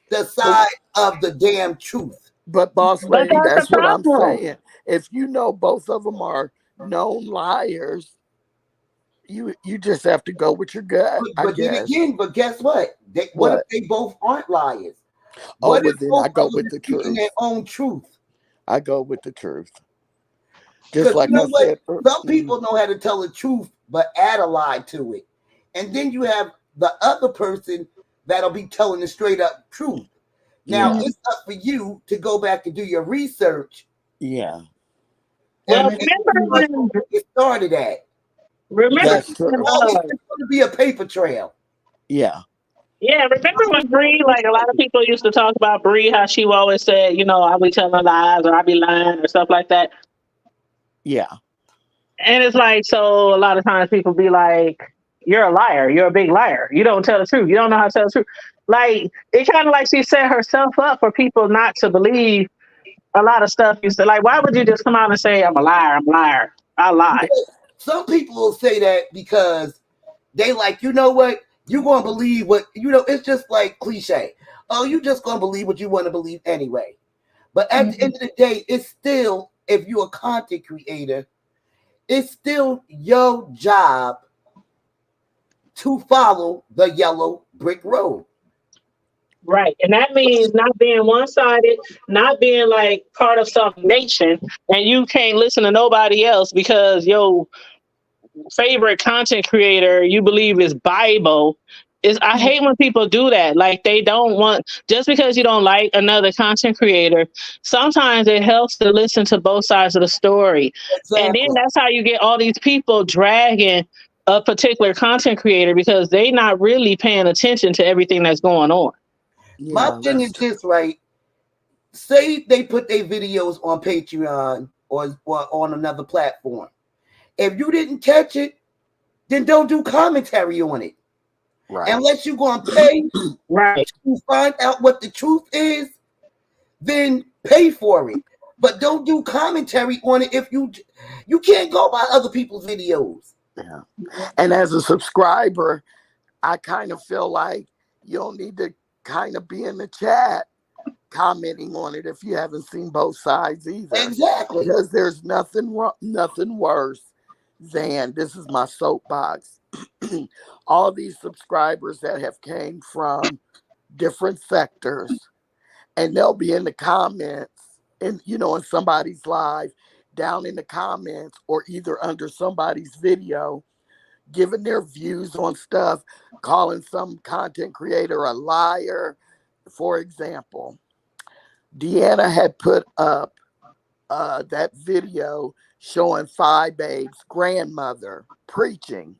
[SPEAKER 7] the side of the damn truth.
[SPEAKER 2] But Boss
[SPEAKER 3] But
[SPEAKER 2] Lady,
[SPEAKER 3] that's
[SPEAKER 2] that's
[SPEAKER 3] the
[SPEAKER 2] what I'm
[SPEAKER 3] problem.
[SPEAKER 2] saying. If both of them are known liars, you just have to go with your gut, I
[SPEAKER 7] But then
[SPEAKER 2] guess.
[SPEAKER 7] again, guess what? What if they both aren't liars?
[SPEAKER 2] Oh,
[SPEAKER 7] What
[SPEAKER 2] well
[SPEAKER 7] if
[SPEAKER 2] then
[SPEAKER 7] both
[SPEAKER 2] I go
[SPEAKER 7] of them
[SPEAKER 2] with
[SPEAKER 7] are
[SPEAKER 2] the
[SPEAKER 7] speaking
[SPEAKER 2] truth.
[SPEAKER 7] their own truth?
[SPEAKER 2] I go with the truth. Just
[SPEAKER 7] Because
[SPEAKER 2] like
[SPEAKER 7] you know
[SPEAKER 2] I
[SPEAKER 7] what?
[SPEAKER 2] said.
[SPEAKER 7] Some people know how to tell the truth, but add a lie to it. And then you have the other person that'll be telling the straight up truth. Now,
[SPEAKER 2] Yeah.
[SPEAKER 7] it's up for you to go back and do your research.
[SPEAKER 2] Yeah.
[SPEAKER 3] Well,
[SPEAKER 7] And
[SPEAKER 3] remember when?
[SPEAKER 7] it started at.
[SPEAKER 3] Remember
[SPEAKER 2] That's
[SPEAKER 3] when?
[SPEAKER 2] true.
[SPEAKER 7] It's going to be a paper trail.
[SPEAKER 2] Yeah.
[SPEAKER 3] Yeah, remember when Bree? Like a lot of people used to talk about Bree, how she always said, you know, I be telling lies or I be lying or stuff like that.
[SPEAKER 2] Yeah.
[SPEAKER 3] And it's like, so a lot of times people be like, you're a liar. You're a big liar. You don't tell the truth. You don't know how to tell the truth. Like, it kind of like she set herself up for people not to believe a lot of stuff you said. Like, why would you just come out and say, I'm a liar, I'm a liar, I lie?
[SPEAKER 7] Some people will say that because they like, you know what? You're going to believe what, it's just like cliche. Oh, you just going to believe what you want to believe anyway. But at the end of the day, it's still, if you're a content creator, it's still your job to follow the yellow brick road.
[SPEAKER 3] Right. And that means not being one sided, not being like part of some nation, and you can't listen to nobody else because your favorite content creator you believe is Bible. I hate when people do that. Like they don't want, just because you don't like another content creator, sometimes it helps to listen to both sides of the story. And then
[SPEAKER 7] Exactly.
[SPEAKER 3] that's how you get all these people dragging a particular content creator because they not really paying attention to everything that's going on.
[SPEAKER 7] My
[SPEAKER 2] Yeah.
[SPEAKER 7] thing is this, right? Say they put their videos on Patreon or on another platform. If you didn't catch it, then don't do commentary on it.
[SPEAKER 2] Right.
[SPEAKER 7] Unless you're going to pay
[SPEAKER 3] Right.
[SPEAKER 7] to find out what the truth is, then pay for it. But don't do commentary on it if you can't go by other people's videos.
[SPEAKER 2] Yeah. And as a subscriber, I kind of feel like you don't need to kind of be in the chat commenting on it if you haven't seen both sides either.
[SPEAKER 7] Exactly.
[SPEAKER 2] Because there's nothing worse than, this is my soapbox, all these subscribers that have came from different sectors, and they'll be in the comments and in somebody's live, down in the comments or either under somebody's video, giving their views on stuff, calling some content creator a liar. For example, Deanna had put up that video showing Phi Babe's grandmother preaching.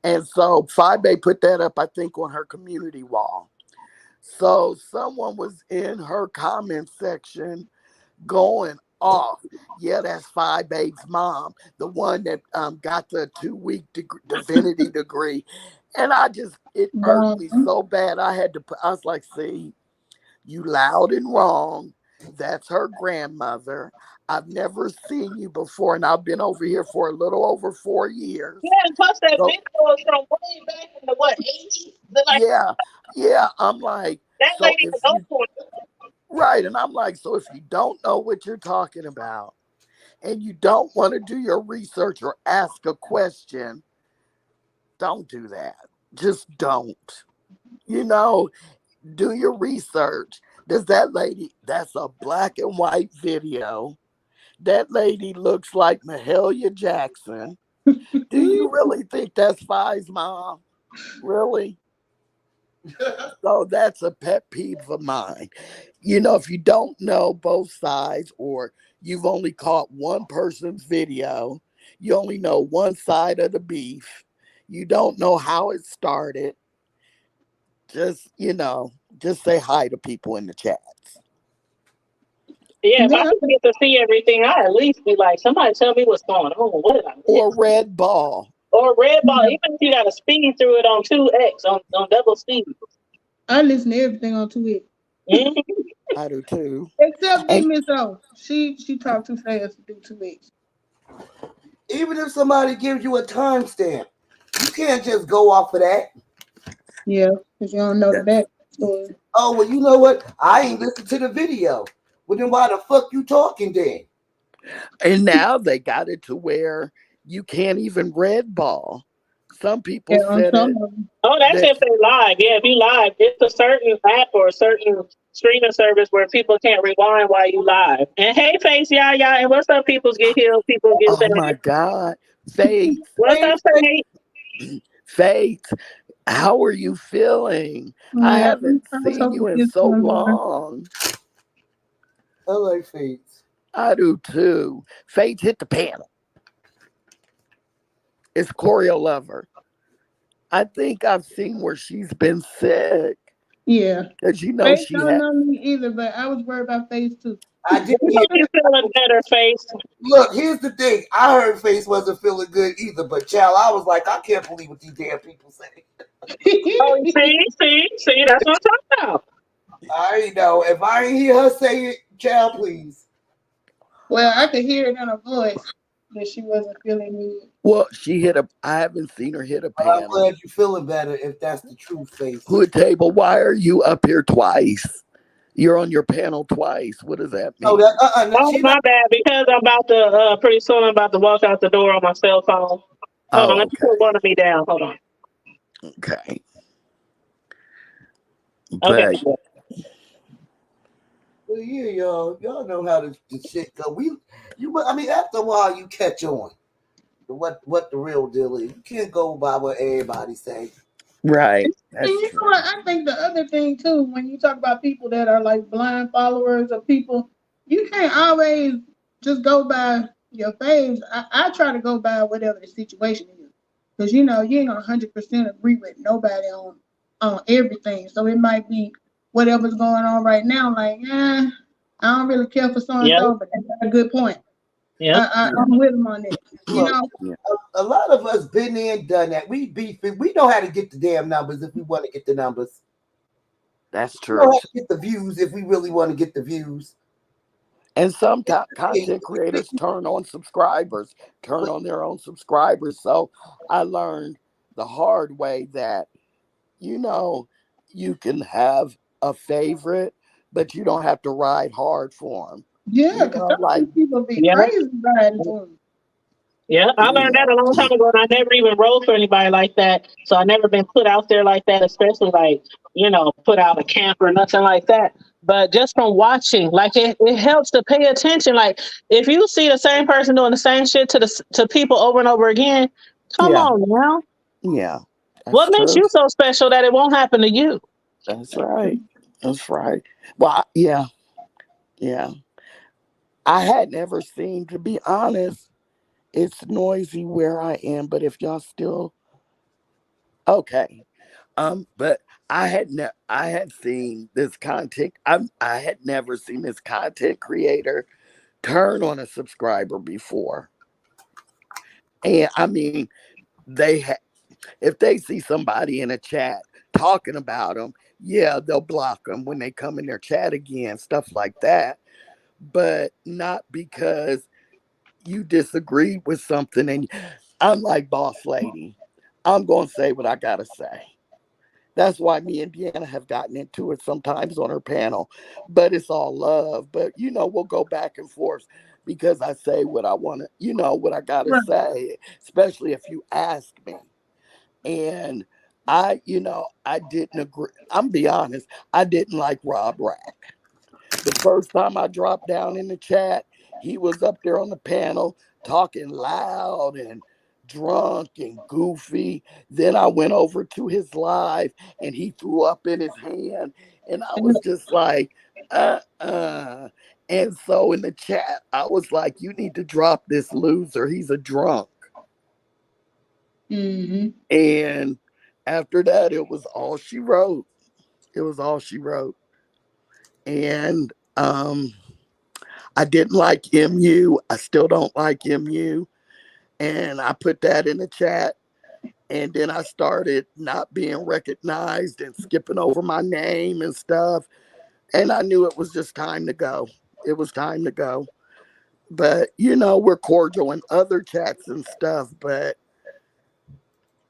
[SPEAKER 2] And so Phi Babe put that up, I think, on her community wall. So someone was in her comment section going off. Yeah, that's Phi Babe's mom, the one that got the 2-week divinity degree. And it irked me so bad. I was like, see, you loud and wrong. That's her grandmother. I've never seen you before, and I've been over here for a little over 4 years.
[SPEAKER 3] Yeah, and plus that video is from way back in the 80s?
[SPEAKER 2] Yeah. I'm like,
[SPEAKER 3] that
[SPEAKER 2] so
[SPEAKER 3] lady
[SPEAKER 2] if
[SPEAKER 3] was
[SPEAKER 2] you,
[SPEAKER 3] old.
[SPEAKER 2] right, and I'm like, so if you don't know what you're talking about, and you don't want to do your research or ask a question, don't do that. Just don't. Do your research. That's a black and white video. That lady looks like Mahalia Jackson. Do you really think that's Phi's mom? Really? So that's a pet peeve of mine. If you don't know both sides, or you've only caught one person's video, you only know one side of the beef, you don't know how it started, just say hi to people in the chats.
[SPEAKER 3] Yeah, if I could get to see everything, I'd at least be like, somebody tell me what's going on. What did I miss?
[SPEAKER 2] Or red ball.
[SPEAKER 3] Or red ball, even if you got to speed through it on 2x, on double speed.
[SPEAKER 4] I listen to everything on 2x.
[SPEAKER 2] I do too.
[SPEAKER 4] Except Miss O. She talked too fast to do 2x.
[SPEAKER 7] Even if somebody gives you a timestamp, you can't just go off of that.
[SPEAKER 4] Yeah, because you don't know the back story.
[SPEAKER 7] Oh, well, you know what? I ain't listened to the video. Well, then why the fuck you talking then?
[SPEAKER 2] And now they got it to where you can't even red ball. Some people said it.
[SPEAKER 3] Oh, that's if they live. Yeah, if you live, it's a certain app or a certain streaming service where people can't rewind while you live. And hey, Face, y'all, and what's up? People get healed. People get
[SPEAKER 2] saved. Oh my God, Faith.
[SPEAKER 3] What's up, Faith?
[SPEAKER 2] Faith, how are you feeling? Yeah, I haven't seen you in so long.
[SPEAKER 7] I like Faith.
[SPEAKER 2] I do too. Faith hit the panel. It's choreo lover. I think I've seen where she's been sick
[SPEAKER 4] Yeah.
[SPEAKER 2] because you know
[SPEAKER 4] Face
[SPEAKER 2] she
[SPEAKER 4] don't
[SPEAKER 2] had.
[SPEAKER 4] know me either, but I was worried about face too.
[SPEAKER 7] I did
[SPEAKER 3] We
[SPEAKER 7] hear
[SPEAKER 3] hope you're feeling
[SPEAKER 7] that.
[SPEAKER 3] better, Face.
[SPEAKER 7] Look, here's the thing. I heard Face wasn't feeling good either, but child, I was like, I can't believe what these damn people say.
[SPEAKER 3] Oh, see, that's what I'm talking about.
[SPEAKER 7] I ain't know. If I ain't hear her say it, child, please.
[SPEAKER 4] Well, I could hear it in her voice that she wasn't feeling good.
[SPEAKER 2] Well, she hit a. I haven't seen her hit a
[SPEAKER 7] Well, I'm
[SPEAKER 2] panel.
[SPEAKER 7] glad you're feeling better if that's the truth, Face.
[SPEAKER 2] Hood table. Why are you up here twice? You're on your panel twice. What does that
[SPEAKER 7] Oh,
[SPEAKER 2] mean?
[SPEAKER 3] Oh,
[SPEAKER 7] she's not.
[SPEAKER 3] my bad. Because I'm about to, pretty soon I'm about to walk out the door on my cell phone. Hold on,
[SPEAKER 2] Oh,
[SPEAKER 3] let me put
[SPEAKER 2] okay,
[SPEAKER 3] one of me down. Hold on.
[SPEAKER 2] okay.
[SPEAKER 3] Okay.
[SPEAKER 2] But
[SPEAKER 7] Well, yeah, y'all know how the shit go. I mean, after a while, you catch on to what the real deal is. You can't go by what everybody say.
[SPEAKER 2] right,
[SPEAKER 4] And
[SPEAKER 2] that's
[SPEAKER 4] you know
[SPEAKER 2] true.
[SPEAKER 4] what? I think the other thing too, when you talk about people that are like blind followers of people, you can't always just go by your faves. I try to go by whatever the situation is, because you know you ain't gonna 100% agree with nobody on everything. So it might be whatever's going on right now. Like, I don't really care for so and
[SPEAKER 3] Yep.
[SPEAKER 4] so, but that's a good point.
[SPEAKER 3] Yep.
[SPEAKER 2] Yeah,
[SPEAKER 4] I'm with them on that. You
[SPEAKER 7] Look,
[SPEAKER 4] know,
[SPEAKER 2] yeah,
[SPEAKER 7] a lot of us been there and done that. We beefing. We know how to get the damn numbers if we want to get the numbers.
[SPEAKER 2] that's
[SPEAKER 7] We know
[SPEAKER 2] true.
[SPEAKER 7] how to get the views if we really want to get the views.
[SPEAKER 2] And sometimes
[SPEAKER 7] Hey,
[SPEAKER 2] content creators turn on subscribers, turn on their own subscribers. So I learned the hard way that, you know, you can have a favorite, but you don't have to ride hard for them.
[SPEAKER 4] yeah,
[SPEAKER 2] You
[SPEAKER 4] because
[SPEAKER 2] know,
[SPEAKER 4] some of
[SPEAKER 2] like,
[SPEAKER 4] these people be
[SPEAKER 3] Yep.
[SPEAKER 4] crazy riding for them.
[SPEAKER 3] Yeah, I learned
[SPEAKER 2] yeah,
[SPEAKER 3] that a long time ago, and I never even wrote for anybody like that. So I never been put out there like that, especially like put out a camp or nothing like that. But just from watching, like it helps to pay attention. Like if you see the same person doing the same shit to people over and over again, come
[SPEAKER 2] yeah,
[SPEAKER 3] on now,
[SPEAKER 2] yeah, that's
[SPEAKER 3] what makes
[SPEAKER 2] true.
[SPEAKER 3] you so special that it won't happen to you?
[SPEAKER 2] That's right. That's right. Well, yeah, yeah. I had never seen, to be honest, it's noisy where I am, but if y'all still okay. But I had seen this content. I had never seen this content creator turn on a subscriber before. And I mean, they ha- if they see somebody in a chat talking about them, yeah, they'll block them when they come in their chat again, stuff like that. But not because you disagreed with something. And I'm like, boss lady, I'm going to say what I got to say. That's why me and Deanna have gotten into it sometimes on her panel, but it's all love. But we'll go back and forth because I say what I want to, what I got to
[SPEAKER 4] Right.
[SPEAKER 2] say, especially if you ask me. And I didn't agree. I'm be honest, I didn't like Rob Rack. The first time I dropped down in the chat, he was up there on the panel talking loud and drunk and goofy. Then I went over to his live and he threw up in his hand. And I was just like, uh. And so in the chat, I was like, you need to drop this loser. He's a drunk.
[SPEAKER 4] Mm-hmm.
[SPEAKER 2] And after that, it was all she wrote. It was all she wrote. And I didn't like MU. I still don't like MU. And I put that in the chat. And then I started not being recognized and skipping over my name and stuff. And I knew it was just time to go. It was time to go. But, we're cordial in other chats and stuff. But,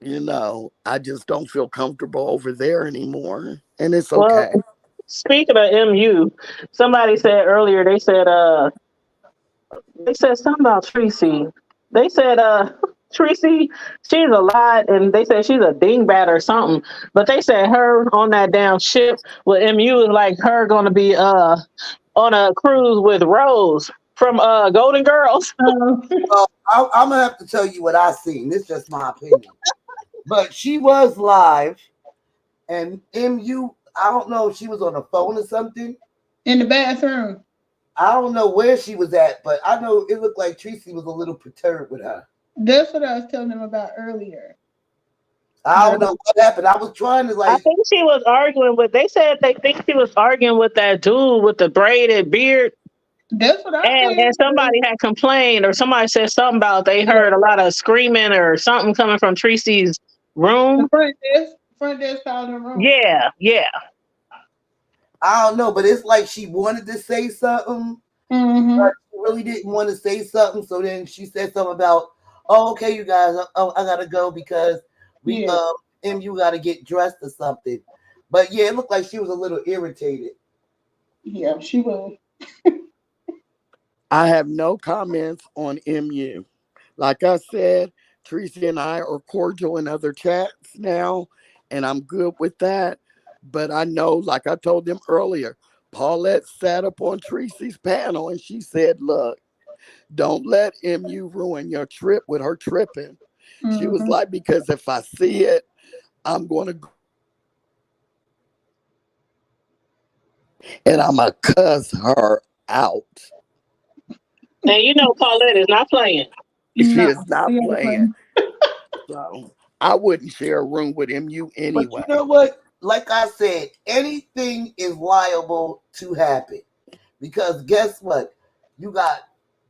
[SPEAKER 2] I just don't feel comfortable over there anymore. And it's
[SPEAKER 3] Well,
[SPEAKER 2] okay.
[SPEAKER 3] speaking of MU, somebody said earlier they said something about Tracy. They said Tracy, she's a lot, and they said she's a dingbat or something. But they said her on that damn ship with MU is like her gonna be on a cruise with Rose from Golden Girls.
[SPEAKER 4] Um,
[SPEAKER 7] Well, I'm gonna have to tell you what I seen. This is just my opinion. But she was live, and MU. I don't know if she was on the phone or something.
[SPEAKER 4] in the bathroom.
[SPEAKER 7] I don't know where she was at, but I know it looked like Tracy was a little perturbed with her.
[SPEAKER 4] That's what I was telling them about earlier.
[SPEAKER 7] I don't know what happened. I was trying to
[SPEAKER 3] I
[SPEAKER 7] like,
[SPEAKER 3] think she was arguing with. They said they think she was arguing with that dude with the braided beard,
[SPEAKER 4] That's what I
[SPEAKER 3] and
[SPEAKER 4] said.
[SPEAKER 3] somebody had complained, or somebody said something about they heard a lot of screaming or something coming from Tracy's
[SPEAKER 4] The
[SPEAKER 3] room.
[SPEAKER 4] front desk called in the room.
[SPEAKER 3] Yeah, yeah.
[SPEAKER 7] I don't know, but it's like she wanted to say something,
[SPEAKER 4] Mm-hmm.
[SPEAKER 7] but she really didn't want to say something. So then she said something about, "Oh, okay, you guys, I gotta go because we
[SPEAKER 4] Yeah.
[SPEAKER 7] MU gotta get dressed or something." But yeah, it looked like she was a little irritated.
[SPEAKER 4] Yeah, she was.
[SPEAKER 2] I have no comments on MU. Like I said, Tracy and I are cordial in other chats now, and I'm good with that. But I know, like I told them earlier, Paulette sat up on Tracy's panel and she said, "Look, don't let MU ruin your trip with her tripping." She was
[SPEAKER 4] Mm-hmm.
[SPEAKER 2] like, "Because if I see it, I'm going to, and I'm going to cuss her out."
[SPEAKER 3] And you know, Paulette is not playing.
[SPEAKER 2] She
[SPEAKER 4] No,
[SPEAKER 2] is not
[SPEAKER 4] she ain't
[SPEAKER 2] playing.
[SPEAKER 4] playing.
[SPEAKER 2] So I wouldn't share a room with MU
[SPEAKER 7] But you know
[SPEAKER 2] anyway.
[SPEAKER 7] what? Like I said, anything is liable to happen because guess what? You got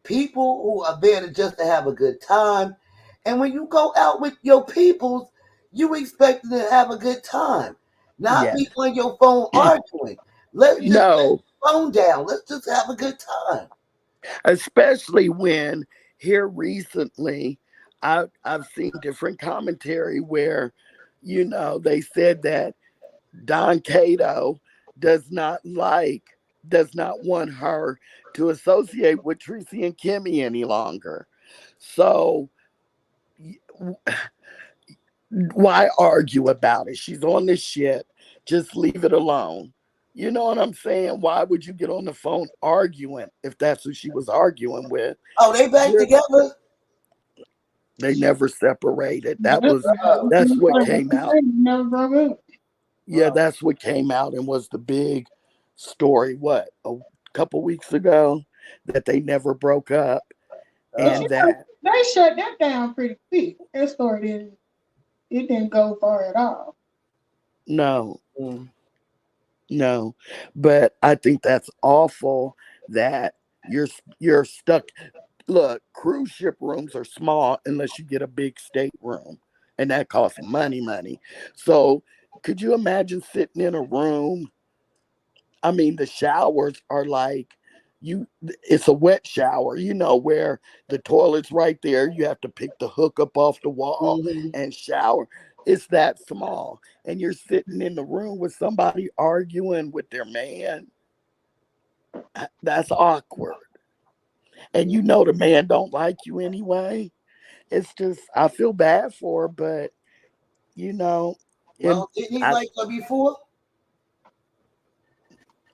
[SPEAKER 7] people who are there to just to have a good time, and when you go out with your peoples, you expect them to have a good time, not
[SPEAKER 2] Yes.
[SPEAKER 7] be on your phone arguing. Let's just let
[SPEAKER 2] No,
[SPEAKER 7] the phone down. Let's just have a good time.
[SPEAKER 2] especially when here recently I've seen different commentary where, they said that Don Cato does not does not want her to associate with Tracy and Kimmy any longer. So why argue about it? She's on this shit. Just leave it alone. You know what I'm saying? Why would you get on the phone arguing if that's who she was arguing with?
[SPEAKER 7] Oh, they back
[SPEAKER 2] Just
[SPEAKER 7] together?
[SPEAKER 2] they never separated.
[SPEAKER 4] Yep.
[SPEAKER 2] That's what came out.
[SPEAKER 4] Never broke up.
[SPEAKER 2] Yeah, that's what came out and was the big story. What, a couple weeks ago, that they never broke up,
[SPEAKER 4] But
[SPEAKER 2] and
[SPEAKER 7] Oh,
[SPEAKER 2] that
[SPEAKER 4] they shut that down pretty quick. That story didn't go far at all.
[SPEAKER 2] no,
[SPEAKER 7] mm.
[SPEAKER 2] no, but I think that's awful that you're stuck. Look, cruise ship rooms are small unless you get a big stateroom, and that costs money. So, could you imagine sitting in a room? I mean, the showers are like it's a wet shower, where the toilet's right there. You have to pick the hook up off the wall
[SPEAKER 7] hmm
[SPEAKER 2] and shower. It's that small. And you're sitting in the room with somebody arguing with their man. That's awkward. And the man don't like you anyway. It's just I feel bad for her, but you know, and
[SPEAKER 7] Well, didn't he
[SPEAKER 2] I
[SPEAKER 7] like her before?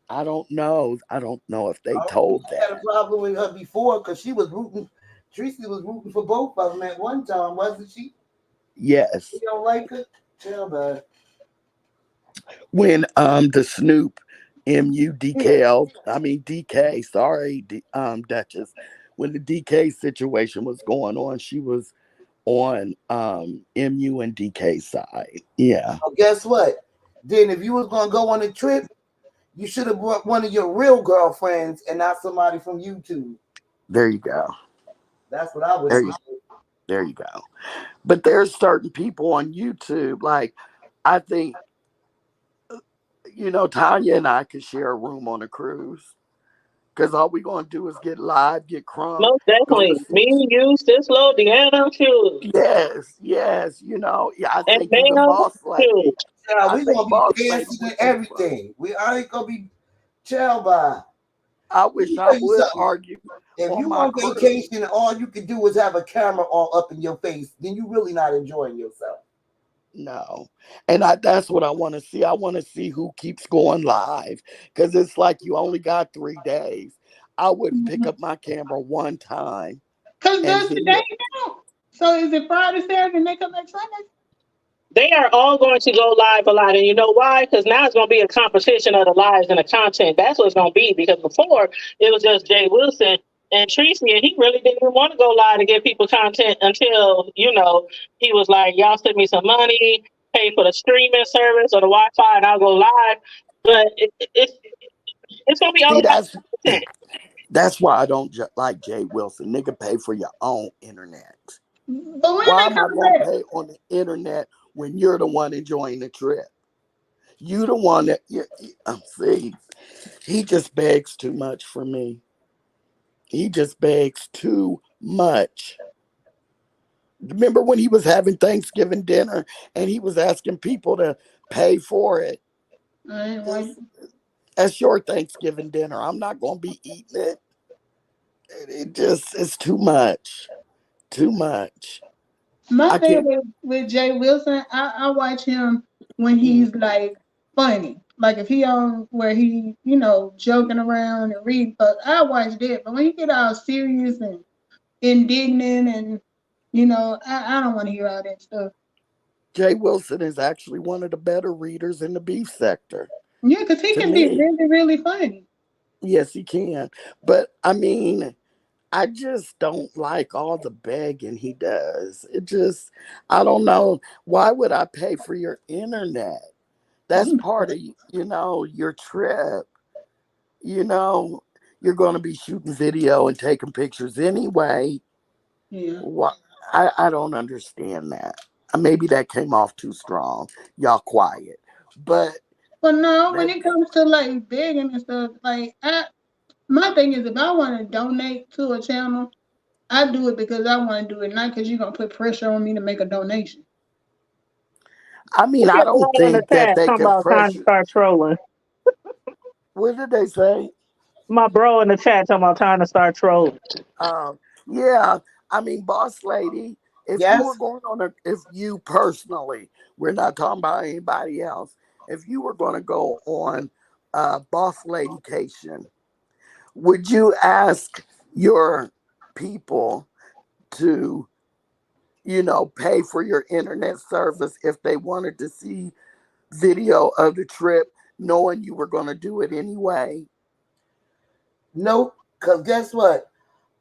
[SPEAKER 2] I don't know. I don't know if they
[SPEAKER 7] I don't think
[SPEAKER 2] told
[SPEAKER 7] he had a
[SPEAKER 2] that.
[SPEAKER 7] problem with her before because she was rooting. Tracy was rooting for both of them at one time, wasn't she? You
[SPEAKER 2] Yes.
[SPEAKER 7] don't like her? Tell her.
[SPEAKER 2] When the Snoop
[SPEAKER 7] Yeah.
[SPEAKER 2] MUDKL, I mean DK, sorry, Duchess. When the DK situation was going on, she was on MU and DK side. Yeah.
[SPEAKER 7] Well, guess what? Then if you was gonna go on a trip, you should have brought one of your real girlfriends and not somebody from YouTube.
[SPEAKER 2] There you go.
[SPEAKER 7] That's what I would
[SPEAKER 2] There
[SPEAKER 7] have
[SPEAKER 2] you
[SPEAKER 7] did.
[SPEAKER 2] there you go. But there's certain people on YouTube, like I think, Tanya and I could share a room on a cruise. Because all we gonna do is get live, get crunk,
[SPEAKER 3] Most
[SPEAKER 2] go to
[SPEAKER 3] definitely.
[SPEAKER 2] sleep.
[SPEAKER 3] Me, you, Cislo, Deanna, too.
[SPEAKER 2] Yes. Yeah, I
[SPEAKER 3] And
[SPEAKER 2] think even
[SPEAKER 3] Bam,
[SPEAKER 2] Boss
[SPEAKER 3] too.
[SPEAKER 2] Lady.
[SPEAKER 7] Yeah,
[SPEAKER 2] I
[SPEAKER 7] we
[SPEAKER 2] think
[SPEAKER 7] gonna be
[SPEAKER 2] Boss Lady
[SPEAKER 7] dancing and
[SPEAKER 2] would take from.
[SPEAKER 7] everything. I ain't gonna be chill by.
[SPEAKER 2] I
[SPEAKER 7] Let
[SPEAKER 2] wish
[SPEAKER 7] me
[SPEAKER 2] I
[SPEAKER 7] tell you
[SPEAKER 2] would
[SPEAKER 7] something.
[SPEAKER 2] argue
[SPEAKER 7] If
[SPEAKER 2] on
[SPEAKER 7] you
[SPEAKER 2] my
[SPEAKER 7] on
[SPEAKER 2] cruise.
[SPEAKER 7] vacation and all you can do is have a camera all up in your face, then you really not enjoying yourself.
[SPEAKER 2] No. And that's what I want to see. I want to see who keeps going live. Because it's like you only got 3 days. I wouldn't pick up my camera one time
[SPEAKER 4] Because
[SPEAKER 2] and
[SPEAKER 4] does today
[SPEAKER 2] video.
[SPEAKER 4] count? So is it Friday, Saturday, and they come back Sunday?
[SPEAKER 3] They are all going to go live a lot. And you know why? Because now it's going to be a competition of the lives and the content. That's what it's going to be. Because before, it was just Jay Wilson and Tracy, and he really didn't even want to go live to give people content until, he was like, y'all send me some money, pay for the streaming service or the Wi-Fi, and I'll go live. But it's going to be all
[SPEAKER 2] See,
[SPEAKER 3] about content.
[SPEAKER 2] that's why I don't like Jay Wilson. Nigga, pay for your own internet.
[SPEAKER 4] But when
[SPEAKER 2] Why
[SPEAKER 4] they
[SPEAKER 2] am I
[SPEAKER 4] come
[SPEAKER 2] going to
[SPEAKER 4] back,
[SPEAKER 2] pay on the internet when you're the one enjoying the trip? You the one that see. He just begs too much for me. He just begs too much. Remember when he was having Thanksgiving dinner and he was asking people to pay for it?
[SPEAKER 4] I ain't like.
[SPEAKER 2] That's your Thanksgiving dinner. I'm not going to be eating it. It's too much. Too much.
[SPEAKER 4] My
[SPEAKER 2] I
[SPEAKER 4] thing
[SPEAKER 2] can't.
[SPEAKER 4] with Jay Wilson, I watch him when he's like funny. Like if he on where he, joking around and reading, but I watch that. But when he get all serious and indignant and I don't want to hear all that stuff.
[SPEAKER 2] Jay Wilson is actually one of the better readers in the beef sector.
[SPEAKER 4] Yeah, because he
[SPEAKER 2] To
[SPEAKER 4] can be
[SPEAKER 2] me.
[SPEAKER 4] really, really funny.
[SPEAKER 2] Yes, he can. But I mean, I just don't like all the begging he does. I don't know. Why would I pay for your internet? That's part of, your trip. You're going to be shooting video and taking pictures anyway.
[SPEAKER 4] Yeah.
[SPEAKER 2] Why? I don't understand that. Maybe that came off too strong. Y'all quiet. But
[SPEAKER 4] But no, when
[SPEAKER 2] that,
[SPEAKER 4] it comes to like begging and stuff, like my thing is if I want to donate to a channel, I do it because I want to do it, not because you're gonna put pressure on me to make a donation.
[SPEAKER 2] I mean,
[SPEAKER 3] Look
[SPEAKER 2] I
[SPEAKER 3] at bro
[SPEAKER 2] don't
[SPEAKER 3] in the
[SPEAKER 2] think that
[SPEAKER 3] chat
[SPEAKER 2] they
[SPEAKER 3] talking
[SPEAKER 2] can
[SPEAKER 3] about time to
[SPEAKER 2] pressure.
[SPEAKER 3] start trolling.
[SPEAKER 2] What did they say?
[SPEAKER 3] My bro in the chat talking about time to start trolling.
[SPEAKER 2] Um, yeah, I mean, boss lady, if you were
[SPEAKER 7] Yes.
[SPEAKER 2] going on if you personally, we're not talking about anybody else, if you were going to go on boss ladycation, would you ask your people to, pay for your internet service if they wanted to see video of the trip, knowing you were going to do it anyway?
[SPEAKER 7] Nope. Because guess what?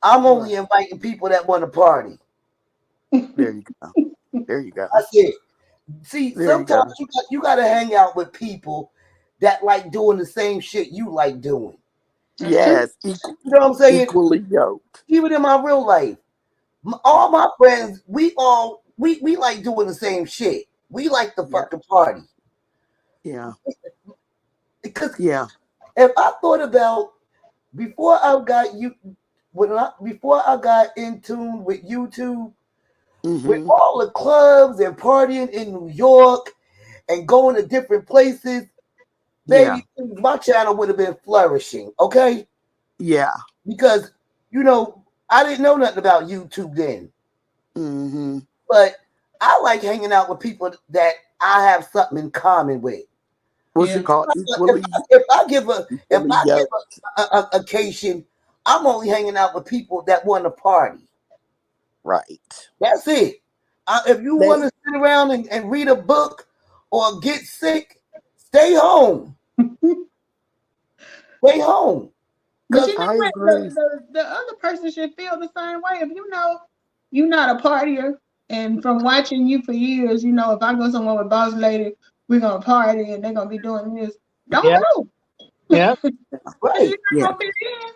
[SPEAKER 7] I'm
[SPEAKER 2] What?
[SPEAKER 7] only inviting people that want to party.
[SPEAKER 2] There you go. There you go.
[SPEAKER 7] That's it. See,
[SPEAKER 2] There you
[SPEAKER 7] sometimes
[SPEAKER 2] go.
[SPEAKER 7] you got to hang out with people that like doing the same shit you like doing.
[SPEAKER 4] That's true.
[SPEAKER 2] Yes,
[SPEAKER 7] You know what I'm saying?
[SPEAKER 2] equally yoked.
[SPEAKER 7] Even in my real life, all my friends, we like doing the same shit. We like the
[SPEAKER 2] Yeah,
[SPEAKER 7] fucking party.
[SPEAKER 2] yeah,
[SPEAKER 7] Because
[SPEAKER 2] yeah.
[SPEAKER 7] if I thought about before I got you, before I got in tune with YouTube, with
[SPEAKER 2] Mm-hmm.
[SPEAKER 7] all the clubs and partying in New York and going to different places,
[SPEAKER 2] Yeah,
[SPEAKER 7] baby, my channel would have been flourishing. Okay,
[SPEAKER 2] yeah.
[SPEAKER 7] because I didn't know nothing about YouTube then,
[SPEAKER 2] Mm-hmm.
[SPEAKER 7] but I like hanging out with people that I have something in common with.
[SPEAKER 2] What's
[SPEAKER 4] Yeah.
[SPEAKER 2] it called?
[SPEAKER 7] If I give
[SPEAKER 2] Equally yoked.
[SPEAKER 7] a occasion, I'm only hanging out with people that want to party.
[SPEAKER 2] Right.
[SPEAKER 7] That's it. If you want
[SPEAKER 2] They.
[SPEAKER 7] to sit around and read a book or get sick, stay home. Stay home.
[SPEAKER 4] But
[SPEAKER 7] Cause
[SPEAKER 4] you know
[SPEAKER 2] I
[SPEAKER 4] what?
[SPEAKER 2] agree.
[SPEAKER 4] The other person should feel the same way. If you know you're not a partier, and from watching you for years, if I go somewhere with Boss Lady, we're gonna party and they're gonna be doing this. Don't
[SPEAKER 3] Yeah,
[SPEAKER 4] go.
[SPEAKER 3] yeah.
[SPEAKER 4] Because you're
[SPEAKER 7] right.
[SPEAKER 2] Yeah.
[SPEAKER 4] not gonna fit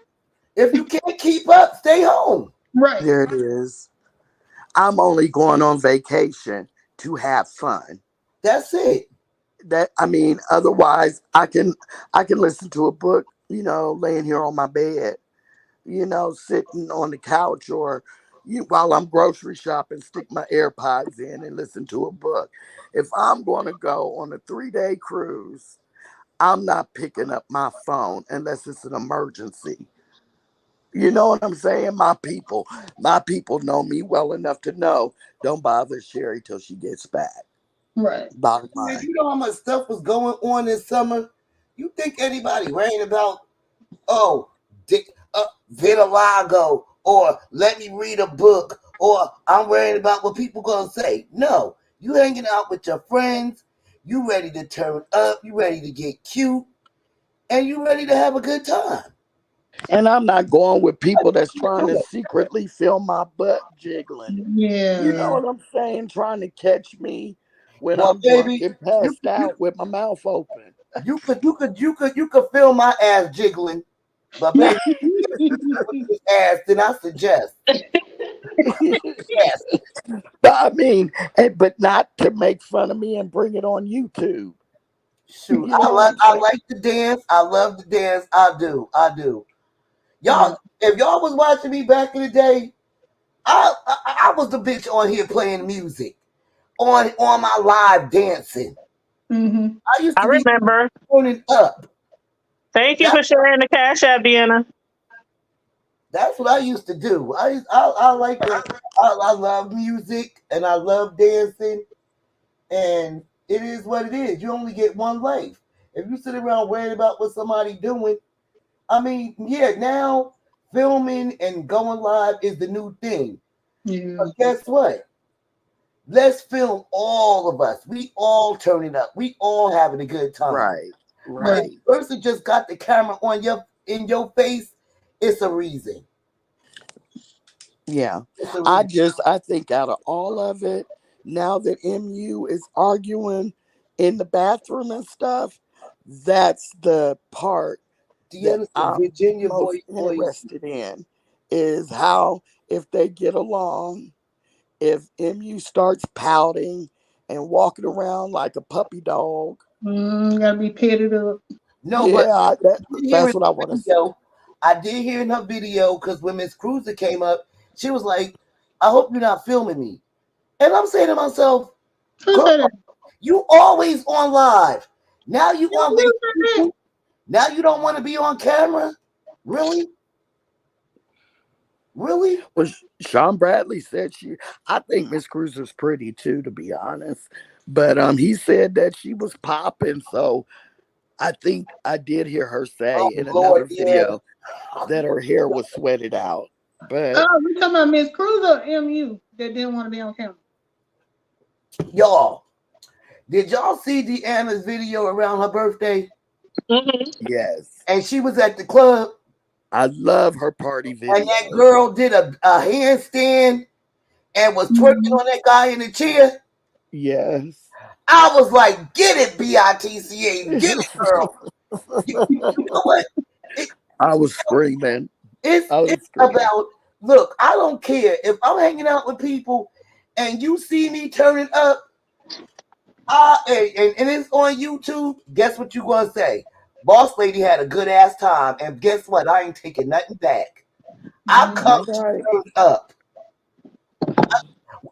[SPEAKER 7] If you can't keep up, stay home.
[SPEAKER 4] in. Right.
[SPEAKER 2] There it is. I'm only going on vacation to have fun.
[SPEAKER 7] That's it.
[SPEAKER 2] Otherwise I can listen to a book, laying here on my bed, sitting on the couch, or while I'm grocery shopping, stick my AirPods in and listen to a book. If I'm going to go on a 3-day cruise, I'm not picking up my phone unless it's an emergency. You know what I'm saying? My people know me well enough to know don't bother Sherry till she gets back.
[SPEAKER 4] Right.
[SPEAKER 2] Bottom
[SPEAKER 7] If
[SPEAKER 2] line.
[SPEAKER 7] you know how much stuff was going on this summer, you think anybody worrying about oh, vitiligo, or let me read a book, or I'm worried about what people gonna say? No, You hanging out with your friends. You ready to turn up. You ready to get cute. And you ready to have a good time.
[SPEAKER 2] And I'm not going with people that's trying to secretly film my butt jiggling. You know
[SPEAKER 4] Yeah.
[SPEAKER 2] what I'm saying? Trying to catch me when
[SPEAKER 7] Well,
[SPEAKER 2] I'm drunk
[SPEAKER 7] baby,
[SPEAKER 2] and
[SPEAKER 7] you
[SPEAKER 2] passed
[SPEAKER 7] you
[SPEAKER 2] out with my mouth open.
[SPEAKER 7] you could feel my ass jiggling, but baby, this ass, then I suggest yes.
[SPEAKER 2] But I mean, but not to make fun of me and bring it on YouTube.
[SPEAKER 7] Shoot,
[SPEAKER 2] You know what I'm
[SPEAKER 7] I
[SPEAKER 2] saying?
[SPEAKER 7] like to dance. I love to dance. I do.
[SPEAKER 4] Yeah.
[SPEAKER 7] Y'all, if y'all was watching me back in the day, I was the bitch on here playing music on my live dancing.
[SPEAKER 4] Mm-hmm.
[SPEAKER 7] I used
[SPEAKER 3] I
[SPEAKER 7] to be
[SPEAKER 3] remember.
[SPEAKER 7] turning up.
[SPEAKER 3] Thank you
[SPEAKER 7] That,
[SPEAKER 3] for sharing the cash app, Deanna.
[SPEAKER 7] that's what I used to do. I like to. I love music and I love dancing, and it is what it is. You only get one life. If you sit around worrying about what somebody doing, I mean, yeah, now filming and going live is the new thing.
[SPEAKER 4] Yeah.
[SPEAKER 7] But guess what? Let's film all of us. We all turning up. We all having a good time.
[SPEAKER 2] Right,
[SPEAKER 7] But
[SPEAKER 4] Right.
[SPEAKER 7] if
[SPEAKER 2] right.
[SPEAKER 7] the person just got the camera on your in your face, it's a reason.
[SPEAKER 2] Yeah.
[SPEAKER 7] It's a reason.
[SPEAKER 2] I think out of all of it, now that MU is arguing in the bathroom and stuff, that's the part that
[SPEAKER 7] Deanna said,
[SPEAKER 2] I'm
[SPEAKER 7] Virginia
[SPEAKER 2] most
[SPEAKER 7] voice.
[SPEAKER 2] interested in is how if they get along, if MU starts pouting and walking around like a puppy dog.
[SPEAKER 4] Gotta be petted up.
[SPEAKER 7] No, but
[SPEAKER 2] Yeah,
[SPEAKER 7] I did hear
[SPEAKER 2] that's
[SPEAKER 7] in
[SPEAKER 2] what I want
[SPEAKER 7] her
[SPEAKER 2] to see.
[SPEAKER 7] video. I did hear in her video because when Miss Cruiser came up, she was like, "I hope you're not filming me." And I'm saying to myself,
[SPEAKER 4] Who
[SPEAKER 7] "Girl,
[SPEAKER 4] said that?
[SPEAKER 7] you always on live. Now you
[SPEAKER 4] Yeah,
[SPEAKER 7] on
[SPEAKER 4] who said
[SPEAKER 7] vacation. Now you don't want to be on camera. Really, really?
[SPEAKER 2] Well, Sean Bradley said she. I think Miss Cruiser's pretty too, to be honest. But he said that she was popping. So I think I did hear her say
[SPEAKER 7] Oh
[SPEAKER 2] in
[SPEAKER 7] Lord,
[SPEAKER 2] another
[SPEAKER 7] yeah.
[SPEAKER 2] video that her hair was sweated out. But
[SPEAKER 4] Oh, we talking about Miss Cruz or MU that didn't want to be on camera?
[SPEAKER 7] Y'all, did y'all see Deanna's video around her birthday?
[SPEAKER 3] Hmm.
[SPEAKER 2] yes,
[SPEAKER 7] And she was at the club,
[SPEAKER 2] I love her party
[SPEAKER 7] and that
[SPEAKER 2] videos.
[SPEAKER 7] girl did a handstand and was twerking
[SPEAKER 4] Mm-hmm.
[SPEAKER 7] on that guy in the chair.
[SPEAKER 2] Yes.
[SPEAKER 7] I was like, get it, BITCA, get it, girl. You know what? It,
[SPEAKER 2] I was screaming. I
[SPEAKER 7] it's
[SPEAKER 2] was screaming.
[SPEAKER 7] about, look, I don't care. If I'm hanging out with people and you see me turning up, and it's on YouTube, guess what you gonna say? Boss lady had a good ass time, and guess what? I ain't taking nothing back. I come
[SPEAKER 2] All
[SPEAKER 4] Mm-hmm.
[SPEAKER 7] to
[SPEAKER 2] right.
[SPEAKER 7] turn up.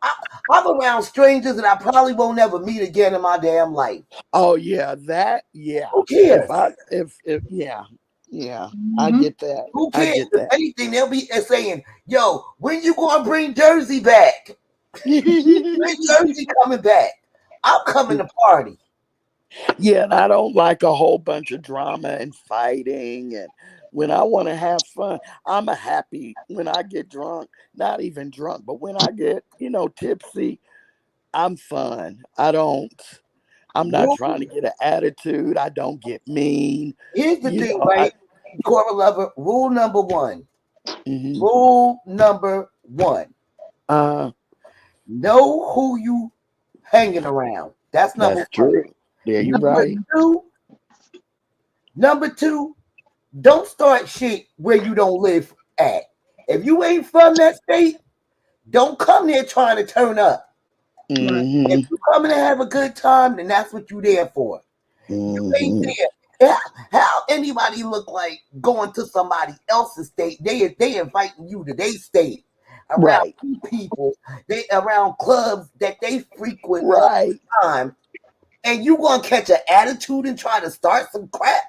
[SPEAKER 7] I, I'm around strangers that I probably won't ever meet again in my damn life.
[SPEAKER 2] Oh yeah, that yeah.
[SPEAKER 7] Who cares?
[SPEAKER 2] If yeah, yeah. I
[SPEAKER 4] Mm-hmm.
[SPEAKER 2] get that.
[SPEAKER 7] Who
[SPEAKER 2] I
[SPEAKER 7] cares?
[SPEAKER 2] get
[SPEAKER 7] If
[SPEAKER 2] that.
[SPEAKER 7] anything, they'll be saying, "Yo, when you gonna bring Jersey back? When Jersey coming back? I'm coming to party."
[SPEAKER 2] Yeah, and I don't like a whole bunch of drama and fighting. And when I want to have fun, I'm a happy when I get drunk. Not even drunk, but when I get tipsy, I'm fun. I don't. I'm not
[SPEAKER 7] Rule,
[SPEAKER 2] trying to get an attitude. I don't get mean.
[SPEAKER 7] here's the
[SPEAKER 2] You
[SPEAKER 7] thing,
[SPEAKER 2] know. I.
[SPEAKER 7] right? Cora Lover, rule number one.
[SPEAKER 2] Mhm.
[SPEAKER 7] Rule number one.
[SPEAKER 2] Uh,
[SPEAKER 7] Know who you hanging around. That's number
[SPEAKER 2] that's
[SPEAKER 7] one.
[SPEAKER 2] true. Yeah, you're
[SPEAKER 7] Number
[SPEAKER 2] right.
[SPEAKER 7] two, number two, don't start shit where you don't live at. If you ain't from that state, don't come there trying to turn up.
[SPEAKER 4] Right.
[SPEAKER 7] If
[SPEAKER 2] Hmm.
[SPEAKER 7] you coming to have a good time, then that's what you there for. You ain't
[SPEAKER 2] Hmm.
[SPEAKER 7] there. How anybody look like going to somebody else's state? They inviting you to their state around
[SPEAKER 2] Right.
[SPEAKER 7] people, they around clubs that they frequent all
[SPEAKER 2] Right.
[SPEAKER 7] the time, and you gonna catch an attitude and try to start some crap?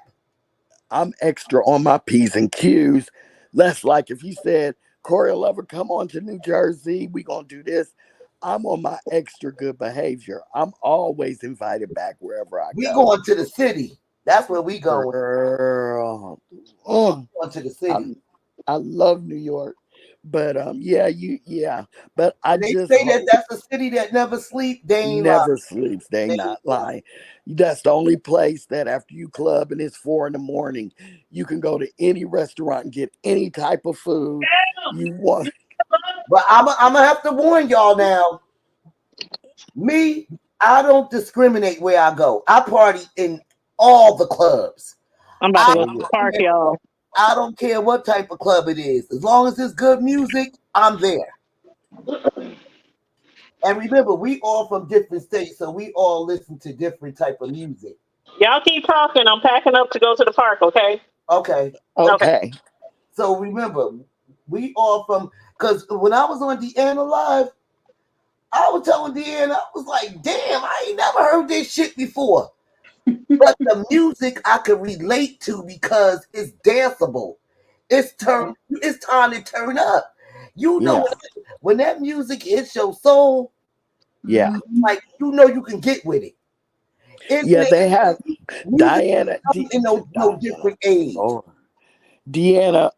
[SPEAKER 2] I'm extra on my P's and Q's. Less like if you said, Corey Lover, come on to New Jersey, we gonna do this. I'm on my extra good behavior. I'm always invited back wherever I
[SPEAKER 7] We
[SPEAKER 2] go.
[SPEAKER 7] going to the city. That's where we going.
[SPEAKER 2] Girl.
[SPEAKER 7] We
[SPEAKER 2] Oh,
[SPEAKER 7] going to the
[SPEAKER 2] I,
[SPEAKER 7] city.
[SPEAKER 2] I love New York. But But I
[SPEAKER 7] They
[SPEAKER 2] just
[SPEAKER 7] say that
[SPEAKER 2] hope
[SPEAKER 7] that's a city that never sleep. They ain't lying.
[SPEAKER 2] never sleeps. They
[SPEAKER 7] They
[SPEAKER 2] not
[SPEAKER 7] ain't lying.
[SPEAKER 2] lying. That's the only place that after you club and it's 4 in the morning, you can go to any restaurant and get any type of food you want.
[SPEAKER 7] But I'm gonna have to warn y'all now. Me, I don't discriminate where I go. I party in all the clubs.
[SPEAKER 3] I'm about to
[SPEAKER 7] I
[SPEAKER 3] go
[SPEAKER 2] Oh
[SPEAKER 3] to the
[SPEAKER 2] yeah.
[SPEAKER 3] park, y'all.
[SPEAKER 7] I don't care what type of club it is. As long as it's good music, I'm there. And remember, we all from different states, so we all listen to different type of music.
[SPEAKER 3] Y'all keep talking. I'm packing up to go to the park, okay?
[SPEAKER 7] Okay.
[SPEAKER 3] Okay.
[SPEAKER 2] Okay.
[SPEAKER 7] So remember, we all from because when I was on Deanna Live, I was telling Deanna, I was like, damn, I ain't never heard this shit before. But the music I could relate to because it's danceable. It's time to turn up. You know
[SPEAKER 2] Yeah.
[SPEAKER 7] when that music hits your soul,
[SPEAKER 2] Yeah.
[SPEAKER 7] like you know you can get with it. It's
[SPEAKER 2] Yeah. They have
[SPEAKER 7] music
[SPEAKER 2] Diana.
[SPEAKER 7] comes in no
[SPEAKER 2] Diana.
[SPEAKER 7] different age.
[SPEAKER 2] Lord. Deanna,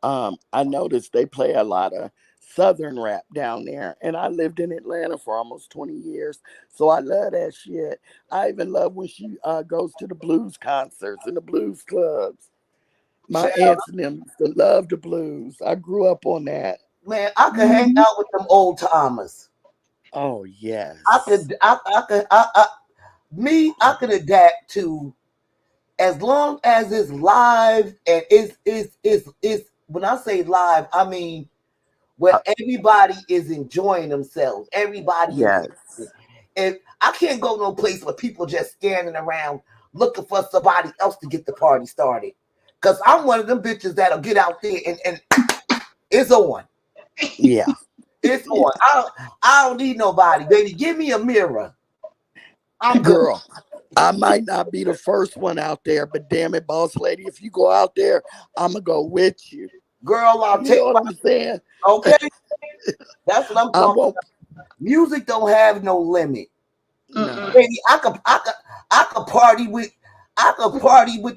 [SPEAKER 2] I noticed they play a lot of Southern rap down there, and I lived in Atlanta for almost 20 years, so I love that shit. I even love when she goes to the blues concerts and the blues clubs. My aunts and them used to love the blues. I grew up on that.
[SPEAKER 7] Man, I could hang out with them old timers.
[SPEAKER 2] Oh
[SPEAKER 7] I
[SPEAKER 2] yes,
[SPEAKER 7] could, I could adapt to as long as it's live and it's when I say live, I mean where
[SPEAKER 2] uh,
[SPEAKER 7] everybody is enjoying themselves. Everybody is.
[SPEAKER 2] yes,
[SPEAKER 7] And I can't go no place where people just standing around looking for somebody else to get the party started. Cause I'm one of them bitches that'll get out there and it's on.
[SPEAKER 2] yeah,
[SPEAKER 7] It's
[SPEAKER 2] yeah.
[SPEAKER 7] on. I don't need nobody, baby. Give me a mirror. I'm good.
[SPEAKER 2] Girl, I might not be the first one out there, but damn it, boss lady, if you go out there, I'ma go with you.
[SPEAKER 7] Girl, I'll
[SPEAKER 2] You
[SPEAKER 7] take
[SPEAKER 2] know what I'm saying?
[SPEAKER 7] my okay. That's what I'm
[SPEAKER 2] I
[SPEAKER 7] talking
[SPEAKER 2] won't.
[SPEAKER 7] about. Music don't have no limit.
[SPEAKER 2] No.
[SPEAKER 7] Baby, I could party with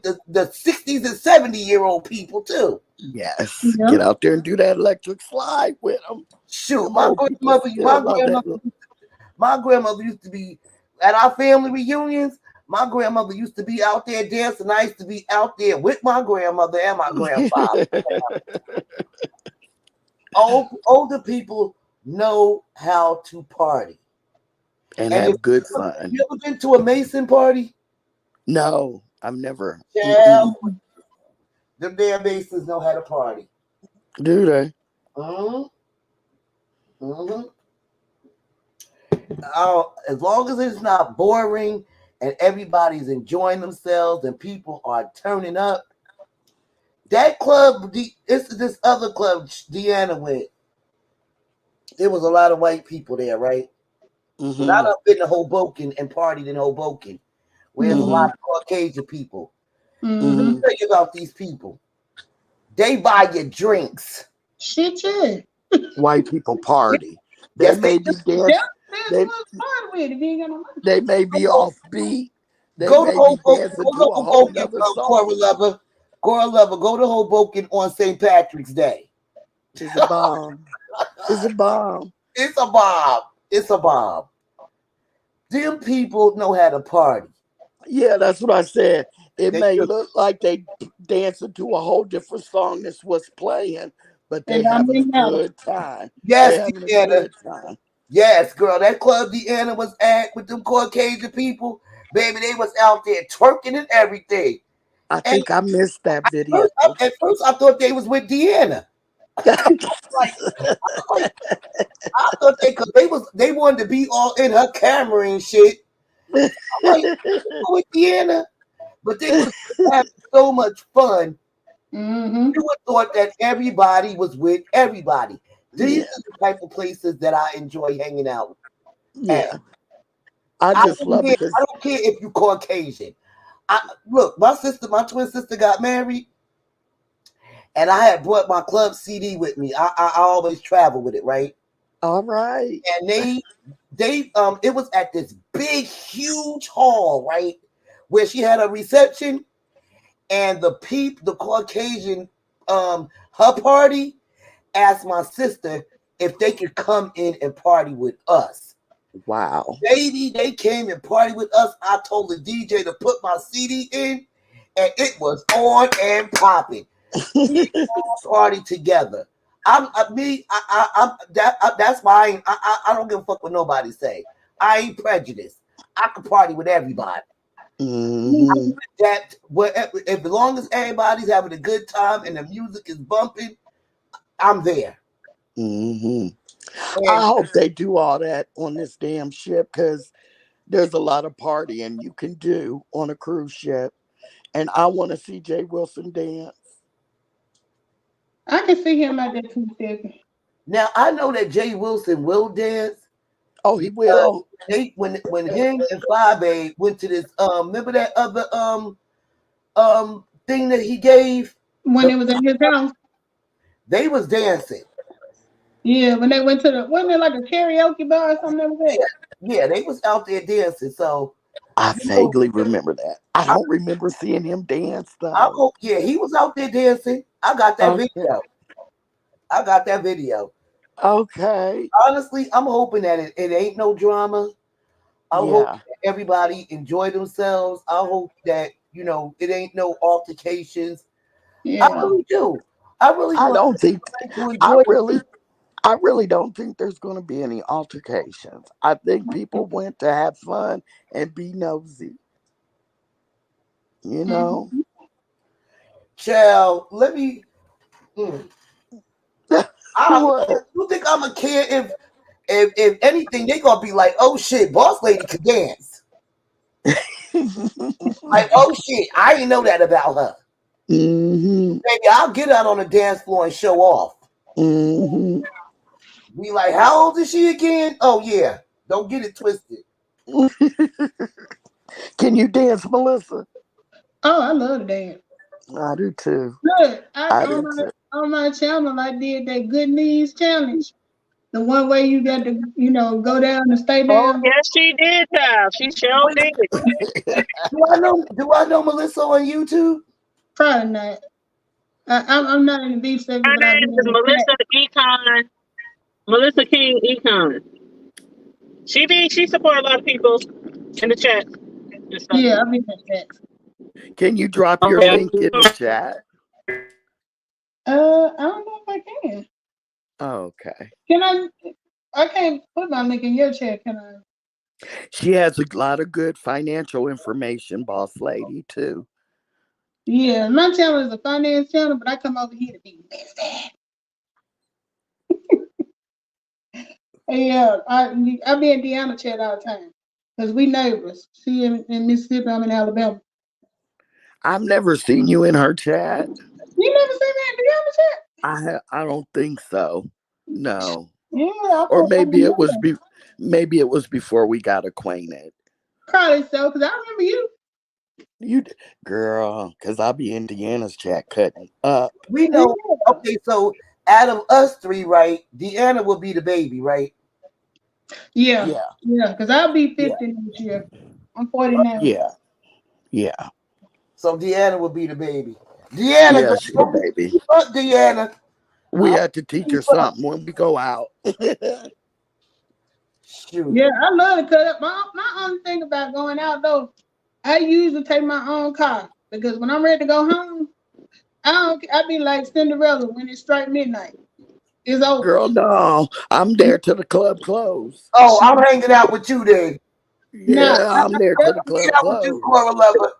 [SPEAKER 7] the 60s and 70-year-old people too.
[SPEAKER 2] Yes, get out there and do that electric slide with them.
[SPEAKER 7] Shoot,
[SPEAKER 2] Them old people still love that.
[SPEAKER 7] my grandmother used to be at our family reunions. My grandmother used to be out there dancing. I used to be out there with my grandmother and my grandfather. Older people know how to party.
[SPEAKER 2] And
[SPEAKER 7] And if
[SPEAKER 2] have good fun.
[SPEAKER 7] you ever been to a Mason party,
[SPEAKER 2] No, I've never.
[SPEAKER 7] yeah,
[SPEAKER 2] Mm-mm.
[SPEAKER 7] them damn Masons know how to party.
[SPEAKER 2] Do they?
[SPEAKER 7] hmm hmm As long as it's not boring and everybody's enjoying themselves and people are turning up, that club, it's this other club Deanna went. There was a lot of white people there, right? But I
[SPEAKER 2] Mm-hmm.
[SPEAKER 7] done been to Hoboken and partied in Hoboken, where there's a lot
[SPEAKER 2] Mm-hmm.
[SPEAKER 7] of Caucasian people. Let me
[SPEAKER 2] Mm-hmm.
[SPEAKER 7] tell you about these people. They buy you drinks.
[SPEAKER 4] Shit, yeah.
[SPEAKER 2] White people party. They
[SPEAKER 7] Yes, they
[SPEAKER 2] may
[SPEAKER 7] do.
[SPEAKER 2] be dance.
[SPEAKER 4] That's
[SPEAKER 2] They
[SPEAKER 4] what's fun with it. If you ain't got no money.
[SPEAKER 2] they may be off beat. They
[SPEAKER 7] Go to
[SPEAKER 2] may be
[SPEAKER 7] Hoboken.
[SPEAKER 2] dancing
[SPEAKER 7] Go
[SPEAKER 2] to
[SPEAKER 7] to
[SPEAKER 2] a whole
[SPEAKER 7] Hoboken,
[SPEAKER 2] nother
[SPEAKER 7] Cora
[SPEAKER 2] song.
[SPEAKER 7] Lover. Cora Lover. Go to Hoboken on St. Patrick's Day.
[SPEAKER 2] It's a bomb. It's a bomb.
[SPEAKER 7] It's a bomb. It's a bomb. Them people know how to party.
[SPEAKER 2] Yeah, that's what I said. It
[SPEAKER 7] They
[SPEAKER 2] may
[SPEAKER 7] do.
[SPEAKER 2] look like they dancing to a whole different song that's what's playing, but they
[SPEAKER 4] And I
[SPEAKER 2] having a
[SPEAKER 4] mean, no.
[SPEAKER 2] good time. They
[SPEAKER 7] Yes,
[SPEAKER 2] having a
[SPEAKER 7] Deanna.
[SPEAKER 2] good time.
[SPEAKER 7] Yes, girl. That club Deanna was at with them Caucasian people, baby, they was out there twerking and everything.
[SPEAKER 2] I
[SPEAKER 7] And
[SPEAKER 2] think I missed that video.
[SPEAKER 7] at first I thought they was with Deanna. Like, like I thought they wanted to be all in her camera and shit. I'm like, with Deanna, but they was having so much fun.
[SPEAKER 4] Mm-hmm.
[SPEAKER 7] You would thought that everybody was with everybody. These
[SPEAKER 2] Yeah,
[SPEAKER 7] are the type of places that I enjoy hanging out at.
[SPEAKER 2] yeah. I
[SPEAKER 7] I
[SPEAKER 2] just
[SPEAKER 7] don't
[SPEAKER 2] love
[SPEAKER 7] care,
[SPEAKER 2] it because
[SPEAKER 7] I don't care if you Caucasian. Look, my twin sister got married, and I had brought my club CD with me. I always travel with it, right?
[SPEAKER 2] all right.
[SPEAKER 7] And it was at this big, huge hall, right, where she had a reception, and the Caucasian, her party, asked my sister if they could come in and party with us.
[SPEAKER 2] Wow.
[SPEAKER 7] Baby, they came and partied with us. I told the DJ to put my CD in, and it was on and popping. We all party together. That's why I don't give a fuck what nobody say. I ain't prejudiced. I can party with everybody.
[SPEAKER 2] Mm-hmm.
[SPEAKER 7] That whatever, as long as everybody's having a good time and the music is bumping, I'm there.
[SPEAKER 2] Mm-hmm. I
[SPEAKER 7] And
[SPEAKER 2] hope they do all that on this damn ship because there's a lot of partying you can do on a cruise ship. And I want to see Jay Wilson dance.
[SPEAKER 4] I can see him at that 2 seconds.
[SPEAKER 7] now I know that Jay Wilson will dance
[SPEAKER 2] Oh, he
[SPEAKER 7] because
[SPEAKER 2] will.
[SPEAKER 7] when him and Five went to this remember that other thing that he gave
[SPEAKER 4] When
[SPEAKER 7] the,
[SPEAKER 4] it was at his house.
[SPEAKER 7] they was dancing.
[SPEAKER 4] Yeah, when they went to the wasn't it like a karaoke bar or something like that?
[SPEAKER 7] Yeah, they was out there dancing. So
[SPEAKER 2] I
[SPEAKER 7] you know,
[SPEAKER 2] vaguely remember that. I
[SPEAKER 7] I,
[SPEAKER 2] don't remember seeing him dance
[SPEAKER 7] I
[SPEAKER 2] though.
[SPEAKER 7] hope yeah, he was out there dancing. I got that
[SPEAKER 2] Okay.
[SPEAKER 7] video. I got that video.
[SPEAKER 2] Okay.
[SPEAKER 7] Honestly, I'm hoping that it ain't no drama. I hope
[SPEAKER 2] Yeah.
[SPEAKER 7] that everybody enjoy themselves. I hope that it ain't no altercations. I
[SPEAKER 4] Yeah.
[SPEAKER 7] really do. I really
[SPEAKER 2] I
[SPEAKER 7] want
[SPEAKER 2] don't think
[SPEAKER 7] everybody to
[SPEAKER 2] I
[SPEAKER 7] enjoy.
[SPEAKER 2] really I really don't think there's going to be any altercations. I think people went to have fun and be nosy, you know?
[SPEAKER 4] Mhm.
[SPEAKER 7] Child, let me. Mm, I
[SPEAKER 2] What?
[SPEAKER 7] you think I'm a kid if anything they gonna be like, oh shit, boss lady could dance. Like, oh shit, I didn't know that about her.
[SPEAKER 2] Hmm.
[SPEAKER 7] Maybe I'll get out on the dance floor and show off.
[SPEAKER 2] Hmm.
[SPEAKER 7] Be like, how old is she again? Oh yeah, don't get it twisted.
[SPEAKER 2] Can you dance, Melissa?
[SPEAKER 4] Oh, I love to dance.
[SPEAKER 2] I do too.
[SPEAKER 4] Look,
[SPEAKER 2] I do too.
[SPEAKER 4] on my channel I did that good knees challenge. The one way you got to, go down and stay
[SPEAKER 3] Oh,
[SPEAKER 4] down.
[SPEAKER 3] yes, she did, child. She sure
[SPEAKER 7] Wait,
[SPEAKER 3] did.
[SPEAKER 7] do I know Melissa on YouTube?
[SPEAKER 4] Probably not. I'm not in the beef section,
[SPEAKER 3] Her
[SPEAKER 4] but I've
[SPEAKER 3] name
[SPEAKER 4] been
[SPEAKER 3] is
[SPEAKER 4] in the chat.
[SPEAKER 3] Melissa Econ. Melissa King Econ. She support a lot of people in the chat and stuff.
[SPEAKER 4] Yeah, I've been in the chat.
[SPEAKER 2] Can you drop your
[SPEAKER 3] Okay.
[SPEAKER 2] link in the chat?
[SPEAKER 4] I don't know if I can.
[SPEAKER 2] Okay.
[SPEAKER 4] Can I? I can't put my link in your chat, can I?
[SPEAKER 2] She has a lot of good financial information, boss lady, too.
[SPEAKER 4] Yeah, my channel is a finance channel, but I come over here to be busy. Yeah, I be in Deanna chat all the time because we neighbors. She in Mississippi, I'm in Alabama.
[SPEAKER 2] I've never seen you in her chat.
[SPEAKER 4] You never seen me in Deanna chat?
[SPEAKER 2] I don't think so. No.
[SPEAKER 4] Yeah, I
[SPEAKER 2] Or
[SPEAKER 4] put one in there.
[SPEAKER 2] maybe it was before we got acquainted.
[SPEAKER 4] Probably so, because I remember you.
[SPEAKER 2] Girl, because I'll be in Deanna's chat cutting up.
[SPEAKER 7] We
[SPEAKER 4] Yeah,
[SPEAKER 7] know. Okay, so out of us three, right? Deanna will be the baby, right?
[SPEAKER 4] yeah,
[SPEAKER 2] Yeah,
[SPEAKER 4] because I'll be
[SPEAKER 2] yeah,
[SPEAKER 4] 50 this year. I'm 49.
[SPEAKER 2] yeah, yeah,
[SPEAKER 7] So Deanna will be the baby. Deanna,
[SPEAKER 2] yeah. She the baby.
[SPEAKER 7] Deanna.
[SPEAKER 2] We
[SPEAKER 7] I'll
[SPEAKER 2] had to teach her
[SPEAKER 7] keep up.
[SPEAKER 2] something when we go out.
[SPEAKER 7] Shoot.
[SPEAKER 4] Yeah, I love to cut up. My only thing about going out though, I usually take my own car because when I'm ready to go home, I be like Cinderella when it strike midnight. It's over.
[SPEAKER 2] Girl, no, I'm there till the club close.
[SPEAKER 7] Oh, I'm hanging out with you then.
[SPEAKER 4] Nah,
[SPEAKER 2] Yeah, I'm there till the
[SPEAKER 7] Hang
[SPEAKER 2] club
[SPEAKER 7] out with you,
[SPEAKER 2] close.
[SPEAKER 7] Cora Lover.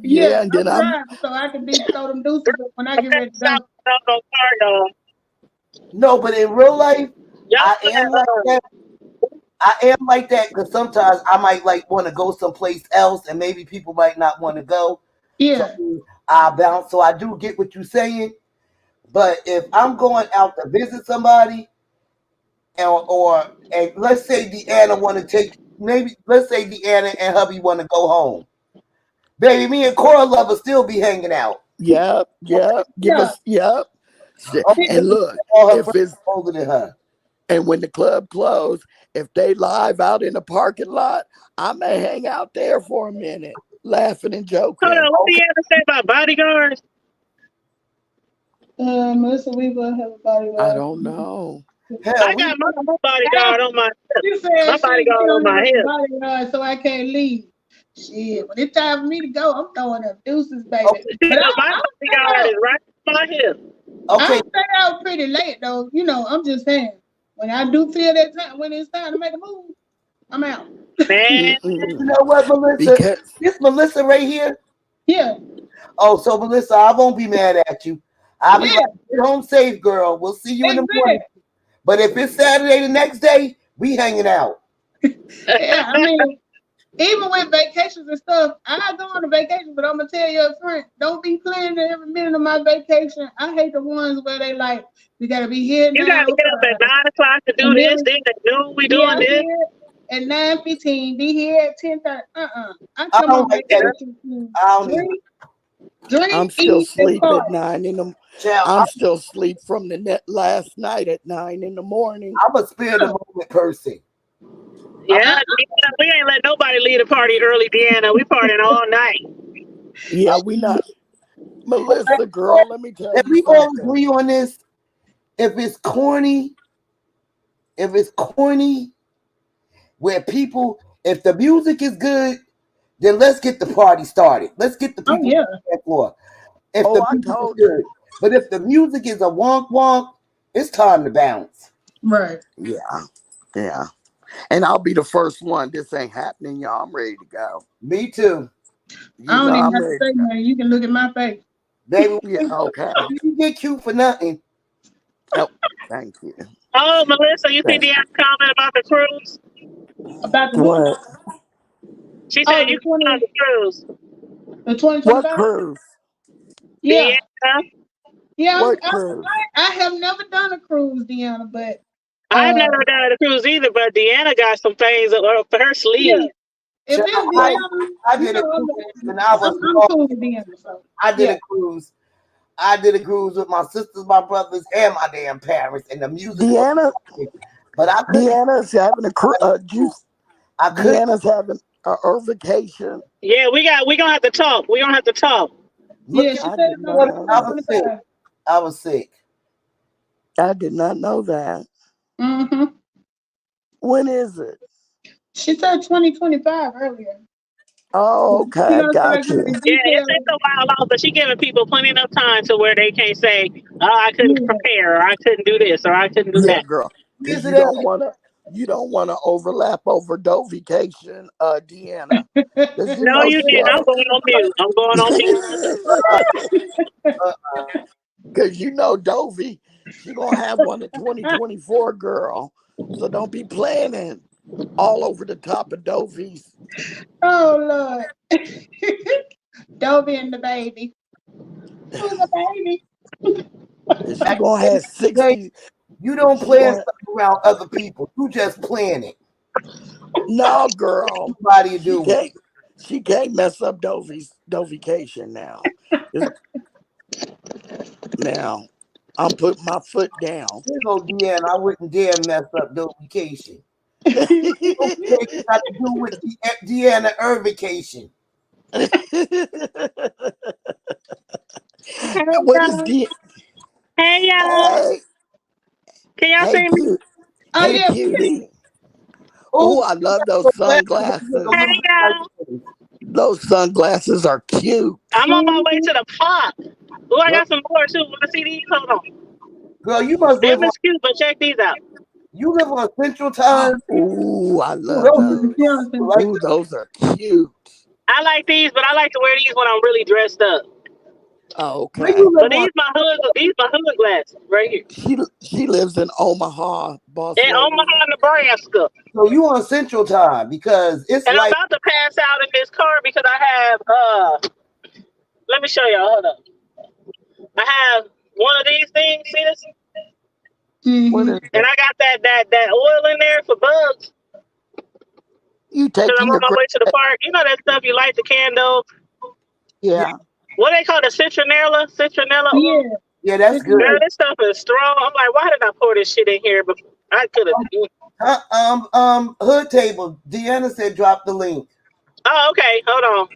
[SPEAKER 4] yeah,
[SPEAKER 2] Yeah, and then
[SPEAKER 4] I'm
[SPEAKER 2] I'm
[SPEAKER 4] driving so I can be throw them deuces up when I get ready to
[SPEAKER 3] Stop,
[SPEAKER 4] go.
[SPEAKER 3] stop on car, y'all.
[SPEAKER 7] No, but in real life,
[SPEAKER 3] Y'all
[SPEAKER 7] I am like that. I am like that because sometimes I might like want to go someplace else, and maybe people might not want to go. So
[SPEAKER 4] Yeah,
[SPEAKER 7] I bounce. So I do get what you're saying. But if I'm going out to visit somebody, and let's say Deanna want to take maybe let's say Deanna and hubby want to go home, baby, me and Cora Lover still be hanging out.
[SPEAKER 2] yep, yep. Give
[SPEAKER 4] yeah.
[SPEAKER 2] us yep.
[SPEAKER 7] Okay,
[SPEAKER 2] And look,
[SPEAKER 7] all her
[SPEAKER 2] if
[SPEAKER 7] friends
[SPEAKER 2] it's
[SPEAKER 7] are older than her.
[SPEAKER 2] and when the club closed, if they live out in the parking lot, I may hang out there for a minute, laughing and
[SPEAKER 3] Hold
[SPEAKER 2] joking.
[SPEAKER 3] on, what do you have to say about bodyguards?
[SPEAKER 4] Melissa Weaver have a
[SPEAKER 2] I
[SPEAKER 4] bodyguard.
[SPEAKER 2] don't know.
[SPEAKER 7] Hell,
[SPEAKER 3] I got my bodyguard on my hip.
[SPEAKER 4] She
[SPEAKER 3] My
[SPEAKER 4] said she
[SPEAKER 3] bodyguard on
[SPEAKER 4] don't
[SPEAKER 3] my
[SPEAKER 4] have a
[SPEAKER 3] hip.
[SPEAKER 4] bodyguard, so I can't leave. Shit, when it's time for me to go, I'm throwing up deuces, baby.
[SPEAKER 7] okay,
[SPEAKER 4] But
[SPEAKER 3] My
[SPEAKER 4] I'll stay
[SPEAKER 3] bodyguard
[SPEAKER 4] out.
[SPEAKER 3] is right on my hip.
[SPEAKER 7] okay.
[SPEAKER 4] I'll stay out pretty late though. You know, I'm just saying. When I do feel that time, when it's time to make a move, I'm out.
[SPEAKER 3] Man,
[SPEAKER 7] You know what, Melissa?
[SPEAKER 2] Because
[SPEAKER 7] This Melissa right here.
[SPEAKER 4] Yeah,
[SPEAKER 7] Oh, so Melissa, I won't be mad at you. I'll be
[SPEAKER 4] yeah,
[SPEAKER 7] like, get home safe, girl. We'll see you in the morning.
[SPEAKER 4] exactly.
[SPEAKER 7] But if it's Saturday the next day, we hanging out.
[SPEAKER 4] Yeah, I mean, even with vacations and stuff, I go on a vacation, but I'm gonna tell you up front, don't be planning every minute of my vacation. I hate the ones where they like, we gotta be here
[SPEAKER 3] you gotta
[SPEAKER 4] now.
[SPEAKER 3] get up at 9 o'clock to do
[SPEAKER 4] And
[SPEAKER 3] this.
[SPEAKER 4] then
[SPEAKER 3] Then at noon we
[SPEAKER 4] be
[SPEAKER 3] doing
[SPEAKER 4] out
[SPEAKER 3] this.
[SPEAKER 4] here at 9:15, be here at 10:30. I
[SPEAKER 7] I
[SPEAKER 4] come
[SPEAKER 7] don't
[SPEAKER 4] on
[SPEAKER 7] like that.
[SPEAKER 4] vacation to
[SPEAKER 7] I don't even.
[SPEAKER 2] I'm
[SPEAKER 4] drink,
[SPEAKER 2] still
[SPEAKER 4] eat, and
[SPEAKER 2] asleep at
[SPEAKER 4] party.
[SPEAKER 2] 9 in the.
[SPEAKER 7] Child,
[SPEAKER 2] I'm still asleep from the net last night at 9 in the morning.
[SPEAKER 7] I'm a spare the moment person.
[SPEAKER 3] Yeah,
[SPEAKER 4] I,
[SPEAKER 3] Deanna, we ain't let nobody leave the party early, Deanna. We partying all night.
[SPEAKER 2] Yeah, we not. Melissa, girl, let me tell
[SPEAKER 7] If
[SPEAKER 2] you
[SPEAKER 7] we all
[SPEAKER 2] something.
[SPEAKER 7] agree on this, if it's corny, where people, if the music is good, then let's get the party started. Let's get the
[SPEAKER 4] oh
[SPEAKER 7] people
[SPEAKER 4] yeah,
[SPEAKER 7] on the floor. If
[SPEAKER 2] Oh,
[SPEAKER 7] the
[SPEAKER 2] I
[SPEAKER 7] music is
[SPEAKER 2] told you.
[SPEAKER 7] good, but if the music is a wonk wonk, it's time to bounce.
[SPEAKER 4] right.
[SPEAKER 2] Yeah, yeah. And I'll be the first one. This ain't happening, y'all. I'm ready to go.
[SPEAKER 7] Me too,
[SPEAKER 4] I
[SPEAKER 2] You know,
[SPEAKER 4] don't even
[SPEAKER 2] I'm
[SPEAKER 4] have to
[SPEAKER 2] ready
[SPEAKER 4] say
[SPEAKER 2] to go.
[SPEAKER 4] nothing. You can look at my face.
[SPEAKER 7] baby.
[SPEAKER 2] Yeah, okay.
[SPEAKER 7] You didn't get cute for nothing.
[SPEAKER 2] Oh, thank you.
[SPEAKER 3] Oh, Melissa, you see
[SPEAKER 2] Thank
[SPEAKER 3] Deanna's comment about the cruise?
[SPEAKER 4] About the
[SPEAKER 2] you.
[SPEAKER 4] who?
[SPEAKER 2] What?
[SPEAKER 3] She
[SPEAKER 4] Oh,
[SPEAKER 3] said you can on the cruise.
[SPEAKER 4] the
[SPEAKER 2] What
[SPEAKER 4] 2025.
[SPEAKER 2] cruise?
[SPEAKER 4] Yeah,
[SPEAKER 3] Deanna,
[SPEAKER 4] yeah.
[SPEAKER 2] What cruise?
[SPEAKER 4] I have never done a cruise, Deanna, but
[SPEAKER 3] I've
[SPEAKER 4] uh,
[SPEAKER 3] never done a cruise either, but Deanna got some things up for her
[SPEAKER 4] yeah.
[SPEAKER 3] sleeve.
[SPEAKER 4] If
[SPEAKER 7] Child,
[SPEAKER 4] it's
[SPEAKER 7] I,
[SPEAKER 4] Deanna,
[SPEAKER 7] I
[SPEAKER 4] you
[SPEAKER 7] did a
[SPEAKER 4] know,
[SPEAKER 7] cruise and I was
[SPEAKER 4] I'm
[SPEAKER 7] lost.
[SPEAKER 4] cool with Deanna. So
[SPEAKER 7] I did
[SPEAKER 4] yeah,
[SPEAKER 7] a cruise. I did a cruise with my sisters, my brothers, and my damn parents, and the music was.
[SPEAKER 2] Deanna,
[SPEAKER 7] But I couldn't.
[SPEAKER 2] Deanna's having a juice.
[SPEAKER 7] I couldn't
[SPEAKER 2] Deanna's having a vacation.
[SPEAKER 3] Yeah, we gonna have to talk. We gonna have to talk.
[SPEAKER 7] look
[SPEAKER 4] yeah.
[SPEAKER 7] at
[SPEAKER 4] She
[SPEAKER 2] I
[SPEAKER 4] said
[SPEAKER 2] did
[SPEAKER 4] about
[SPEAKER 2] not
[SPEAKER 7] what
[SPEAKER 2] know that.
[SPEAKER 4] 2025.
[SPEAKER 7] I was sick.
[SPEAKER 2] I did not know that.
[SPEAKER 4] Mm-hmm.
[SPEAKER 2] When is it?
[SPEAKER 4] She said 2025 earlier.
[SPEAKER 2] Oh,
[SPEAKER 4] You
[SPEAKER 2] okay,
[SPEAKER 4] know, so I
[SPEAKER 2] got
[SPEAKER 4] give her
[SPEAKER 2] you.
[SPEAKER 4] the
[SPEAKER 3] Yeah, it's
[SPEAKER 4] details.
[SPEAKER 3] a while off, but she giving people plenty enough time to where they can't say, "Oh, I couldn't
[SPEAKER 4] Yeah.
[SPEAKER 3] prepare," or "I couldn't do this," or "I couldn't do
[SPEAKER 2] Yeah,
[SPEAKER 3] that."
[SPEAKER 2] girl,
[SPEAKER 7] Is
[SPEAKER 2] because
[SPEAKER 7] it at?
[SPEAKER 2] you don't wanna overlap over Dovication, Deanna, because you
[SPEAKER 3] No,
[SPEAKER 2] know
[SPEAKER 3] you didn't. I'm going on mute. I'm going on mute.
[SPEAKER 2] because you know Dovie, she gonna have one in 2024, girl. So don't be planning all over the top of Dovie's.
[SPEAKER 4] Oh Lord. Dovie and the baby. Who's the baby?
[SPEAKER 2] Cause she
[SPEAKER 7] At
[SPEAKER 2] gonna
[SPEAKER 7] the end
[SPEAKER 2] have
[SPEAKER 7] of the day,
[SPEAKER 2] 60.
[SPEAKER 7] you don't
[SPEAKER 2] She
[SPEAKER 7] plan
[SPEAKER 2] gonna
[SPEAKER 7] stuff around other people. You just plan it.
[SPEAKER 2] no, girl.
[SPEAKER 7] What do you
[SPEAKER 2] She
[SPEAKER 7] do?
[SPEAKER 2] can't. She can't mess up Dovication now. It's- Now, I'm putting my foot down.
[SPEAKER 7] Here go Deanna. I wouldn't dare mess up the vacation. Vacation got to do with Deanna vacation.
[SPEAKER 3] Hey
[SPEAKER 2] What is
[SPEAKER 3] y'all.
[SPEAKER 2] the
[SPEAKER 3] Hey y'all.
[SPEAKER 2] hey
[SPEAKER 3] Can y'all
[SPEAKER 2] hey
[SPEAKER 3] see me?
[SPEAKER 2] cute
[SPEAKER 4] Oh
[SPEAKER 2] hey
[SPEAKER 7] Hey,
[SPEAKER 4] yeah,
[SPEAKER 2] cutie?
[SPEAKER 7] oh,
[SPEAKER 2] Oh, I love those sunglasses.
[SPEAKER 3] Hey y'all.
[SPEAKER 2] Those sunglasses are cute.
[SPEAKER 3] I'm on my way to the park. Oh, I
[SPEAKER 7] girl,
[SPEAKER 3] got some more too. Want to see these? Hold on.
[SPEAKER 7] girl, you must live
[SPEAKER 3] Them
[SPEAKER 7] on.
[SPEAKER 3] is cute, but check these out.
[SPEAKER 7] You live on Central Time.
[SPEAKER 2] Ooh, I
[SPEAKER 7] Ooh,
[SPEAKER 2] love
[SPEAKER 7] those
[SPEAKER 2] those.
[SPEAKER 7] are
[SPEAKER 4] Jonathan.
[SPEAKER 7] like
[SPEAKER 2] Ooh, those are cute.
[SPEAKER 3] I like these, but I like to wear these when I'm really dressed up.
[SPEAKER 2] Oh,
[SPEAKER 7] where
[SPEAKER 2] okay.
[SPEAKER 7] you live
[SPEAKER 3] But
[SPEAKER 7] on.
[SPEAKER 3] these my hood glasses right here.
[SPEAKER 2] She lives in Omaha, boss
[SPEAKER 3] In
[SPEAKER 2] lady.
[SPEAKER 3] Omaha, Nebraska.
[SPEAKER 7] So you on Central Time because it's
[SPEAKER 3] And I'm
[SPEAKER 7] like
[SPEAKER 3] about to pass out in this car because I have let me show y'all. Hold up. I have one of these things, see this?
[SPEAKER 2] What
[SPEAKER 4] Mm-hmm.
[SPEAKER 2] is
[SPEAKER 3] And
[SPEAKER 2] it?
[SPEAKER 3] I got that oil in there for bugs.
[SPEAKER 2] You
[SPEAKER 3] Because I'm
[SPEAKER 2] taking
[SPEAKER 3] on
[SPEAKER 2] your
[SPEAKER 3] my way to the park. You know that stuff you light the candle.
[SPEAKER 7] yeah,
[SPEAKER 2] yeah.
[SPEAKER 3] What they call the citronella oil.
[SPEAKER 4] Yeah.
[SPEAKER 7] yeah, that's
[SPEAKER 4] It's
[SPEAKER 7] good.
[SPEAKER 3] Girl,
[SPEAKER 4] nice.
[SPEAKER 3] this stuff is strong. I'm like, why did I pour this shit in here? But I could have.
[SPEAKER 7] Hood table. Deanna said drop the link.
[SPEAKER 3] Oh, okay. Hold on.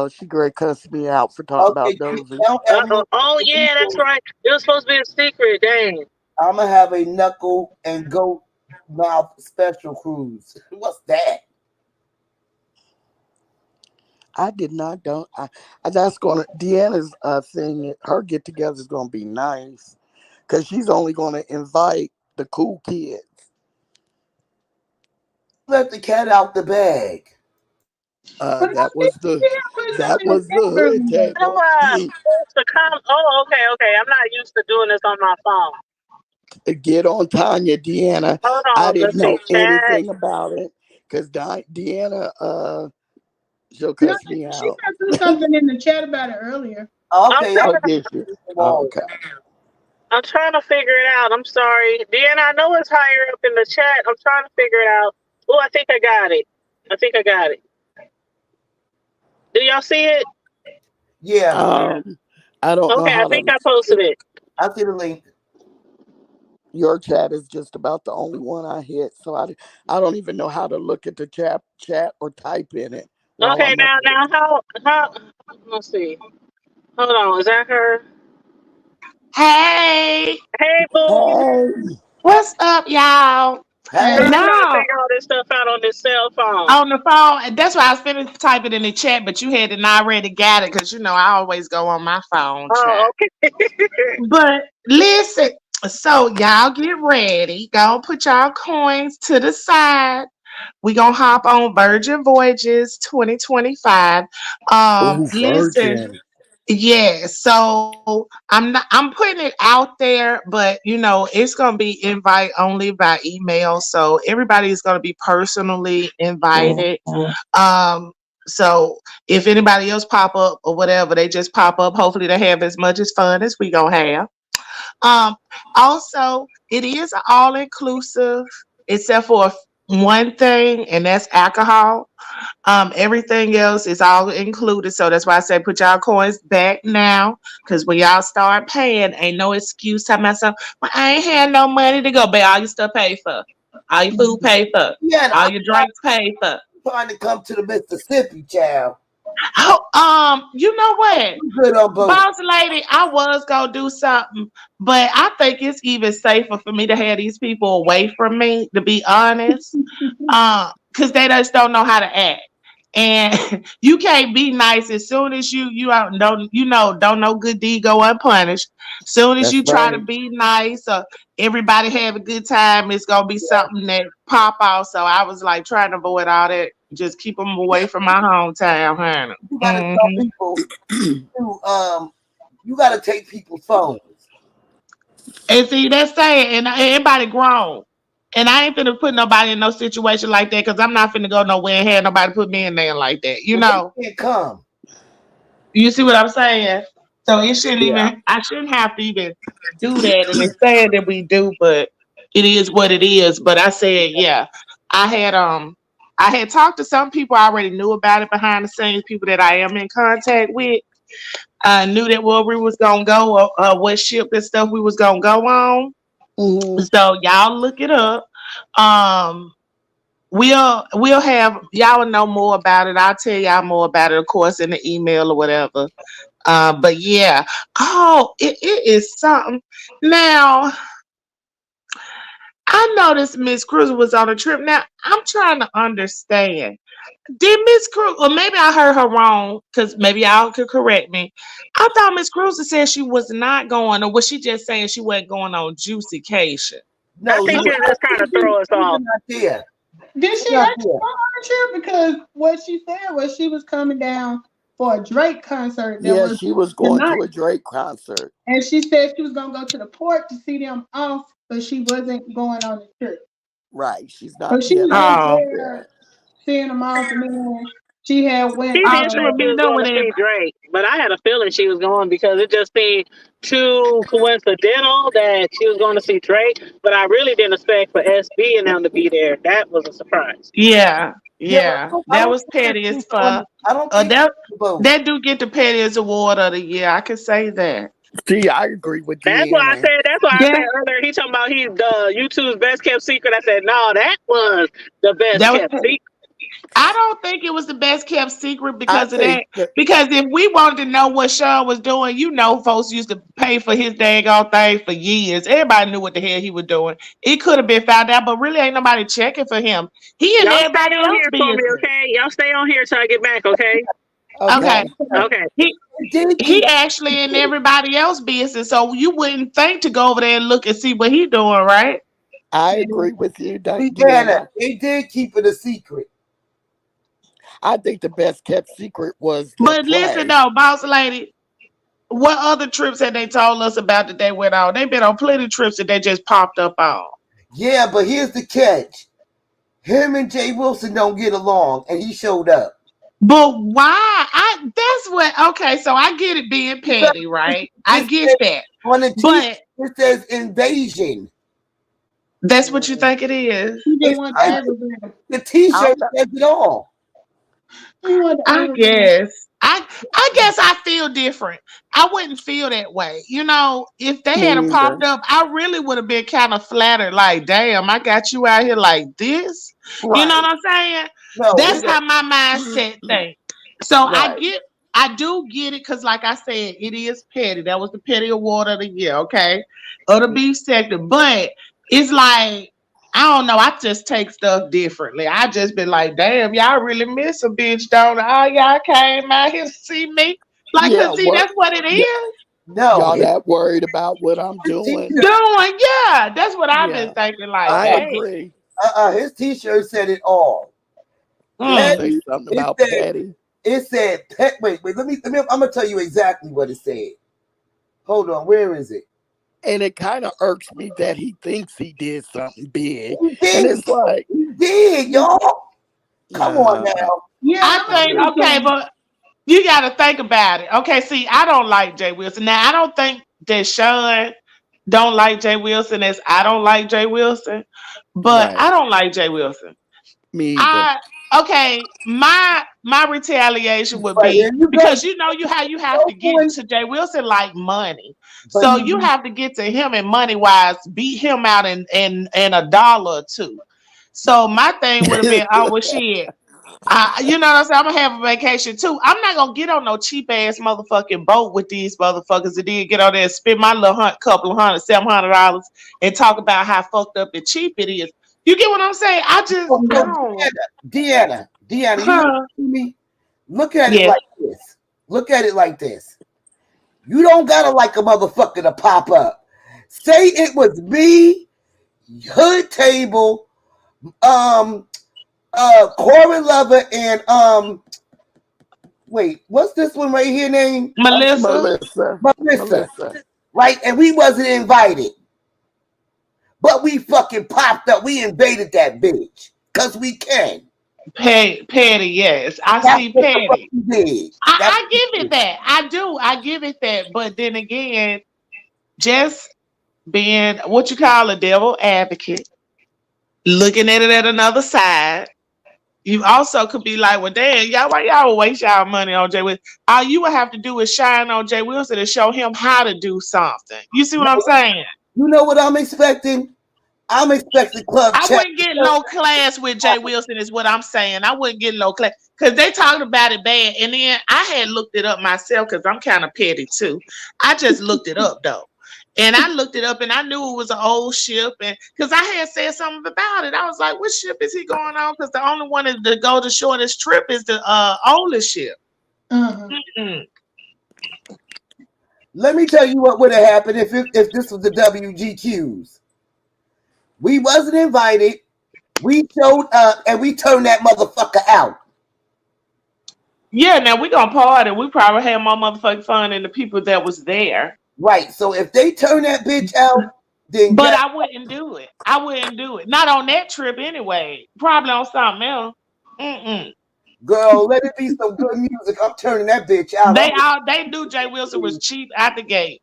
[SPEAKER 2] She great cussed me out for talking
[SPEAKER 7] Okay,
[SPEAKER 2] about Dovie.
[SPEAKER 7] don't ever
[SPEAKER 3] Oh yeah, that's right. It was supposed to be a secret. Dang.
[SPEAKER 7] I'm gonna have a knuckle and goat mouth special cruise. What's that?
[SPEAKER 2] I did not don't that's gonna Deanna's thing, her get together is gonna be nice. Cause she's only gonna invite the cool kids.
[SPEAKER 7] Let the cat out the bag.
[SPEAKER 2] Uh
[SPEAKER 4] But I
[SPEAKER 2] that
[SPEAKER 4] think
[SPEAKER 2] was the
[SPEAKER 4] she put
[SPEAKER 2] that
[SPEAKER 4] something in the
[SPEAKER 2] was the
[SPEAKER 4] chat
[SPEAKER 2] hood
[SPEAKER 4] earlier.
[SPEAKER 3] How do
[SPEAKER 2] table.
[SPEAKER 3] I post the Oh, okay, okay. I'm not used to doing this on my phone.
[SPEAKER 2] Get on Tanya, Deanna.
[SPEAKER 3] Hold
[SPEAKER 2] I
[SPEAKER 3] on,
[SPEAKER 2] didn't
[SPEAKER 3] let's see.
[SPEAKER 2] know
[SPEAKER 3] Chat.
[SPEAKER 2] anything about it. Cause Deanna she'll
[SPEAKER 4] No,
[SPEAKER 2] cuss me
[SPEAKER 4] she
[SPEAKER 2] out.
[SPEAKER 4] put something in the chat about it earlier.
[SPEAKER 3] I'm
[SPEAKER 7] Okay,
[SPEAKER 2] Oh,
[SPEAKER 3] trying to
[SPEAKER 2] did you? Oh,
[SPEAKER 7] wall.
[SPEAKER 2] okay.
[SPEAKER 3] I'm trying to figure it out. I'm sorry. Deanna, I know it's higher up in the chat. I'm trying to figure it out. Oh, I think I got it. I think I got it. Do y'all see it?
[SPEAKER 7] Yeah,
[SPEAKER 2] I don't know
[SPEAKER 3] Okay, I
[SPEAKER 2] how
[SPEAKER 3] think
[SPEAKER 2] to.
[SPEAKER 3] I posted it.
[SPEAKER 7] I see the link.
[SPEAKER 2] Your chat is just about the only one I hit, so I don't even know how to look at the chat or type in it while
[SPEAKER 3] Okay,
[SPEAKER 2] I'm up here.
[SPEAKER 3] now how let's see. Hold on, is that her?
[SPEAKER 8] Hey,
[SPEAKER 3] Hey boo.
[SPEAKER 2] Hey,
[SPEAKER 8] what's up, y'all?
[SPEAKER 3] Girl,
[SPEAKER 7] Hey,
[SPEAKER 3] I'm trying to
[SPEAKER 8] No,
[SPEAKER 3] figure all this stuff out on this cell phone.
[SPEAKER 8] on the phone. And that's why I was finna type it in the chat, but you hadn't already got it because you know I always go on my phone chat.
[SPEAKER 3] Oh, okay.
[SPEAKER 8] But listen, so y'all get ready. Go put y'all coins to the side. We gonna hop on Virgin Voyages 2025.
[SPEAKER 2] oh
[SPEAKER 8] Listen,
[SPEAKER 2] virgin.
[SPEAKER 8] yeah, so I'm putting it out there, but you know, it's gonna be invite only by email. So everybody is gonna be personally invited. Um, so if anybody else pop up or whatever, they just pop up. Hopefully they have as much as fun as we gonna have. Um, Also, it is all inclusive except for one thing, and that's alcohol. Everything else is all included. So that's why I say put y'all coins back now. Cause when y'all start paying, ain't no excuse talking about something. Well, I ain't had no money to go, but all your stuff paid for. All your food paid for.
[SPEAKER 7] yeah,
[SPEAKER 8] All
[SPEAKER 7] I'm
[SPEAKER 8] your drinks paid for.
[SPEAKER 7] trying to come to the Mississippi, child.
[SPEAKER 8] Oh, you know what?
[SPEAKER 7] I'm good on both.
[SPEAKER 8] Boss lady, I was gonna do something, but I think it's even safer for me to have these people away from me, to be honest. Because they just don't know how to act. And you can't be nice as soon as don't know good deed go unpunished. Soon as
[SPEAKER 2] That's
[SPEAKER 8] you try to
[SPEAKER 2] right.
[SPEAKER 8] be nice or everybody have a good time, it's gonna be something that pop off. So I was like trying to avoid all that. Just keep them away from my hometown, honey.
[SPEAKER 7] You gotta tell
[SPEAKER 8] Hmm.
[SPEAKER 7] people to you gotta take people's phones.
[SPEAKER 8] And see, that's saying, and everybody grown. And I ain't finna put nobody in no situation like that because I'm not finna go nowhere and have nobody put me in there like that. You
[SPEAKER 7] Well,
[SPEAKER 8] know,
[SPEAKER 7] they can't come.
[SPEAKER 8] you see what I'm saying? So it shouldn't
[SPEAKER 2] Yeah.
[SPEAKER 8] even, I shouldn't have to even do that. And it's saying that we do, but it is what it is. But I said, yeah, I had, um, I had talked to some people I already knew about it behind the scenes, people that I am in contact with. I knew that where we was gonna go, what ship and stuff we was gonna go on.
[SPEAKER 2] Hmm.
[SPEAKER 8] So y'all look it up. Um, we'll have y'all will know more about it. I'll tell y'all more about it, of course, in the email or whatever. But yeah. Oh, it is something. Now I noticed Miss Cruz was on a trip. Now I'm trying to understand. Did Miss Cruz, or maybe I heard her wrong, because maybe y'all could correct me. I thought Miss Cruz said she was not going, or was she just saying she wasn't going on juicycation?
[SPEAKER 3] I
[SPEAKER 7] No,
[SPEAKER 3] think
[SPEAKER 7] you
[SPEAKER 3] she was just trying to throw us
[SPEAKER 7] you're
[SPEAKER 3] off.
[SPEAKER 7] not there.
[SPEAKER 4] Did
[SPEAKER 7] You're
[SPEAKER 4] she
[SPEAKER 7] not
[SPEAKER 4] actually
[SPEAKER 7] there.
[SPEAKER 4] go on the trip? Because what she said was she was coming down for a Drake concert that
[SPEAKER 2] Yeah,
[SPEAKER 4] was
[SPEAKER 2] she was going
[SPEAKER 4] tonight.
[SPEAKER 2] to a Drake concert.
[SPEAKER 4] And she said she was gonna go to the port to see them off, but she wasn't going on the trip.
[SPEAKER 2] Right. She's
[SPEAKER 4] So
[SPEAKER 2] not.
[SPEAKER 4] she
[SPEAKER 2] Yeah,
[SPEAKER 4] was
[SPEAKER 2] that's
[SPEAKER 4] just
[SPEAKER 2] what she
[SPEAKER 8] Oh,
[SPEAKER 2] said.
[SPEAKER 4] there seeing them off, and then she had went.
[SPEAKER 3] She
[SPEAKER 8] oh,
[SPEAKER 3] did
[SPEAKER 8] she
[SPEAKER 3] say
[SPEAKER 8] would
[SPEAKER 3] she
[SPEAKER 8] be
[SPEAKER 3] was going to
[SPEAKER 8] doing it.
[SPEAKER 3] see Drake, but I had a feeling she was going because it just seemed too coincidental that she was going to see Drake. But I really didn't expect for SB and them to be there. That was a surprise.
[SPEAKER 8] Yeah,
[SPEAKER 7] Yeah, but
[SPEAKER 8] yeah.
[SPEAKER 7] I
[SPEAKER 8] That
[SPEAKER 7] don't
[SPEAKER 8] was
[SPEAKER 7] think it's
[SPEAKER 8] petty as
[SPEAKER 7] people on
[SPEAKER 8] fuck.
[SPEAKER 7] I don't think
[SPEAKER 8] That
[SPEAKER 7] it's both.
[SPEAKER 8] that do get the pettiest award of the year. I can say that.
[SPEAKER 2] See, I agree with
[SPEAKER 3] That's why I
[SPEAKER 2] Deanna.
[SPEAKER 3] said. That's why I
[SPEAKER 8] Yeah,
[SPEAKER 3] said earlier. He talking about he's YouTube's best kept secret. I said no, that was the best
[SPEAKER 8] that was
[SPEAKER 3] kept
[SPEAKER 8] petty.
[SPEAKER 3] secret.
[SPEAKER 8] I don't think it was the best kept secret
[SPEAKER 2] I
[SPEAKER 8] because of
[SPEAKER 2] think
[SPEAKER 8] that. Because if we wanted to know what Sean was doing, folks used to pay for his daggone thing for years. Everybody knew what the hell he was doing. It could have been found out, but really ain't nobody checking for him. He and
[SPEAKER 3] Y'all stay
[SPEAKER 8] everybody
[SPEAKER 3] on
[SPEAKER 8] else
[SPEAKER 3] here for me,
[SPEAKER 8] business.
[SPEAKER 3] okay? Y'all stay on here till I get back, okay?
[SPEAKER 8] Okay.
[SPEAKER 2] okay.
[SPEAKER 3] Okay.
[SPEAKER 8] He
[SPEAKER 7] Did
[SPEAKER 8] he actually in everybody else business, so you wouldn't think to go over there and look and see what he doing, right?
[SPEAKER 2] I agree with you,
[SPEAKER 7] Deanna,
[SPEAKER 2] Deanna.
[SPEAKER 7] they did keep it a secret.
[SPEAKER 2] I think the best kept secret was the
[SPEAKER 8] But listen
[SPEAKER 2] play.
[SPEAKER 8] though, boss lady, what other trips had they told us about that they went on? They've been on plenty of trips that they just popped up on.
[SPEAKER 7] Yeah, but here's the catch. Him and Jay Wilson don't get along, and he showed up.
[SPEAKER 8] But why? That's what okay, so I get it being petty, right? I
[SPEAKER 7] It
[SPEAKER 8] get
[SPEAKER 7] says,
[SPEAKER 8] that.
[SPEAKER 7] on the t-shirt,
[SPEAKER 8] But
[SPEAKER 7] it says invasion.
[SPEAKER 8] that's what you think it is.
[SPEAKER 4] He just
[SPEAKER 7] It's
[SPEAKER 4] want
[SPEAKER 2] I,
[SPEAKER 4] everybody.
[SPEAKER 7] the t-shirt
[SPEAKER 2] I'm not,
[SPEAKER 7] says it all.
[SPEAKER 4] He want
[SPEAKER 8] I
[SPEAKER 4] everybody.
[SPEAKER 8] guess. I guess I feel different. I wouldn't feel that way. If they
[SPEAKER 2] me
[SPEAKER 8] had a
[SPEAKER 2] either.
[SPEAKER 8] popped up, I really would have been kind of flattered, like, damn, I got you out here like this. You know
[SPEAKER 2] Right.
[SPEAKER 8] what I'm saying?
[SPEAKER 7] No,
[SPEAKER 8] That's
[SPEAKER 7] it's
[SPEAKER 8] how my mindset thinks. So
[SPEAKER 2] right.
[SPEAKER 8] I do get it because, like I said, it is petty. That was the petty award of the year, okay, of the beef sector. But it's like I don't know. I just take stuff differently. I just been like, damn, y'all really miss a bitch, don't it? Oh, y'all came out here to see me. Like,
[SPEAKER 2] Yeah.
[SPEAKER 8] cause see,
[SPEAKER 2] What?
[SPEAKER 8] that's what it is.
[SPEAKER 7] no.
[SPEAKER 2] Y'all that worried about what I'm
[SPEAKER 7] His
[SPEAKER 2] doing?
[SPEAKER 7] t-shirt,
[SPEAKER 8] Doing, yeah. That's what I've been
[SPEAKER 2] Yeah.
[SPEAKER 8] thinking. Like,
[SPEAKER 2] I
[SPEAKER 8] dang.
[SPEAKER 2] agree.
[SPEAKER 7] his t-shirt said it all.
[SPEAKER 8] Mm.
[SPEAKER 2] Say something
[SPEAKER 7] It
[SPEAKER 2] about
[SPEAKER 7] said,
[SPEAKER 2] petty.
[SPEAKER 7] wait, let me, I'm gonna tell you exactly what it said. Hold on, where is it?
[SPEAKER 2] And it kind of irks me that he thinks he did something big.
[SPEAKER 7] He
[SPEAKER 2] And
[SPEAKER 7] did,
[SPEAKER 2] it's like,
[SPEAKER 7] he did, y'all. Come on now.
[SPEAKER 4] Yeah,
[SPEAKER 8] I
[SPEAKER 4] I'm
[SPEAKER 8] think,
[SPEAKER 4] gonna
[SPEAKER 8] okay,
[SPEAKER 4] say
[SPEAKER 8] but you got to think about it. Okay, see, I don't like Jay Wilson. Now, I don't think that Sean don't like Jay Wilson as I don't like Jay Wilson, but
[SPEAKER 2] right.
[SPEAKER 8] I don't like Jay Wilson.
[SPEAKER 2] Me either.
[SPEAKER 8] I okay, my retaliation would
[SPEAKER 7] But
[SPEAKER 8] be
[SPEAKER 7] then you got
[SPEAKER 8] because how you have to get
[SPEAKER 7] point,
[SPEAKER 8] to Jay Wilson like money.
[SPEAKER 7] but
[SPEAKER 8] So you have to get to him and money wise, beat him out in a dollar or two. So my thing would have been, oh well shit. You know what I'm saying? I'm gonna have a vacation too. I'm not gonna get on no cheap ass motherfucking boat with these motherfuckers that did get on there and spend my little couple of $700 and talk about how fucked up and cheap it is. You get what I'm saying? I
[SPEAKER 7] no,
[SPEAKER 8] don't.
[SPEAKER 7] Deanna, you listen
[SPEAKER 8] Huh?
[SPEAKER 7] to me. Look at it
[SPEAKER 8] Yes.
[SPEAKER 7] like this. Look at it like this. You don't gotta like a motherfucker to pop up. Say it was me, Hood Table, Corey Lover, and wait, what's this one right here name?
[SPEAKER 8] Melissa.
[SPEAKER 2] Melissa.
[SPEAKER 7] Melissa.
[SPEAKER 2] Melissa.
[SPEAKER 7] Right? And we wasn't invited. But we fucking popped up. We invaded that bitch. Cause we can.
[SPEAKER 8] Petty, yes. I
[SPEAKER 7] That's
[SPEAKER 8] see
[SPEAKER 7] what the fuck
[SPEAKER 8] petty.
[SPEAKER 7] we did.
[SPEAKER 8] I give it that. I do. I give it that. But then again, just being what you call a devil advocate, looking at it at another side. You also could be like, well, damn, y'all, why y'all waste y'all money on Jay Wilson? All you would have to do is shine on Jay Wilson and show him how to do something. You see what I'm saying?
[SPEAKER 7] You know what I'm expecting? I'm expecting club
[SPEAKER 8] I
[SPEAKER 7] chat.
[SPEAKER 8] wouldn't get low class with Jay Wilson, is what I'm saying. I wouldn't get low class because they talked about it bad. And then I had looked it up myself because I'm kind of petty too. I just looked it up though. And I looked it up and I knew it was an old ship. And because I had said something about it, I was like, what ship is he going on? Because the only one that go the shortest trip is the oldest ship. Mm-mm.
[SPEAKER 7] Let me tell you what would have happened if this was the WGQs. We wasn't invited. We showed up and we turned that motherfucker out.
[SPEAKER 8] Yeah, now we gonna party. We probably had more motherfucking fun than the people that was there.
[SPEAKER 7] Right. So if they turn that bitch out, then
[SPEAKER 8] But I wouldn't do it. I wouldn't do it. Not on that trip anyway. Probably on something else. Mm-mm.
[SPEAKER 7] girl, let it be some good music. I'm turning that bitch out.
[SPEAKER 8] They knew Jay Wilson was cheap out the gate.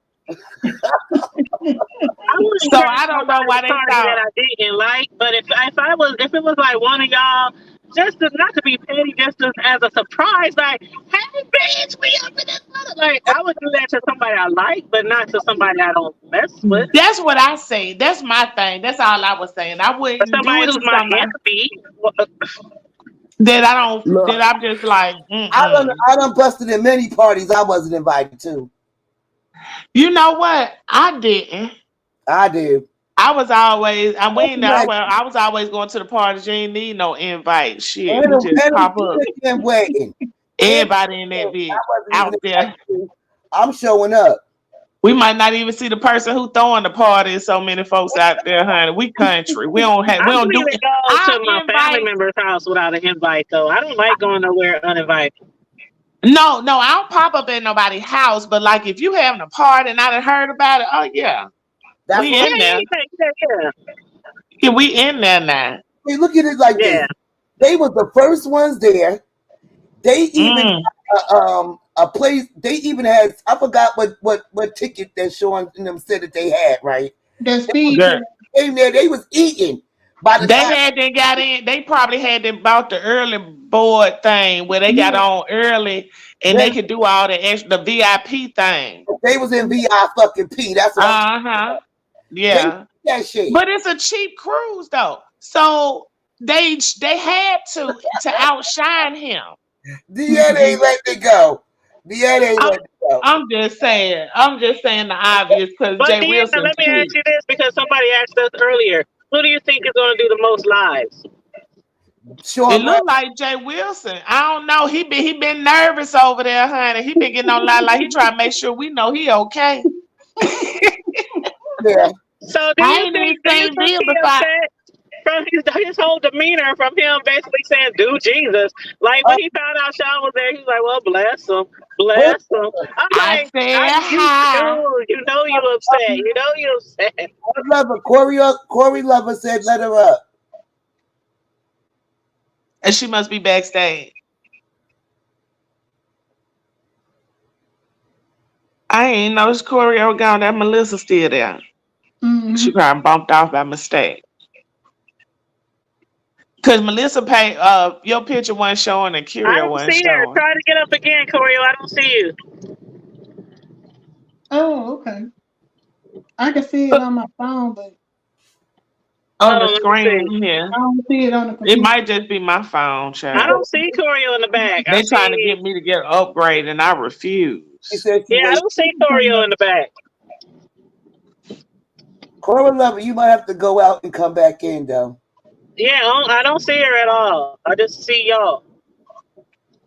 [SPEAKER 3] I wouldn't
[SPEAKER 8] So
[SPEAKER 3] care
[SPEAKER 8] I
[SPEAKER 3] if
[SPEAKER 8] don't know
[SPEAKER 3] somebody's
[SPEAKER 8] why they
[SPEAKER 3] party
[SPEAKER 8] thought.
[SPEAKER 3] that I didn't like, but if it was like one of y'all, not to be petty, as a surprise, like, hey bitch, we up in this mother. Like I would do that to somebody I like, but not to somebody I don't mess with.
[SPEAKER 8] That's what I say. That's my thing. That's all I was saying. I
[SPEAKER 3] But
[SPEAKER 8] wouldn't do
[SPEAKER 3] somebody
[SPEAKER 8] it
[SPEAKER 3] who's
[SPEAKER 8] to
[SPEAKER 3] my
[SPEAKER 8] somebody.
[SPEAKER 3] enemy,
[SPEAKER 8] that I don't, that
[SPEAKER 7] Look,
[SPEAKER 8] I'm just like,
[SPEAKER 7] I done busted in many parties I wasn't invited to.
[SPEAKER 8] You know what? I didn't.
[SPEAKER 7] I did.
[SPEAKER 8] I was always, we ain't know,
[SPEAKER 7] Like,
[SPEAKER 8] well, I was always going to the parties. You ain't need no invite. Shit,
[SPEAKER 7] and
[SPEAKER 8] we
[SPEAKER 7] a
[SPEAKER 8] just pop up.
[SPEAKER 7] weekend wedding. And
[SPEAKER 8] Everybody in that
[SPEAKER 7] I
[SPEAKER 8] bitch
[SPEAKER 7] wasn't even
[SPEAKER 8] out there.
[SPEAKER 7] invited to. I'm showing up.
[SPEAKER 8] We might not even see the person who throwing the party. So many folks out there, honey. We country. We don't have.
[SPEAKER 3] I
[SPEAKER 8] We don't
[SPEAKER 3] don't
[SPEAKER 8] do
[SPEAKER 3] even
[SPEAKER 8] it.
[SPEAKER 3] go
[SPEAKER 8] I
[SPEAKER 3] to my family
[SPEAKER 8] invite.
[SPEAKER 3] member's house without an invite, though. I don't like going nowhere uninvited.
[SPEAKER 8] No, I don't pop up at nobody's house. But like, if you having a party and I done heard about it, oh yeah,
[SPEAKER 7] That's
[SPEAKER 8] we
[SPEAKER 7] what
[SPEAKER 8] in there.
[SPEAKER 3] Yeah.
[SPEAKER 8] Yeah, we in there now.
[SPEAKER 7] we look at it like
[SPEAKER 3] Yeah.
[SPEAKER 7] this. They was the first ones there. They even a place. They even had. I forgot what ticket that Sean and them said that they had. Right.
[SPEAKER 4] The speed.
[SPEAKER 8] Girl.
[SPEAKER 7] Came there. They was eating. By the
[SPEAKER 8] They
[SPEAKER 7] time
[SPEAKER 8] had them got in. They probably had them bought the early board thing where they got on early and they could do all the extra, the VIP thing.
[SPEAKER 7] they was in VI fucking P. That's what
[SPEAKER 8] Yeah.
[SPEAKER 7] that shit.
[SPEAKER 8] But it's a cheap cruise though, so they had to outshine him.
[SPEAKER 7] Deanna ain't let it go. Deanna ain't let it go.
[SPEAKER 8] I'm just saying the obvious because
[SPEAKER 3] But
[SPEAKER 8] Jay
[SPEAKER 3] Deanna,
[SPEAKER 8] Wilson
[SPEAKER 3] let me
[SPEAKER 8] cheap.
[SPEAKER 3] ask you this because somebody asked us earlier. Who do you think is going to do the most lives?
[SPEAKER 8] It looked like Jay Wilson. I don't know. He been nervous over there, honey. He been getting on like he trying to make sure we know he okay.
[SPEAKER 7] Yeah.
[SPEAKER 3] So do you think he upset from his whole demeanor from him basically saying "do Jesus"? Like when he found out Sean was there, he was like, "Well, bless him, bless him." I'm like, you know you upset, you know you upset.
[SPEAKER 7] Corey Lover said, "Let her up."
[SPEAKER 8] And she must be backstage. I ain't noticed Corey gone. That Melissa still there.
[SPEAKER 4] Mm-hmm.
[SPEAKER 8] She probably bumped off by mistake. Cause Melissa paid your picture wasn't showing and Curio wasn't
[SPEAKER 3] See her.
[SPEAKER 8] showing.
[SPEAKER 3] Try to get up again, Corey. I don't see you.
[SPEAKER 4] Oh, okay. I can see it on my phone, but
[SPEAKER 8] on the screen here.
[SPEAKER 4] I don't see it on the computer.
[SPEAKER 8] It might just be my phone, child.
[SPEAKER 3] I don't see Corio in the back.
[SPEAKER 8] They trying to get me to get an upgrade and I refuse.
[SPEAKER 3] I don't see Corio in the back.
[SPEAKER 7] Corey Lover, you might have to go out and come back in though.
[SPEAKER 3] Yeah, I don't see her at all. I just see y'all.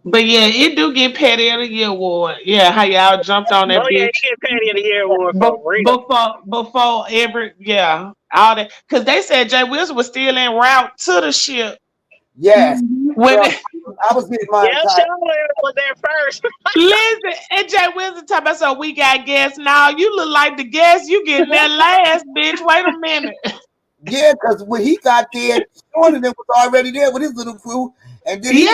[SPEAKER 8] But yeah, it do get Petty of the Year award. Yeah, how y'all jumped on that bitch.
[SPEAKER 3] Yeah, you get Petty of the Year award for real.
[SPEAKER 8] Before all that, because they said Jay Wilson was still en route to the ship.
[SPEAKER 7] Yes.
[SPEAKER 8] When
[SPEAKER 7] I was getting my
[SPEAKER 3] Sean was there first.
[SPEAKER 8] Listen, and Jay Wilson talking about, so we got guests now. You look like the guest. You getting there last, bitch. Wait a minute.
[SPEAKER 7] Yeah, because when he got there, Sean and them was already there with his little crew. And then he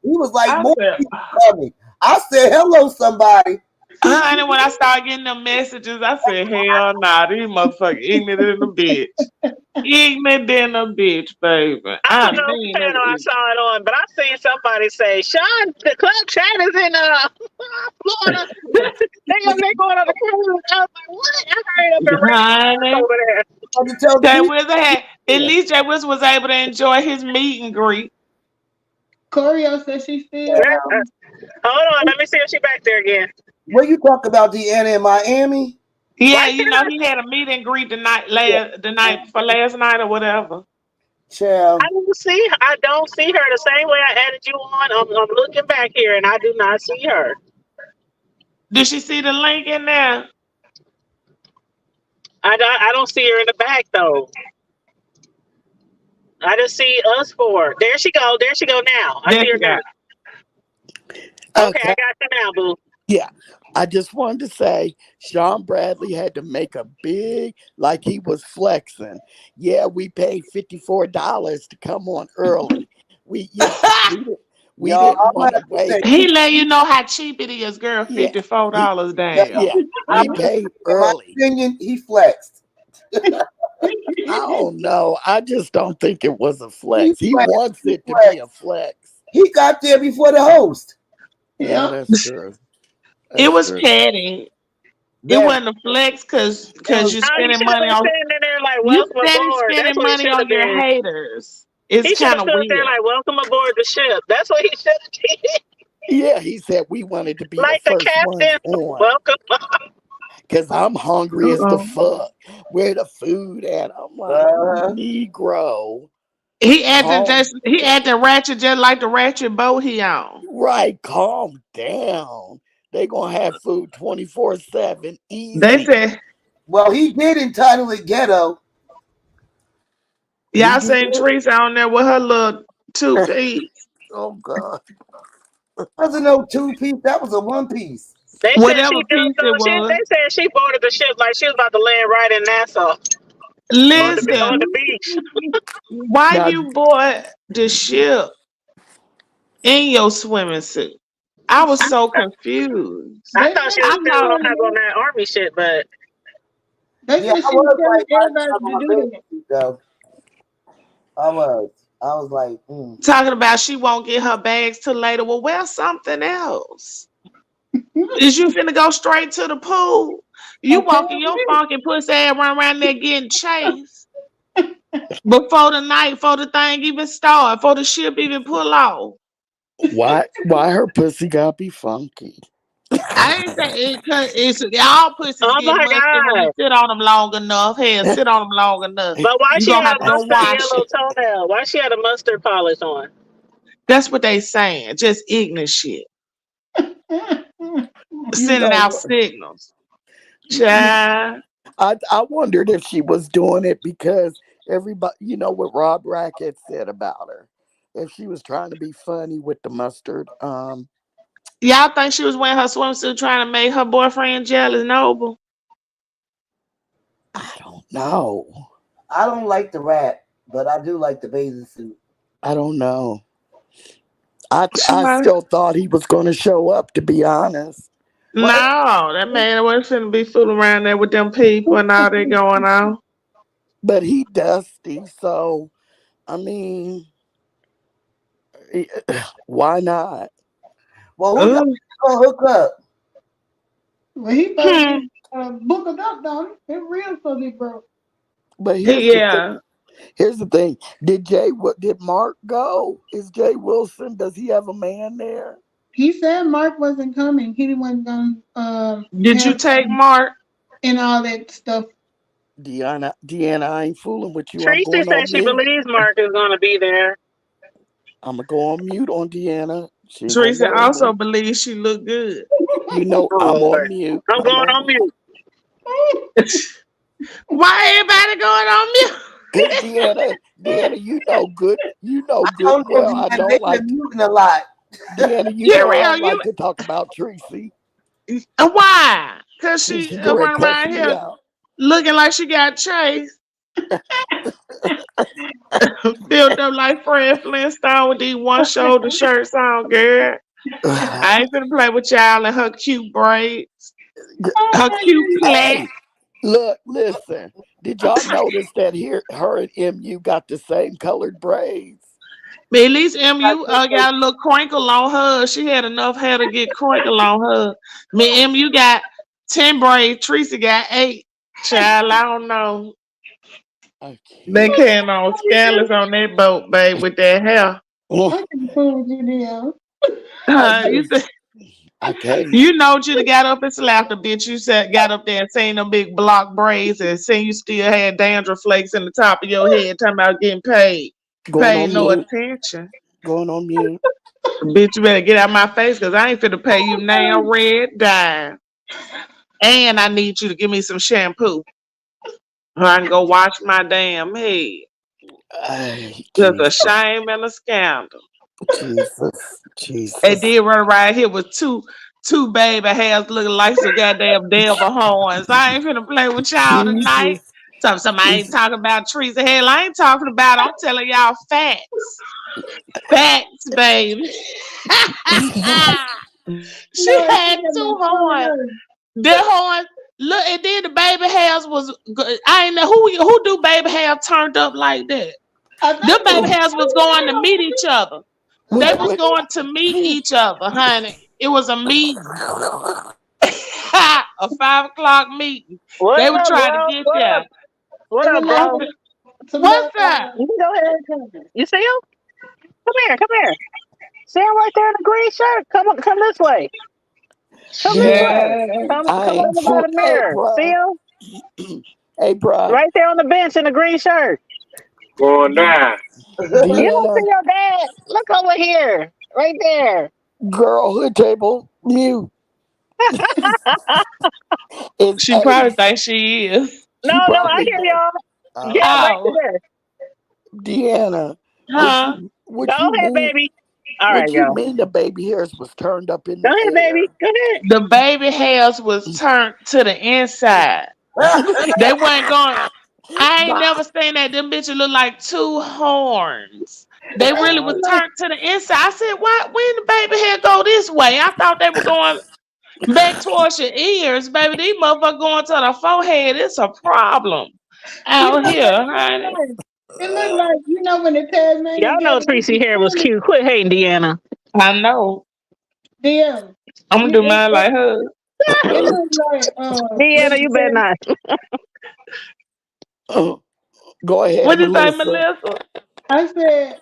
[SPEAKER 7] was like, more people coming. I said, hello, somebody.
[SPEAKER 8] And when I started getting them messages, I said, hell nah, these motherfuckers ignorant in the bitch. Ignorant in the bitch, baby.
[SPEAKER 3] I don't know what channel I saw it on, but I seen somebody say, Sean, the club chat is in Florida. they going on the cruise. I was like, what? I heard up and over there.
[SPEAKER 8] Jay Wilson at least Jay Wilson was able to enjoy his meet and greet.
[SPEAKER 4] Corio said she still.
[SPEAKER 3] Hold on, let me see if she back there again.
[SPEAKER 7] What you talk about, Deanna in Miami?
[SPEAKER 8] Yeah, you know he had a meet and greet the night for last night or whatever.
[SPEAKER 7] Child.
[SPEAKER 3] I don't see her the same way I added you on. I'm looking back here and I do not see her.
[SPEAKER 8] Did she see the link in there?
[SPEAKER 3] I don't see her in the back though. I just see us four. There she go. There she go now. I see her now. Okay, I got you now, boo.
[SPEAKER 2] Yeah, I just wanted to say Sean Bradley had to make a big, like he was flexing. Yeah, we paid $54 to come on early. We didn't want to wait.
[SPEAKER 8] He let you know how cheap it is, girl. $54, damn.
[SPEAKER 2] Yeah, we paid early.
[SPEAKER 7] In my opinion, he flexed.
[SPEAKER 2] I don't know. I just don't think it was a flex. He wants it to be a flex.
[SPEAKER 7] He got there before the host.
[SPEAKER 2] Yeah, that's true.
[SPEAKER 8] It was petty. It wasn't a flex because you're spending money on.
[SPEAKER 3] There like,
[SPEAKER 8] you spending money on your haters. It's
[SPEAKER 3] He should
[SPEAKER 8] kind
[SPEAKER 3] have
[SPEAKER 8] of
[SPEAKER 3] stood there
[SPEAKER 8] weird.
[SPEAKER 3] like, "Welcome aboard the ship." That's what he should have did.
[SPEAKER 2] Yeah, he said we wanted to be the
[SPEAKER 3] Like the
[SPEAKER 2] first ones
[SPEAKER 3] captain,
[SPEAKER 2] on.
[SPEAKER 3] welcome.
[SPEAKER 2] Cause I'm hungry as the
[SPEAKER 8] Uh-uh.
[SPEAKER 2] fuck. Where the food at? I'm like,
[SPEAKER 7] Uh,
[SPEAKER 2] Negro,
[SPEAKER 8] Just
[SPEAKER 2] calm,
[SPEAKER 8] he acted ratchet just like the ratchet boat he on.
[SPEAKER 2] right, calm down. They gonna have food 24/7,
[SPEAKER 8] They
[SPEAKER 2] easy.
[SPEAKER 8] said,
[SPEAKER 7] well, he did entitle it ghetto. He
[SPEAKER 8] y'all
[SPEAKER 7] did.
[SPEAKER 8] seen Teresa on there with her little two piece.
[SPEAKER 2] Oh God.
[SPEAKER 7] Wasn't no two piece. That was a one piece.
[SPEAKER 3] They said she
[SPEAKER 8] Whatever
[SPEAKER 3] jumped
[SPEAKER 8] piece it
[SPEAKER 3] on.
[SPEAKER 8] was.
[SPEAKER 3] They said she boarded the ship like she was about to land right in Nassau on
[SPEAKER 8] Listen,
[SPEAKER 3] the beach.
[SPEAKER 8] why
[SPEAKER 2] Now,
[SPEAKER 8] you bought the ship in your swimming suit? I was so confused.
[SPEAKER 3] I
[SPEAKER 4] They
[SPEAKER 3] thought
[SPEAKER 4] said
[SPEAKER 3] she
[SPEAKER 8] I
[SPEAKER 3] was
[SPEAKER 4] she
[SPEAKER 3] still
[SPEAKER 8] thought,
[SPEAKER 3] gonna have on
[SPEAKER 4] was
[SPEAKER 3] that army shit, but
[SPEAKER 4] they
[SPEAKER 7] Yeah,
[SPEAKER 4] said
[SPEAKER 7] I
[SPEAKER 4] she was
[SPEAKER 7] was
[SPEAKER 4] telling
[SPEAKER 7] like, why you
[SPEAKER 4] everybody
[SPEAKER 7] have
[SPEAKER 4] to
[SPEAKER 7] on a
[SPEAKER 4] do
[SPEAKER 7] bathing
[SPEAKER 4] that.
[SPEAKER 7] suit though? I was. I was like,
[SPEAKER 8] talking about she won't get her bags till later. Well, wear something else. Is you finna go straight to the pool? You
[SPEAKER 4] Okay,
[SPEAKER 8] walking your funky pussy ass around there getting chased before before the thing even start, before the ship even pull off.
[SPEAKER 2] why her pussy gotta be funky?
[SPEAKER 8] I ain't say it, 'cause it's all pussies
[SPEAKER 3] oh
[SPEAKER 8] get
[SPEAKER 3] my
[SPEAKER 8] musty when you
[SPEAKER 3] god!
[SPEAKER 8] sit on them long enough. Hell, sit on them long enough.
[SPEAKER 3] But why
[SPEAKER 8] You
[SPEAKER 3] she
[SPEAKER 8] gonna
[SPEAKER 3] had
[SPEAKER 8] have
[SPEAKER 3] a
[SPEAKER 8] to go
[SPEAKER 3] mustard
[SPEAKER 8] wash
[SPEAKER 3] yellow
[SPEAKER 8] it.
[SPEAKER 3] toenail? Why she had a mustard polish on?
[SPEAKER 8] That's what they saying. Just ignorant shit.
[SPEAKER 2] You
[SPEAKER 8] Sending
[SPEAKER 2] know
[SPEAKER 8] out
[SPEAKER 2] what?
[SPEAKER 8] signals.
[SPEAKER 2] You,
[SPEAKER 8] Child.
[SPEAKER 2] I wondered if she was doing it because everybody, you know what Rob Rackett said about her. If she was trying to be funny with the mustard,
[SPEAKER 8] Y'all think she was wearing her swimsuit trying to make her boyfriend jealous, Noble?
[SPEAKER 2] I don't know.
[SPEAKER 7] I don't like the rap, but I do like the bathing suit.
[SPEAKER 2] I don't know.
[SPEAKER 8] She
[SPEAKER 2] I
[SPEAKER 8] might.
[SPEAKER 2] still thought he was going to show up, to be honest.
[SPEAKER 7] What?
[SPEAKER 8] No, that man wasn't finna be fooling around there with them people and all that going on.
[SPEAKER 2] But he dusty, so I mean, why not?
[SPEAKER 7] Well, who y'all
[SPEAKER 8] Ooh.
[SPEAKER 7] gonna hook up?
[SPEAKER 4] well, he supposed to
[SPEAKER 8] Hmm.
[SPEAKER 4] be book it up, don't he? His real supposed to be broke.
[SPEAKER 2] But here's the thing.
[SPEAKER 8] Yeah.
[SPEAKER 2] Here's the thing. Did Mark go? Is Jay Wilson? Does he have a man there?
[SPEAKER 4] He said Mark wasn't coming. He wasn't gonna
[SPEAKER 8] Did you
[SPEAKER 4] have
[SPEAKER 8] take Mark?
[SPEAKER 4] and all that stuff.
[SPEAKER 2] Deanna, I ain't fooling with you. I'm
[SPEAKER 3] Tracy
[SPEAKER 2] going
[SPEAKER 3] said
[SPEAKER 2] on
[SPEAKER 3] she
[SPEAKER 2] mute.
[SPEAKER 3] believes Mark is gonna be there.
[SPEAKER 2] I'm gonna go on mute on Deanna. She ain't gonna
[SPEAKER 8] Teresa
[SPEAKER 2] worry.
[SPEAKER 8] also believes she looked good.
[SPEAKER 2] You know
[SPEAKER 3] Oh
[SPEAKER 2] I'm on
[SPEAKER 3] Lord,
[SPEAKER 2] mute.
[SPEAKER 3] I'm
[SPEAKER 2] I'm
[SPEAKER 3] going
[SPEAKER 2] on
[SPEAKER 3] on
[SPEAKER 2] mute.
[SPEAKER 3] mute.
[SPEAKER 8] Why everybody going on
[SPEAKER 2] Cause
[SPEAKER 8] mute?
[SPEAKER 2] Deanna, you know
[SPEAKER 7] I
[SPEAKER 2] good
[SPEAKER 7] don't
[SPEAKER 2] and
[SPEAKER 7] know,
[SPEAKER 2] well. I
[SPEAKER 7] man.
[SPEAKER 2] don't
[SPEAKER 7] They've been
[SPEAKER 2] like
[SPEAKER 7] muting a lot.
[SPEAKER 2] Deanna. You know I
[SPEAKER 8] Gurrrrrl,
[SPEAKER 2] don't like to talk about Tracy.
[SPEAKER 8] why? Cause
[SPEAKER 2] Cause
[SPEAKER 8] she
[SPEAKER 2] she go and
[SPEAKER 8] run
[SPEAKER 2] cuss
[SPEAKER 8] around
[SPEAKER 2] me
[SPEAKER 8] here
[SPEAKER 2] out.
[SPEAKER 8] looking like she got chased, built up like Fred Flintstone with these one shoulder shirts on, girl. I ain't finna play with y'all and her cute braids, her cute plait.
[SPEAKER 2] Hey, look, listen. Did y'all notice that here her and MU got the same colored braids?
[SPEAKER 8] But at least MU got a little crinkle on her. She had enough hair to get crinkle on her. Me MU got 10 braids. Teresa got 8. Child, I don't know.
[SPEAKER 2] I
[SPEAKER 8] They
[SPEAKER 2] can't.
[SPEAKER 8] carrying on scandalous on that boat, babe, with that hair.
[SPEAKER 2] Oh,
[SPEAKER 4] I can fool with you, deal.
[SPEAKER 2] I
[SPEAKER 8] You
[SPEAKER 2] just I can't.
[SPEAKER 8] You know, you'd have got up and slapped a bitch. You said got up there and seen them big block braids and seen you still had dandruff flakes in the top of your head, talking about getting paid.
[SPEAKER 2] Going
[SPEAKER 8] Paid
[SPEAKER 2] on
[SPEAKER 8] no
[SPEAKER 2] mute.
[SPEAKER 8] attention.
[SPEAKER 2] Going on mute.
[SPEAKER 8] Bitch, you better get out my face because I ain't finna pay you now red dime. And I need you to give me some shampoo. So I can go wash my damn head.
[SPEAKER 2] Ay,
[SPEAKER 8] Just a
[SPEAKER 2] Jesus.
[SPEAKER 8] shame and a scandal.
[SPEAKER 2] Jesus.
[SPEAKER 8] They
[SPEAKER 2] Jesus.
[SPEAKER 8] did run around here with two baby hairs looking like some goddamn devil horns. I ain't finna play with y'all tonight.
[SPEAKER 2] Jesus.
[SPEAKER 8] Somebody ain't
[SPEAKER 2] Jesus.
[SPEAKER 8] talking about trees of hell. I ain't talking about. I'm telling y'all facts. Facts, baby. She
[SPEAKER 4] No,
[SPEAKER 8] had
[SPEAKER 4] she got
[SPEAKER 8] two
[SPEAKER 4] my
[SPEAKER 8] horns.
[SPEAKER 4] phone.
[SPEAKER 8] The horns. Look, and then the baby hairs was. I ain't know who do baby hair turned up like that.
[SPEAKER 4] I
[SPEAKER 8] Them
[SPEAKER 4] think
[SPEAKER 8] baby
[SPEAKER 2] Oh,
[SPEAKER 8] hairs was going to meet each other. They
[SPEAKER 2] which
[SPEAKER 8] was
[SPEAKER 2] what?
[SPEAKER 8] going to meet each other, honey. It was a meeting. A 5 o'clock meeting.
[SPEAKER 3] What
[SPEAKER 8] They were
[SPEAKER 3] up,
[SPEAKER 8] trying to
[SPEAKER 3] bro?
[SPEAKER 8] get
[SPEAKER 3] What
[SPEAKER 8] there.
[SPEAKER 3] up? What
[SPEAKER 4] it was
[SPEAKER 3] up,
[SPEAKER 8] I
[SPEAKER 3] bro?
[SPEAKER 4] like
[SPEAKER 8] said,
[SPEAKER 4] some
[SPEAKER 8] What's
[SPEAKER 4] little,
[SPEAKER 8] that?
[SPEAKER 3] You can go ahead. You see him? Come here. Come here. See him right there in the green shirt? Come this way. Come this
[SPEAKER 2] Deanna,
[SPEAKER 3] way.
[SPEAKER 8] Yeah.
[SPEAKER 2] I
[SPEAKER 3] Come
[SPEAKER 2] ain't
[SPEAKER 3] over by
[SPEAKER 2] fool.
[SPEAKER 3] the
[SPEAKER 2] Hey,
[SPEAKER 3] mirror. See
[SPEAKER 2] bruh.
[SPEAKER 3] him?
[SPEAKER 2] Hey, bruh.
[SPEAKER 3] Right there on the bench in the green shirt.
[SPEAKER 9] Going
[SPEAKER 2] De-
[SPEAKER 9] down.
[SPEAKER 3] You don't see
[SPEAKER 2] Deanna,
[SPEAKER 3] your dad? Look over here. Right there.
[SPEAKER 2] girl, hood table, mute. It's
[SPEAKER 8] She
[SPEAKER 2] Ace.
[SPEAKER 8] probably thinks she is.
[SPEAKER 2] She
[SPEAKER 3] No, I
[SPEAKER 2] probably
[SPEAKER 3] hear
[SPEAKER 2] does.
[SPEAKER 3] y'all. Yeah,
[SPEAKER 2] Oh,
[SPEAKER 3] right
[SPEAKER 8] Oh,
[SPEAKER 3] there.
[SPEAKER 2] Deanna,
[SPEAKER 8] huh?
[SPEAKER 3] Go
[SPEAKER 2] what you
[SPEAKER 3] ahead,
[SPEAKER 2] mean?
[SPEAKER 3] baby. All right,
[SPEAKER 2] What you
[SPEAKER 3] y'all.
[SPEAKER 2] mean the baby hairs was turned up in
[SPEAKER 3] Go
[SPEAKER 2] the
[SPEAKER 3] ahead, baby.
[SPEAKER 2] air?
[SPEAKER 3] Go ahead.
[SPEAKER 8] The baby hairs was turned to the inside. They weren't going. I ain't
[SPEAKER 2] Nah.
[SPEAKER 8] never seen that. Them bitches look like two horns. They really was
[SPEAKER 4] look,
[SPEAKER 8] turned to the inside. I said, why? When the baby hair go this way? I thought they were going back towards your ears, baby. These motherfuckers going to the forehead. It's a problem
[SPEAKER 4] you
[SPEAKER 8] out
[SPEAKER 4] know what
[SPEAKER 8] here,
[SPEAKER 4] it
[SPEAKER 8] honey.
[SPEAKER 4] look like? It look like, you know, when the Tasmanian
[SPEAKER 3] Y'all know
[SPEAKER 4] devil gets
[SPEAKER 3] Tracy
[SPEAKER 4] the
[SPEAKER 3] hair was
[SPEAKER 4] stomach,
[SPEAKER 3] cute. Quit hating, Deanna.
[SPEAKER 8] I know.
[SPEAKER 4] them.
[SPEAKER 8] I'm gonna
[SPEAKER 4] You,
[SPEAKER 8] do mine like her.
[SPEAKER 4] it looks like, what
[SPEAKER 3] Deanna,
[SPEAKER 4] you
[SPEAKER 3] you better
[SPEAKER 4] say?
[SPEAKER 3] not.
[SPEAKER 2] Go ahead,
[SPEAKER 8] What you say,
[SPEAKER 2] Melissa.
[SPEAKER 8] Melissa?
[SPEAKER 4] I said,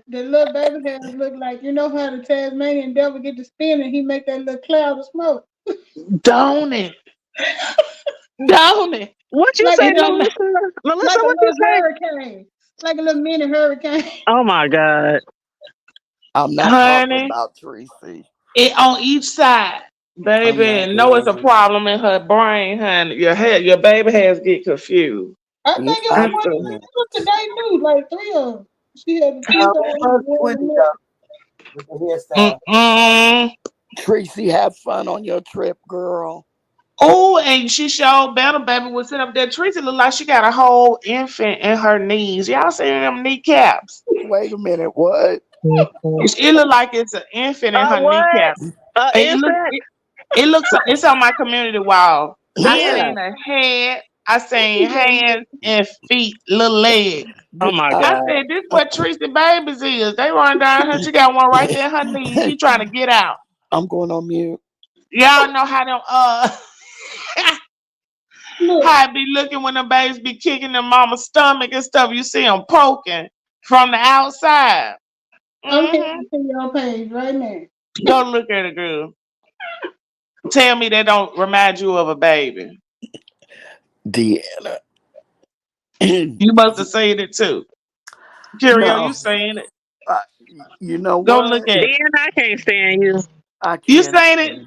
[SPEAKER 4] the little baby hairs look like, you know how the Tasmanian devil get to spin and he make that little cloud of smoke?
[SPEAKER 8] Don't it? Don't it?
[SPEAKER 3] What you
[SPEAKER 4] Like a
[SPEAKER 3] say,
[SPEAKER 8] It don't.
[SPEAKER 4] little,
[SPEAKER 3] Melissa? Melissa,
[SPEAKER 4] like a
[SPEAKER 3] what you
[SPEAKER 4] little
[SPEAKER 3] say?
[SPEAKER 4] hurricane. Like a little mini hurricane.
[SPEAKER 3] Oh my God.
[SPEAKER 2] I'm not talking
[SPEAKER 8] Honey,
[SPEAKER 2] about Tracy.
[SPEAKER 8] it on each side,
[SPEAKER 2] I'm
[SPEAKER 8] baby.
[SPEAKER 2] not
[SPEAKER 8] And know it's a
[SPEAKER 2] doing
[SPEAKER 8] problem in her brain, honey. Your baby has get confused.
[SPEAKER 4] I
[SPEAKER 2] it.
[SPEAKER 4] think it was
[SPEAKER 2] I
[SPEAKER 8] That's
[SPEAKER 4] one,
[SPEAKER 8] the
[SPEAKER 2] can't.
[SPEAKER 4] it was today too, like 3 of them. She had the
[SPEAKER 7] How
[SPEAKER 4] T-shirt on,
[SPEAKER 7] much
[SPEAKER 4] one
[SPEAKER 7] Twitter
[SPEAKER 4] in the middle.
[SPEAKER 7] though with the hairstyle?
[SPEAKER 8] mm-mm.
[SPEAKER 2] Tracy, have fun on your trip, girl.
[SPEAKER 8] Oh, and she showed better, baby. Was sitting up there. Tracy look like she got a whole infant in her knees. Y'all see them kneecaps?
[SPEAKER 2] Wait a minute. What?
[SPEAKER 8] It look like it's an infant in her
[SPEAKER 3] What?
[SPEAKER 8] kneecaps. It look.
[SPEAKER 3] Infant?
[SPEAKER 8] It looks. It's on my community wall. I
[SPEAKER 3] Deanna.
[SPEAKER 8] seen a head. I seen hands and feet, little legs.
[SPEAKER 3] Oh my
[SPEAKER 2] I,
[SPEAKER 8] I
[SPEAKER 3] God.
[SPEAKER 8] said, "This what Tracy babies is." They run down her. She got one right there in her knee. She trying to get out.
[SPEAKER 2] I'm going on mute.
[SPEAKER 8] Y'all know how them
[SPEAKER 4] Look,
[SPEAKER 8] how it be looking when the babies be kicking their mama's stomach and stuff. You see them poking from the outside.
[SPEAKER 4] I'm
[SPEAKER 8] Hmm.
[SPEAKER 4] heading to your page right now.
[SPEAKER 8] Go look at it, girl. Tell me they don't remind you of a baby.
[SPEAKER 2] Deanna.
[SPEAKER 8] You must have seen it too. Curio, you
[SPEAKER 2] No.
[SPEAKER 8] seen it.
[SPEAKER 2] Uh, you know
[SPEAKER 8] Go look
[SPEAKER 2] what?
[SPEAKER 8] at it.
[SPEAKER 3] Deanna, I can't stand you.
[SPEAKER 2] I
[SPEAKER 8] You
[SPEAKER 2] can't.
[SPEAKER 8] seen it?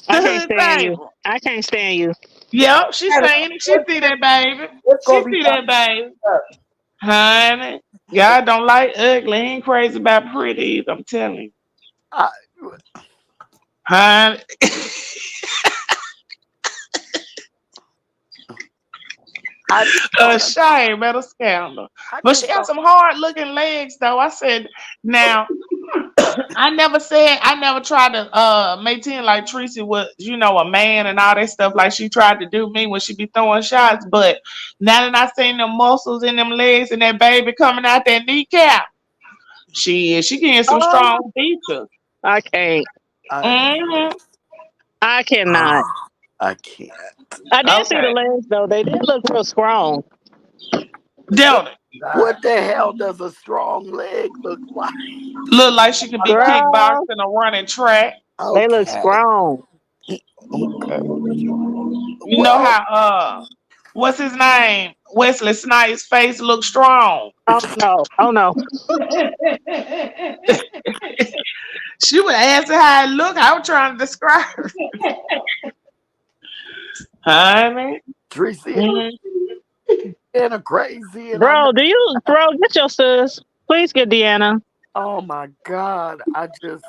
[SPEAKER 3] I
[SPEAKER 8] The
[SPEAKER 3] can't
[SPEAKER 8] hood
[SPEAKER 3] stand you.
[SPEAKER 8] table.
[SPEAKER 3] I can't stand you.
[SPEAKER 8] Yep, she
[SPEAKER 7] Hey,
[SPEAKER 8] seen it. She see that baby.
[SPEAKER 7] it's
[SPEAKER 8] She
[SPEAKER 7] gonna be
[SPEAKER 8] see that baby. Honey, God don't like ugly. He ain't crazy about pretties. I'm telling you.
[SPEAKER 2] I,
[SPEAKER 8] Honey.
[SPEAKER 2] I just
[SPEAKER 8] A
[SPEAKER 2] don't.
[SPEAKER 8] shame and a scandal.
[SPEAKER 2] I
[SPEAKER 8] But she
[SPEAKER 2] just
[SPEAKER 8] got
[SPEAKER 2] don't.
[SPEAKER 8] some hard looking legs though. I said, now I never tried to maintain like Tracy was, a man and all that stuff like she tried to do me when she be throwing shots. But now that I seen them muscles in them legs and that baby coming out that kneecap, she getting some
[SPEAKER 3] Oh,
[SPEAKER 8] strong features.
[SPEAKER 3] I can't.
[SPEAKER 2] I,
[SPEAKER 8] Hmm.
[SPEAKER 3] I cannot.
[SPEAKER 2] I can't.
[SPEAKER 3] I did see the
[SPEAKER 8] Okay.
[SPEAKER 3] legs though. They did look real strong.
[SPEAKER 8] Don't it?
[SPEAKER 2] What the hell does a strong leg look like?
[SPEAKER 8] Look like she could be
[SPEAKER 3] Girl,
[SPEAKER 8] kickboxing or running track.
[SPEAKER 3] they look
[SPEAKER 2] Okay.
[SPEAKER 3] strong.
[SPEAKER 2] Okay.
[SPEAKER 8] You know
[SPEAKER 2] Well,
[SPEAKER 8] how what's his name? Wesley Snipes' face looks strong.
[SPEAKER 3] Oh no. Oh no.
[SPEAKER 8] She was asking how it looked. I was trying to describe her. Honey.
[SPEAKER 2] Tracy
[SPEAKER 8] Mhm.
[SPEAKER 2] and a crazy, and I know.
[SPEAKER 3] Bro, get your sis. Please get Deanna.
[SPEAKER 2] Oh my God! I just.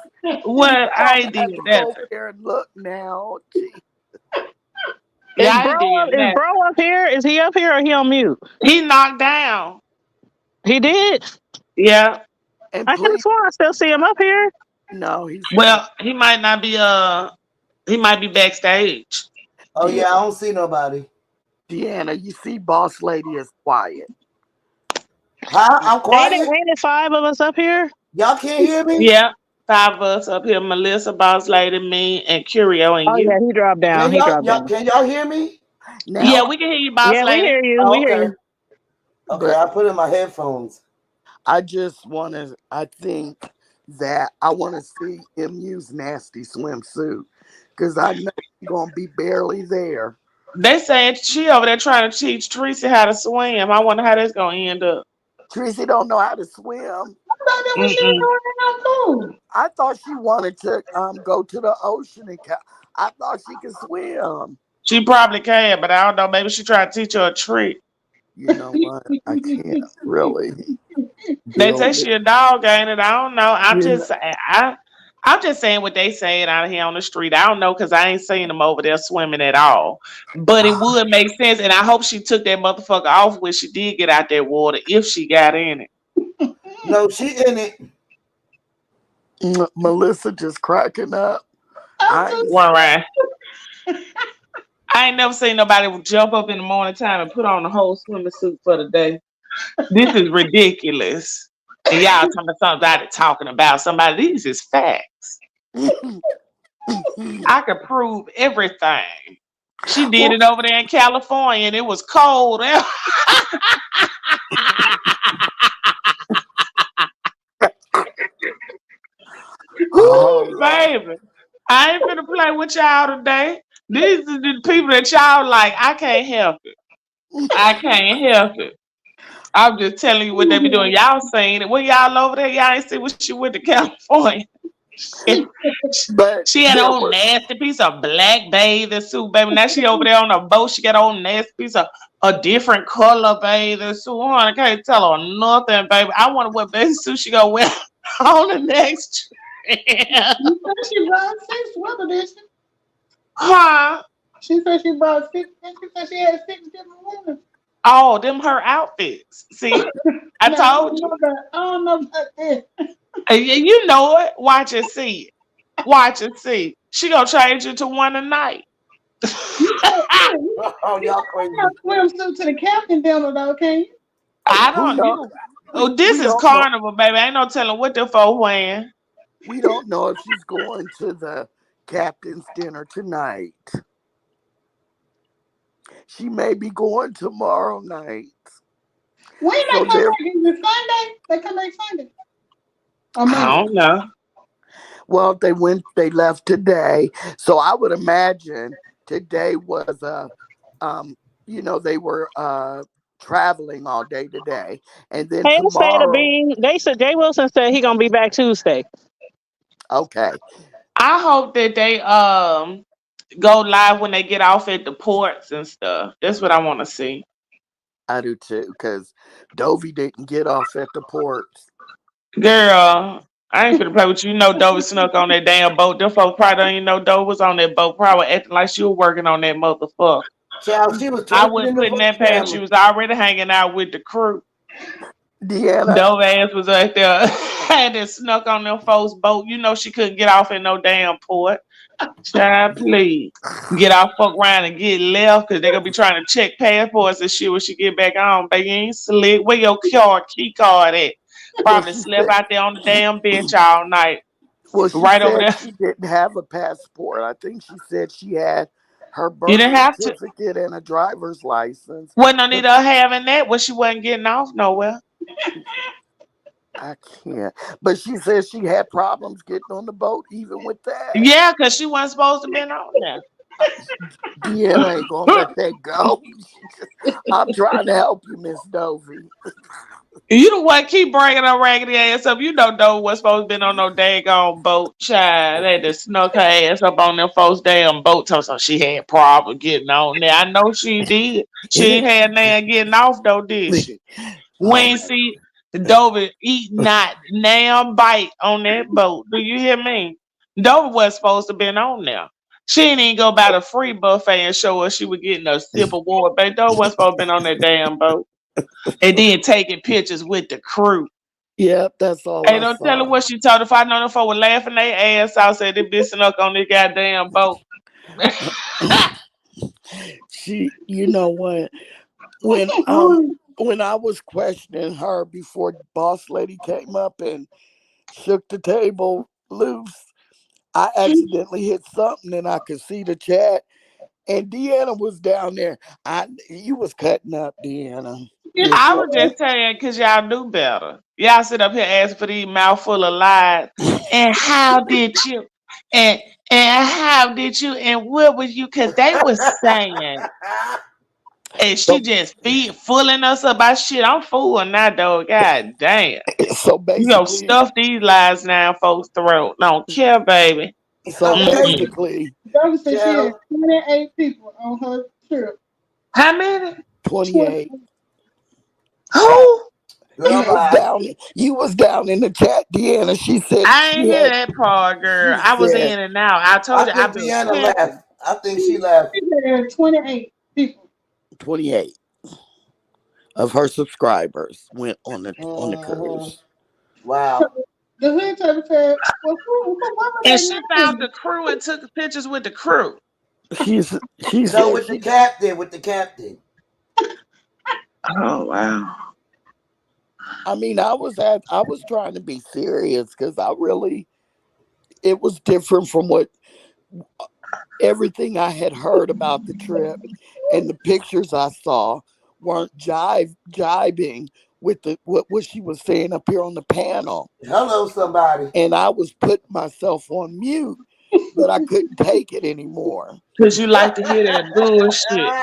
[SPEAKER 8] Well,
[SPEAKER 2] I'm
[SPEAKER 8] I
[SPEAKER 2] gonna
[SPEAKER 8] ain't
[SPEAKER 2] have
[SPEAKER 8] did
[SPEAKER 2] to
[SPEAKER 8] that.
[SPEAKER 2] go over there and look now. Gee.
[SPEAKER 8] Yeah, I ain't did
[SPEAKER 3] Is
[SPEAKER 8] that.
[SPEAKER 3] bro up here? Is he up here or he on mute?
[SPEAKER 8] He knocked down.
[SPEAKER 3] He did.
[SPEAKER 8] Yeah.
[SPEAKER 2] And
[SPEAKER 3] I could have
[SPEAKER 2] please,
[SPEAKER 3] sworn I still see him up here.
[SPEAKER 2] no, he's not.
[SPEAKER 8] Well, he might not be he might be backstage.
[SPEAKER 7] Oh
[SPEAKER 2] De-
[SPEAKER 7] yeah, I don't see nobody.
[SPEAKER 2] Deanna, you see, boss lady is quiet.
[SPEAKER 7] Huh? I'm quiet.
[SPEAKER 3] Ain't it five of us up here?
[SPEAKER 7] Y'all can't hear me?
[SPEAKER 8] Yeah. Five of us up here, Melissa, Boss Lady, me, and Curio and
[SPEAKER 3] Oh yeah,
[SPEAKER 8] you.
[SPEAKER 3] he dropped down. He dropped down.
[SPEAKER 7] Can y'all hear me?
[SPEAKER 8] Yeah,
[SPEAKER 2] Now,
[SPEAKER 8] we can hear you, Boss
[SPEAKER 3] Yeah, we
[SPEAKER 8] Lady.
[SPEAKER 3] hear you. We
[SPEAKER 7] Oh,
[SPEAKER 3] hear
[SPEAKER 7] okay.
[SPEAKER 3] you.
[SPEAKER 7] Okay, I put in my headphones.
[SPEAKER 2] I just want to. I think that I want to see MU's nasty swimsuit because I know she's gonna be barely there.
[SPEAKER 8] They saying she over there trying to teach Teresa how to swim. I wonder how that's gonna end up.
[SPEAKER 2] Tracy don't know how to swim.
[SPEAKER 4] I thought that was she was
[SPEAKER 8] Mm-mm.
[SPEAKER 4] doing in our pool.
[SPEAKER 2] I thought she wanted to go to the ocean and I thought she could swim.
[SPEAKER 8] She probably can, but I don't know. Maybe she tried to teach her a trick.
[SPEAKER 2] You know what? I can't really
[SPEAKER 8] They
[SPEAKER 2] deal
[SPEAKER 8] say
[SPEAKER 2] with.
[SPEAKER 8] she a dog, ain't it? I don't know. I'm
[SPEAKER 2] You
[SPEAKER 8] just
[SPEAKER 2] know,
[SPEAKER 8] saying. I'm just saying what they saying out here on the street. I don't know because I ain't seen them over there swimming at all. But it would make sense, and I hope she took that motherfucker off when she did get out that water, if she got in it.
[SPEAKER 7] No, she in it.
[SPEAKER 2] Melissa just cracking up.
[SPEAKER 4] I'm
[SPEAKER 2] I
[SPEAKER 4] just
[SPEAKER 8] One right. I ain't never seen nobody jump up in the morning time and put on a whole swimming suit for the day. This is ridiculous. And y'all talking about somebody talking about somebody. These is facts. I could prove everything. She did
[SPEAKER 2] well,
[SPEAKER 8] it over there in California and it was cold.
[SPEAKER 2] oh
[SPEAKER 8] Ooh,
[SPEAKER 2] Lord.
[SPEAKER 8] baby. I ain't finna play with y'all today. These are the people that y'all like. I can't help it. I can't help it. I'm just telling you what they be doing. Y'all seen it. When y'all over there, y'all ain't see what she went to California.
[SPEAKER 2] But
[SPEAKER 8] She had her
[SPEAKER 2] there
[SPEAKER 8] own
[SPEAKER 2] was
[SPEAKER 8] nasty piece of black bathing suit, baby. Now she over there on a boat. She got her own nasty piece of a different color bathing suit. I can't tell her nothing, baby. I wonder what bathing suit she gonna wear on the next trip.
[SPEAKER 4] you said she brought six women, did she?
[SPEAKER 8] Huh?
[SPEAKER 4] She said she brought six. She said she had six different women.
[SPEAKER 8] Oh, them her outfits. See, I
[SPEAKER 4] Now I
[SPEAKER 8] told
[SPEAKER 4] don't know
[SPEAKER 8] you.
[SPEAKER 4] about. I don't know about that.
[SPEAKER 8] You know it. Watch and see it. Watch and see. She gonna change it to one tonight.
[SPEAKER 4] You can't.
[SPEAKER 7] Oh,
[SPEAKER 4] You
[SPEAKER 7] y'all
[SPEAKER 4] can't
[SPEAKER 7] crazy.
[SPEAKER 4] wear a swimsuit to the captain dinner though, can you?
[SPEAKER 8] I
[SPEAKER 2] we
[SPEAKER 8] don't
[SPEAKER 2] don't
[SPEAKER 8] you oh this
[SPEAKER 2] we
[SPEAKER 8] is
[SPEAKER 2] don't know
[SPEAKER 8] carnival, baby. Ain't no telling what the folk wearing.
[SPEAKER 2] we don't know if she's going to the captain's dinner tonight. She may be going tomorrow night.
[SPEAKER 4] When they
[SPEAKER 2] So
[SPEAKER 4] come
[SPEAKER 2] there
[SPEAKER 4] back? Is it Sunday? They come back Sunday or
[SPEAKER 8] I
[SPEAKER 4] Monday?
[SPEAKER 8] don't know.
[SPEAKER 2] well they left today. So I would imagine today was they were traveling all day today. And then
[SPEAKER 3] Hale said to
[SPEAKER 2] tomorrow,
[SPEAKER 3] be. They said Jay Wilson said he gonna be back Tuesday.
[SPEAKER 2] okay.
[SPEAKER 8] I hope that they go live when they get off at the ports and stuff. That's what I want to see.
[SPEAKER 2] I do too, because Dovie didn't get off at the ports.
[SPEAKER 8] Girl, I ain't gonna play with you. You know Dovie snuck on that damn boat. Them folks probably don't even know Dovie was on that boat, probably acting like she was working on that motherfucker.
[SPEAKER 7] Child, she was
[SPEAKER 8] I
[SPEAKER 7] twerking
[SPEAKER 8] wasn't
[SPEAKER 7] in the
[SPEAKER 8] putting
[SPEAKER 7] first
[SPEAKER 8] that past. She
[SPEAKER 7] camera.
[SPEAKER 8] was already hanging out with the crew.
[SPEAKER 2] Deanna,
[SPEAKER 8] Dove ass was right there had it snuck on them folks' boat. You know she couldn't get off in no damn port. Child, please. Get off fuck around and get left because they're gonna be trying to check passports and shit when she get back on. Baby, you ain't slick. Where your key card at?
[SPEAKER 2] well,
[SPEAKER 8] Probably slept out there on the damn bench all night.
[SPEAKER 2] she
[SPEAKER 8] Right over
[SPEAKER 2] said
[SPEAKER 8] there.
[SPEAKER 2] she didn't have a passport. I think she said she had her
[SPEAKER 8] You
[SPEAKER 2] birth
[SPEAKER 8] didn't have to.
[SPEAKER 2] certificate and a driver's license.
[SPEAKER 8] Wasn't no
[SPEAKER 2] But
[SPEAKER 8] need of having that when she wasn't getting off nowhere.
[SPEAKER 2] I can't. But she said she had problems getting on the boat even with that.
[SPEAKER 8] Yeah, because she wasn't supposed to been on there.
[SPEAKER 2] Deanna ain't gonna let that go. I'm trying to help you, Miss Dovie.
[SPEAKER 8] You the one keep bringing her raggedy ass up. You know Doe was supposed to been on no daggone boat, child. They just snuck her ass up on them folks' damn boat. So she had problem getting on there. I know she did. She ain't had nan getting off though, did she? We
[SPEAKER 2] Oh,
[SPEAKER 8] ain't see Dovey eat not damn bite on that boat. Do you hear me? Dovey wasn't supposed to been on there. She didn't even go by the free buffet and show us she was getting a sip of water. But Dovey wasn't supposed to been on that damn boat. And then taking pictures with the crew.
[SPEAKER 2] yep, that's all
[SPEAKER 8] Hey,
[SPEAKER 2] I
[SPEAKER 8] don't tell her
[SPEAKER 2] saw.
[SPEAKER 8] what she told. If I know them folk were laughing their ass out, said they been snuck on this goddamn boat.
[SPEAKER 2] You know what? When when I was questioning her before Boss Lady came up and shook the table loose, I accidentally hit something and I could see the chat. And Deanna was down there. You was cutting up, Deanna. It's
[SPEAKER 8] I
[SPEAKER 2] what?
[SPEAKER 8] was just saying because y'all knew better. Y'all sit up here asking for these mouthful of lies. And how did you? And and how did you? And what was you? Because they was saying, and she
[SPEAKER 2] So
[SPEAKER 8] just feed fooling us about shit. I'm fooling that though. God damn.
[SPEAKER 2] so
[SPEAKER 8] You know,
[SPEAKER 2] basically
[SPEAKER 8] stuff these lies down folks' throat. Don't care, baby.
[SPEAKER 2] so
[SPEAKER 8] Mm-mm.
[SPEAKER 2] basically
[SPEAKER 4] Dovie said she had
[SPEAKER 7] Shell,
[SPEAKER 4] 28 people on her trip.
[SPEAKER 8] How many?
[SPEAKER 2] 28.
[SPEAKER 4] 28.
[SPEAKER 8] Who?
[SPEAKER 2] You
[SPEAKER 7] girl,
[SPEAKER 2] was
[SPEAKER 7] bye.
[SPEAKER 2] down in the chat, Deanna. She said
[SPEAKER 8] I
[SPEAKER 2] she
[SPEAKER 8] ain't hear
[SPEAKER 2] had
[SPEAKER 8] that part, girl.
[SPEAKER 2] she
[SPEAKER 8] I was
[SPEAKER 2] said
[SPEAKER 8] in and out. I
[SPEAKER 7] I
[SPEAKER 8] told you
[SPEAKER 7] think
[SPEAKER 8] I've been
[SPEAKER 7] Deanna
[SPEAKER 8] checking.
[SPEAKER 7] left. I think she left.
[SPEAKER 4] She had 28 people.
[SPEAKER 2] 28 of her subscribers went on the
[SPEAKER 7] Hmm.
[SPEAKER 2] cruise.
[SPEAKER 4] So
[SPEAKER 7] Wow.
[SPEAKER 4] the hood table said, well, what were
[SPEAKER 8] And
[SPEAKER 4] they
[SPEAKER 8] she found the
[SPEAKER 4] names?
[SPEAKER 8] crew and took pictures with the crew.
[SPEAKER 2] She's she
[SPEAKER 7] No,
[SPEAKER 2] said
[SPEAKER 7] with the
[SPEAKER 2] she
[SPEAKER 7] captain, with the captain.
[SPEAKER 8] Oh wow.
[SPEAKER 2] I mean I was trying to be serious because I really it was different from what everything I had heard about the trip and the pictures I saw weren't jibing with the what she was saying up here on the panel.
[SPEAKER 7] Hello, somebody.
[SPEAKER 2] And I was putting myself on mute, but I couldn't take it anymore.
[SPEAKER 8] Because you like to hear that bullshit.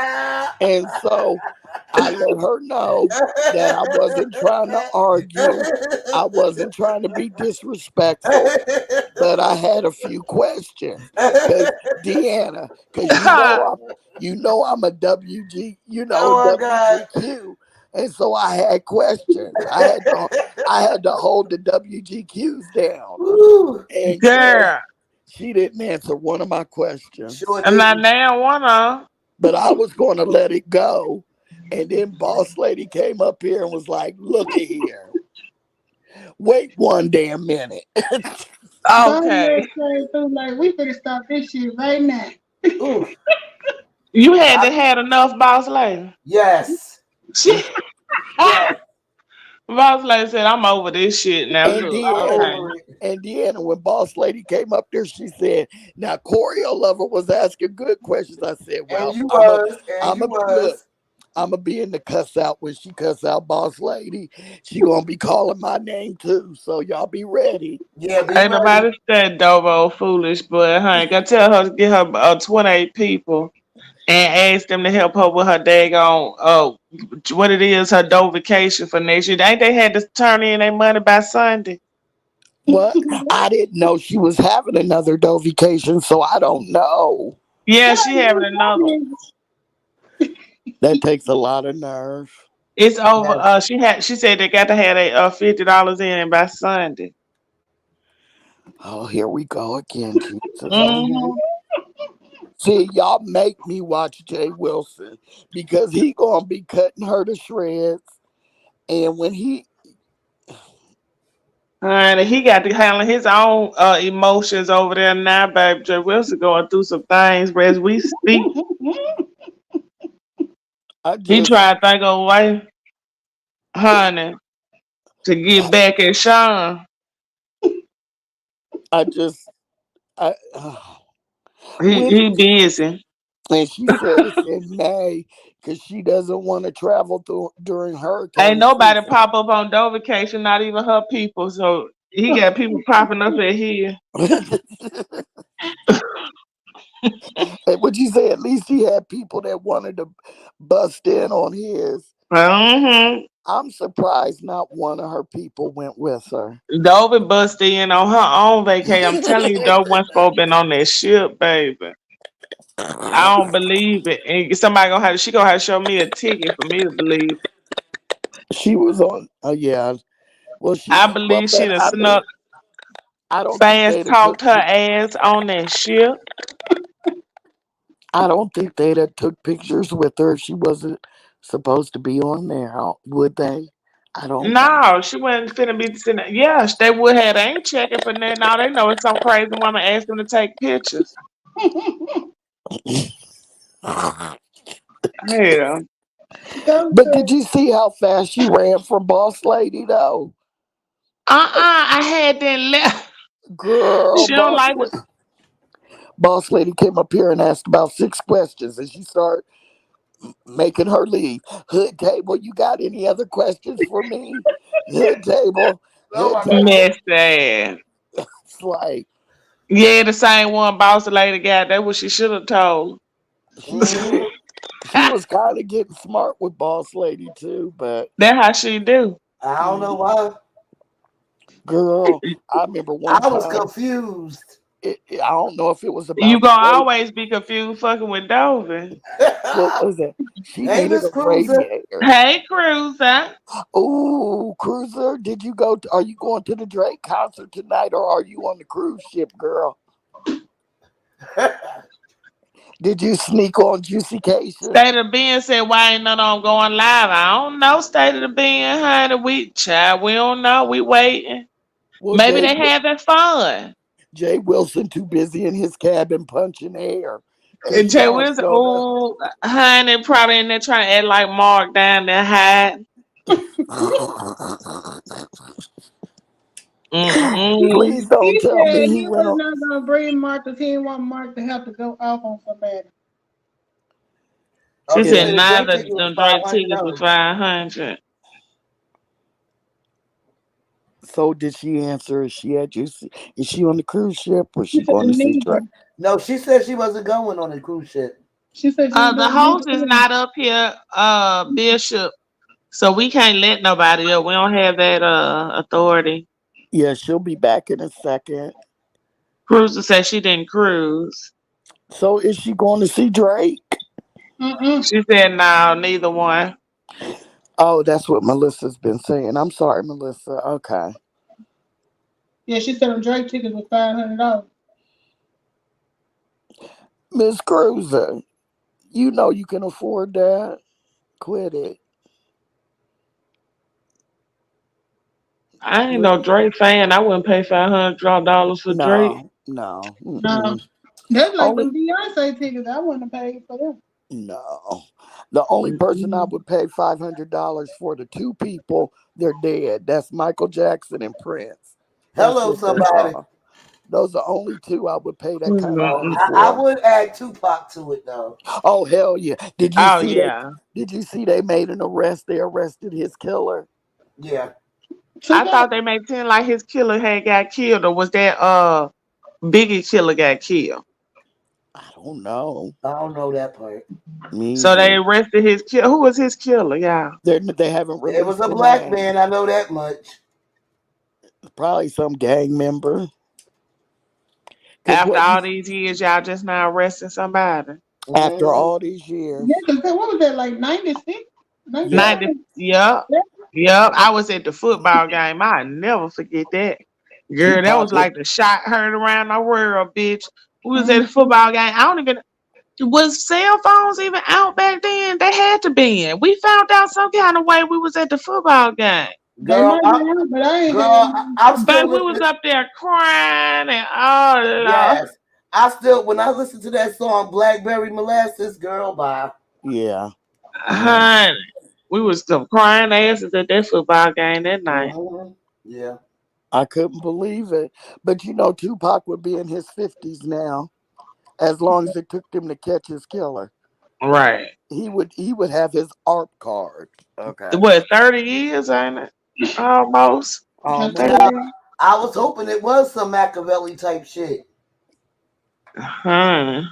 [SPEAKER 2] And so I let her know that I wasn't trying to argue. I wasn't trying to be disrespectful, but I had a few questions. Cause Deanna, cause you know I'm a
[SPEAKER 7] Oh my God.
[SPEAKER 2] WGQ. And so I had questions. I had to hold the WGQs down.
[SPEAKER 7] Woo.
[SPEAKER 2] And girl,
[SPEAKER 8] Girl.
[SPEAKER 2] she didn't answer one of my questions.
[SPEAKER 7] Sure
[SPEAKER 8] And I
[SPEAKER 7] didn't.
[SPEAKER 8] now wanna.
[SPEAKER 2] But I was going to let it go. And then boss lady came up here and was like, "Look at here. Wait one damn minute."
[SPEAKER 4] Dovie
[SPEAKER 8] Okay.
[SPEAKER 4] was saying through like, we finna stop this shit right now.
[SPEAKER 7] Ooh.
[SPEAKER 8] You had to
[SPEAKER 7] I,
[SPEAKER 8] had enough boss lady.
[SPEAKER 7] yes.
[SPEAKER 8] She,
[SPEAKER 7] Yes.
[SPEAKER 8] boss lady said, I'm over this shit now.
[SPEAKER 2] And
[SPEAKER 8] Look,
[SPEAKER 7] I'm
[SPEAKER 8] okay.
[SPEAKER 2] Deanna,
[SPEAKER 7] over it.
[SPEAKER 2] and Deanna, when boss lady came up there, she said, "Now Choreo Lover was asking good questions." I said,
[SPEAKER 7] And
[SPEAKER 2] "Well,
[SPEAKER 7] you was. And
[SPEAKER 2] I'm
[SPEAKER 7] you
[SPEAKER 2] a look."
[SPEAKER 7] was.
[SPEAKER 2] I'm gonna be in the cuss out when she cuss out boss lady. She gonna be calling my name too, so y'all be ready.
[SPEAKER 7] Yeah, be
[SPEAKER 8] Ain't
[SPEAKER 7] ready.
[SPEAKER 8] nobody said Dovo foolish, but honey, gotta tell her to get her 28 people and ask them to help her with her daggone what it is, her dough vacation for next year. Ain't they had to turn in their money by Sunday?
[SPEAKER 2] What? I didn't know she was having another dough vacation, so I don't know.
[SPEAKER 8] Yeah,
[SPEAKER 4] What
[SPEAKER 8] she having another one.
[SPEAKER 2] That takes a lot of nerve.
[SPEAKER 8] It's over.
[SPEAKER 7] Yes.
[SPEAKER 8] She said they got to have a $50 in by Sunday.
[SPEAKER 2] Oh, here we go again, Jesus.
[SPEAKER 7] Mm-hmm.
[SPEAKER 8] Mm-hmm.
[SPEAKER 2] See, y'all make me watch Jay Wilson because he gonna be cutting her to shreds. And when he,
[SPEAKER 8] And he got to handle his own emotions over there now, baby. Jay Wilson going through some things as we speak.
[SPEAKER 2] I
[SPEAKER 8] He
[SPEAKER 2] just,
[SPEAKER 8] trying to think of a way, honey, to get back at Sean.
[SPEAKER 2] I just, I,
[SPEAKER 8] He
[SPEAKER 2] when,
[SPEAKER 8] he busy.
[SPEAKER 2] and she said it's in May because she doesn't want to travel through during
[SPEAKER 8] Ain't
[SPEAKER 2] hurricane
[SPEAKER 8] nobody
[SPEAKER 2] season.
[SPEAKER 8] pop up on Dover vacation, not even her people. So he got people popping up at here.
[SPEAKER 2] And what you say? At least he had people that wanted to bust in on his.
[SPEAKER 8] Mm-hmm.
[SPEAKER 2] I'm surprised not one of her people went with her.
[SPEAKER 8] Dover busted in on her own vacation. I'm telling you, Dover wasn't supposed to been on that ship, baby. I don't believe it. And somebody gonna have she gonna have to show me a ticket for me to believe.
[SPEAKER 2] She was on. Yeah. Well,
[SPEAKER 8] I
[SPEAKER 2] well,
[SPEAKER 8] believe
[SPEAKER 2] but
[SPEAKER 8] she'd have snuck
[SPEAKER 2] I don't think
[SPEAKER 8] fast
[SPEAKER 2] they'd have took.
[SPEAKER 8] talked her ass on that ship.
[SPEAKER 2] I don't think they'd have took pictures with her if she wasn't supposed to be on there. Would they? I don't know.
[SPEAKER 8] No, she wasn't finna be sitting. Yes, they would have. They ain't checking for nothing. All they know is some crazy woman asked them to take pictures. Hell.
[SPEAKER 4] Dovie
[SPEAKER 2] But
[SPEAKER 4] said,
[SPEAKER 2] did you see how fast she ran from Boss Lady though?
[SPEAKER 8] I had that left.
[SPEAKER 2] Girl,
[SPEAKER 8] She don't like it.
[SPEAKER 2] Boss Lady came up here and asked about 6 questions, and she started. making her leave. Hood table, you got any other questions for me? Hood table,
[SPEAKER 7] Oh
[SPEAKER 2] hood
[SPEAKER 7] my God.
[SPEAKER 2] table.
[SPEAKER 8] Messy ass.
[SPEAKER 2] It's like
[SPEAKER 8] Yeah, the same one boss lady got. That's what she should have told.
[SPEAKER 2] she
[SPEAKER 7] Mhm.
[SPEAKER 2] she was kind of getting smart with boss lady too, but
[SPEAKER 8] That's how she do.
[SPEAKER 7] I don't know
[SPEAKER 2] mm,
[SPEAKER 7] why.
[SPEAKER 2] girl, I remember one
[SPEAKER 7] I was
[SPEAKER 2] time.
[SPEAKER 7] confused.
[SPEAKER 2] I don't know if it was
[SPEAKER 8] You
[SPEAKER 2] about the
[SPEAKER 8] gonna
[SPEAKER 2] rate.
[SPEAKER 8] always be confused fucking with Dovie.
[SPEAKER 2] What was it? She
[SPEAKER 7] Hey,
[SPEAKER 2] needed
[SPEAKER 7] Miss
[SPEAKER 2] a
[SPEAKER 7] Cruiser.
[SPEAKER 2] radiator.
[SPEAKER 8] Hey, Cruiser.
[SPEAKER 2] Ooh, cruiser, did you go? Are you going to the Drake concert tonight, or are you on the cruise ship, girl? Did you sneak on Juicycation?
[SPEAKER 8] State of being said, why ain't none of them going live? I don't know. State of the being, honey. We don't know. We waiting.
[SPEAKER 2] Well,
[SPEAKER 8] Maybe they having fun.
[SPEAKER 2] Jay Wilson too busy in his cabin punching air, cause
[SPEAKER 8] And Jay
[SPEAKER 2] Sean
[SPEAKER 8] Wilson,
[SPEAKER 2] showed up.
[SPEAKER 8] oh, honey, probably in there trying to act like Mark down there hide. Mm-mm.
[SPEAKER 2] Please don't
[SPEAKER 4] He
[SPEAKER 2] tell
[SPEAKER 4] said
[SPEAKER 2] me he
[SPEAKER 4] he
[SPEAKER 2] went
[SPEAKER 4] was
[SPEAKER 2] on.
[SPEAKER 4] not gonna bring Mark because he didn't want Mark to have to go off on somebody.
[SPEAKER 7] Oh,
[SPEAKER 8] She
[SPEAKER 7] she
[SPEAKER 2] Yeah.
[SPEAKER 8] said
[SPEAKER 7] said the Drake
[SPEAKER 8] neither
[SPEAKER 7] ticket was
[SPEAKER 8] them
[SPEAKER 7] five
[SPEAKER 8] Drake
[SPEAKER 7] hundred
[SPEAKER 8] tickets was
[SPEAKER 7] dollars.
[SPEAKER 8] 500.
[SPEAKER 2] So did she answer? Is she at Juicy? Is she on the cruise ship, or is
[SPEAKER 4] She
[SPEAKER 2] she
[SPEAKER 4] said
[SPEAKER 2] going to see
[SPEAKER 4] neither.
[SPEAKER 2] Drake?
[SPEAKER 7] No, she said she wasn't going on the cruise ship.
[SPEAKER 4] She said she was
[SPEAKER 8] The
[SPEAKER 4] doing
[SPEAKER 8] host is
[SPEAKER 4] neither.
[SPEAKER 8] not up here, Bishop. So we can't let nobody up. We don't have that authority.
[SPEAKER 2] Yeah, she'll be back in a second.
[SPEAKER 8] Cruiser said she didn't cruise.
[SPEAKER 2] So is she going to see Drake?
[SPEAKER 4] Mm-mm.
[SPEAKER 8] She said no, neither one.
[SPEAKER 2] Oh, that's what Melissa's been saying. I'm sorry, Melissa. Okay.
[SPEAKER 4] Yeah, she said them Drake tickets was $500.
[SPEAKER 2] Miss Cruiser, you know you can afford that. Quit it.
[SPEAKER 8] I ain't
[SPEAKER 2] Quit.
[SPEAKER 8] no Drake fan. I wouldn't pay $500 for Drake.
[SPEAKER 2] No, no.
[SPEAKER 4] No,
[SPEAKER 2] Mm-mm.
[SPEAKER 4] that's like
[SPEAKER 2] Only
[SPEAKER 4] them Beyonce tickets. I wouldn't have paid for them.
[SPEAKER 2] no. The only person I
[SPEAKER 8] Mm-mm.
[SPEAKER 2] would pay $500 for, the two people, they're dead. That's Michael Jackson and Prince. That's
[SPEAKER 7] Hello,
[SPEAKER 2] it. That's
[SPEAKER 7] somebody.
[SPEAKER 2] all. Those are the only two I would pay that kind of money
[SPEAKER 7] I
[SPEAKER 2] for.
[SPEAKER 7] would add Tupac to it though.
[SPEAKER 2] Oh hell yeah! Did you
[SPEAKER 8] Oh
[SPEAKER 2] see they?
[SPEAKER 8] yeah.
[SPEAKER 2] Did you see they made an arrest? They arrested his killer.
[SPEAKER 7] Yeah.
[SPEAKER 4] Too
[SPEAKER 8] I
[SPEAKER 4] bad.
[SPEAKER 8] thought they made it seem like his killer had got killed, or was that Biggie killer got killed?
[SPEAKER 2] I don't know.
[SPEAKER 7] I don't know that part.
[SPEAKER 2] Me
[SPEAKER 8] So they
[SPEAKER 2] either.
[SPEAKER 8] arrested his killer. Who was his killer? Yeah.
[SPEAKER 2] They haven't
[SPEAKER 7] It was
[SPEAKER 2] released
[SPEAKER 7] a
[SPEAKER 2] the
[SPEAKER 7] black
[SPEAKER 2] name.
[SPEAKER 7] man, I know that much.
[SPEAKER 2] Probably some gang member. Cause
[SPEAKER 8] After
[SPEAKER 2] what you
[SPEAKER 8] all these years, y'all just now arresting somebody.
[SPEAKER 2] after
[SPEAKER 7] Hmm.
[SPEAKER 2] all these
[SPEAKER 4] Yeah,
[SPEAKER 2] years,
[SPEAKER 4] because what was that, like 96,
[SPEAKER 2] yeah,
[SPEAKER 8] 90.
[SPEAKER 4] 97?
[SPEAKER 8] Yep.
[SPEAKER 4] Yeah.
[SPEAKER 8] Yep. I was at the football game. I never forget that. Girl, that
[SPEAKER 2] Tupac
[SPEAKER 8] was
[SPEAKER 2] would.
[SPEAKER 8] like the shot heard around the world, bitch. We was at
[SPEAKER 4] Mhm.
[SPEAKER 8] the football game. I don't even was cell phones even out back then? They had to be in. We found out some kind of way we was at the football game.
[SPEAKER 4] They
[SPEAKER 7] Girl,
[SPEAKER 4] might be out, but I ain't
[SPEAKER 7] girl,
[SPEAKER 4] had.
[SPEAKER 7] I'm
[SPEAKER 8] Baby,
[SPEAKER 7] still
[SPEAKER 8] we was
[SPEAKER 7] listening.
[SPEAKER 8] up there crying and oh Lord.
[SPEAKER 7] Yes. I still when I listen to that song Blackberry Molasses, girl, bye.
[SPEAKER 2] Yeah, yeah.
[SPEAKER 8] Honey, we was some crying asses at that football game that night.
[SPEAKER 7] Hmm. Yeah.
[SPEAKER 2] I couldn't believe it. But Tupac would be in his 50s now, as long as it took them to catch his killer.
[SPEAKER 8] Right.
[SPEAKER 2] He would have his ARP card. Okay.
[SPEAKER 8] What, 30 years, ain't it? Almost.
[SPEAKER 4] That's
[SPEAKER 2] Almost.
[SPEAKER 7] Child,
[SPEAKER 4] crazy.
[SPEAKER 7] I was hoping it was some Machiavelli type shit.
[SPEAKER 8] Honey.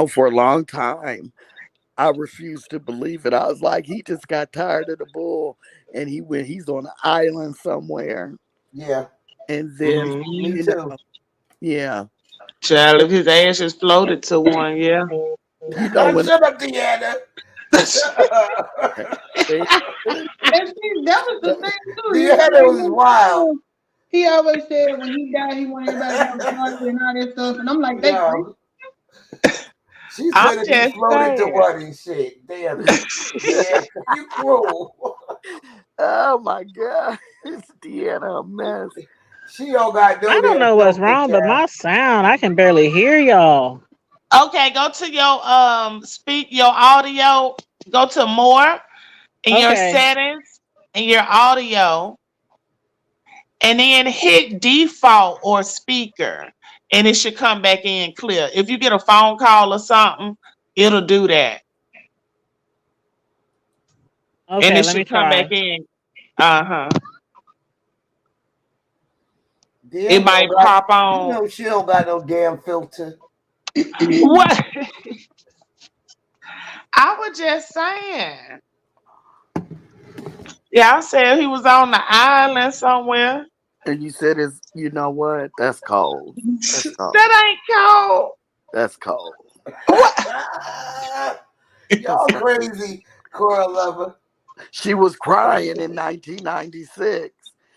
[SPEAKER 2] For a long time, I refused to believe it. I was like, he just got tired of the bull and he's on an island somewhere.
[SPEAKER 7] Yeah.
[SPEAKER 2] And then,
[SPEAKER 7] Me
[SPEAKER 8] Mm-hmm.
[SPEAKER 2] you know,
[SPEAKER 7] too.
[SPEAKER 2] yeah.
[SPEAKER 8] Child, if his ashes floated to one, yeah.
[SPEAKER 2] When
[SPEAKER 7] Shut up, Deanna.
[SPEAKER 2] they,
[SPEAKER 4] And see, that was the thing too. He was
[SPEAKER 7] Deanna
[SPEAKER 4] like,
[SPEAKER 7] was wild.
[SPEAKER 4] he always said when he died, he wanted everybody to have a party and all that stuff. And I'm like, they crazy.
[SPEAKER 7] No. She
[SPEAKER 8] I'm
[SPEAKER 7] said if he
[SPEAKER 8] just
[SPEAKER 7] floated to
[SPEAKER 8] saying.
[SPEAKER 7] what and shit. Damn it. Yeah, you cruel.
[SPEAKER 2] oh my God, it's Deanna a mess.
[SPEAKER 7] She don't got no
[SPEAKER 3] I don't
[SPEAKER 7] damn
[SPEAKER 3] know what's
[SPEAKER 7] filter,
[SPEAKER 3] wrong, but
[SPEAKER 7] child.
[SPEAKER 3] my sound, I can barely hear y'all.
[SPEAKER 8] Okay, go to your your audio, go to more in your
[SPEAKER 3] Okay.
[SPEAKER 8] settings in your audio, and then hit default or speaker, and it should come back in clear. If you get a phone call or something, It'll do that. And
[SPEAKER 3] Okay,
[SPEAKER 8] it
[SPEAKER 3] let me
[SPEAKER 8] should come back
[SPEAKER 3] try.
[SPEAKER 8] in. Uh-huh. It
[SPEAKER 7] Damn,
[SPEAKER 8] might
[SPEAKER 7] don't got,
[SPEAKER 8] pop
[SPEAKER 7] you
[SPEAKER 8] on.
[SPEAKER 7] know she don't got no damn filter.
[SPEAKER 8] What? I was just saying. Yeah, I said he was on the island somewhere.
[SPEAKER 2] And you said it's, you know what? That's cold. That's cold.
[SPEAKER 8] That ain't cold.
[SPEAKER 2] That's cold.
[SPEAKER 8] What?
[SPEAKER 7] Y'all crazy, Cora lover.
[SPEAKER 2] She was crying in 1996.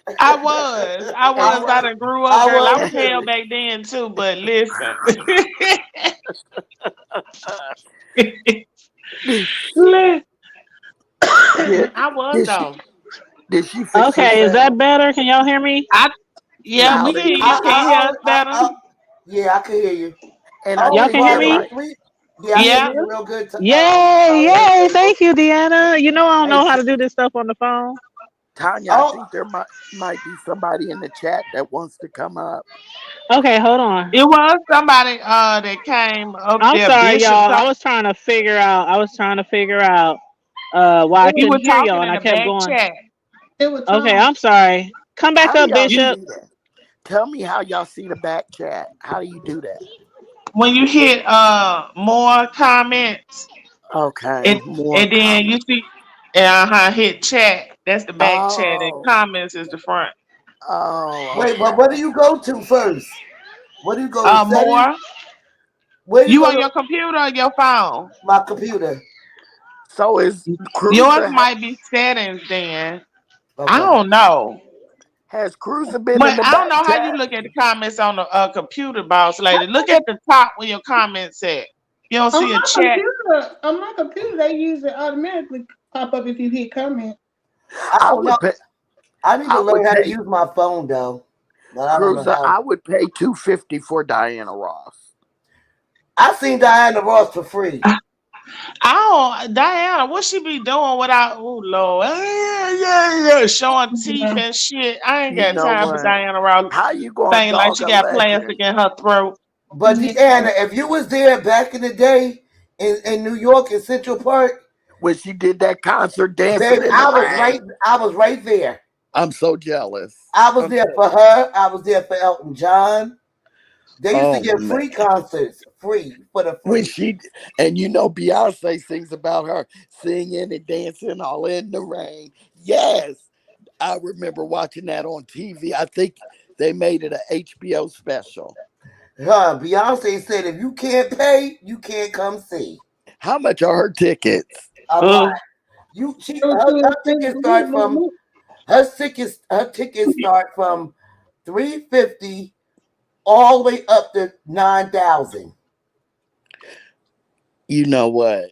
[SPEAKER 8] I
[SPEAKER 7] I
[SPEAKER 8] was. I
[SPEAKER 7] was,
[SPEAKER 8] done grew up,
[SPEAKER 7] I
[SPEAKER 8] girl. I
[SPEAKER 7] was
[SPEAKER 8] was hell
[SPEAKER 7] too.
[SPEAKER 8] back then too. But listen,
[SPEAKER 2] did,
[SPEAKER 8] Li-
[SPEAKER 2] did,
[SPEAKER 8] I was
[SPEAKER 2] did she
[SPEAKER 8] though.
[SPEAKER 2] did she fix
[SPEAKER 3] Okay, is
[SPEAKER 2] herself?
[SPEAKER 3] that better? Can y'all hear me?
[SPEAKER 8] I Yeah, we
[SPEAKER 2] Loud
[SPEAKER 8] can
[SPEAKER 2] and
[SPEAKER 8] hear you. Can you
[SPEAKER 2] clear.
[SPEAKER 8] hear us better?
[SPEAKER 7] Yeah, I can hear you.
[SPEAKER 2] And I
[SPEAKER 3] Y'all
[SPEAKER 7] Oh,
[SPEAKER 2] did
[SPEAKER 3] can hear
[SPEAKER 2] hear
[SPEAKER 7] Barbara,
[SPEAKER 3] me?
[SPEAKER 2] my
[SPEAKER 7] yeah, I can
[SPEAKER 8] Yeah.
[SPEAKER 7] hear you real good.
[SPEAKER 3] Yay, yay.
[SPEAKER 7] Table.
[SPEAKER 3] Thank you, Deanna. You know I don't
[SPEAKER 7] Hey,
[SPEAKER 3] know how to do this stuff on the phone.
[SPEAKER 2] Tanya, I
[SPEAKER 7] oh,
[SPEAKER 2] think there might be somebody in the chat that wants to come up.
[SPEAKER 3] Okay, hold on.
[SPEAKER 8] It was somebody that came up
[SPEAKER 3] I'm
[SPEAKER 8] there,
[SPEAKER 3] sorry,
[SPEAKER 8] Bishop.
[SPEAKER 3] y'all. I was trying to figure out why I
[SPEAKER 8] He
[SPEAKER 3] couldn't
[SPEAKER 8] was
[SPEAKER 3] hear y'all
[SPEAKER 8] talking
[SPEAKER 3] and
[SPEAKER 8] in
[SPEAKER 3] I
[SPEAKER 8] the
[SPEAKER 3] kept
[SPEAKER 8] back
[SPEAKER 3] going.
[SPEAKER 8] chat.
[SPEAKER 4] It was
[SPEAKER 3] Okay,
[SPEAKER 4] Tom.
[SPEAKER 3] I'm sorry. Come back
[SPEAKER 2] How do
[SPEAKER 3] up,
[SPEAKER 2] y'all
[SPEAKER 3] Bishop.
[SPEAKER 2] see that? Tell me how y'all see the back chat. How do you do that?
[SPEAKER 8] When you hit more comments,
[SPEAKER 2] Okay,
[SPEAKER 8] and
[SPEAKER 2] more
[SPEAKER 8] and then
[SPEAKER 2] comments.
[SPEAKER 8] you see hit chat. That's the back chat, and
[SPEAKER 2] Oh,
[SPEAKER 8] comments is the front.
[SPEAKER 2] oh,
[SPEAKER 7] wait, but
[SPEAKER 2] okay.
[SPEAKER 7] where do you go to first? Where do you go to settings?
[SPEAKER 8] More.
[SPEAKER 7] Where do you
[SPEAKER 8] You
[SPEAKER 7] go
[SPEAKER 8] on
[SPEAKER 7] to
[SPEAKER 8] your computer or your phone?
[SPEAKER 7] my computer?
[SPEAKER 2] So is
[SPEAKER 8] Yours
[SPEAKER 2] Cruiser
[SPEAKER 8] might be settings then. I
[SPEAKER 7] Okay.
[SPEAKER 8] don't know.
[SPEAKER 2] has Cruiser been in
[SPEAKER 8] But
[SPEAKER 2] the
[SPEAKER 8] I don't
[SPEAKER 2] back
[SPEAKER 8] know how you
[SPEAKER 2] chat?
[SPEAKER 8] look at the comments on the computer, boss lady. Look at the top where your comments at. You don't see a chat.
[SPEAKER 4] On my computer, they use it automatically pop up if you hit comment.
[SPEAKER 7] I
[SPEAKER 2] I
[SPEAKER 7] don't know.
[SPEAKER 2] would pay.
[SPEAKER 7] I need to
[SPEAKER 2] I
[SPEAKER 7] learn
[SPEAKER 2] would
[SPEAKER 7] how to
[SPEAKER 2] pay
[SPEAKER 7] use my phone though, but I don't know
[SPEAKER 2] Cruiser.
[SPEAKER 7] how.
[SPEAKER 2] I would pay $250 for Diana Ross.
[SPEAKER 7] I seen Diana Ross for free.
[SPEAKER 8] I don't, Diana, what she be doing without, oh Lord, yeah, showing teeth
[SPEAKER 4] Yeah.
[SPEAKER 8] and shit. I ain't
[SPEAKER 2] You
[SPEAKER 8] got
[SPEAKER 2] know
[SPEAKER 8] time for
[SPEAKER 2] what?
[SPEAKER 8] Diana Ross
[SPEAKER 2] How you gonna
[SPEAKER 8] thing like
[SPEAKER 2] dog
[SPEAKER 8] she
[SPEAKER 2] a
[SPEAKER 8] got plastic
[SPEAKER 2] legend
[SPEAKER 8] in her throat.
[SPEAKER 7] But Deanna, if you was there back in the day in New York in Central Park,
[SPEAKER 2] when she did that concert dancing
[SPEAKER 7] babe,
[SPEAKER 2] in the
[SPEAKER 7] I was right.
[SPEAKER 2] rain?
[SPEAKER 7] I was right there.
[SPEAKER 2] I'm so jealous.
[SPEAKER 7] I was
[SPEAKER 2] I'm
[SPEAKER 7] there
[SPEAKER 2] so.
[SPEAKER 7] for her. I was there for Elton John. They used to
[SPEAKER 2] Oh
[SPEAKER 7] give
[SPEAKER 2] man.
[SPEAKER 7] free concerts, free for the
[SPEAKER 2] When
[SPEAKER 7] free.
[SPEAKER 2] she and you know Beyonce sings about her singing and dancing all in the rain. Yes, I remember watching that on TV. I think they made it a HBO special.
[SPEAKER 7] Beyonce said, if you can't pay, you can't come see.
[SPEAKER 2] How much are her tickets?
[SPEAKER 7] A lot.
[SPEAKER 8] Uh,
[SPEAKER 4] It was too
[SPEAKER 7] Her
[SPEAKER 4] expensive
[SPEAKER 7] tickets
[SPEAKER 4] for me to
[SPEAKER 7] start
[SPEAKER 4] go
[SPEAKER 7] from
[SPEAKER 4] look.
[SPEAKER 7] her tickets start from 350 all the way up to 9,000.
[SPEAKER 2] You know what?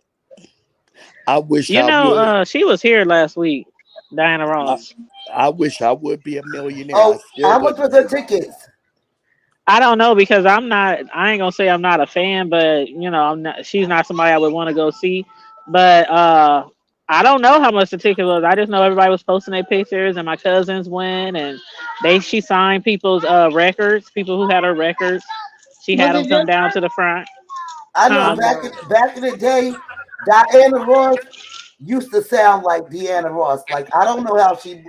[SPEAKER 2] I wish
[SPEAKER 3] You
[SPEAKER 2] I
[SPEAKER 3] know,
[SPEAKER 2] would.
[SPEAKER 3] she was here last week, Diana
[SPEAKER 2] I,
[SPEAKER 3] Ross.
[SPEAKER 2] I wish I would be a millionaire. I
[SPEAKER 7] Oh,
[SPEAKER 2] still
[SPEAKER 7] how much
[SPEAKER 2] wouldn't
[SPEAKER 7] was her
[SPEAKER 2] make it.
[SPEAKER 7] tickets?
[SPEAKER 3] I don't know because I ain't gonna say I'm not a fan, but she's not somebody I would want to go see. But I don't know how much the ticket was. I just know everybody was posting their pictures and my cousins went and she signed people's records, people who had her records. She
[SPEAKER 4] Was
[SPEAKER 3] had
[SPEAKER 4] it
[SPEAKER 3] them come
[SPEAKER 4] just
[SPEAKER 3] down
[SPEAKER 4] her?
[SPEAKER 3] to the front.
[SPEAKER 7] I know
[SPEAKER 2] I
[SPEAKER 3] Huh?
[SPEAKER 2] know.
[SPEAKER 7] back in the day, Diana Ross used to sound like Deanna Ross. Like I don't know how she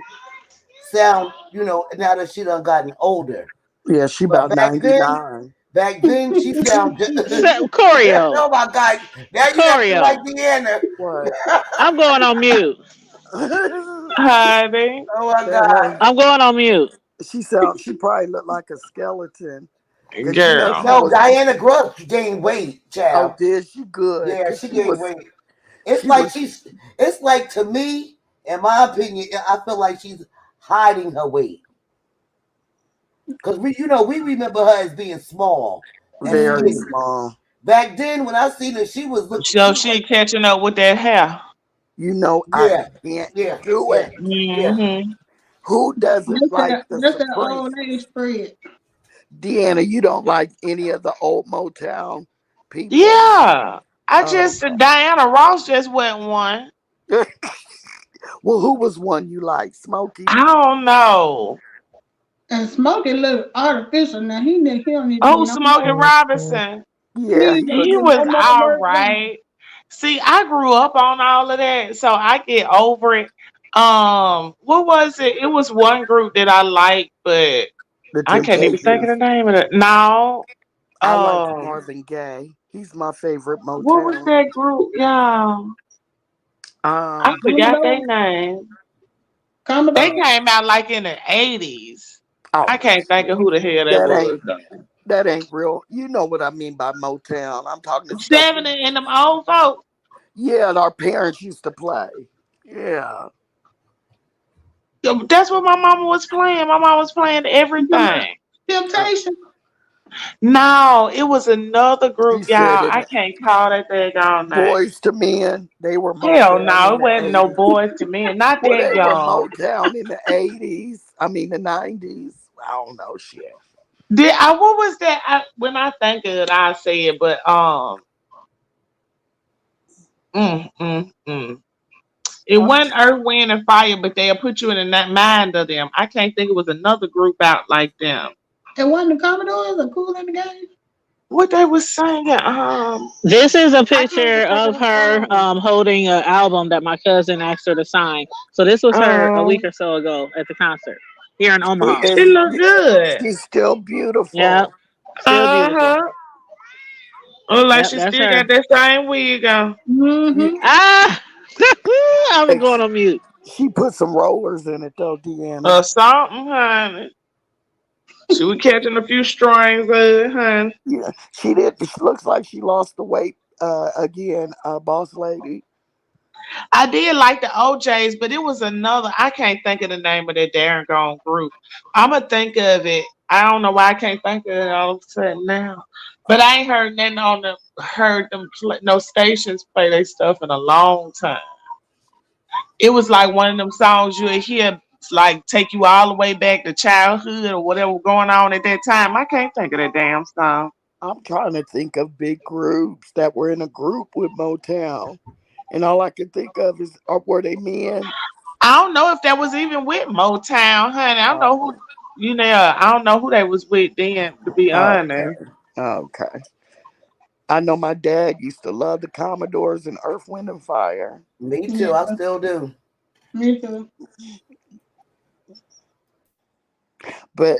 [SPEAKER 7] sound, now that she done gotten older.
[SPEAKER 2] Yeah, she
[SPEAKER 7] But
[SPEAKER 2] about 99.
[SPEAKER 7] back then she sound
[SPEAKER 3] So, Choreo.
[SPEAKER 7] oh my god, now you acting like
[SPEAKER 3] Choreo.
[SPEAKER 7] Deanna.
[SPEAKER 2] What?
[SPEAKER 3] I'm going on mute.
[SPEAKER 2] the
[SPEAKER 8] honey,
[SPEAKER 7] Oh my god.
[SPEAKER 2] hell?
[SPEAKER 3] I'm going on mute.
[SPEAKER 2] She probably looked like a skeleton. Cause
[SPEAKER 8] girl.
[SPEAKER 2] she
[SPEAKER 7] No,
[SPEAKER 2] was.
[SPEAKER 7] Diana Ross gained weight,
[SPEAKER 2] Oh,
[SPEAKER 7] child.
[SPEAKER 2] did she good?
[SPEAKER 7] Yeah,
[SPEAKER 2] Cause
[SPEAKER 7] she gained weight. It's
[SPEAKER 2] she
[SPEAKER 7] like
[SPEAKER 2] was
[SPEAKER 7] it's like to me, in my opinion, I feel like she's hiding her weight. Because we remember her as being small and
[SPEAKER 2] very
[SPEAKER 8] Mm.
[SPEAKER 7] skinny.
[SPEAKER 2] small.
[SPEAKER 7] Back then, when I seen her, she was looking.
[SPEAKER 8] So she catching up with that hair.
[SPEAKER 2] I
[SPEAKER 7] Yeah,
[SPEAKER 2] can't
[SPEAKER 7] yeah,
[SPEAKER 2] do
[SPEAKER 7] yeah,
[SPEAKER 2] it.
[SPEAKER 7] yeah.
[SPEAKER 8] Mm-hmm.
[SPEAKER 2] Who doesn't like the
[SPEAKER 4] That's that
[SPEAKER 2] Supreme?
[SPEAKER 4] old lady spread.
[SPEAKER 2] Deanna, you don't like any of the old Motown people?
[SPEAKER 8] Yeah. I
[SPEAKER 2] Oh,
[SPEAKER 8] just Diana Ross just went one.
[SPEAKER 2] well, who was one you like? Smokey?
[SPEAKER 8] I don't know.
[SPEAKER 4] And Smokey look artificial now. He don't need to be
[SPEAKER 8] Oh,
[SPEAKER 4] no
[SPEAKER 8] Smokey
[SPEAKER 4] more.
[SPEAKER 8] Robinson.
[SPEAKER 2] Yeah,
[SPEAKER 4] He
[SPEAKER 2] he
[SPEAKER 4] need to
[SPEAKER 2] looked.
[SPEAKER 8] He
[SPEAKER 4] do
[SPEAKER 8] was
[SPEAKER 4] no more
[SPEAKER 8] all
[SPEAKER 4] work now.
[SPEAKER 8] right. See, I grew up on all of that, so I get over it. What was it? It was one group that I liked, but
[SPEAKER 2] The
[SPEAKER 8] I can't even think of
[SPEAKER 2] Temptations.
[SPEAKER 8] the name of it. No.
[SPEAKER 2] I like
[SPEAKER 8] Um,
[SPEAKER 2] Marvin Gaye. He's my favorite
[SPEAKER 8] what was
[SPEAKER 2] Motown.
[SPEAKER 8] that group? Yeah. I
[SPEAKER 2] Um,
[SPEAKER 8] forgot
[SPEAKER 4] Commodore,
[SPEAKER 8] their name. They
[SPEAKER 4] Commodore.
[SPEAKER 8] came out like in the 80s. I
[SPEAKER 2] oh
[SPEAKER 8] can't think of
[SPEAKER 2] shit,
[SPEAKER 8] who the hell that
[SPEAKER 2] that
[SPEAKER 8] was
[SPEAKER 2] ain't
[SPEAKER 8] though.
[SPEAKER 2] that ain't real. You know what I mean by Motown. I'm talking the stuff.
[SPEAKER 8] 70 and them old folks.
[SPEAKER 2] Yeah, and our parents used to play. Yeah.
[SPEAKER 8] That's what my mama was playing. My mama was playing
[SPEAKER 4] You talking about
[SPEAKER 8] everything.
[SPEAKER 2] Uh,
[SPEAKER 4] Temptation?
[SPEAKER 8] No, it was another
[SPEAKER 2] she
[SPEAKER 8] group,
[SPEAKER 2] said
[SPEAKER 8] y'all.
[SPEAKER 2] in
[SPEAKER 8] I can't call that daggone name.
[SPEAKER 2] Boys to Men, they were
[SPEAKER 8] Hell
[SPEAKER 2] Motown
[SPEAKER 8] no,
[SPEAKER 2] in
[SPEAKER 8] it
[SPEAKER 2] the
[SPEAKER 8] wasn't no
[SPEAKER 2] 80s.
[SPEAKER 8] boys to men. Not
[SPEAKER 2] Well,
[SPEAKER 8] that
[SPEAKER 2] they were
[SPEAKER 8] young.
[SPEAKER 2] Motown in the 80s. I mean, the 90s. I don't know shit.
[SPEAKER 8] Did I? What was that? When I think of it, I say it. But mm, mm, mm. It
[SPEAKER 4] Oh,
[SPEAKER 8] wasn't Earth, Wind, and Fire, but they'll put you in that mind of them. I can't think it was another group out like them.
[SPEAKER 4] and one of the Commodores are cool in the game.
[SPEAKER 8] What they was singing?
[SPEAKER 3] This is a
[SPEAKER 8] I can't even
[SPEAKER 3] picture
[SPEAKER 8] think of
[SPEAKER 3] of
[SPEAKER 8] the
[SPEAKER 3] her
[SPEAKER 8] song.
[SPEAKER 3] holding an album that my cousin asked her to sign. So this was her a week
[SPEAKER 8] Um,
[SPEAKER 3] or so ago at the concert here in
[SPEAKER 2] She
[SPEAKER 3] Omaha.
[SPEAKER 8] she
[SPEAKER 2] is,
[SPEAKER 8] look good.
[SPEAKER 2] she's still
[SPEAKER 3] Yep,
[SPEAKER 2] beautiful.
[SPEAKER 3] still
[SPEAKER 8] Uh
[SPEAKER 3] beautiful.
[SPEAKER 8] huh. Look like
[SPEAKER 3] Yep,
[SPEAKER 8] she
[SPEAKER 3] that's
[SPEAKER 8] still
[SPEAKER 3] her.
[SPEAKER 8] got that same wig on.
[SPEAKER 2] Yeah,
[SPEAKER 4] Mm-hmm.
[SPEAKER 3] Ah, I was going
[SPEAKER 2] ex-
[SPEAKER 3] on mute.
[SPEAKER 2] she put some rollers in it though, Deanna.
[SPEAKER 8] Or something, honey. She was catching a few strings, honey.
[SPEAKER 2] Yeah, she did. She looks like she lost the weight again, boss lady.
[SPEAKER 8] I did like the OJs, but it was another. I can't think of the name of that Darren Gone group. I'ma think of it. I don't know why I can't think of it all of a sudden now. But I ain't heard nothing on them. Heard them play, no stations play their stuff in a long time. It was like one of them songs you would hear, like take you all the way back to childhood or whatever was going on at that time. I can't think of that damn song.
[SPEAKER 2] I'm trying to think of big groups that were in a group with Motown, and all I can think of is, were they men?
[SPEAKER 8] I don't know if that was even with Motown, honey. I don't know
[SPEAKER 2] Oh,
[SPEAKER 8] who, I don't know who they was with then, to be honest.
[SPEAKER 2] okay, okay. I know my dad used to love the Commodores and Earth, Wind, and Fire,
[SPEAKER 7] Me too. I
[SPEAKER 4] Yeah,
[SPEAKER 7] still do.
[SPEAKER 4] me too.
[SPEAKER 2] but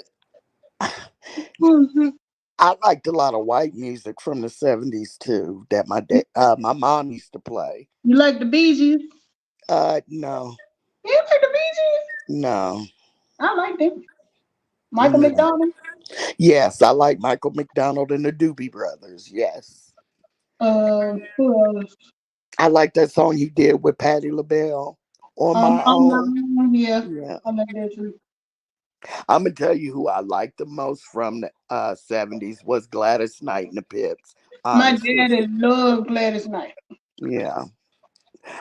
[SPEAKER 8] Mhm.
[SPEAKER 2] I liked a lot of white music from the '70s too. That my mom used to play.
[SPEAKER 4] You like the Bee Gees?
[SPEAKER 2] No,
[SPEAKER 4] You like the Bee Gees?
[SPEAKER 2] no,
[SPEAKER 4] I like them. Michael
[SPEAKER 2] no.
[SPEAKER 4] McDonald.
[SPEAKER 2] Yes, I like Michael McDonald and the Doobie Brothers. Yes,
[SPEAKER 4] Who else?
[SPEAKER 2] I like that song he did with Patti LaBelle, On My
[SPEAKER 4] On my
[SPEAKER 2] Own.
[SPEAKER 4] own. Yeah,
[SPEAKER 2] Yeah,
[SPEAKER 4] I like that too.
[SPEAKER 2] I'm gonna tell you who I liked the most from the '70s was Gladys Knight and the Pips.
[SPEAKER 4] My
[SPEAKER 2] Honestly,
[SPEAKER 4] daddy loved Gladys Knight.
[SPEAKER 2] yeah.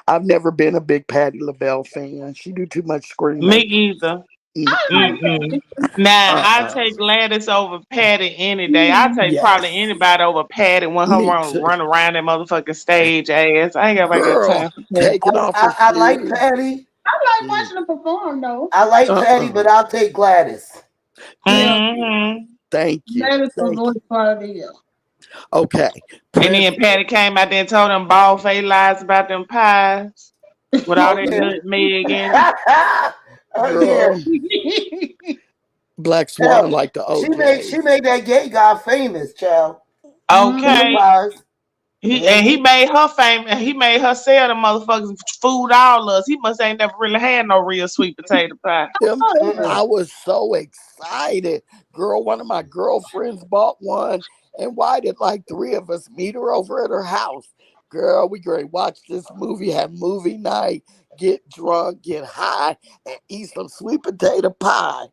[SPEAKER 2] I've never been a big Patti LaBelle fan. She do too much
[SPEAKER 8] Me
[SPEAKER 2] screaming.
[SPEAKER 8] either.
[SPEAKER 4] I like
[SPEAKER 8] Mm-mm.
[SPEAKER 4] Patty.
[SPEAKER 8] Now I
[SPEAKER 2] Uh-uh.
[SPEAKER 8] take Gladys over Patty any day. I
[SPEAKER 4] Mhm.
[SPEAKER 8] take probably
[SPEAKER 2] Yes,
[SPEAKER 8] anybody over Patty when her
[SPEAKER 2] me too.
[SPEAKER 8] run around that motherfucking stage ass. I ain't got that
[SPEAKER 2] Girl,
[SPEAKER 8] time for Patty.
[SPEAKER 2] taking off her
[SPEAKER 7] I like
[SPEAKER 2] shoes.
[SPEAKER 7] Patty.
[SPEAKER 4] I like
[SPEAKER 2] Mm,
[SPEAKER 4] watching her perform though.
[SPEAKER 7] I like Patty,
[SPEAKER 2] Uh-uh.
[SPEAKER 7] but I'll take Gladys.
[SPEAKER 2] Thank
[SPEAKER 4] Yeah,
[SPEAKER 2] you.
[SPEAKER 8] Mm-hmm.
[SPEAKER 2] Thank you.
[SPEAKER 4] Gladys was
[SPEAKER 2] Thank
[SPEAKER 4] voice
[SPEAKER 2] you.
[SPEAKER 4] quality. Yeah.
[SPEAKER 2] Okay.
[SPEAKER 8] And then
[SPEAKER 2] Prince.
[SPEAKER 8] Patty came out there and told them bald face lies about them pies with all
[SPEAKER 7] Oh
[SPEAKER 8] that
[SPEAKER 7] yeah.
[SPEAKER 8] nutmeg in it.
[SPEAKER 7] Oh yeah.
[SPEAKER 2] Girl. Black Swan
[SPEAKER 7] Hell,
[SPEAKER 2] like the
[SPEAKER 7] she
[SPEAKER 2] OJs.
[SPEAKER 7] made that gay guy famous, child. In the
[SPEAKER 4] Mhm.
[SPEAKER 8] Okay.
[SPEAKER 7] pies.
[SPEAKER 8] He
[SPEAKER 7] Hmm.
[SPEAKER 8] made her famous. He made her sell the motherfuckers food all us. He must ain't never really had no real sweet potato pie.
[SPEAKER 2] Them,
[SPEAKER 4] Oh, yeah.
[SPEAKER 7] Mm-mm.
[SPEAKER 2] I was so excited. Girl, one of my girlfriends bought one, and why did like three of us meet her over at her house? Girl, we great watch this movie, have movie night, get drunk, get high, and eat some sweet potato pie.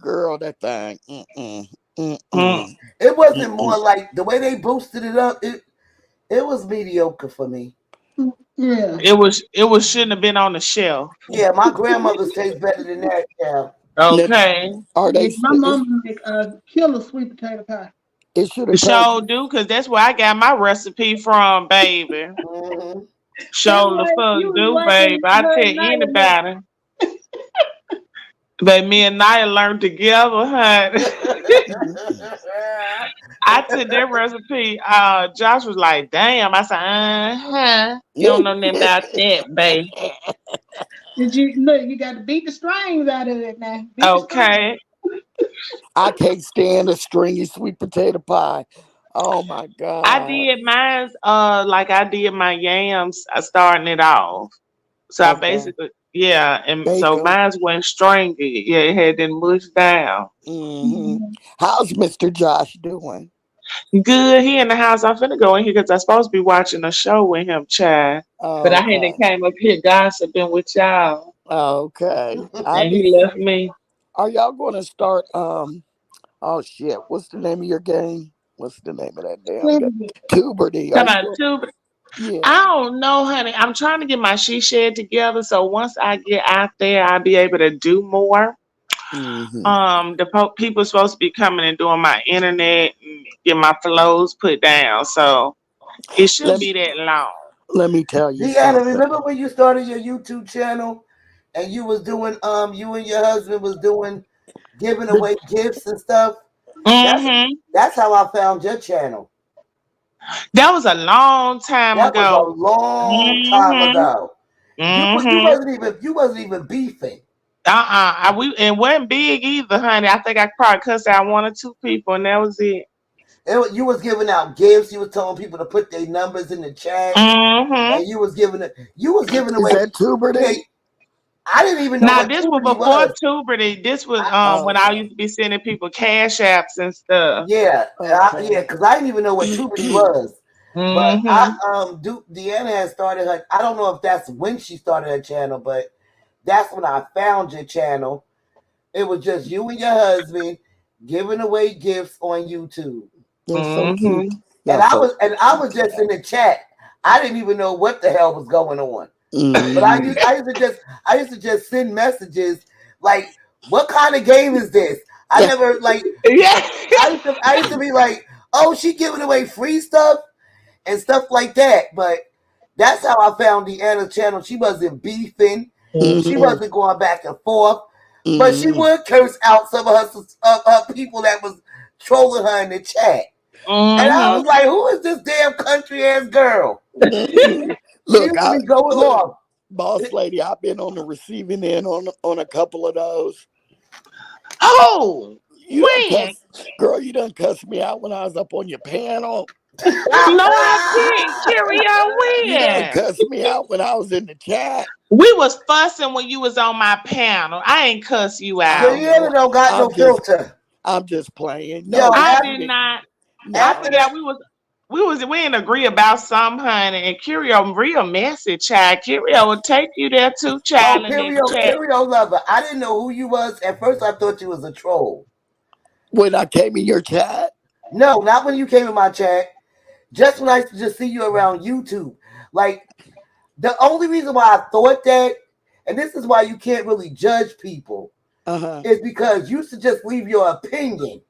[SPEAKER 2] Girl, that thing. Mm-mm,
[SPEAKER 8] Mm.
[SPEAKER 2] mm-mm,
[SPEAKER 7] It wasn't
[SPEAKER 2] mm-mm.
[SPEAKER 7] more like the way they boosted it up. It was mediocre for me.
[SPEAKER 4] Yeah.
[SPEAKER 8] It was shouldn't have been on the shelf.
[SPEAKER 7] Yeah, my grandmother's taste better than that, child.
[SPEAKER 2] Now,
[SPEAKER 8] Okay.
[SPEAKER 2] are they
[SPEAKER 4] Yeah, my
[SPEAKER 2] still?
[SPEAKER 4] mom make a killer sweet potato pie.
[SPEAKER 2] It should have
[SPEAKER 8] Sure
[SPEAKER 2] came.
[SPEAKER 8] do, cause that's where I got my recipe from, baby.
[SPEAKER 7] Hmm.
[SPEAKER 8] Sure the fuck
[SPEAKER 4] You was
[SPEAKER 8] do, baby.
[SPEAKER 4] watching
[SPEAKER 8] I
[SPEAKER 4] her
[SPEAKER 8] tell
[SPEAKER 4] and Naya make.
[SPEAKER 8] anybody. But me and Naya learned together, honey. I took that recipe. Josh was like, "Damn." I said, "Uh-huh. You don't know nothing about that, babe."
[SPEAKER 4] Did you look? You got to beat the strings out of it now. Beat the strings.
[SPEAKER 8] Okay.
[SPEAKER 2] I can't stand a stringy sweet potato pie. Oh my
[SPEAKER 8] I
[SPEAKER 2] God.
[SPEAKER 8] did mine. Like I did my yams. I starting it off. So I
[SPEAKER 2] Okay.
[SPEAKER 8] basically, yeah, and
[SPEAKER 2] Bake
[SPEAKER 8] so
[SPEAKER 2] 'em.
[SPEAKER 8] mine went stringy. Yeah, it had then mushed down.
[SPEAKER 2] Hmm.
[SPEAKER 4] Mhm.
[SPEAKER 2] How's Mr. Josh doing?
[SPEAKER 8] Good. He in the house. I'm finna go in here because I'm supposed to be watching a show with him, child. But I hadn't
[SPEAKER 2] Okay.
[SPEAKER 8] came up here gossiping with y'all,
[SPEAKER 2] Okay. I'll
[SPEAKER 8] and
[SPEAKER 2] be.
[SPEAKER 8] he left me.
[SPEAKER 2] Are y'all going to start? Oh shit. What's the name of your game? What's the name of that damn game? Tuberty. Are
[SPEAKER 8] Come
[SPEAKER 2] you
[SPEAKER 8] on,
[SPEAKER 2] going?
[SPEAKER 8] too.
[SPEAKER 2] Yeah.
[SPEAKER 8] I don't know, honey. I'm trying to get my she shed together, so once I get out there, I'll be able to do more.
[SPEAKER 2] Hmm.
[SPEAKER 8] People supposed to be coming and doing my internet and get my flows put down, so it shouldn't
[SPEAKER 2] Let
[SPEAKER 8] be that long.
[SPEAKER 2] Let me tell you
[SPEAKER 7] Deanna,
[SPEAKER 2] something.
[SPEAKER 7] remember when you started your YouTube channel and you was doing you and your husband was doing giving
[SPEAKER 2] The,
[SPEAKER 7] away gifts and stuff? That's
[SPEAKER 8] Hmm.
[SPEAKER 7] that's how I found your channel.
[SPEAKER 8] That was a long time
[SPEAKER 7] That was a
[SPEAKER 8] ago.
[SPEAKER 7] long time
[SPEAKER 8] Hmm.
[SPEAKER 7] ago. You
[SPEAKER 8] Hmm.
[SPEAKER 7] wasn't even beefing.
[SPEAKER 8] We it wasn't big either, honey. I think I probably cussed out one or two people, and that was it.
[SPEAKER 7] You was giving out gifts. You was telling people to put their numbers in the chat,
[SPEAKER 8] Hmm.
[SPEAKER 7] and you was giving
[SPEAKER 2] is
[SPEAKER 7] away.
[SPEAKER 2] that
[SPEAKER 7] Yeah,
[SPEAKER 2] Tuberty?
[SPEAKER 7] I didn't even know
[SPEAKER 8] Now
[SPEAKER 7] what
[SPEAKER 8] this was
[SPEAKER 7] puberty
[SPEAKER 8] before
[SPEAKER 7] was.
[SPEAKER 8] puberty. This was when I
[SPEAKER 2] Okay.
[SPEAKER 8] used to be sending people cash apps and stuff.
[SPEAKER 7] Yeah,
[SPEAKER 2] Okay.
[SPEAKER 7] yeah, because I didn't even know what puberty was. But
[SPEAKER 8] Hmm.
[SPEAKER 7] Deanna had started her. I don't know if that's when she started her channel, but that's when I found your channel. It was just you and your husband giving away gifts on YouTube,
[SPEAKER 2] That's so cute.
[SPEAKER 8] Hmm.
[SPEAKER 7] and
[SPEAKER 2] Y'all so
[SPEAKER 7] I
[SPEAKER 2] cute
[SPEAKER 7] was just
[SPEAKER 2] together.
[SPEAKER 7] in the chat. I didn't even know what the hell was going on. But
[SPEAKER 2] Hmm.
[SPEAKER 7] I used to just send messages like, "What kind of game is this?" I never like.
[SPEAKER 8] Yeah.
[SPEAKER 7] I used to be like, "Oh, she giving away free stuff and stuff like that." But that's how I found Deanna's channel. She wasn't beefing. She
[SPEAKER 2] Hmm.
[SPEAKER 7] wasn't going back and forth. But she
[SPEAKER 2] Hmm.
[SPEAKER 7] would curse out some of her people that was trolling her in the chat. And I
[SPEAKER 8] Hmm.
[SPEAKER 7] was like, "Who is this damn country ass girl?" She
[SPEAKER 2] Look,
[SPEAKER 7] used to be going off.
[SPEAKER 2] boss lady. I've been on the receiving end on a couple of those.
[SPEAKER 8] Oh,
[SPEAKER 2] You done
[SPEAKER 8] when?
[SPEAKER 2] cuss, girl. You done cussed me out when I was up on your panel.
[SPEAKER 8] No, I didn't. Carry on
[SPEAKER 2] You done
[SPEAKER 8] when?
[SPEAKER 2] cussed me out when I was in the chat.
[SPEAKER 8] We was fussing when you was on my panel. I ain't cuss you
[SPEAKER 2] I
[SPEAKER 8] out.
[SPEAKER 7] Deanna
[SPEAKER 2] know.
[SPEAKER 7] don't got no
[SPEAKER 2] I'm just
[SPEAKER 7] filter.
[SPEAKER 2] I'm just playing.
[SPEAKER 7] Yo,
[SPEAKER 2] No,
[SPEAKER 8] I
[SPEAKER 2] you
[SPEAKER 8] did
[SPEAKER 2] didn't.
[SPEAKER 8] not. I
[SPEAKER 2] No,
[SPEAKER 7] after
[SPEAKER 8] forgot
[SPEAKER 7] that,
[SPEAKER 8] we didn't agree about some, honey. And Curio real messy, child. Curio will take you there too,
[SPEAKER 7] oh,
[SPEAKER 8] child, in that
[SPEAKER 7] Curio,
[SPEAKER 8] chat.
[SPEAKER 7] Curio lover. I didn't know who you was. At first, I thought you was a troll.
[SPEAKER 2] when I came in your chat.
[SPEAKER 7] No, not when you came in my chat. Just when I used to just see you around YouTube. Like, the only reason why I thought that, and this is why you can't really judge people,
[SPEAKER 2] Uh-huh.
[SPEAKER 7] is because you used to just leave your opinion.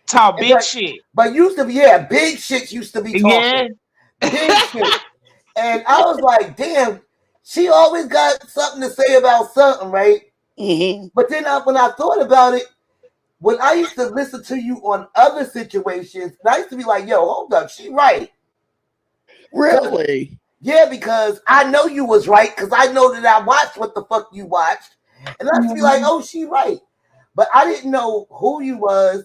[SPEAKER 8] Talk
[SPEAKER 7] And
[SPEAKER 8] big shit.
[SPEAKER 7] but used to be, yeah, big shit used to be talking.
[SPEAKER 8] Yeah.
[SPEAKER 7] Big shit. And I was like, damn, she always got something to say about something, right?
[SPEAKER 2] Hmm.
[SPEAKER 7] But then when I thought about it, when I used to listen to you on other situations, and I used to be like, yo, hold up, she right. Cause
[SPEAKER 2] Really?
[SPEAKER 7] yeah, because I know you was right, because I know that I watched what the fuck you watched. And I used to be like,
[SPEAKER 4] Mhm.
[SPEAKER 7] oh, she right. But I didn't know who you was.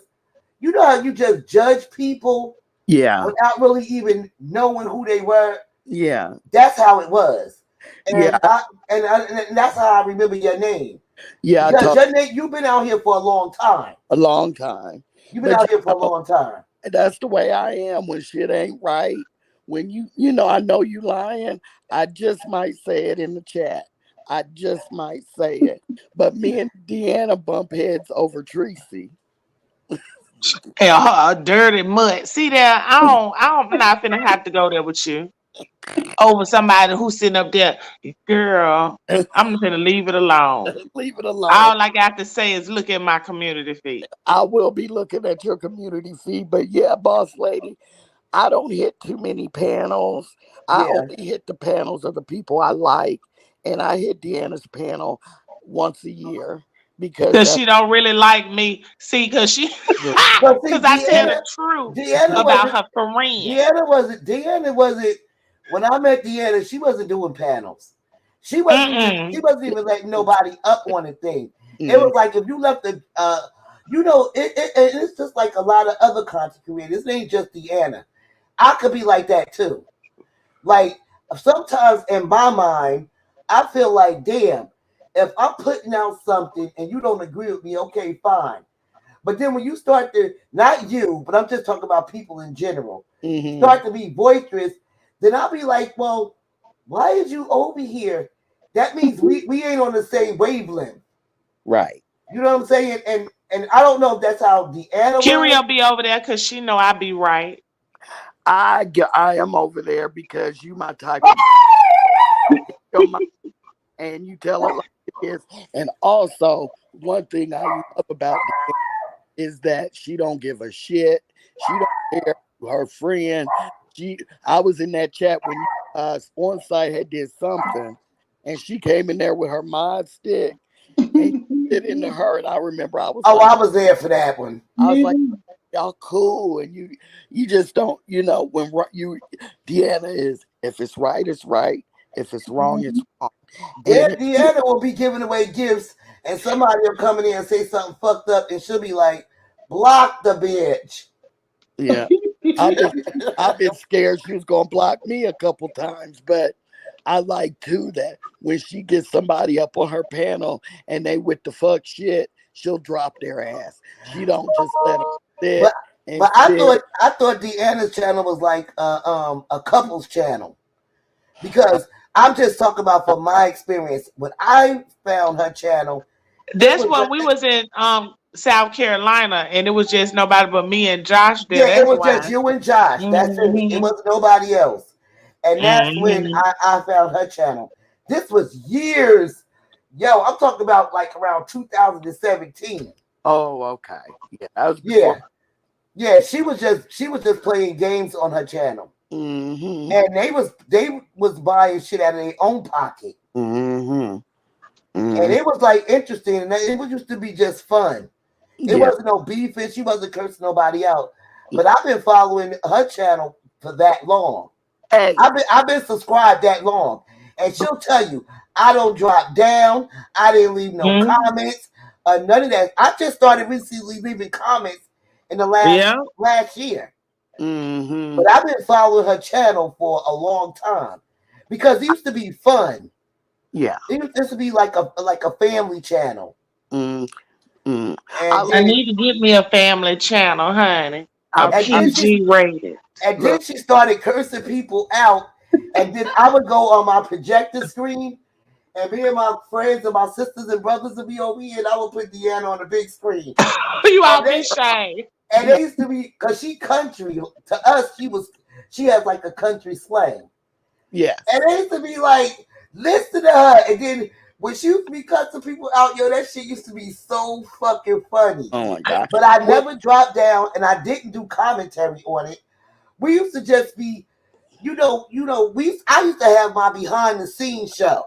[SPEAKER 7] You know how you just judge people
[SPEAKER 2] Yeah.
[SPEAKER 7] without really even knowing who they were?
[SPEAKER 2] Yeah.
[SPEAKER 7] That's how it was.
[SPEAKER 2] Yeah.
[SPEAKER 7] And that's how I remember your name.
[SPEAKER 2] Yeah. I
[SPEAKER 7] Because
[SPEAKER 2] talked
[SPEAKER 7] your name, you've been out here for a long time.
[SPEAKER 2] a long time.
[SPEAKER 7] You've been
[SPEAKER 2] But
[SPEAKER 7] out here for a long time.
[SPEAKER 2] that's the way I am when shit ain't right. When you know, I know you lying. I just might say it in the chat. I just might say it. But me and Deanna bump heads over Tracy.
[SPEAKER 8] And her dirty mutt. See there, I'm not finna have to go there with you. Over somebody who's sitting up there. Girl, I'm finna leave it alone.
[SPEAKER 2] Leave it alone.
[SPEAKER 8] All I got to say is look at my community feed.
[SPEAKER 2] I will be looking at your community feed. But yeah, boss lady, I don't hit too many panels. I
[SPEAKER 7] Yeah.
[SPEAKER 2] only hit the panels of the people I like. And I hit Deanna's panel once a year. because
[SPEAKER 8] Because she don't really like me. See, because
[SPEAKER 2] the,
[SPEAKER 7] But see,
[SPEAKER 8] I tell
[SPEAKER 2] she,
[SPEAKER 8] the truth
[SPEAKER 7] Deanna
[SPEAKER 2] she,
[SPEAKER 8] about
[SPEAKER 7] wasn't.
[SPEAKER 8] her friend.
[SPEAKER 7] Deanna wasn't. When I met Deanna, she wasn't doing panels. She wasn't even. She
[SPEAKER 8] Mm-mm.
[SPEAKER 7] wasn't even letting nobody up on the thing. It
[SPEAKER 2] mm,
[SPEAKER 7] was like if you left the. It's just like a lot of other content creators. It ain't just Deanna. I could be like that too. Like sometimes in my mind, I feel like, damn, if I'm putting out something and you don't agree with me, okay, fine. But then when you start to, not you, but I'm just talking about people in general,
[SPEAKER 2] mhm,
[SPEAKER 7] start to be boisterous, then I'll be like, well, why is you over here? That means we ain't on the same wavelength.
[SPEAKER 2] right.
[SPEAKER 7] You know what I'm saying? And I don't know if that's how Deanna was.
[SPEAKER 8] Curio be over there because she know I be right.
[SPEAKER 2] I am over there because you my type of your and you tell it like it is. And also, one thing I love about Deanna is that she don't give a shit. She don't care who her friend. I was in that chat when on site had did something, and she came in there with her mod stick and did into her. And I remember
[SPEAKER 7] Oh, I was there for that one.
[SPEAKER 2] I was like, y'all cool, and you just don't, when you Deanna is, if it's right, it's right. If it's wrong, it's wrong. And
[SPEAKER 7] Deanna will be giving away gifts, and somebody will come in here and say something fucked up, and she'll be like, "Block the bitch."
[SPEAKER 2] yeah, I've been scared she was gonna block me a couple times, but I like too that when she gets somebody up on her panel and they with the fuck shit, she'll drop their ass. She don't just let them
[SPEAKER 7] But
[SPEAKER 2] sit and
[SPEAKER 7] but I
[SPEAKER 2] sit.
[SPEAKER 7] thought Deanna's channel was like a couples channel because I'm just talking about from my experience. When I found her channel, it
[SPEAKER 8] That's
[SPEAKER 7] was
[SPEAKER 8] when we was in South Carolina and it was just nobody but me and Josh there.
[SPEAKER 7] yeah, it
[SPEAKER 8] That's
[SPEAKER 7] was just
[SPEAKER 8] why.
[SPEAKER 7] you and Josh. That's it. It
[SPEAKER 8] Hmm.
[SPEAKER 7] wasn't nobody else. And that's when
[SPEAKER 8] Hmm.
[SPEAKER 7] I found her channel. This was years. Yo, I'm talking about like around 2017.
[SPEAKER 2] Oh, okay, yeah, that was before.
[SPEAKER 7] Yeah. Yeah, she was just playing games on her channel.
[SPEAKER 2] Mm-hmm.
[SPEAKER 7] And they was buying shit out of their own pocket.
[SPEAKER 2] Mm-hmm.
[SPEAKER 7] And
[SPEAKER 2] Mm-hmm.
[SPEAKER 7] it was like interesting and it was used to be just fun. It
[SPEAKER 2] Yeah.
[SPEAKER 7] wasn't no beef and she wasn't cursing nobody out. But I've been following her channel for that long.
[SPEAKER 2] Hey.
[SPEAKER 7] I've been subscribed that long. And she'll tell you, I don't drop down. I didn't leave no
[SPEAKER 8] Hmm.
[SPEAKER 7] comments. None of that. I just started recently leaving comments in the last
[SPEAKER 8] Yeah.
[SPEAKER 7] last year.
[SPEAKER 2] Mm-hmm.
[SPEAKER 7] But I've been following her channel for a long time. Because it used to be fun.
[SPEAKER 2] Yeah.
[SPEAKER 7] It used to be like a family channel.
[SPEAKER 2] Mm-hmm. I
[SPEAKER 7] And
[SPEAKER 8] I
[SPEAKER 7] then
[SPEAKER 8] need to get me a family channel, honey.
[SPEAKER 2] I
[SPEAKER 8] A
[SPEAKER 7] and then she
[SPEAKER 8] PG rated.
[SPEAKER 7] and then
[SPEAKER 2] look.
[SPEAKER 7] she started cursing people out. And then I would go on my projector screen and me and my friends and my sisters and brothers would be over here, and I would put Deanna on the big screen.
[SPEAKER 8] You
[SPEAKER 7] And
[SPEAKER 8] all
[SPEAKER 7] they
[SPEAKER 8] be ashamed.
[SPEAKER 7] and
[SPEAKER 2] Yeah.
[SPEAKER 7] they used to be because she country to us, she has like a country slang.
[SPEAKER 2] Yes.
[SPEAKER 7] And they used to be like, listen to her. And then when she used to be cussing people out, yo, that shit used to be so fucking funny.
[SPEAKER 2] Oh my God.
[SPEAKER 7] But I
[SPEAKER 2] Well,
[SPEAKER 7] never dropped down and I didn't do commentary on it. We used to just be, I used to have my behind the scenes show.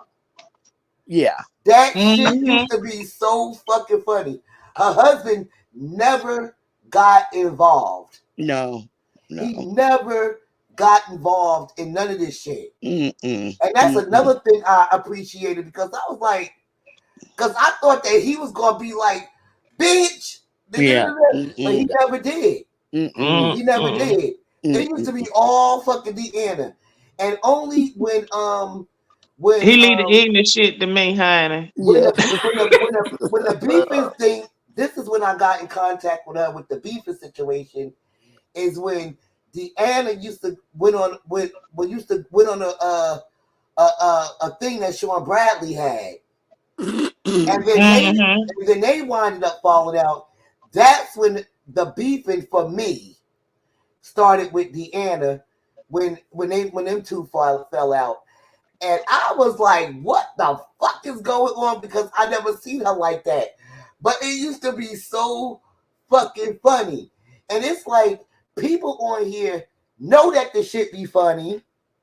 [SPEAKER 2] yeah.
[SPEAKER 7] That shit
[SPEAKER 8] Hmm.
[SPEAKER 7] used to be so fucking funny. Her husband never got involved.
[SPEAKER 2] No.
[SPEAKER 7] He
[SPEAKER 2] No.
[SPEAKER 7] never got involved in none of this shit.
[SPEAKER 2] Mm-mm.
[SPEAKER 7] And that's
[SPEAKER 2] Mm-mm.
[SPEAKER 7] another thing I appreciated because I was like, because I thought that he was gonna be like, bitch,
[SPEAKER 2] Yeah.
[SPEAKER 7] but he
[SPEAKER 2] Mm-mm.
[SPEAKER 7] never did.
[SPEAKER 2] Mm-mm.
[SPEAKER 7] He never
[SPEAKER 8] Mm-mm.
[SPEAKER 7] did. It used to
[SPEAKER 2] Mm-mm.
[SPEAKER 7] be all fucking Deanna, and only when
[SPEAKER 8] He leave the ignorant shit to me, honey.
[SPEAKER 7] when
[SPEAKER 2] Yeah.
[SPEAKER 7] the when the beefing thing. This is when I got in contact with her with the beefing situation. Is when Deanna used to went on a thing that Sean Bradley had, and then
[SPEAKER 8] Hmm.
[SPEAKER 7] they winded up falling out. That's when the beefing for me started with Deanna when them two fell out. And I was like, what the fuck is going on? Because I never seen her like that. But it used to be so fucking funny. And it's like people on here know that the shit be funny,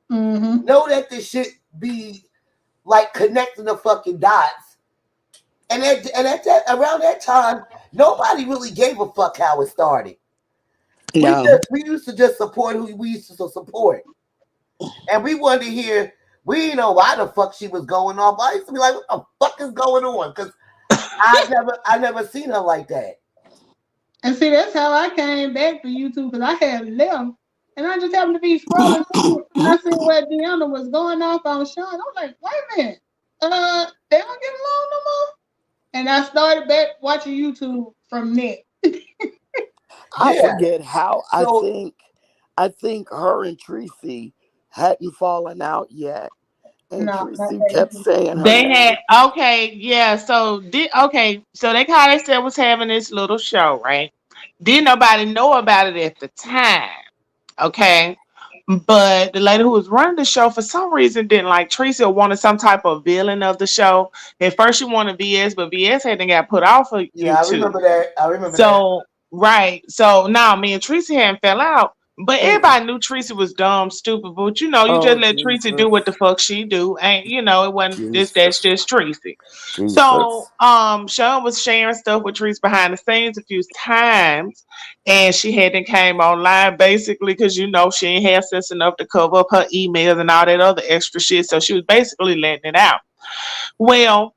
[SPEAKER 7] know that the shit be like connecting the fucking dots. Around that time, nobody really gave a fuck how it started.
[SPEAKER 2] No.
[SPEAKER 7] We used to just support who we used to support, and we wanted to hear. We didn't know why the fuck she was going off. I used to be like, "What the fuck is going on?" Because I never seen her like that.
[SPEAKER 4] And see, that's how I came back to YouTube because I had left. And I just happened to be scrolling through and I seen where Deanna was going off on Sean. I was like, wait a minute. They don't get along no more. And I started back watching YouTube from there.
[SPEAKER 2] I
[SPEAKER 7] Yeah.
[SPEAKER 2] forget how.
[SPEAKER 7] So
[SPEAKER 2] I think her and Tracy hadn't fallen out yet, and
[SPEAKER 4] No,
[SPEAKER 2] Tracy kept saying her
[SPEAKER 8] They
[SPEAKER 2] name.
[SPEAKER 8] had okay, yeah. So so they kind of said was having this little show, right? Didn't nobody know about it at the time, okay? But the lady who was running the show for some reason didn't like Tracy or wanted some type of villain of the show. At first she wanted VS, but VS hadn't got put off of
[SPEAKER 7] yeah, I
[SPEAKER 8] YouTube.
[SPEAKER 7] remember that. I remember that.
[SPEAKER 8] So right. So now me and Tracy hadn't fell out. But everybody knew Tracy was dumb, stupid. But you know, you
[SPEAKER 2] Oh
[SPEAKER 8] just let Tracy do
[SPEAKER 2] Jesus,
[SPEAKER 8] what the fuck she do. And you know, it wasn't this that's
[SPEAKER 2] Jesus,
[SPEAKER 8] just Tracy. So
[SPEAKER 2] Jesus.
[SPEAKER 8] Sean was sharing stuff with Tracy behind the scenes a few times. And she hadn't came online basically because you know she ain't had sense enough to cover up her emails and all that other extra shit. So she was basically letting it out. Well,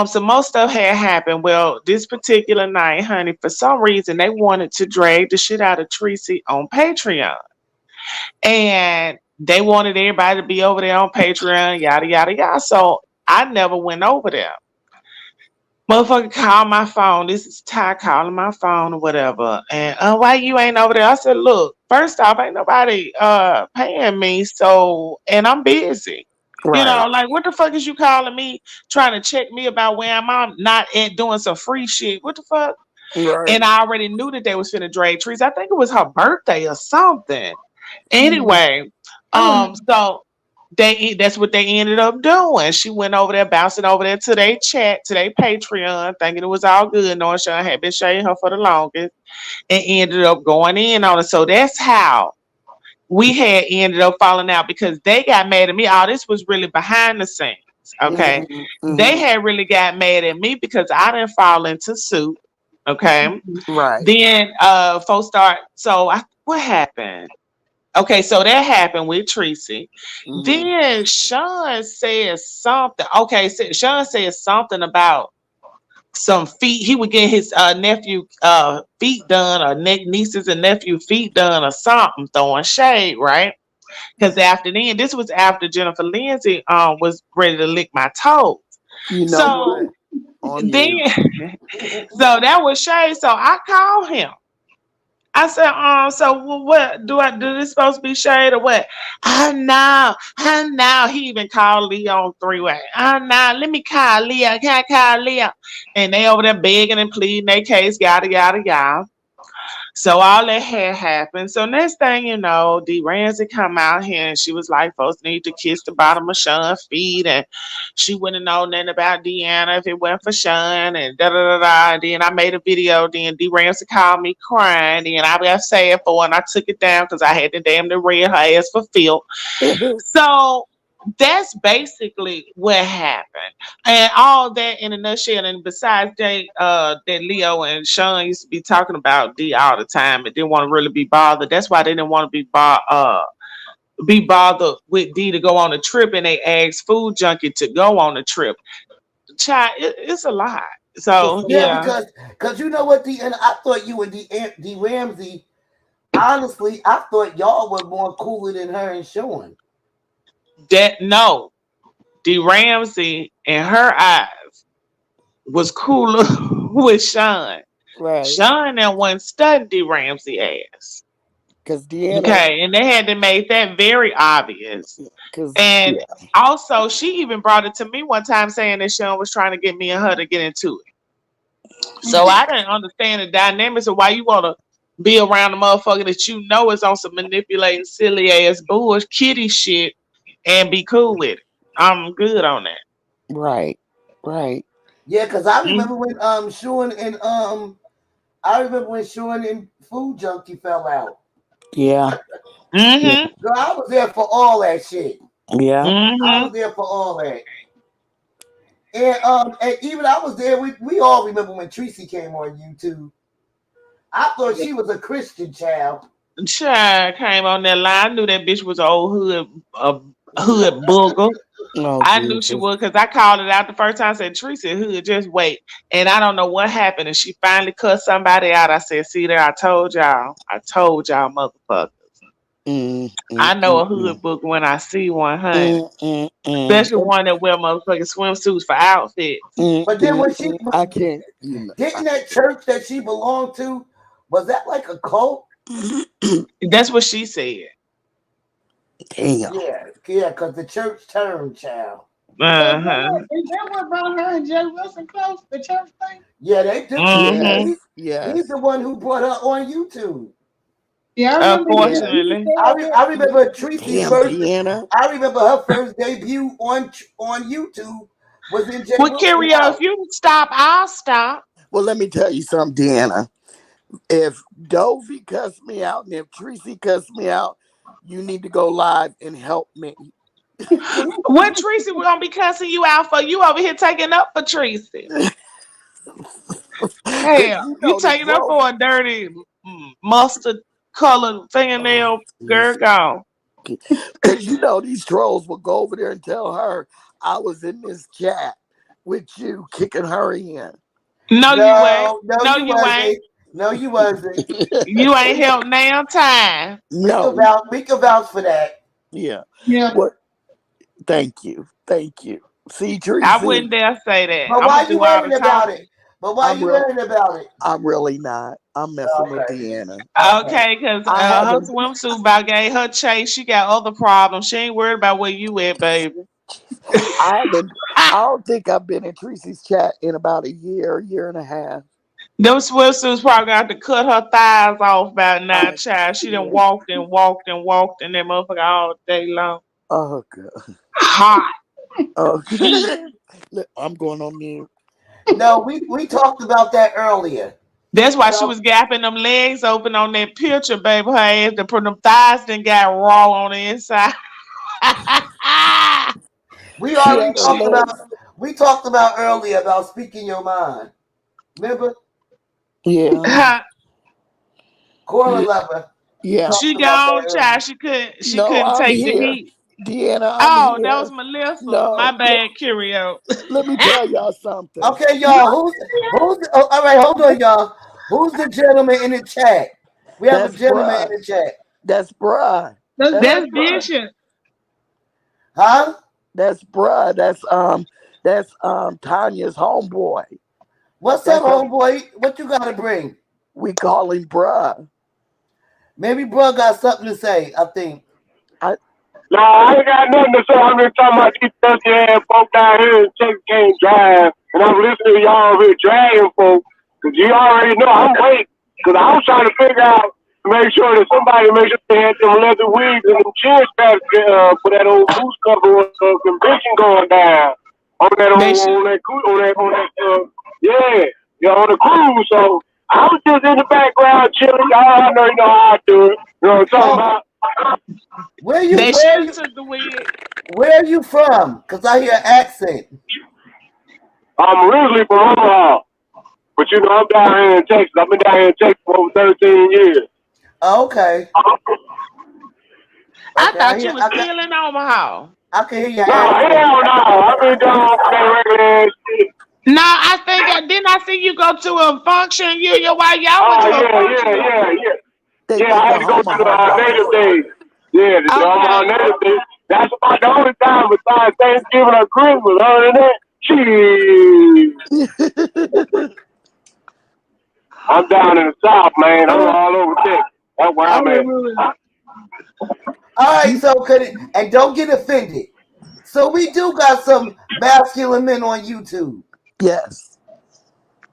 [SPEAKER 8] some more stuff had happened. Well, this particular night, honey, for some reason they wanted to drag the shit out of Tracy on Patreon. And they wanted everybody to be over there on Patreon, yada yada yada. So I never went over there. Motherfucker called my phone. This is Ty calling my phone or whatever. And why you ain't over there? I said, look, first off, ain't nobody paying me, so and I'm busy. You
[SPEAKER 2] Right,
[SPEAKER 8] know, like what the fuck is you calling me trying to check me about where I'm not at doing some free shit? What the fuck?
[SPEAKER 2] right.
[SPEAKER 8] And I already knew that they was finna drag Trees. I think it was her birthday or something.
[SPEAKER 4] Mm.
[SPEAKER 8] Anyway,
[SPEAKER 4] I remember.
[SPEAKER 8] so that's what they ended up doing. She went over there, bouncing over there to their chat, to their Patreon, thinking it was all good, knowing Sean had been shading her for the longest, and ended up going in on it. So that's how we had ended up falling out because they got mad at me. All this was really behind the scenes. Okay.
[SPEAKER 2] Hmm.
[SPEAKER 8] They
[SPEAKER 2] Hmm.
[SPEAKER 8] had really got mad at me because I didn't fall into suit. Okay.
[SPEAKER 2] Right.
[SPEAKER 8] Then folks start what happened? Okay, so that happened with Tracy.
[SPEAKER 2] Hmm.
[SPEAKER 8] Then Sean said something. Okay, so Sean said something about some feet. He would get his nephew feet done, or nieces and nephew feet done, or something, throwing shade, right? Because after then, this was after Jennifer Lindsay was ready to lick my toes.
[SPEAKER 2] You know
[SPEAKER 8] So
[SPEAKER 2] what? On
[SPEAKER 8] then,
[SPEAKER 2] you.
[SPEAKER 8] so that was shade. So I called him. I said, so what do this supposed to be shade or what? I know. He even called Leo on three-way. Let me call Leo. Can I call Leo? And they over there begging and pleading their case, yada, yada, yada. So all that had happened. So next thing you know, Dee Ramsey come out here and she was like, folks need to kiss the bottom of Sean's feet. And she wouldn't know nothing about Deanna if it wasn't for Sean and da da da da. And then I made a video. Then Dee Ramsey called me crying. And I got sad for her and I took it down because I had to damn near read her ass for filth. So that's basically what happened. And all that in a nutshell. And besides that Leo and Sean used to be talking about D all the time and didn't want to really be bothered. That's why they didn't want to be bothered with D to go on a trip, and they asked Food Junkie to go on the trip. Child, it's a lot. So
[SPEAKER 7] Yeah,
[SPEAKER 8] yeah.
[SPEAKER 7] because you know what, and I thought you and D Ramsey. Honestly, I thought y'all were more cooler than her and Sean.
[SPEAKER 8] No. D Ramsey in her eyes was cooler with Sean.
[SPEAKER 2] Right.
[SPEAKER 8] Sean and one stunned D Ramsey ass.
[SPEAKER 2] Because Deanna,
[SPEAKER 8] Okay, and they had to make that very obvious.
[SPEAKER 2] because,
[SPEAKER 8] And
[SPEAKER 2] yeah.
[SPEAKER 8] also, she even brought it to me one time saying that Sean was trying to get me and her to get into it. So I didn't understand the dynamics of why you want to be around a motherfucker that you know is on some manipulating, silly ass bullshit, kitty shit, and be cool with it. I'm good on that.
[SPEAKER 2] Right. Right.
[SPEAKER 7] Yeah, because I
[SPEAKER 8] Mm-hmm.
[SPEAKER 7] remember when Sean and Food Junkie fell out.
[SPEAKER 2] Yeah. Yeah.
[SPEAKER 8] Mm-hmm.
[SPEAKER 7] Girl, I was there for all that shit.
[SPEAKER 2] Yeah.
[SPEAKER 7] I
[SPEAKER 8] Mm-hmm.
[SPEAKER 7] was there for all that. and even I was there. We all remember when Tracy came on YouTube. I thought she was a Christian child.
[SPEAKER 8] Child came on that line. I knew that bitch was an old hood booger.
[SPEAKER 2] Oh
[SPEAKER 8] I knew she
[SPEAKER 2] Jesus.
[SPEAKER 8] was because I called it out the first time. I said, Teresa, hood, just wait. And I don't know what happened. And she finally cut somebody out. I said, see there, I told y'all, motherfuckers. I know a hood book when I see one, honey. Especially one that wear motherfucking swimsuits for outfits.
[SPEAKER 7] But then when she
[SPEAKER 2] I can't.
[SPEAKER 7] didn't that church that she belonged to, was that like a cult?
[SPEAKER 8] That's what she said.
[SPEAKER 2] Damn.
[SPEAKER 7] Yeah, because the church turned, child.
[SPEAKER 8] Uh-huh.
[SPEAKER 4] Is that what brought her and Jay Wilson close? The church thing?
[SPEAKER 7] Yeah, they do.
[SPEAKER 2] Yes.
[SPEAKER 7] He's the one who brought her on YouTube.
[SPEAKER 4] Yeah, I remember.
[SPEAKER 8] Unfortunately.
[SPEAKER 7] I remember Tracy's
[SPEAKER 2] Damn,
[SPEAKER 7] first.
[SPEAKER 2] Deanna.
[SPEAKER 7] I remember her first debut on YouTube was in Jay
[SPEAKER 8] Well,
[SPEAKER 7] Wilson's
[SPEAKER 8] Curio,
[SPEAKER 7] house.
[SPEAKER 8] if you stop, I'll stop.
[SPEAKER 2] Well, let me tell you something, Deanna. If Dovie cussed me out and if Tracy cussed me out, you need to go live and help me.
[SPEAKER 8] What Tracy we're gonna be cussing you out for? You over here taking up for Tracy. Hell, you taking up for a dirty mustard colored fingernail girl gone.
[SPEAKER 2] Because you know these trolls will go over there and tell her I was in this chat with you kicking her in.
[SPEAKER 8] No, you ain't.
[SPEAKER 7] No, you wasn't. No, you wasn't.
[SPEAKER 8] You ain't helped now time.
[SPEAKER 2] No.
[SPEAKER 7] We can vouch for that.
[SPEAKER 2] Yeah.
[SPEAKER 4] Yeah.
[SPEAKER 2] What? Thank you. Thank you. See, Tracy.
[SPEAKER 8] I wouldn't dare say that.
[SPEAKER 7] But why you worrying about it? I'm
[SPEAKER 2] really not. I'm messing with Deanna.
[SPEAKER 8] Okay, because her swimsuit about gave her chase. She got other problems. She ain't worried about where you at, baby.
[SPEAKER 2] I don't think I've been in Tracy's chat in about a year and a half.
[SPEAKER 8] Those swimsuits probably got to cut her thighs off by now, child. She done walked and walked and walked in that motherfucker all day long.
[SPEAKER 2] Oh, God.
[SPEAKER 8] Hot.
[SPEAKER 2] Okay. Look, I'm going on mute.
[SPEAKER 7] No, we talked about that earlier.
[SPEAKER 8] That's why she was gapping them legs open on that picture, baby. Her ass to put them thighs then got raw on the inside.
[SPEAKER 7] We already talked about earlier about speaking your mind. Remember?
[SPEAKER 2] Yeah.
[SPEAKER 7] Cora Lover.
[SPEAKER 2] Yeah.
[SPEAKER 8] She gone, child. She couldn't take the heat.
[SPEAKER 2] Deanna,
[SPEAKER 8] that was Melissa.
[SPEAKER 2] No,
[SPEAKER 8] My bad, Curio.
[SPEAKER 2] Let me tell y'all something.
[SPEAKER 7] Okay, y'all. All right, hold on, y'all. Who's the gentleman in the chat? We have a gentleman in the chat.
[SPEAKER 2] That's bruh.
[SPEAKER 8] That's Bishop.
[SPEAKER 7] Huh?
[SPEAKER 2] That's bruh. That's Tanya's homeboy.
[SPEAKER 7] What's up, homeboy? What you gotta bring?
[SPEAKER 2] We call him bruh.
[SPEAKER 7] Maybe bruh got something to say, I think.
[SPEAKER 9] No, I ain't got nothing to say. I'm just talking about these dusty ass folk down here in Texas can't drive. And I'm listening to y'all over here dragging folk. Because you already know I'm waiting. Because I was trying to figure out to make sure that somebody make sure they had them leather wigs and them chin straps for that old goose cover convention going down. On that on the cruise. So I was just in the background chilling. Y'all I know you know how I do it. You know what I'm talking about?
[SPEAKER 7] Where are you from? Because I hear an accent.
[SPEAKER 9] I'm originally from Omaha. But you know, I'm down here in Texas. I've been down here in Texas for over 13 years.
[SPEAKER 7] Okay.
[SPEAKER 8] I thought you was still in Omaha.
[SPEAKER 7] I can hear your
[SPEAKER 9] accent. No. I've been down for that regular ass shit.
[SPEAKER 8] No, I think didn't I see you go to a function? Y'all went to a function.
[SPEAKER 9] Yeah, I had to go to the Native Days. Yeah, the Omaha Native Days. That's about the only time besides Thanksgiving or Christmas. Other than that, I'm down in the South, man. I'm all over Texas. That's where I'm at.
[SPEAKER 7] All right, and don't get offended. So we do got some masculine men on YouTube.
[SPEAKER 2] Yes.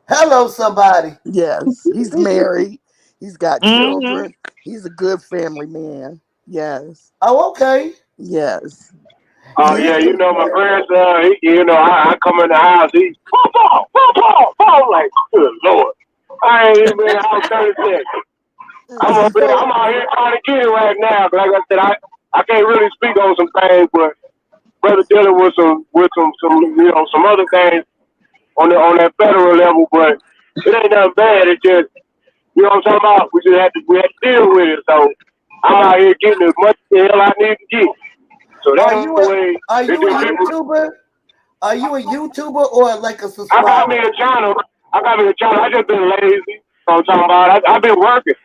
[SPEAKER 7] Hello, somebody.
[SPEAKER 2] Yes. He's married. He's got children. He's a good family man. Yes.
[SPEAKER 7] Oh, okay.
[SPEAKER 2] Yes.
[SPEAKER 9] Oh, yeah, you know, my grandson, I come in the house, he's, Paul, like, good Lord. I ain't even been out 30 seconds. I'm out here trying to get it right now. But like I said, I can't really speak on some things, but brother dealing with some some other things on that federal level, but it ain't nothing bad. It's just you know what I'm talking about. We had to deal with it. So I'm out here getting as much as the hell I need to get. So
[SPEAKER 7] Are
[SPEAKER 9] that
[SPEAKER 7] you
[SPEAKER 9] way,
[SPEAKER 7] a
[SPEAKER 9] people.
[SPEAKER 7] YouTuber? Are you a YouTuber or like a
[SPEAKER 9] I
[SPEAKER 7] subscriber?
[SPEAKER 9] got me a channel. I just been lazy. So I'm talking about. I've been working.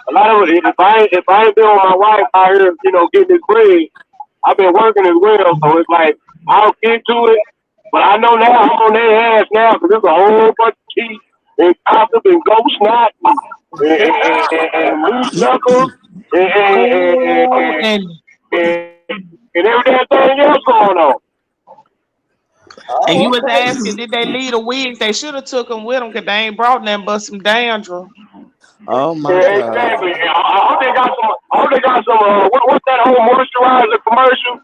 [SPEAKER 9] A lot of it. If I ain't been with my wife out here, getting this bread, I've been working as well. So it's like I'll get to it. But I know now I'm on their ass now because there's a whole bunch of teeth and gossip and ghost snot and loose knuckles and every damn thing else going on.
[SPEAKER 8] And you was
[SPEAKER 7] Okay.
[SPEAKER 8] asking, did they leave the wigs? They should have took them with them because they ain't brought nothing but some dandruff.
[SPEAKER 2] Oh my
[SPEAKER 9] Yeah,
[SPEAKER 2] God.
[SPEAKER 9] exactly. I hope they got some. I hope they got some. What's that whole moisturizer commercial?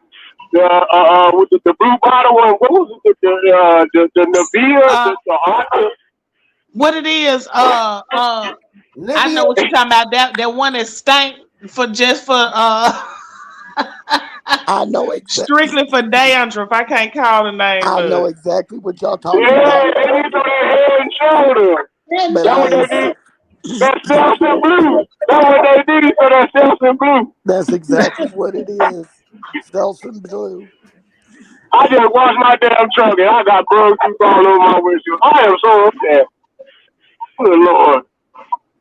[SPEAKER 9] With the blue bottle one. What was it? The Nivea. The Arthur.
[SPEAKER 8] What it is? I
[SPEAKER 7] Nivea.
[SPEAKER 8] know what you're talking about. That one that stank for
[SPEAKER 2] I know
[SPEAKER 8] strictly for dandruff. I can't call the name
[SPEAKER 2] I
[SPEAKER 8] of
[SPEAKER 2] know
[SPEAKER 8] it.
[SPEAKER 2] exactly what y'all talking
[SPEAKER 9] Yeah,
[SPEAKER 2] about,
[SPEAKER 9] they need to their head and shoulder.
[SPEAKER 2] but
[SPEAKER 9] That's
[SPEAKER 2] I
[SPEAKER 9] what they
[SPEAKER 2] ain't.
[SPEAKER 9] did. That Selsun Blue. That's what they did for that Selsun Blue.
[SPEAKER 2] That's exactly what it is. Selsun Blue.
[SPEAKER 9] I just washed my damn truck and I got bug juice all over my windshield. I am so upset. Good Lord.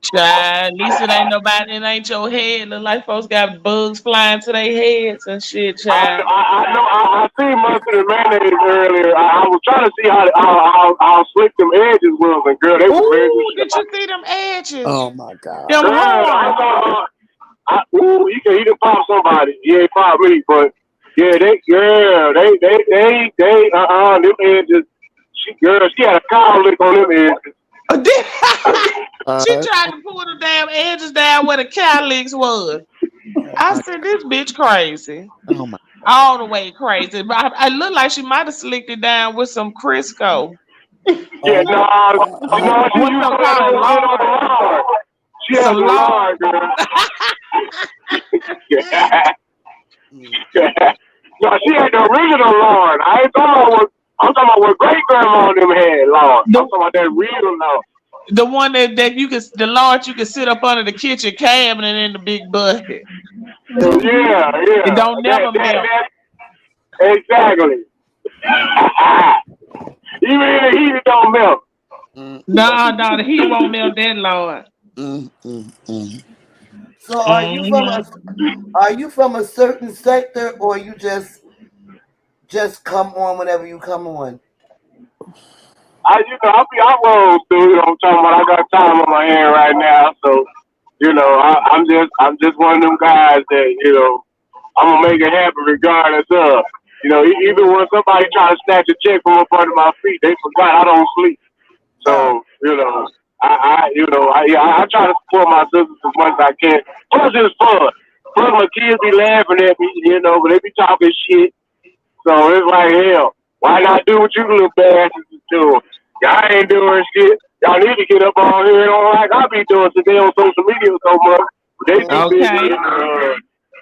[SPEAKER 8] Child, at least it ain't nobody. It ain't your head. Look like folks got bugs flying to their heads and shit, child.
[SPEAKER 9] I know. I seen mustard and mayonnaise earlier. I was trying to see how slick them edges was, and girl, they were red as
[SPEAKER 8] Ooh,
[SPEAKER 9] shit.
[SPEAKER 8] did you see them edges?
[SPEAKER 2] Oh my God.
[SPEAKER 8] Them
[SPEAKER 9] Girl, I
[SPEAKER 8] horns.
[SPEAKER 9] thought, he done pop somebody. He ain't pop me, but yeah, them edges. She had a cow lick on them edges.
[SPEAKER 8] She tried to pull the damn edges down where the cowlicks was. I said, this bitch crazy.
[SPEAKER 2] Oh my.
[SPEAKER 8] All the way crazy. But I looked like she might have slicked it down with some Crisco.
[SPEAKER 9] Yeah, no, she
[SPEAKER 8] What's
[SPEAKER 9] used
[SPEAKER 8] so
[SPEAKER 9] to
[SPEAKER 8] called? Lard.
[SPEAKER 9] lard. She has
[SPEAKER 8] Some
[SPEAKER 9] a lard,
[SPEAKER 8] lard.
[SPEAKER 9] girl. No, she had the original lard. I ain't I'm talking about what great grandma and them had lard. I'm talking about that real lard.
[SPEAKER 8] The one that the lard you can sit up under the kitchen cabinet in the big bucket.
[SPEAKER 9] Yeah.
[SPEAKER 8] It don't never melt.
[SPEAKER 9] Exactly. Even in the heat, it don't melt.
[SPEAKER 8] No, the heat won't melt that lard.
[SPEAKER 7] So are you from a certain sector or you just come on whenever you come on?
[SPEAKER 9] I roll through. You know what I'm talking about? I got time on my hand right now, so I'm just one of them guys that I'm gonna make it happen regardless of. Even when somebody try to snatch a check from up under my feet, they forgot I don't sleep. So I try to support my sisters as much as I can. Plus it's fun. Plus my kids be laughing at me, but they be talking shit. So it's like hell. Why not do what you little bastards is doing? Y'all ain't doing shit. Y'all need to get up on here and don't like I be doing today on social media so much. They too busy.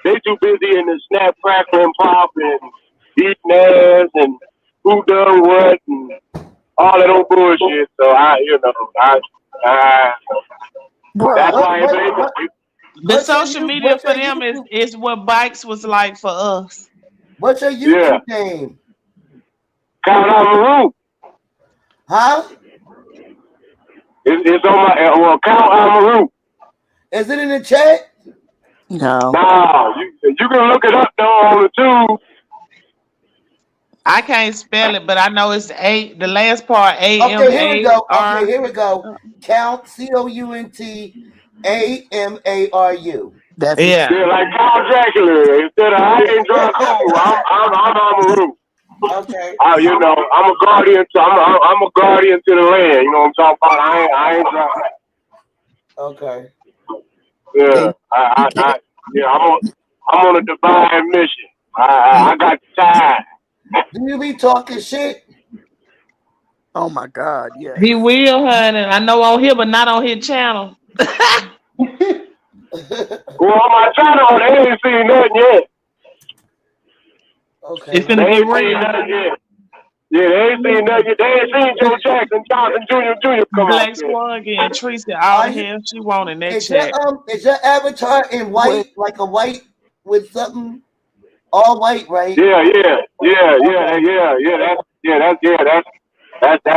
[SPEAKER 9] They too busy in the snap, crackle, and pop and eating ass and who done what and all that old bullshit. So that's why
[SPEAKER 8] the social media for them is what bikes was like for us.
[SPEAKER 7] What's your YouTube name?
[SPEAKER 9] Count on the roof.
[SPEAKER 7] Huh?
[SPEAKER 9] It's on my Count on the roof.
[SPEAKER 7] Is it in the chat?
[SPEAKER 2] No.
[SPEAKER 9] No, you can look it up though on the tube.
[SPEAKER 8] I can't spell it, but I know it's A. The last part A-M-A-R.
[SPEAKER 7] Okay, here we go. Count COUNT AMARU.
[SPEAKER 2] That's
[SPEAKER 9] Yeah, like Count Dracula. Instead of I ain't drunk cool, I'm on the roof.
[SPEAKER 7] Okay.
[SPEAKER 9] I'm a guardian to the land. You know what I'm talking about? I ain't drunk.
[SPEAKER 7] Okay.
[SPEAKER 9] Yeah, I'm on a divine mission. I got time.
[SPEAKER 7] Do you be talking shit?
[SPEAKER 2] Oh my God, yeah.
[SPEAKER 8] He will, honey. I know on here, but not on his channel.
[SPEAKER 9] Well, on my channel, they ain't seen nothing yet.
[SPEAKER 7] Okay,
[SPEAKER 8] It's
[SPEAKER 7] let
[SPEAKER 8] gonna
[SPEAKER 9] They
[SPEAKER 7] me.
[SPEAKER 8] get
[SPEAKER 9] ain't seen
[SPEAKER 8] real.
[SPEAKER 9] nothing yet. Yeah, they ain't seen nothing yet. They ain't seen Joe Jackson Johnson Jr. come out
[SPEAKER 8] Black
[SPEAKER 9] yet.
[SPEAKER 8] Swan getting Tracy all
[SPEAKER 7] Are
[SPEAKER 8] the
[SPEAKER 7] you?
[SPEAKER 8] hell she want in that chat.
[SPEAKER 7] Is your avatar in
[SPEAKER 2] Wait,
[SPEAKER 7] white, like a white with something all white, right?
[SPEAKER 9] Yeah, yeah, yeah, yeah,
[SPEAKER 7] Okay.
[SPEAKER 9] yeah, yeah.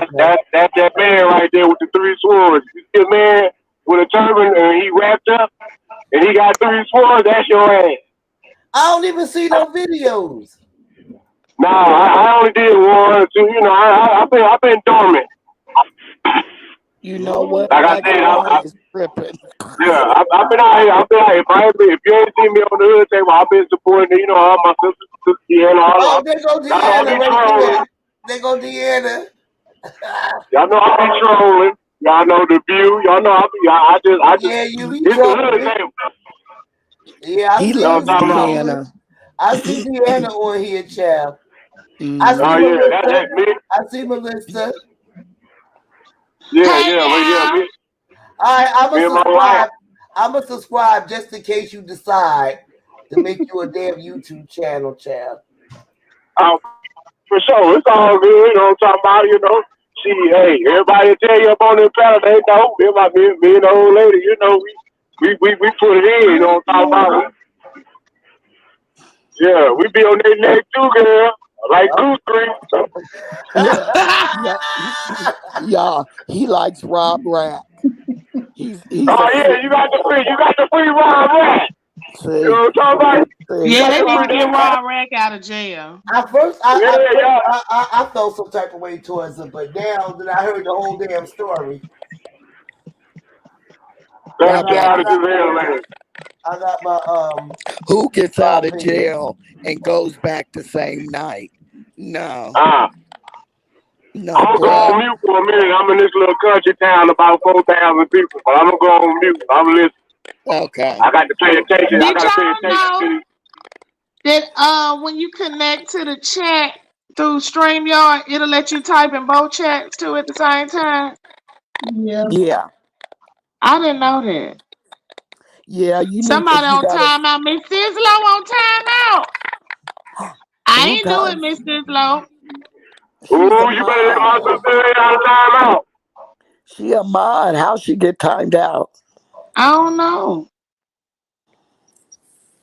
[SPEAKER 7] Okay.
[SPEAKER 9] That's that man right there with the three swords. You see a man with a turban and he wrapped up and he got three swords. That's your ass.
[SPEAKER 7] I don't even see no videos.
[SPEAKER 9] Nah, I only did one or two. You know, I've been dormant.
[SPEAKER 2] you know
[SPEAKER 7] Lord,
[SPEAKER 2] what?
[SPEAKER 9] Like I
[SPEAKER 2] Black
[SPEAKER 9] said,
[SPEAKER 2] Swan is tripping.
[SPEAKER 9] yeah, I've been out here. I've been out here. If you ain't seen me on the hood table, I've been supporting, you know, all my sisters and all.
[SPEAKER 7] oh, there go
[SPEAKER 9] Y'all know I
[SPEAKER 7] Deanna
[SPEAKER 9] be
[SPEAKER 7] right
[SPEAKER 9] trolling.
[SPEAKER 7] there. There go Deanna.
[SPEAKER 9] Y'all know I be trolling. Y'all know the view. Y'all know I just,
[SPEAKER 7] Yeah, you be
[SPEAKER 9] it's the hood
[SPEAKER 7] trolling.
[SPEAKER 9] table.
[SPEAKER 7] Yeah, I
[SPEAKER 2] He
[SPEAKER 7] see
[SPEAKER 9] Y'all
[SPEAKER 7] you
[SPEAKER 2] loves
[SPEAKER 9] talking about?
[SPEAKER 7] trolling.
[SPEAKER 2] Deanna.
[SPEAKER 7] I see Deanna on here, child. I see
[SPEAKER 9] Oh
[SPEAKER 2] Mhm.
[SPEAKER 9] yeah,
[SPEAKER 7] Melissa.
[SPEAKER 9] that's me.
[SPEAKER 7] I see Melissa.
[SPEAKER 9] Yeah,
[SPEAKER 8] Hey
[SPEAKER 9] yeah, well, yeah,
[SPEAKER 8] y'all.
[SPEAKER 7] All right, I'm
[SPEAKER 9] me
[SPEAKER 7] gonna
[SPEAKER 9] and my wife.
[SPEAKER 7] subscribe. I'm gonna subscribe just in case you decide to make you a damn YouTube channel, child.
[SPEAKER 9] For sure, it's all good. You know what I'm talking about? You know, hey, everybody tell you up on the panel, they know. Me and the old lady, you know, we put it in. You know what I'm talking about? Yeah, we be on their neck too, girl. Like Goose Creek.
[SPEAKER 2] Yeah, yeah, yeah. He likes Rob Rack. He's a
[SPEAKER 9] Oh yeah, you got the free wild rat. You know
[SPEAKER 2] see,
[SPEAKER 9] what I'm talking about? You
[SPEAKER 8] Yeah,
[SPEAKER 9] got
[SPEAKER 8] they
[SPEAKER 9] the
[SPEAKER 8] need to
[SPEAKER 9] free.
[SPEAKER 8] get Raw Rack out of jail.
[SPEAKER 7] At first,
[SPEAKER 9] Yeah, yeah.
[SPEAKER 7] I felt some type of way towards him, but now that I heard the whole damn story, I
[SPEAKER 9] Let's
[SPEAKER 2] that
[SPEAKER 7] got,
[SPEAKER 9] get
[SPEAKER 7] I
[SPEAKER 9] out
[SPEAKER 2] brother
[SPEAKER 9] of this
[SPEAKER 7] got,
[SPEAKER 9] hell, man.
[SPEAKER 7] I got
[SPEAKER 2] who gets
[SPEAKER 7] my
[SPEAKER 2] out of
[SPEAKER 7] opinion.
[SPEAKER 2] jail and goes back the same night. No,
[SPEAKER 9] Ah.
[SPEAKER 2] no,
[SPEAKER 9] I'm gonna go
[SPEAKER 2] bruh.
[SPEAKER 9] on mute for a minute. I'm in this little country town, about 4,000 people, but I'm gonna go on mute. I'm listening.
[SPEAKER 2] Okay.
[SPEAKER 9] I got to pay attention. I
[SPEAKER 8] Did
[SPEAKER 9] got to pay
[SPEAKER 8] y'all
[SPEAKER 9] attention to
[SPEAKER 8] know
[SPEAKER 9] these.
[SPEAKER 8] that when you connect to the chat through StreamYard, it'll let you type in both chats too at the same time?
[SPEAKER 4] Yeah.
[SPEAKER 2] Yeah,
[SPEAKER 8] I didn't know that.
[SPEAKER 2] yeah.
[SPEAKER 8] Somebody
[SPEAKER 2] You
[SPEAKER 8] on
[SPEAKER 2] gotta.
[SPEAKER 8] timeout, Miss Sislow on timeout. I
[SPEAKER 2] Who
[SPEAKER 8] ain't do it,
[SPEAKER 2] time?
[SPEAKER 8] Miss Sislow.
[SPEAKER 2] She's a
[SPEAKER 9] Ooh, you better let my
[SPEAKER 2] mod.
[SPEAKER 9] sister lay out of time out.
[SPEAKER 2] She a mod. How she get timed out?
[SPEAKER 8] I don't know.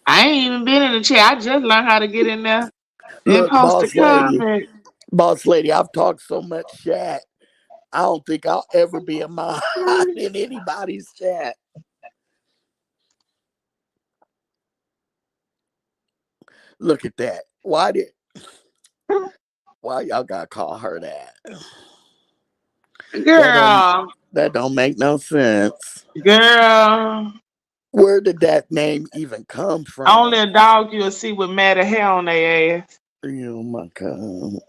[SPEAKER 8] I ain't even been in the chat. I just learned how to get in there and
[SPEAKER 2] Look,
[SPEAKER 8] post a comment.
[SPEAKER 2] boss lady. I've talked so much chat. I don't think I'll ever be a mod in anybody's chat. Look at that. Why y'all gotta call her that? That don't
[SPEAKER 8] Girl,
[SPEAKER 2] that don't make no sense.
[SPEAKER 8] girl.
[SPEAKER 2] Where did that name even come
[SPEAKER 8] Only
[SPEAKER 2] from?
[SPEAKER 8] a dog you'll see with matted hair on their ass.
[SPEAKER 2] Oh my god.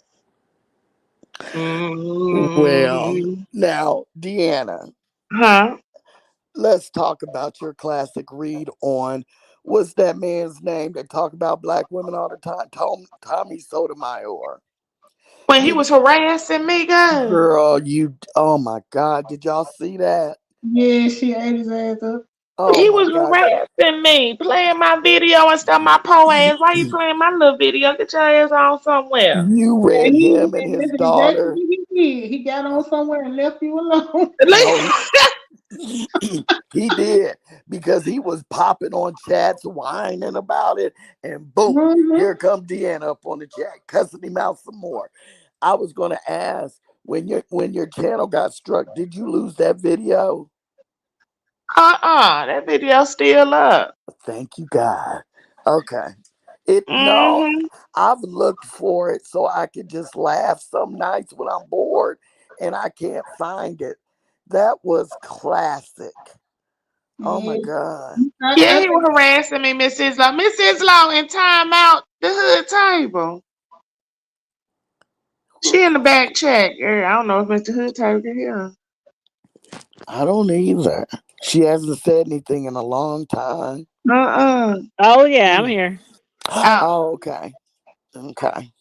[SPEAKER 2] Well,
[SPEAKER 8] Mm-hmm.
[SPEAKER 2] now, Deanna,
[SPEAKER 8] Huh?
[SPEAKER 2] let's talk about your classic read on what's that man's name that talk about black women all the time? Tommy Sotomayor.
[SPEAKER 8] When he
[SPEAKER 2] Did
[SPEAKER 8] was harassing me, girl.
[SPEAKER 2] girl, you oh my god, did y'all see that?
[SPEAKER 4] Yeah, she ate his ass up.
[SPEAKER 2] Oh
[SPEAKER 8] He
[SPEAKER 2] my
[SPEAKER 8] was
[SPEAKER 2] god.
[SPEAKER 8] harassing me, playing my video and stuff. My po ass. Why you playing my little video? Get your ass on somewhere.
[SPEAKER 2] You
[SPEAKER 4] Yeah,
[SPEAKER 2] read him and his
[SPEAKER 4] that's exactly
[SPEAKER 2] daughter.
[SPEAKER 4] what he did. He got on somewhere and left you alone.
[SPEAKER 2] No, he did because he was popping on chats, whining about it, and boom,
[SPEAKER 4] Mm-hmm.
[SPEAKER 2] here come Deanna up on the chat, cussing him out some more. I was gonna ask when your channel got struck, did you lose that video?
[SPEAKER 8] That video still up.
[SPEAKER 2] Thank you, God. Okay. It no,
[SPEAKER 8] Mm-hmm.
[SPEAKER 2] I've looked for it so I could just laugh some nights when I'm bored and I can't find it. That was classic. Oh my
[SPEAKER 4] Yeah.
[SPEAKER 2] God.
[SPEAKER 8] Yeah,
[SPEAKER 4] I
[SPEAKER 8] he was
[SPEAKER 4] think
[SPEAKER 8] harassing me, Miss Islow. Miss Islow in timeout the hood table. She in the back chat. Yeah, I don't know if Mr. Hood table can hear her.
[SPEAKER 2] I don't either. She hasn't said anything in a long time.
[SPEAKER 8] Uh-uh.
[SPEAKER 3] Oh yeah, I'm here.
[SPEAKER 8] Oh,
[SPEAKER 2] Oh, okay. Okay.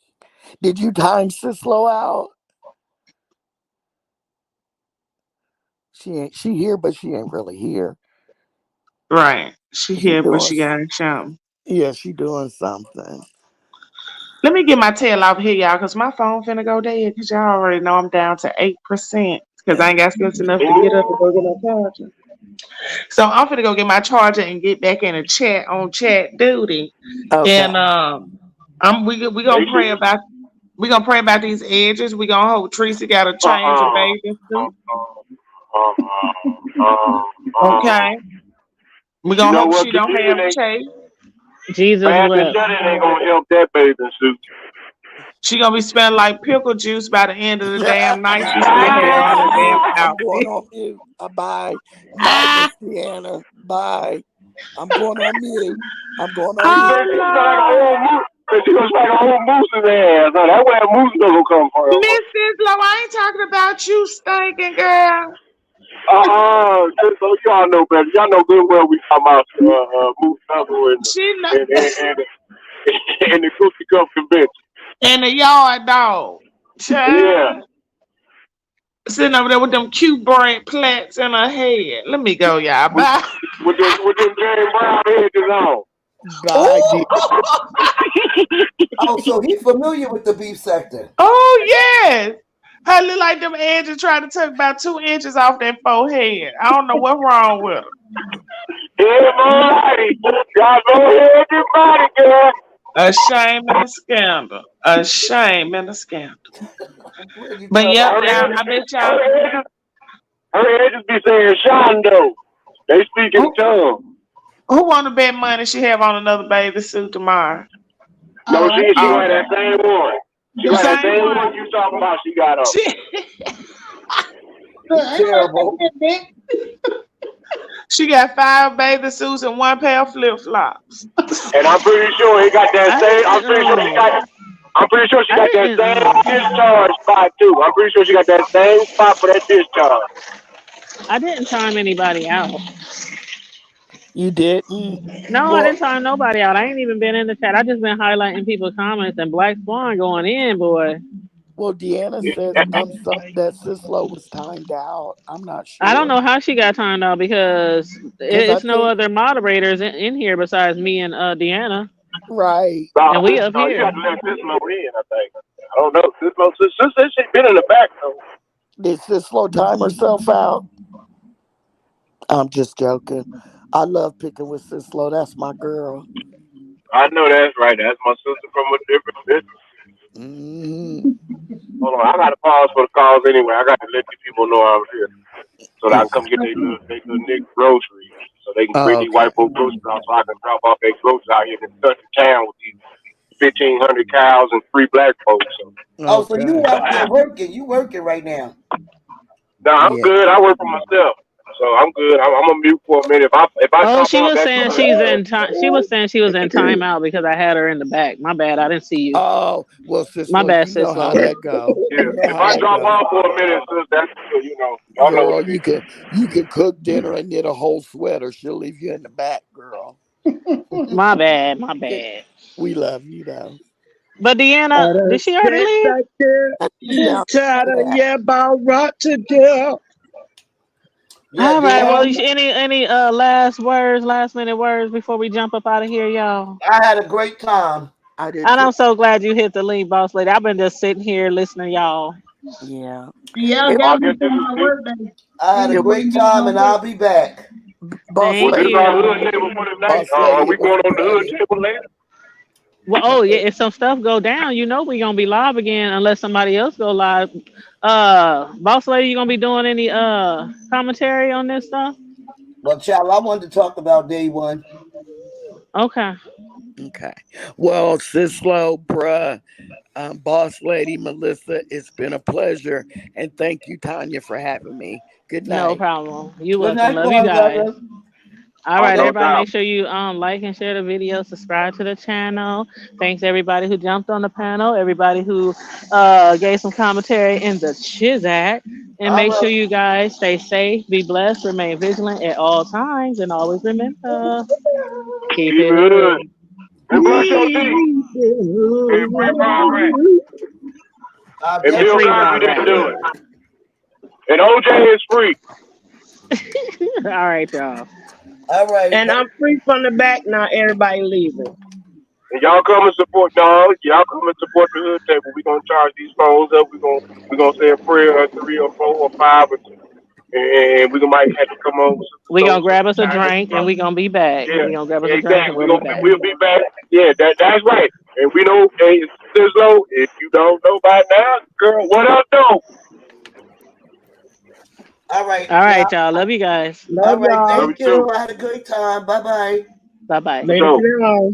[SPEAKER 2] Did you time Sislo out? She here, but she ain't really here.
[SPEAKER 8] right. She
[SPEAKER 2] She
[SPEAKER 8] here, but
[SPEAKER 2] doing
[SPEAKER 8] she got a shout.
[SPEAKER 2] yeah, she doing something.
[SPEAKER 8] Let me get my tail off here, y'all, because my phone finna go dead. Because y'all already know I'm down to 8%. Because I ain't got sense enough to get up and go get my charger. So I'm finna go get my charger and get back in the chat on chat duty.
[SPEAKER 7] Okay.
[SPEAKER 8] And we gonna pray about these edges. We gonna hope Tracy got a change of bathing suit. Okay. We
[SPEAKER 9] You
[SPEAKER 8] gonna
[SPEAKER 9] know
[SPEAKER 8] hope
[SPEAKER 9] what?
[SPEAKER 8] she don't have chase.
[SPEAKER 3] Jesus
[SPEAKER 9] Fast and
[SPEAKER 3] wept.
[SPEAKER 9] shut ain't gonna help that bathing suit.
[SPEAKER 8] She gonna be smelling like pickle juice by the end of the damn night. She still had on her damn
[SPEAKER 7] I'm going
[SPEAKER 8] outfit.
[SPEAKER 7] on mute. Bye. Bye, Miss Deanna. Bye. I'm going on mute. I'm going on
[SPEAKER 9] She
[SPEAKER 7] mute.
[SPEAKER 9] said she smell like an old moose. She gonna smell like an old moose's ass. Now, that's where that moose gonna come from.
[SPEAKER 8] Miss Sislo, I ain't talking about you stinking girl.
[SPEAKER 9] Just so y'all know better. Y'all know good well we talking about moose knuckle
[SPEAKER 8] She not
[SPEAKER 9] and the cookie cup convention.
[SPEAKER 8] in the yard dog.
[SPEAKER 9] Yeah.
[SPEAKER 8] Child. Sitting over there with them cute braid plaits in her head. Let me go, y'all.
[SPEAKER 9] With
[SPEAKER 8] Bye.
[SPEAKER 9] them James Brown edges on.
[SPEAKER 7] Bye, dear.
[SPEAKER 8] Ooh.
[SPEAKER 7] Oh, so he's familiar with the beef sector.
[SPEAKER 8] Oh, yes. Her look like them edges trying to take about 2 inches off that forehead. I don't know what's wrong with her.
[SPEAKER 9] Everybody. Y'all go ahead and body, girl.
[SPEAKER 8] A shame and a scandal. A shame and a scandal. But yep, y'all, I bet y'all.
[SPEAKER 9] Her edges be saying Shondo. They speak in tongues.
[SPEAKER 8] Who want to bet money she have on another bathing suit tomorrow?
[SPEAKER 9] No, she got that same one. She got that same one you talking about she got on.
[SPEAKER 7] Terrible.
[SPEAKER 8] She got 5 bathing suits and 1 pair of flip flops.
[SPEAKER 9] And I'm pretty sure he got that same. I'm pretty sure she got that same discharge spot too. I'm pretty sure she got that same spot for that discharge.
[SPEAKER 3] I didn't time anybody out.
[SPEAKER 7] You did?
[SPEAKER 3] No, I didn't time nobody out. I ain't even been in the chat. I just been highlighting people's comments and Black Swan going in, boy.
[SPEAKER 7] Well, Deanna said that Sislo was timed out. I'm not sure.
[SPEAKER 3] I don't know how she got timed out because it's no
[SPEAKER 7] think-
[SPEAKER 3] other moderators in here besides me and Deanna.
[SPEAKER 7] Right.
[SPEAKER 3] And we up
[SPEAKER 9] You
[SPEAKER 3] here.
[SPEAKER 9] got to let Sislo in, I think. I don't know. Sislo said she been in the back though.
[SPEAKER 7] Did Sislo time herself out? I'm just joking. I love picking with Sislo. That's my girl.
[SPEAKER 9] I know that's right. That's my sister from a different business. Hold on, I got to pause for the calls anyway. I got to let these people know I'm here so that I can come get their little Nick groceries so they can bring these white folk groceries out so I can drop off their groceries out here in the country town with these 1,500 cows and 3 black folks. So.
[SPEAKER 7] So you out there working? You working right now?
[SPEAKER 9] No, I'm good. I work for myself, so I'm good. I'm gonna mute for a minute. If I
[SPEAKER 3] she was saying she's in time. She was saying she was in timeout because I had her in the back. My bad. I didn't see you.
[SPEAKER 7] Oh, well, Sislo,
[SPEAKER 3] my bad,
[SPEAKER 7] you know how
[SPEAKER 3] Sislo.
[SPEAKER 7] that go.
[SPEAKER 9] Yeah, if I drop off for a minute, sis, that's y'all know what
[SPEAKER 7] you can cook dinner and knit a whole sweater. She'll leave you in the back, girl.
[SPEAKER 3] My bad. My bad.
[SPEAKER 7] We love you though.
[SPEAKER 3] But Deanna, did she already leave? All right. Well, any last minute words before we jump up out of here, y'all?
[SPEAKER 7] I had a great time. I did.
[SPEAKER 3] And I'm so glad you hit the link, boss lady. I've been just sitting here listening to y'all.
[SPEAKER 7] Yeah.
[SPEAKER 4] Yeah, got me doing my work day.
[SPEAKER 7] I had a great time, and I'll be back.
[SPEAKER 3] Thank
[SPEAKER 9] this
[SPEAKER 3] you.
[SPEAKER 9] is our hood table for the night. Are we going on the hood table later?
[SPEAKER 3] Well, oh yeah, if some stuff go down, you know we're gonna be live again unless somebody else go live. Boss lady, you gonna be doing any commentary on this stuff?
[SPEAKER 7] Well, child, I wanted to talk about day one.
[SPEAKER 3] Okay.
[SPEAKER 2] Well, Sislo, bruh, boss lady Melissa, it's been a pleasure, and thank you, Tanya, for having me. Good night.
[SPEAKER 3] No problem. You
[SPEAKER 7] Good
[SPEAKER 3] welcome.
[SPEAKER 7] night,
[SPEAKER 3] Love you guys.
[SPEAKER 7] brother.
[SPEAKER 3] All right,
[SPEAKER 9] no
[SPEAKER 3] everybody,
[SPEAKER 9] doubt.
[SPEAKER 3] make sure you like and share the video, subscribe to the channel. Thanks everybody who jumped on the panel, everybody who gave some commentary in the Chizak. And make sure you guys stay safe, be blessed, remain vigilant at all times, and always remember, keep it
[SPEAKER 9] good. And brush your teeth.
[SPEAKER 3] And
[SPEAKER 9] free progress. And
[SPEAKER 3] free
[SPEAKER 9] Bill Cosby didn't do it. And OJ is free.
[SPEAKER 3] All right, y'all.
[SPEAKER 7] All right.
[SPEAKER 6] And I'm free from the back now. Everybody leaving.
[SPEAKER 9] And y'all come and support dogs. Y'all come and support the hood table. We're gonna charge these phones up. We're gonna say a prayer or 3 or 4 or 5 and we might have to come on with
[SPEAKER 3] We
[SPEAKER 9] some
[SPEAKER 3] gonna grab us a
[SPEAKER 9] guidance.
[SPEAKER 3] drink and we gonna be back.
[SPEAKER 9] Yeah,
[SPEAKER 3] We gonna grab us a drink and
[SPEAKER 9] exactly.
[SPEAKER 3] we'll be back.
[SPEAKER 9] We'll be back. Yeah, that's right. And we know, hey, Sizzlo, if you don't know by now, girl, what up, though?
[SPEAKER 7] All right,
[SPEAKER 3] All
[SPEAKER 7] y'all.
[SPEAKER 3] right, y'all. Love you guys.
[SPEAKER 7] All
[SPEAKER 6] Love
[SPEAKER 7] right,
[SPEAKER 6] y'all.
[SPEAKER 9] Love you
[SPEAKER 7] thank
[SPEAKER 9] too.
[SPEAKER 7] you. I had a good time. Bye bye.
[SPEAKER 3] Bye bye.
[SPEAKER 9] For
[SPEAKER 6] Later
[SPEAKER 9] sure.
[SPEAKER 6] for now.